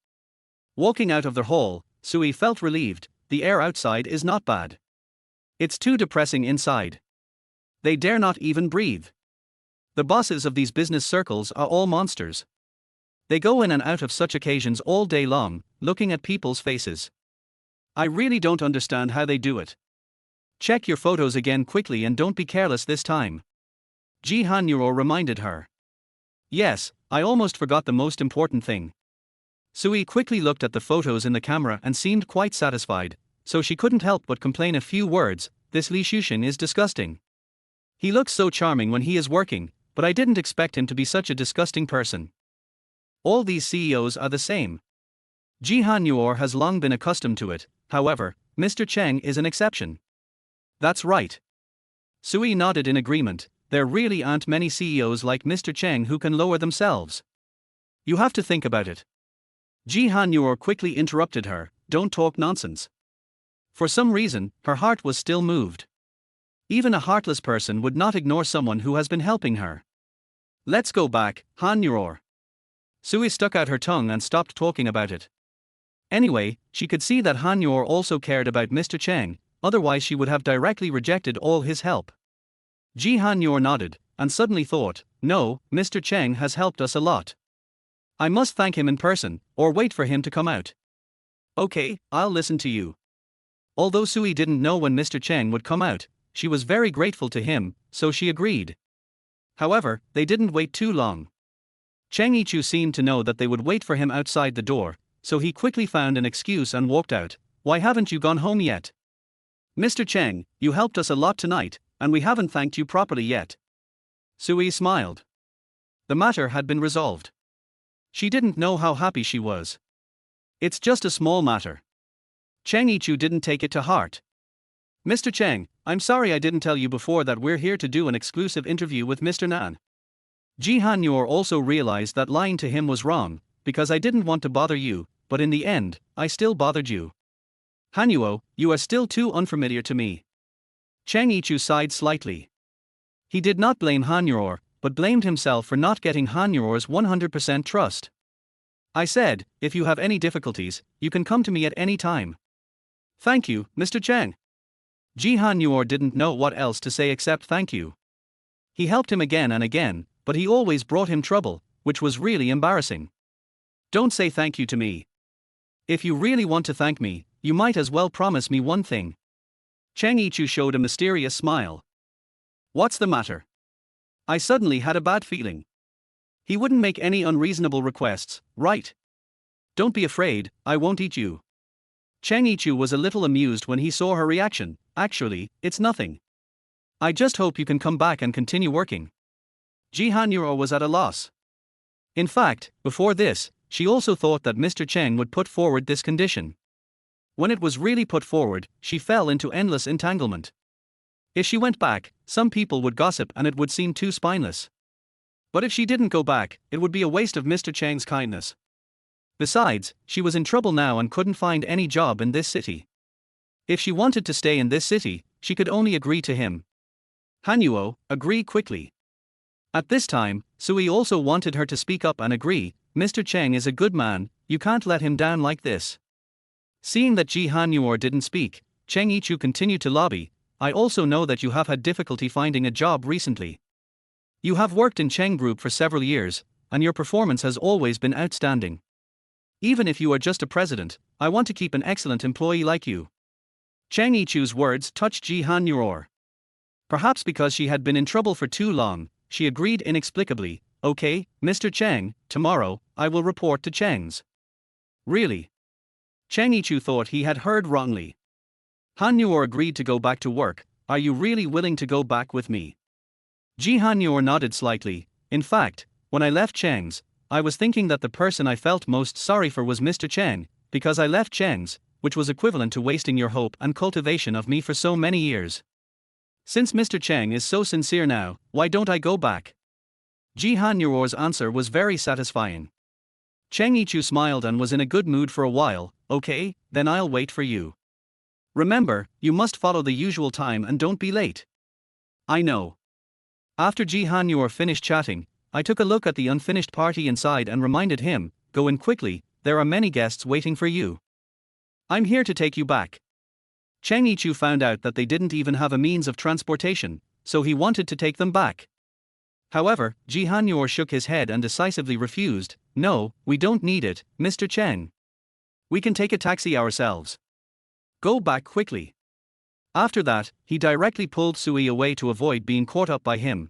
Walking out of their hall, Sui felt relieved. The air outside is not bad. It's too depressing inside. They dare not even breathe. The bosses of these business circles are all monsters. They go in and out of such occasions all day long, looking at people's faces. I really don't understand how they do it. Check your photos again quickly and don't be careless this time. Ji Han-Yuro reminded her. Yes, I almost forgot the most important thing. Sui quickly looked at the photos in the camera and seemed quite satisfied, so she couldn't help but complain a few words. This Li Shushin is disgusting. He looks so charming when he is working, but I didn't expect him to be such a disgusting person. All these CEOs are the same. Ji Han-Yuro has long been accustomed to it, however, Mr. Cheng is an exception. That's right. Sui nodded in agreement. There really aren't many CEOs like Mr. Cheng who can lower themselves. You have to think about it. Ji Han-Yuro quickly interrupted her. Don't talk nonsense. For some reason, her heart was still moved. Even a heartless person would not ignore someone who has been helping her. Let's go back, Han-Yuro. Sui stuck out her tongue and stopped talking about it. Anyway, she could see that Han-Yuro also cared about Mr. Cheng, otherwise she would have directly rejected all his help. Ji Han-Yuro nodded, and suddenly thought, no, Mr. Cheng has helped us a lot. I must thank him in person, or wait for him to come out. Okay, I'll listen to you. Although Sui didn't know when Mr. Cheng would come out, she was very grateful to him, so she agreed. However, they didn't wait too long. Cheng Yichu seemed to know that they would wait for him outside the door, so he quickly found an excuse and walked out. Why haven't you gone home yet? Mr. Cheng, you helped us a lot tonight, and we haven't thanked you properly yet. Sui smiled. The matter had been resolved. She didn't know how happy she was. It's just a small matter. Cheng Yichu didn't take it to heart. Mr. Cheng, I'm sorry I didn't tell you before that we're here to do an exclusive interview with Mr. Nan. Ji Han-Yuro also realized that lying to him was wrong, because I didn't want to bother you, but in the end, I still bothered you. Han-Yuro, you are still too unfamiliar to me. Cheng Yichu sighed slightly. He did not blame Han-Yuro, but blamed himself for not getting Han-Yuro's 100% trust. I said, if you have any difficulties, you can come to me at any time. Thank you, Mr. Cheng. Ji Han-Yuro didn't know what else to say except thank you. He helped him again and again, but he always brought him trouble, which was really embarrassing. Don't say thank you to me. If you really want to thank me, you might as well promise me one thing. Cheng Yichu showed a mysterious smile. What's the matter? I suddenly had a bad feeling. He wouldn't make any unreasonable requests, right? Don't be afraid, I won't eat you. Cheng Yichu was a little amused when he saw her reaction. Actually, it's nothing. I just hope you can come back and continue working. Ji Han-Yuro was at a loss. In fact, before this, she also thought that Mr. Cheng would put forward this condition. When it was really put forward, she fell into endless entanglement. If she went back, some people would gossip and it would seem too spineless. But if she didn't go back, it would be a waste of Mr. Cheng's kindness. Besides, she was in trouble now and couldn't find any job in this city. If she wanted to stay in this city, she could only agree to him. Han-Yuro, agree quickly. At this time, Sui also wanted her to speak up and agree. Mr. Cheng is a good man, you can't let him down like this. Seeing that Ji Han-Yuro didn't speak, Cheng Yichu continued to lobby. I also know that you have had difficulty finding a job recently. You have worked in Cheng Group for several years, and your performance has always been outstanding. Even if you are just a president, I want to keep an excellent employee like you. Cheng Yichu's words touched Ji Han-Yuro. Perhaps because she had been in trouble for too long, she agreed inexplicably. Okay, Mr. Cheng, tomorrow, I will report to Cheng's. Really? Cheng Yichu thought he had heard wrongly. Han-Yuro agreed to go back to work. Are you really willing to go back with me? Ji Han-Yuro nodded slightly. In fact, when I left Cheng's, I was thinking that the person I felt most sorry for was Mr. Cheng, because I left Cheng's, which was equivalent to wasting your hope and cultivation of me for so many years. Since Mr. Cheng is so sincere now, why don't I go back? Ji Han-Yuro's answer was very satisfying. Cheng Yichu smiled and was in a good mood for a while. Okay, then I'll wait for you. Remember, you must follow the usual time and don't be late. I know. After Ji Han-Yuro finished chatting, I took a look at the unfinished party inside and reminded him, "Go in quickly, there are many guests waiting for you. I'm here to take you back." Cheng Yichu found out that they didn't even have a means of transportation, so he wanted to take them back. However, Ji Hanyor shook his head and decisively refused. "No, we don't need it, Mr. Cheng. We can take a taxi ourselves. Go back quickly." After that, he directly pulled Sui away to avoid being caught up by him.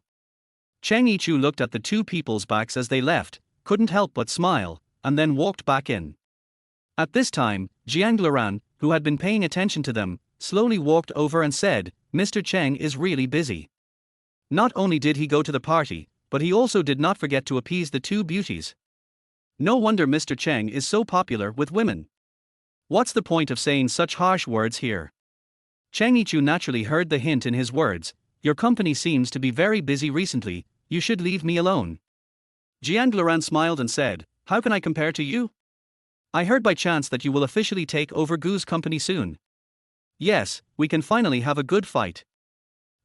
Cheng Yichu looked at the two people's backs as they left, couldn't help but smile, and then walked back in. At this time, Jiang Luran, who had been paying attention to them, slowly walked over and said, "Mr. Cheng is really busy." Not only did he go to the party, but he also did not forget to appease the two beauties. No wonder Mr. Cheng is so popular with women. What's the point of saying such harsh words here? Cheng Yichu naturally heard the hint in his words. "Your company seems to be very busy recently, you should leave me alone." Jiang Luran smiled and said, "How can I compare to you? I heard by chance that you will officially take over Gu's company soon. Yes, we can finally have a good fight."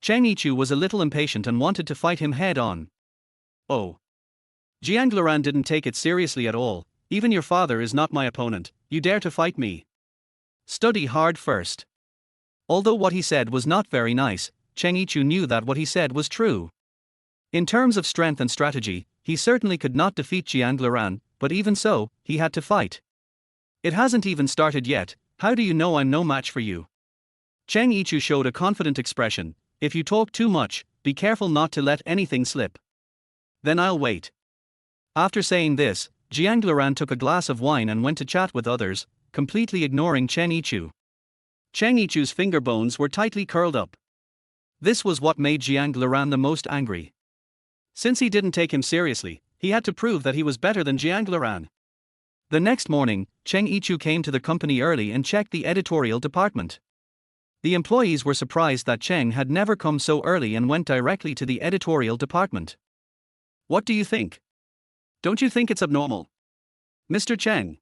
Cheng Yichu was a little impatient and wanted to fight him head on. "Oh." Jiang Luran didn't take it seriously at all. "Even your father is not my opponent, you dare to fight me? Study hard first." Although what he said was not very nice, Cheng Yichu knew that what he said was true. In terms of strength and strategy, he certainly could not defeat Jiang Luran, but even so, he had to fight. "It hasn't even started yet, how do you know I'm no match for you?" Cheng Yichu showed a confident expression. "If you talk too much, be careful not to let anything slip. Then I'll wait." After saying this, Jiang Luran took a glass of wine and went to chat with others, completely ignoring Cheng Yichu. Cheng Yichu's finger bones were tightly curled up. This was what made Jiang Luran the most angry. Since he didn't take him seriously, he had to prove that he was better than Jiang Luran. The next morning, Cheng Yichu came to the company early and checked the editorial department. The employees were surprised that Cheng had never come so early and went directly to the editorial department. "What do you think? Don't you think it's abnormal, Mr. Cheng?"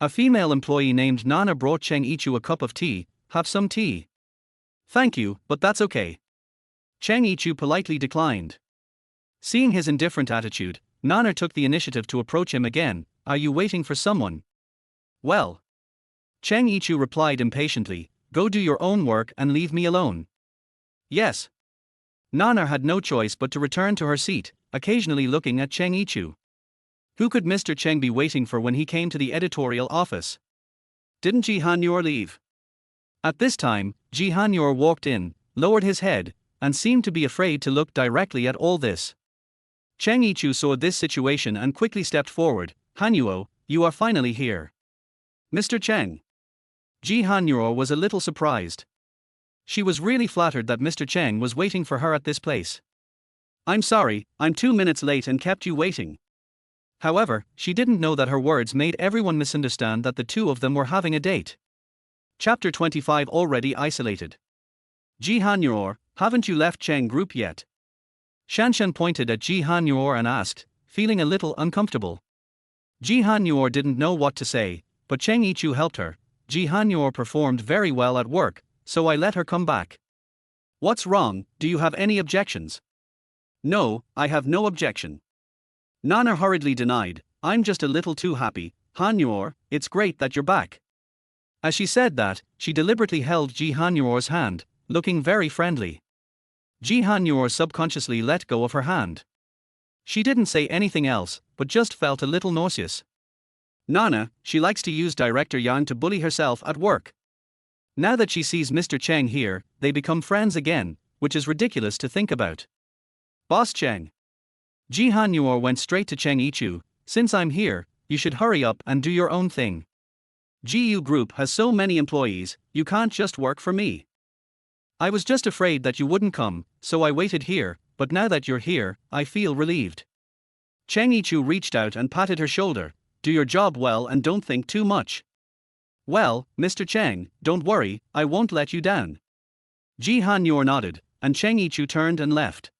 A female employee named Nana brought Cheng Yichu a cup of tea. "Have some tea." "Thank you, but that's okay." Cheng Yichu politely declined. Seeing his indifferent attitude, Nana took the initiative to approach him again. "Are you waiting for someone?" "Well," Cheng Yichu replied impatiently, "go do your own work and leave me alone." "Yes." Nana had no choice but to return to her seat, occasionally looking at Cheng Yichu. Who could Mr. Cheng be waiting for when he came to the editorial office? Didn't Ji Hanyor leave? At this time, Ji Hanyor walked in, lowered his head, and seemed to be afraid to look directly at all this. Cheng Yichu saw this situation and quickly stepped forward. "Hanyo, you are finally here." "Mr. Cheng." Ji Hanyor was a little surprised. She was really flattered that Mr. Cheng was waiting for her at this place. "I'm sorry, I'm 2 minutes late and kept you waiting." However, she didn't know that her words made everyone misunderstand that the two of them were having a date. Chapter 25 Already isolated. "Ji Hanyor, haven't you left Cheng Group yet?" Shanshan pointed at Ji Hanyor and asked, feeling a little uncomfortable. Ji Hanyor didn't know what to say, but Cheng Yichu helped her. "Ji Hanyor performed very well at work, so I let her come back." "What's wrong, do you have any objections?" "No, I have no objection." Nana hurriedly denied. "I'm just a little too happy, Hanyor, it's great that you're back." As she said that, she deliberately held Ji Hanyor's hand, looking very friendly. Ji Hanyor subconsciously let go of her hand. She didn't say anything else, but just felt a little nauseous. Nana, she likes to use Director Yang to bully herself at work. Now that she sees Mr. Cheng here, they become friends again, which is ridiculous to think about. "Boss Cheng." Ji Hanyor went straight to Cheng Yichu. "Since I'm here, you should hurry up and do your own thing. GU Group has so many employees, you can't just work for me. I was just afraid that you wouldn't come, so I waited here, but now that you're here, I feel relieved." Cheng Yichu reached out and patted her shoulder. "Do your job well and don't think too much." "Well, Mr. Cheng, don't worry, I won't let you down." Ji Hanyor nodded, and Cheng Yichu turned and left.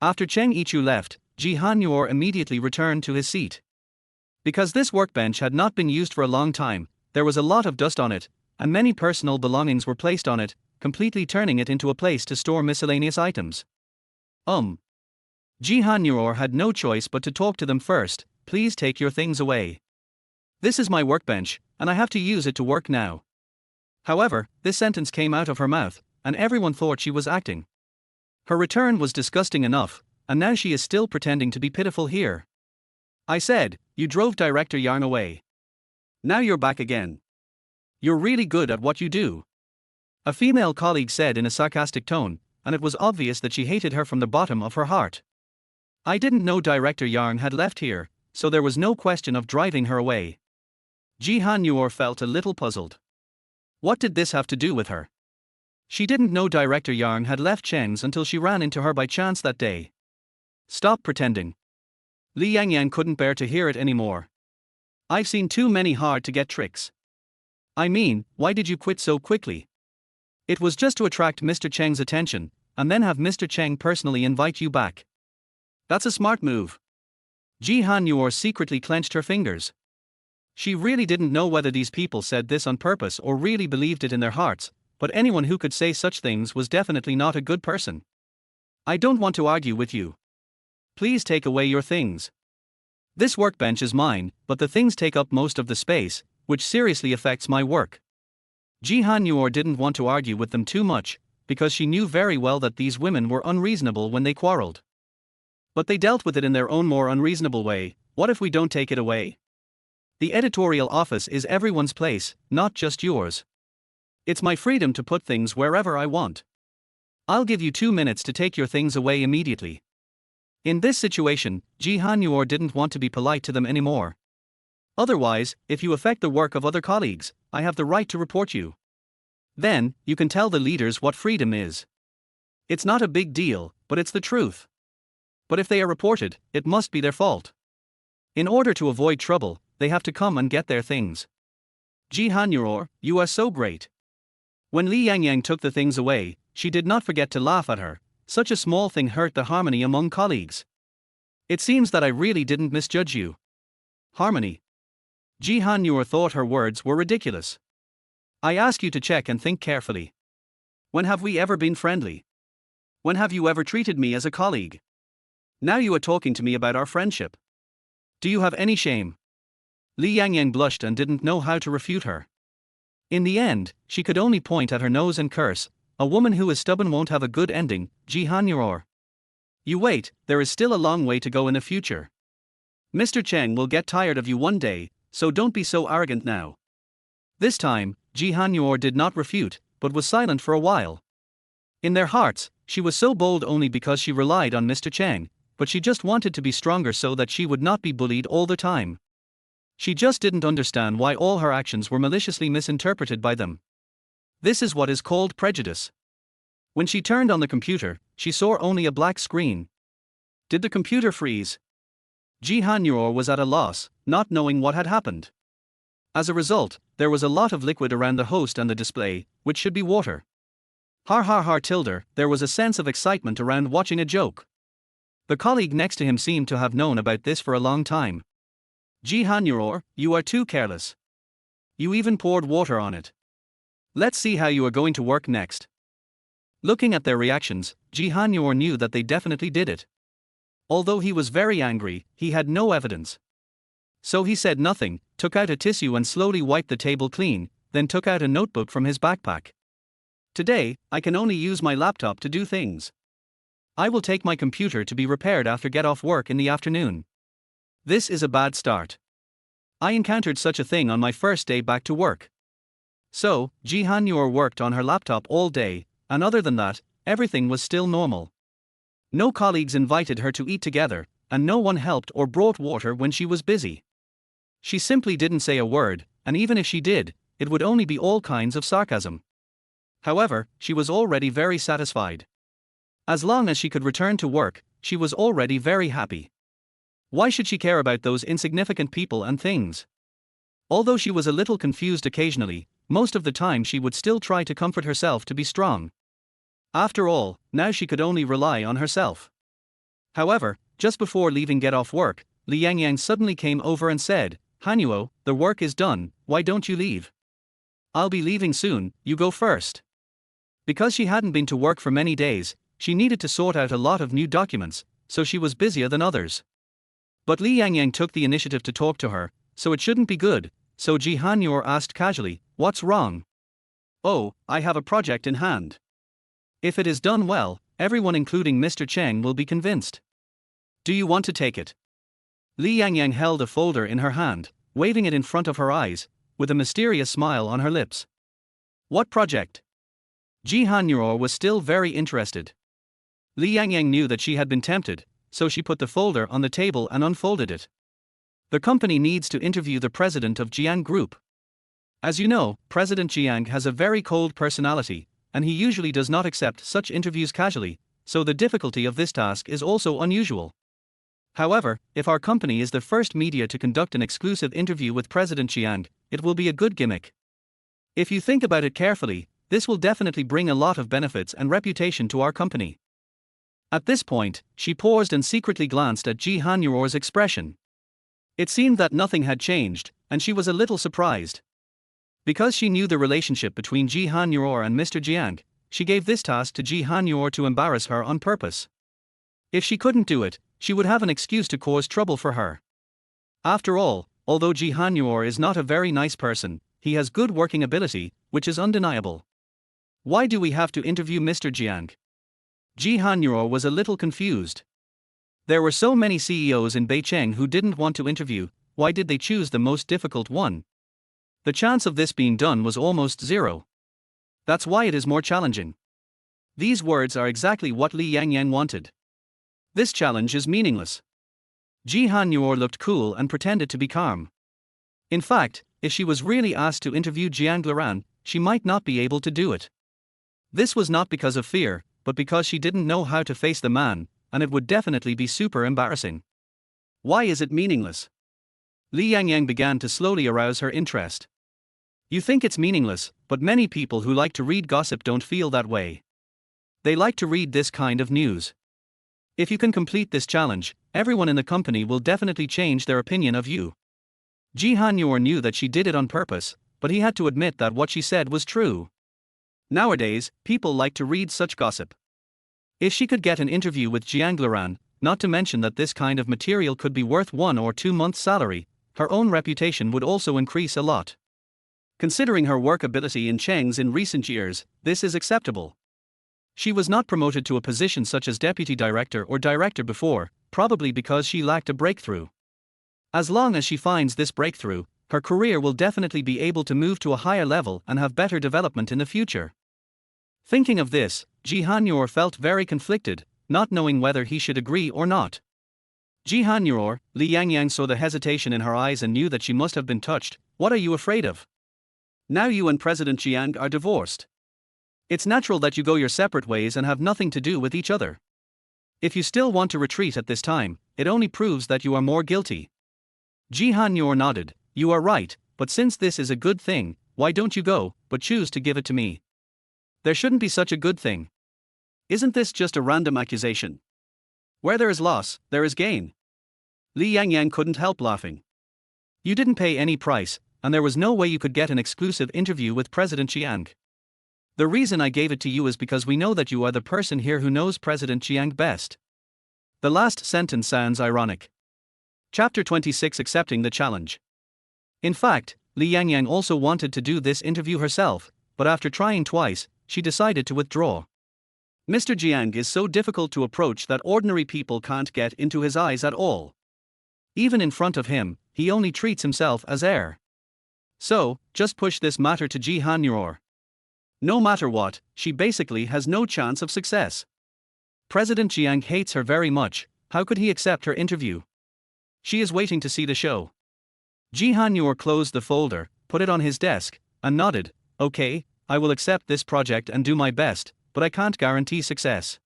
After Cheng Yichu left, Ji Hanyor immediately returned to his seat. Because this workbench had not been used for a long time, there was a lot of dust on it, and many personal belongings were placed on it, completely turning it into a place to store miscellaneous items. Ji Han-yeor had no choice but to talk to them first. Please take your things away. This is my workbench, and I have to use it to work now. However, this sentence came out of her mouth, and everyone thought she was acting. Her return was disgusting enough, and now she is still pretending to be pitiful here. I said, you drove Director Yang away. Now you're back again. You're really good at what you do. A female colleague said in a sarcastic tone, and it was obvious that she hated her from the bottom of her heart. I didn't know Director Yang had left here, so there was no question of driving her away. Ji Han-yeor felt a little puzzled. What did this have to do with her? She didn't know Director Yang had left Cheng's until she ran into her by chance that day. Stop pretending. Li Yangyang couldn't bear to hear it anymore. I've seen too many hard-to-get tricks. I mean, why did you quit so quickly? It was just to attract Mr. Cheng's attention, and then have Mr. Cheng personally invite you back. That's a smart move. Ji Han-yeor secretly clenched her fingers. She really didn't know whether these people said this on purpose or really believed it in their hearts, but anyone who could say such things was definitely not a good person. I don't want to argue with you. Please take away your things. This workbench is mine, but the things take up most of the space, which seriously affects my work. Ji Han-yeor didn't want to argue with them too much, because she knew very well that these women were unreasonable when they quarreled. But they dealt with it in their own more unreasonable way. What if we don't take it away? The editorial office is everyone's place, not just yours. It's my freedom to put things wherever I want. I'll give you 2 minutes to take your things away immediately. In this situation, Ji Han-yeor didn't want to be polite to them anymore. Otherwise, if you affect the work of other colleagues, I have the right to report you. Then, you can tell the leaders what freedom is. It's not a big deal, but it's the truth. But if they are reported, it must be their fault. In order to avoid trouble, they have to come and get their things. Ji Han-yeor, you are so great. When Li Yangyang took the things away, she did not forget to laugh at her. Such a small thing hurt the harmony among colleagues. It seems that I really didn't misjudge you. Harmony. Ji Han-yeor thought her words were ridiculous. I ask you to check and think carefully. When have we ever been friendly? When have you ever treated me as a colleague? Now you are talking to me about our friendship. Do you have any shame? Li Yangyang blushed and didn't know how to refute her. In the end, she could only point at her nose and curse. A woman who is stubborn won't have a good ending, Ji Han-yeor. You wait, there is still a long way to go in the future. Mr. Cheng will get tired of you one day, so don't be so arrogant now. This time, Ji Han-yeor did not refute, but was silent for a while. In their hearts, she was so bold only because she relied on Mr. Cheng, but she just wanted to be stronger so that she would not be bullied all the time. She just didn't understand why all her actions were maliciously misinterpreted by them. This is what is called prejudice. When she turned on the computer, she saw only a black screen. Did the computer freeze? Ji Han-yeor was at a loss, not knowing what had happened. As a result, there was a lot of liquid around the host and the display, which should be water. Har har har tilde, there was a sense of excitement around watching a joke. The colleague next to him seemed to have known about this for a long time. Ji Han-yeor, you are too careless. You even poured water on it. Let's see how you are going to work next. Looking at their reactions, Ji Han-yeor knew that they definitely did it. Although he was very angry, he had no evidence. So he said nothing, took out a tissue and slowly wiped the table clean, then took out a notebook from his backpack. Today, I can only use my laptop to do things. I will take my computer to be repaired after get off work in the afternoon. This is a bad start. I encountered such a thing on my first day back to work. So, Ji Han-yeor worked on her laptop all day, and other than that, everything was still normal. No colleagues invited her to eat together, and no one helped or brought water when she was busy. She simply didn't say a word, and even if she did, it would only be all kinds of sarcasm. However, she was already very satisfied. As long as she could return to work, she was already very happy. Why should she care about those insignificant people and things? Although she was a little confused occasionally, most of the time she would still try to comfort herself to be strong. After all, now she could only rely on herself. However, just before leaving get off work, Li Yangyang suddenly came over and said, Han-yeor, the work is done, why don't you leave? I'll be leaving soon, you go first. Because she hadn't been to work for many days, she needed to sort out a lot of new documents, so she was busier than others. But Li Yangyang took the initiative to talk to her, so it shouldn't be good, so Ji Hanyor asked casually, "What's wrong?" "Oh, I have a project in hand. If it is done well, everyone including Mr. Cheng will be convinced. Do you want to take it?" Li Yangyang held a folder in her hand, waving it in front of her eyes, with a mysterious smile on her lips. "What project?" Ji Hanyor was still very interested. Li Yangyang knew that she had been tempted, so she put the folder on the table and unfolded it. The company needs to interview the president of Jiang Group. As you know, President Jiang has a very cold personality, and he usually does not accept such interviews casually, so the difficulty of this task is also unusual. However, if our company is the first media to conduct an exclusive interview with President Jiang, it will be a good gimmick. If you think about it carefully, this will definitely bring a lot of benefits and reputation to our company. At this point, she paused and secretly glanced at Ji Hanyor's expression. It seemed that nothing had changed, and she was a little surprised. Because she knew the relationship between Ji Hanyor and Mr. Jiang, she gave this task to Ji Hanyor to embarrass her on purpose. If she couldn't do it, she would have an excuse to cause trouble for her. After all, although Ji Hanyor is not a very nice person, he has good working ability, which is undeniable. Why do we have to interview Mr. Jiang? Ji Hanyor was a little confused. There were so many CEOs in Beicheng who didn't want to interview, why did they choose the most difficult one? The chance of this being done was almost zero. That's why it is more challenging. These words are exactly what Li Yangyang wanted. This challenge is meaningless. Ji Hanyor looked cool and pretended to be calm. In fact, if she was really asked to interview Jiang Luran, she might not be able to do it. This was not because of fear, but because she didn't know how to face the man, and it would definitely be super embarrassing. Why is it meaningless? Li Yangyang began to slowly arouse her interest. You think it's meaningless, but many people who like to read gossip don't feel that way. They like to read this kind of news. If you can complete this challenge, everyone in the company will definitely change their opinion of you. Ji Hanyor knew that she did it on purpose, but he had to admit that what she said was true. Nowadays, people like to read such gossip. If she could get an interview with Jiang Luran, not to mention that this kind of material could be worth 1 or 2 months' salary, her own reputation would also increase a lot. Considering her work ability in Cheng's in recent years, this is acceptable. She was not promoted to a position such as deputy director or director before, probably because she lacked a breakthrough. As long as she finds this breakthrough, her career will definitely be able to move to a higher level and have better development in the future. Thinking of this, Ji Hanyor felt very conflicted, not knowing whether he should agree or not. Ji Hanyor, Li Yangyang saw the hesitation in her eyes and knew that she must have been touched. What are you afraid of? Now you and President Jiang are divorced. It's natural that you go your separate ways and have nothing to do with each other. If you still want to retreat at this time, it only proves that you are more guilty. Ji Hanyor nodded. You are right, but since this is a good thing, why don't you go, but choose to give it to me? There shouldn't be such a good thing. Isn't this just a random accusation? Where there is loss, there is gain. Li Yangyang couldn't help laughing. You didn't pay any price, and there was no way you could get an exclusive interview with President Jiang. The reason I gave it to you is because we know that you are the person here who knows President Jiang best. The last sentence sounds ironic. Chapter 26 Accepting the Challenge. In fact, Li Yangyang also wanted to do this interview herself, but after trying twice, she decided to withdraw. Mr. Jiang is so difficult to approach that ordinary people can't get into his eyes at all. Even in front of him, he only treats himself as heir. So, just push this matter to Ji Hanyor. No matter what, she basically has no chance of success. President Jiang hates her very much, how could he accept her interview? She is waiting to see the show. Ji Hanyor closed the folder, put it on his desk, and nodded. Okay, I will accept this project and do my best, but I can't guarantee success.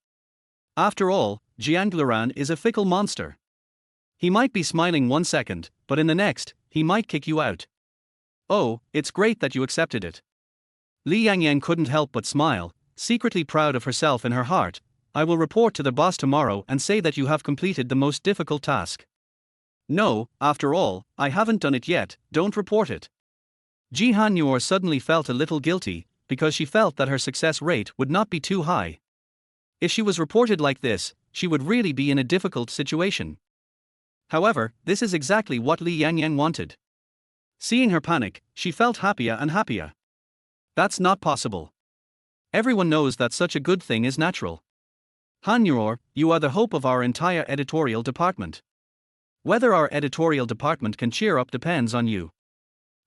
After all, Jiang Luran is a fickle monster. He might be smiling 1 second, but in the next, he might kick you out. Oh, it's great that you accepted it. Li Yangyang couldn't help but smile, secretly proud of herself in her heart. I will report to the boss tomorrow and say that you have completed the most difficult task. No, after all, I haven't done it yet, don't report it. Ji Hanyor suddenly felt a little guilty, because she felt that her success rate would not be too high. If she was reported like this, she would really be in a difficult situation. However, this is exactly what Li Yangyang wanted. Seeing her panic, she felt happier and happier. That's not possible. Everyone knows that such a good thing is natural. Han Yuor, you are the hope of our entire editorial department. Whether our editorial department can cheer up depends on you.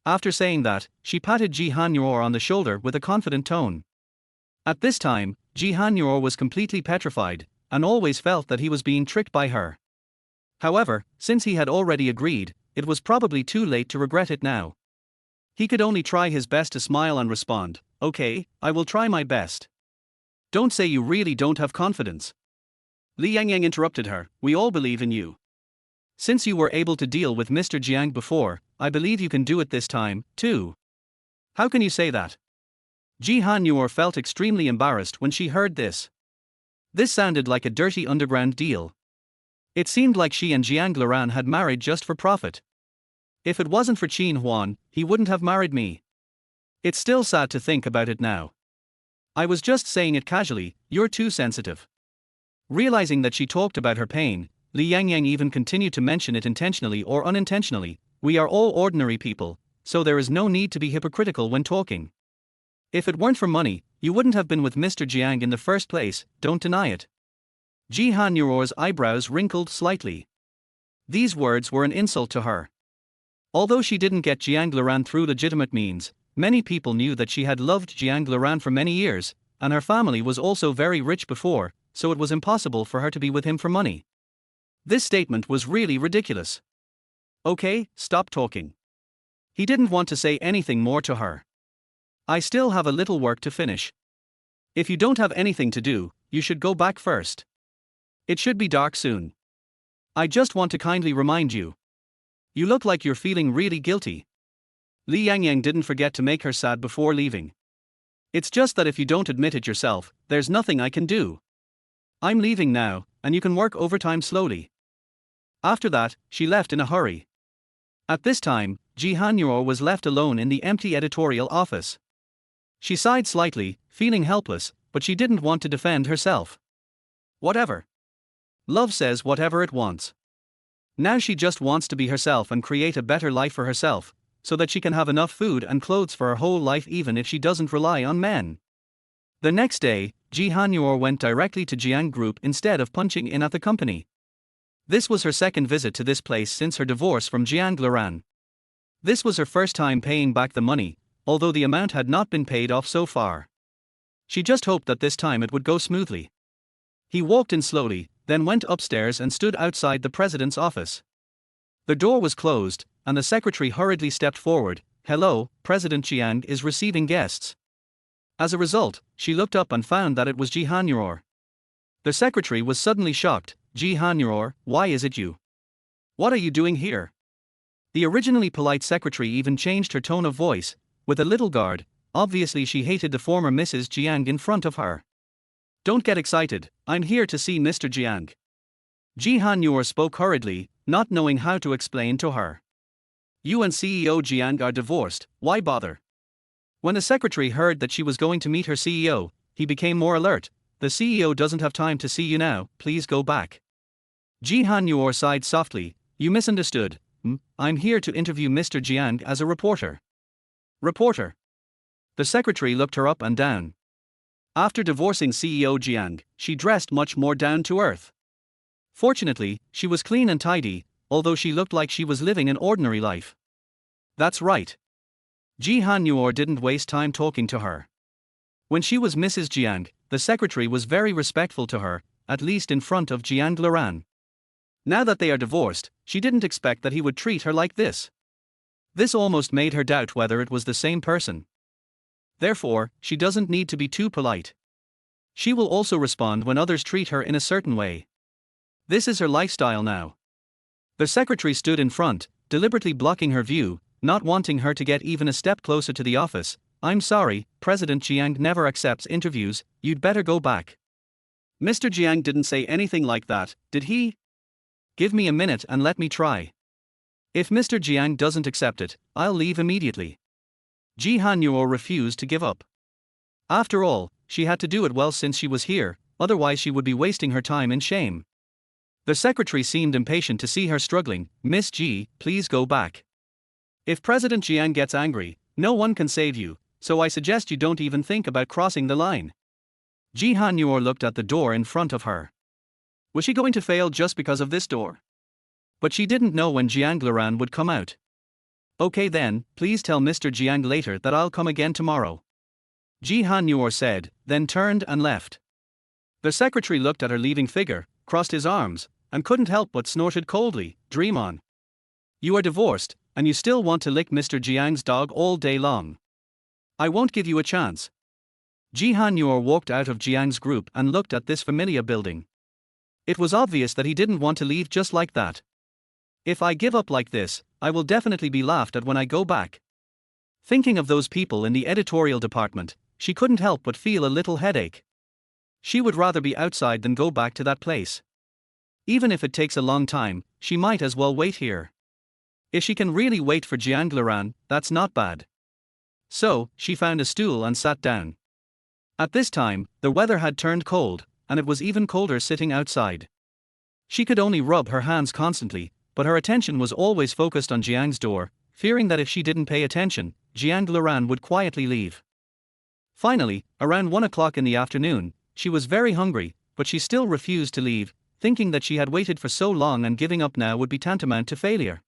After saying that, she patted Ji Han Yuor on the shoulder with a confident tone. At this time, Ji Han Yuor was completely petrified, and always felt that he was being tricked by her. However, since he had already agreed, it was probably too late to regret it now. He could only try his best to smile and respond, "Okay, I will try my best." "Don't say you really don't have confidence." Li Yangyang interrupted her, "We all believe in you. Since you were able to deal with Mr. Jiang before, I believe you can do it this time, too." "How can you say that?" Ji Han Yuor felt extremely embarrassed when she heard this. This sounded like a dirty underground deal. It seemed like she and Jiang Luran had married just for profit. "If it wasn't for Qin Huan, he wouldn't have married me. It's still sad to think about it now. I was just saying it casually, you're too sensitive." Realizing that she talked about her pain, Li Yangyang even continued to mention it intentionally or unintentionally. "We are all ordinary people, so there is no need to be hypocritical when talking. If it weren't for money, you wouldn't have been with Mr. Jiang in the first place, don't deny it." Ji Han Yuor's eyebrows wrinkled slightly. These words were an insult to her. Although she didn't get Jiang Luran through legitimate means, many people knew that she had loved Jiang Luran for many years, and her family was also very rich before, so it was impossible for her to be with him for money. This statement was really ridiculous. "Okay, stop talking." He didn't want to say anything more to her. "I still have a little work to finish. If you don't have anything to do, you should go back first. It should be dark soon. I just want to kindly remind you. You look like you're feeling really guilty." Li Yangyang didn't forget to make her sad before leaving. "It's just that if you don't admit it yourself, there's nothing I can do. I'm leaving now, and you can work overtime slowly." After that, she left in a hurry. At this time, Ji Han Yuor was left alone in the empty editorial office. She sighed slightly, feeling helpless, but she didn't want to defend herself. Whatever. Love says whatever it wants. Now she just wants to be herself and create a better life for herself, so that she can have enough food and clothes for her whole life even if she doesn't rely on men. The next day, Ji Han Yuor went directly to Jiang Group instead of punching in at the company. This was her second visit to this place since her divorce from Jiang Luran. This was her first time paying back the money, although the amount had not been paid off so far. She just hoped that this time it would go smoothly. He walked in slowly, then went upstairs and stood outside the president's office. The door was closed, and the secretary hurriedly stepped forward. "Hello, President Jiang is receiving guests." As a result, she looked up and found that it was Ji Han Yuor. The secretary was suddenly shocked. "Ji Han Yuor, why is it you? What are you doing here?" The originally polite secretary even changed her tone of voice, with a little guard. Obviously she hated the former Mrs. Jiang in front of her. "Don't get excited, I'm here to see Mr. Jiang." Ji Han Yuor spoke hurriedly, not knowing how to explain to her. "You and CEO Jiang are divorced, why bother?" When the secretary heard that she was going to meet her CEO, he became more alert. "The CEO doesn't have time to see you now, please go back." Ji Han Yuor sighed softly. "You misunderstood. I'm here to interview Mr. Jiang as a reporter." "Reporter?" The secretary looked her up and down. After divorcing CEO Jiang, she dressed much more down to earth. Fortunately, she was clean and tidy, although she looked like she was living an ordinary life. "That's right." Ji Han Yuor didn't waste time talking to her. When she was Mrs. Jiang, the secretary was very respectful to her, at least in front of Jiang Luran. Now that they are divorced, she didn't expect that he would treat her like this. This almost made her doubt whether it was the same person. Therefore, she doesn't need to be too polite. She will also respond when others treat her in a certain way. This is her lifestyle now. The secretary stood in front, deliberately blocking her view, not wanting her to get even a step closer to the office. "I'm sorry, President Jiang never accepts interviews, you'd better go back." "Mr. Jiang didn't say anything like that, did he? Give me a minute and let me try. If Mr. Jiang doesn't accept it, I'll leave immediately." Ji Han Yuor refused to give up. After all, she had to do it well since she was here, otherwise she would be wasting her time in shame. The secretary seemed impatient to see her struggling. Miss Ji, please go back. If President Jiang gets angry, no one can save you, so I suggest you don't even think about crossing the line. Ji Hanyor looked at the door in front of her. Was she going to fail just because of this door? But she didn't know when Jiang Luran would come out. Okay then, please tell Mr. Jiang later that I'll come again tomorrow. Ji Hanyor said, then turned and left. The secretary looked at her leaving figure, crossed his arms, and couldn't help but snorted coldly. Dream on. You are divorced, and you still want to lick Mr. Jiang's dog all day long. I won't give you a chance. Ji Hanyor walked out of Jiang's group and looked at this familiar building. It was obvious that he didn't want to leave just like that. If I give up like this, I will definitely be laughed at when I go back. Thinking of those people in the editorial department, she couldn't help but feel a little headache. She would rather be outside than go back to that place. Even if it takes a long time, she might as well wait here. If she can really wait for Jiang Luran, that's not bad. So, she found a stool and sat down. At this time, the weather had turned cold, and it was even colder sitting outside. She could only rub her hands constantly, but her attention was always focused on Jiang's door, fearing that if she didn't pay attention, Jiang Luran would quietly leave. Finally, around 1 o'clock in the afternoon, she was very hungry, but she still refused to leave, thinking that she had waited for so long and giving up now would be tantamount to failure.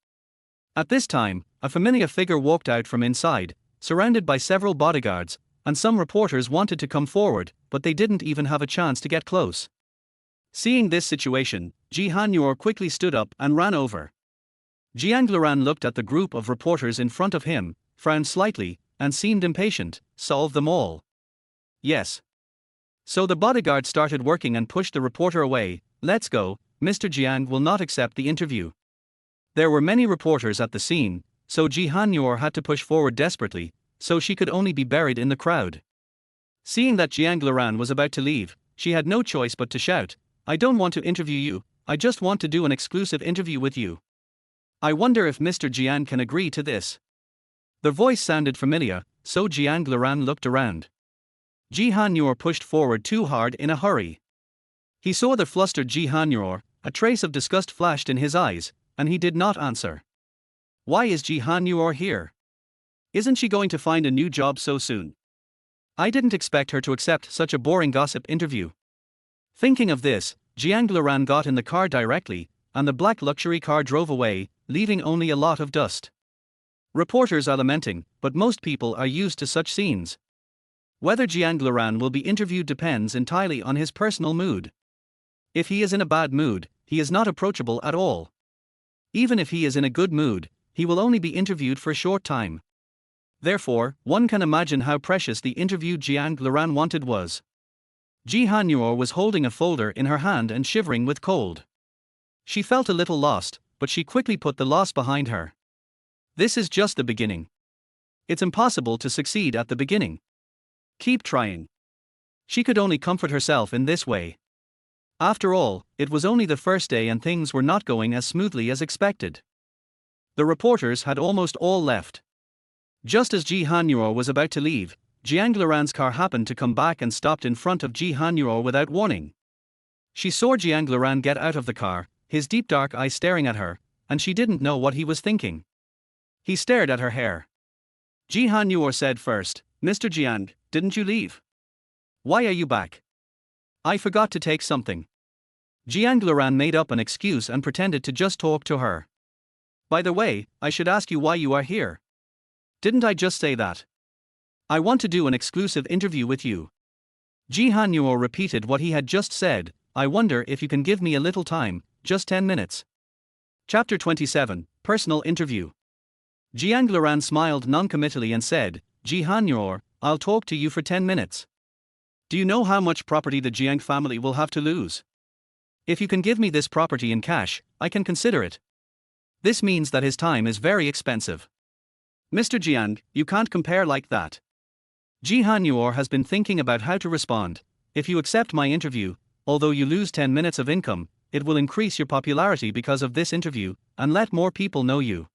At this time, a familiar figure walked out from inside, surrounded by several bodyguards, and some reporters wanted to come forward, but they didn't even have a chance to get close. Seeing this situation, Ji Hanyor quickly stood up and ran over. Jiang Luran looked at the group of reporters in front of him, frowned slightly, and seemed impatient. Solve them all. Yes. So the bodyguard started working and pushed the reporter away. Let's go, Mr. Jiang will not accept the interview. There were many reporters at the scene, so Ji Hanyor had to push forward desperately, so she could only be buried in the crowd. Seeing that Jiang Luran was about to leave, she had no choice but to shout, I don't want to interview you, I just want to do an exclusive interview with you. I wonder if Mr. Jiang can agree to this. The voice sounded familiar, so Jiang Luran looked around. Ji Hanyor pushed forward too hard in a hurry. He saw the flustered Ji Hanyor, a trace of disgust flashed in his eyes, and he did not answer. Why is Ji Hanyor here? Isn't she going to find a new job so soon? I didn't expect her to accept such a boring gossip interview. Thinking of this, Jiang Luran got in the car directly, and the black luxury car drove away, leaving only a lot of dust. Reporters are lamenting, but most people are used to such scenes. Whether Jiang Luran will be interviewed depends entirely on his personal mood. If he is in a bad mood, he is not approachable at all. Even if he is in a good mood, he will only be interviewed for a short time. Therefore, one can imagine how precious the interview Jiang Luran wanted was. Ji Hanyor was holding a folder in her hand and shivering with cold. She felt a little lost, but she quickly put the loss behind her. This is just the beginning. It's impossible to succeed at the beginning. Keep trying. She could only comfort herself in this way. After all, it was only the first day and things were not going as smoothly as expected. The reporters had almost all left. Just as Ji Hanyor was about to leave, Jiang Luran's car happened to come back and stopped in front of Ji Hanyor without warning. She saw Jiang Luran get out of the car, his deep dark eyes staring at her, and she didn't know what he was thinking. He stared at her hair. Ji Hanyor said first, Mr. Jiang, didn't you leave? Why are you back? I forgot to take something. Jiang Luran made up an excuse and pretended to just talk to her. By the way, I should ask you why you are here. Didn't I just say that? I want to do an exclusive interview with you. Ji Hanyor repeated what he had just said. I wonder if you can give me a little time, just 10 minutes. Chapter 27, Personal Interview. Jiang Luran smiled non-committally and said, Ji Hanyor, I'll talk to you for 10 minutes. Do you know how much property the Jiang family will have to lose? If you can give me this property in cash, I can consider it. This means that his time is very expensive. Mr. Jiang, you can't compare like that. Ji Hanyor has been thinking about how to respond. If you accept my interview, although you lose 10 minutes of income, it will increase your popularity because of this interview, and let more people know you.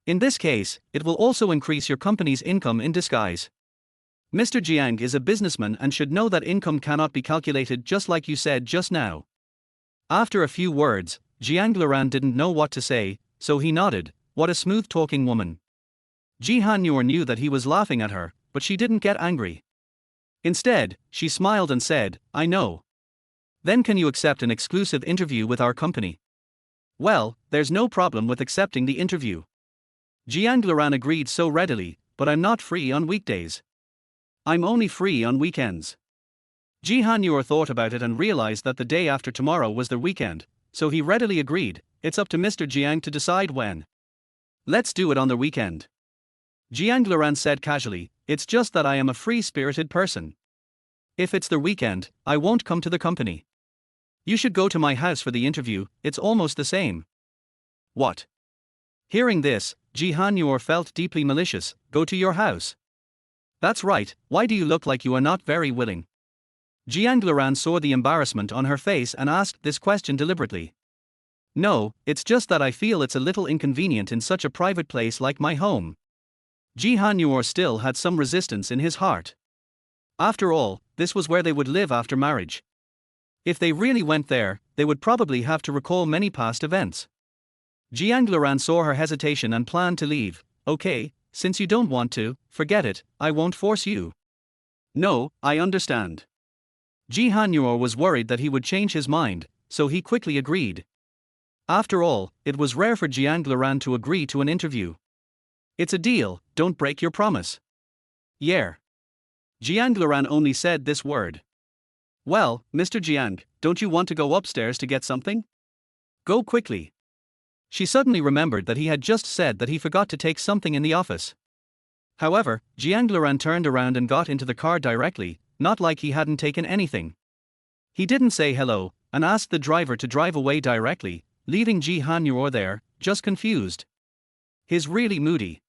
In this case, it will also increase your company's income in disguise. Mr. Jiang is a businessman and should know that income cannot be calculated just like you said just now. After a few words, Jiang Luran didn't know what to say, so he nodded. What a smooth-talking woman. Ji Hanyor knew that he was laughing at her, but she didn't get angry. Instead, she smiled and said, I know. Then can you accept an exclusive interview with our company? Well, there's no problem with accepting the interview. Jiang Luran agreed so readily, but I'm not free on weekdays. I'm only free on weekends. Ji Hanyor thought about it and realized that the day after tomorrow was the weekend, so he readily agreed. It's up to Mr. Jiang to decide when. Let's do it on the weekend. Jiang Luran said casually, it's just that I am a free-spirited person. If it's the weekend, I won't come to the company. You should go to my house for the interview, it's almost the same. What? Hearing this, Ji Hanyor felt deeply malicious. Go to your house? That's right, why do you look like you are not very willing? Jiang Luran saw the embarrassment on her face and asked this question deliberately. No, it's just that I feel it's a little inconvenient in such a private place like my home. Ji Hanyor still had some resistance in his heart. After all, this was where they would live after marriage. If they really went there, they would probably have to recall many past events. Jiang Luran saw her hesitation and planned to leave. Okay, since you don't want to, forget it, I won't force you. No, I understand. Ji Hanyor was worried that he would change his mind, so he quickly agreed. After all, it was rare for Jiang Luran to agree to an interview. It's a deal, don't break your promise. Yeah. Jiang Luran only said this word. Well, Mr. Jiang, don't you want to go upstairs to get something? Go quickly. She suddenly remembered that he had just said that he forgot to take something in the office. However, Jiang Luran turned around and got into the car directly, not like he hadn't taken anything. He didn't say hello, and asked the driver to drive away directly, leaving Ji Hanyor there, just confused. He's really moody.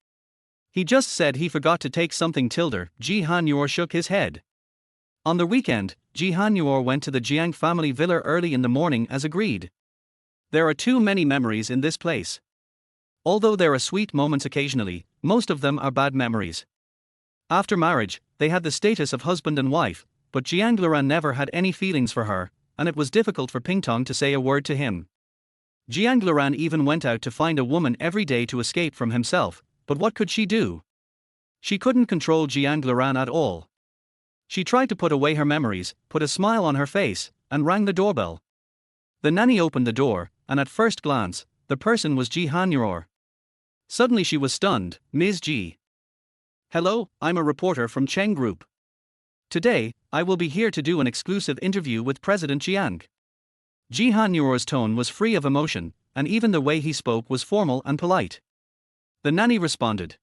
He just said he forgot to take something. Ji Hanyor shook his head. On the weekend, Ji Hanyor went to the Jiang family villa early in the morning as agreed. There are too many memories in this place. Although there are sweet moments occasionally, most of them are bad memories. After marriage, they had the status of husband and wife, but Jiang Luran never had any feelings for her, and it was difficult for Pingtong to say a word to him. Jiang Luran even went out to find a woman every day to escape from himself, but what could she do? She couldn't control Jiang Luran at all. She tried to put away her memories, put a smile on her face, and rang the doorbell. The nanny opened the door, and at first glance, the person was Ji Hanyor. Suddenly she was stunned. Ms. Ji. Hello, I'm a reporter from Cheng Group. Today, I will be here to do an exclusive interview with President Jiang. Ji Hanyor's tone was free of emotion, and even the way he spoke was formal and polite. The nanny responded.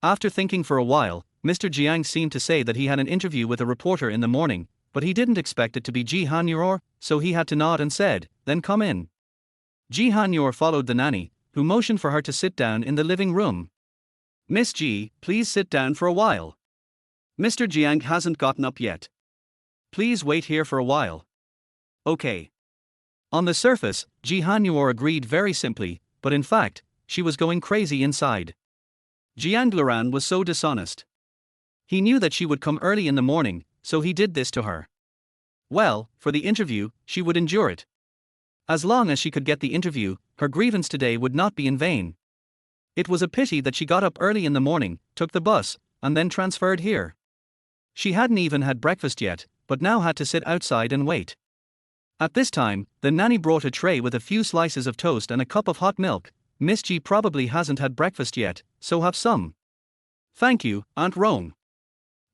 After thinking for a while, Mr. Jiang seemed to say that he had an interview with a reporter in the morning, but he didn't expect it to be Ji Hanyor, so he had to nod and said, then come in. Ji Hanyor followed the nanny, who motioned for her to sit down in the living room. Miss Ji, please sit down for a while. Mr. Jiang hasn't gotten up yet. Please wait here for a while. Okay. On the surface, Ji Hanyor agreed very simply, but in fact, she was going crazy inside. Jiang Luran was so dishonest. He knew that she would come early in the morning, so he did this to her. Well, for the interview, she would endure it. As long as she could get the interview, her grievance today would not be in vain. It was a pity that she got up early in the morning, took the bus, and then transferred here. She hadn't even had breakfast yet, but now had to sit outside and wait. At this time, the nanny brought a tray with a few slices of toast and a cup of hot milk. Miss Ji probably hasn't had breakfast yet, so have some. Thank you, Aunt Rong.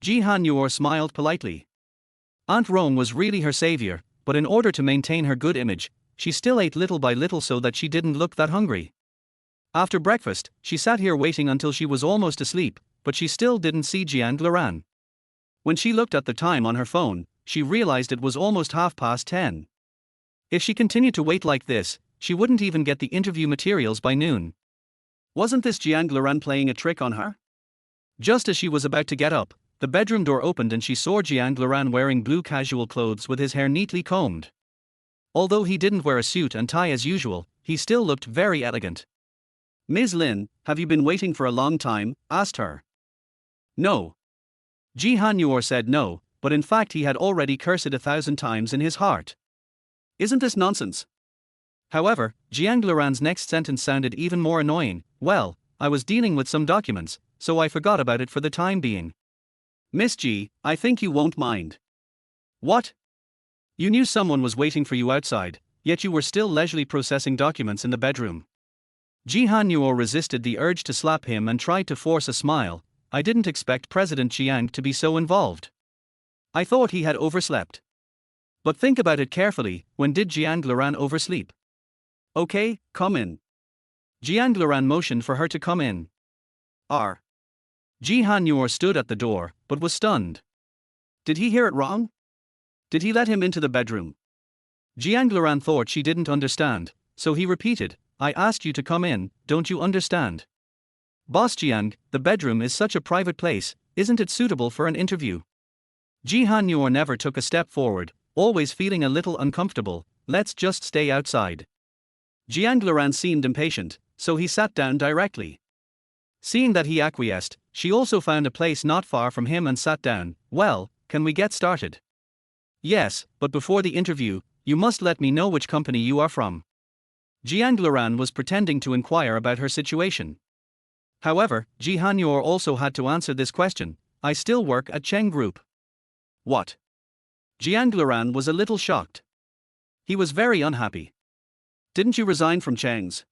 Ji Hanyor smiled politely. Aunt Rong was really her savior, but in order to maintain her good image, she still ate little by little so that she didn't look that hungry. After breakfast, she sat here waiting until she was almost asleep, but she still didn't see Jiang Luran. When she looked at the time on her phone, she realized it was almost 10:30. If she continued to wait like this, she wouldn't even get the interview materials by noon. Wasn't this Jiang Luran playing a trick on her? Just as she was about to get up, the bedroom door opened and she saw Jiang Luran wearing blue casual clothes with his hair neatly combed. Although he didn't wear a suit and tie as usual, he still looked very elegant. Ms. Lin, have you been waiting for a long time? Asked her. No. Ji Han Yor said no, but in fact he had already cursed it 1,000 times in his heart. Isn't this nonsense? However, Jiang Luran's next sentence sounded even more annoying. Well, I was dealing with some documents, so I forgot about it for the time being. Miss Ji, I think you won't mind. What? You knew someone was waiting for you outside, yet you were still leisurely processing documents in the bedroom. Ji Han Yor resisted the urge to slap him and tried to force a smile. I didn't expect President Jiang to be so involved. I thought he had overslept. But think about it carefully, when did Jiang Luran oversleep? Okay, come in. Jiang Luran motioned for her to come in. Ji Han Yor stood at the door, but was stunned. Did he hear it wrong? Did he let him into the bedroom? Jiang Luran thought she didn't understand, so he repeated, I asked you to come in, don't you understand? Boss Jiang, the bedroom is such a private place, isn't it suitable for an interview? Ji Han Yor never took a step forward, always feeling a little uncomfortable. Let's just stay outside. Jiang Luran seemed impatient, so he sat down directly. Seeing that he acquiesced, she also found a place not far from him and sat down. Well, can we get started? Yes, but before the interview, you must let me know which company you are from. Jiang Luran was pretending to inquire about her situation. However, Ji Han Yor also had to answer this question. I still work at Cheng Group. What? Jiang Luran was a little shocked. He was very unhappy. Didn't you resign from Cheng's?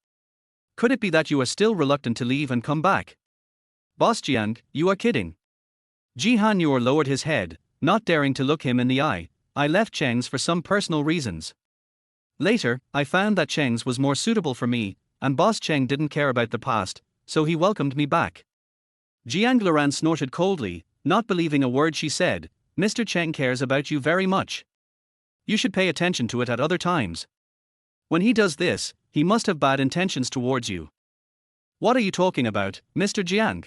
Could it be that you are still reluctant to leave and come back? Boss Jiang, you are kidding. Ji Han Yor lowered his head, not daring to look him in the eye. I left Cheng's for some personal reasons. Later, I found that Cheng's was more suitable for me, and Boss Cheng didn't care about the past, so he welcomed me back. Jiang Luran snorted coldly, not believing a word she said. Mr. Cheng cares about you very much. You should pay attention to it at other times. When he does this, he must have bad intentions towards you. What are you talking about, Mr. Jiang?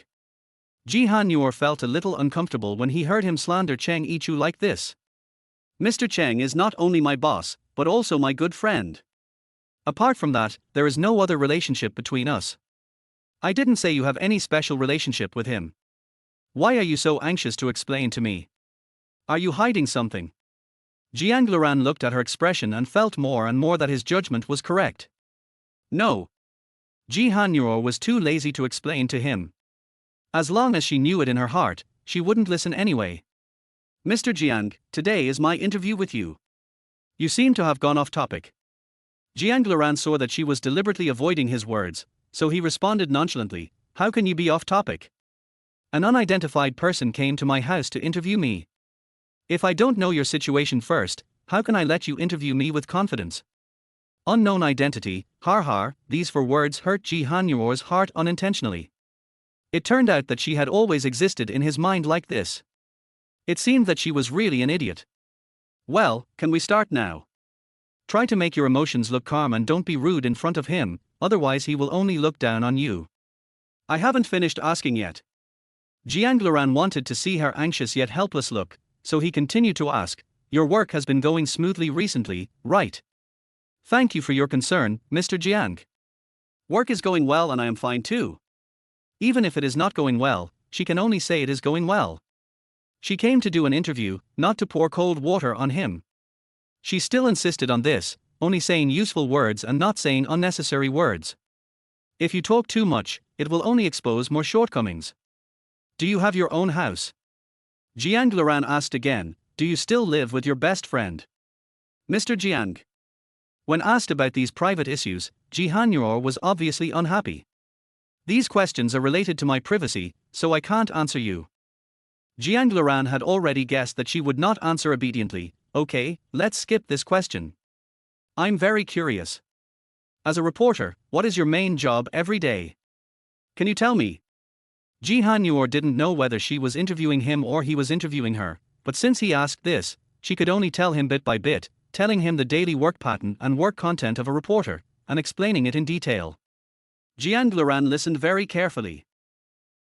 Ji Han Yor felt a little uncomfortable when he heard him slander Cheng Yichu like this. Mr. Cheng is not only my boss, but also my good friend. Apart from that, there is no other relationship between us. I didn't say you have any special relationship with him. Why are you so anxious to explain to me? Are you hiding something? Jiang Luran looked at her expression and felt more and more that his judgment was correct. No. Ji Han Yor was too lazy to explain to him. As long as she knew it in her heart, she wouldn't listen anyway. Mr. Jiang, today is my interview with you. You seem to have gone off topic. Jiang Luran saw that she was deliberately avoiding his words, so he responded nonchalantly, how can you be off topic? An unidentified person came to my house to interview me. If I don't know your situation first, how can I let you interview me with confidence? Unknown identity, har har, these four words hurt Ji Han Yor's heart unintentionally. It turned out that she had always existed in his mind like this. It seemed that she was really an idiot. Well, can we start now? Try to make your emotions look calm and don't be rude in front of him, otherwise he will only look down on you. I haven't finished asking yet. Jiang Luran wanted to see her anxious yet helpless look, so he continued to ask, your work has been going smoothly recently, right? Thank you for your concern, Mr. Jiang. Work is going well and I am fine too. Even if it is not going well, she can only say it is going well. She came to do an interview, not to pour cold water on him. She still insisted on this, only saying useful words and not saying unnecessary words. If you talk too much, it will only expose more shortcomings. Do you have your own house? Jiang Luran asked again, do you still live with your best friend? Mr. Jiang. When asked about these private issues, Ji Han Yor was obviously unhappy. These questions are related to my privacy, so I can't answer you. Jiang Luran had already guessed that she would not answer obediently. Okay, let's skip this question. I'm very curious. As a reporter, what is your main job every day? Can you tell me? Ji Han Yor didn't know whether she was interviewing him or he was interviewing her, but since he asked this, she could only tell him bit by bit, telling him the daily work pattern and work content of a reporter, and explaining it in detail. Jiang Luran listened very carefully.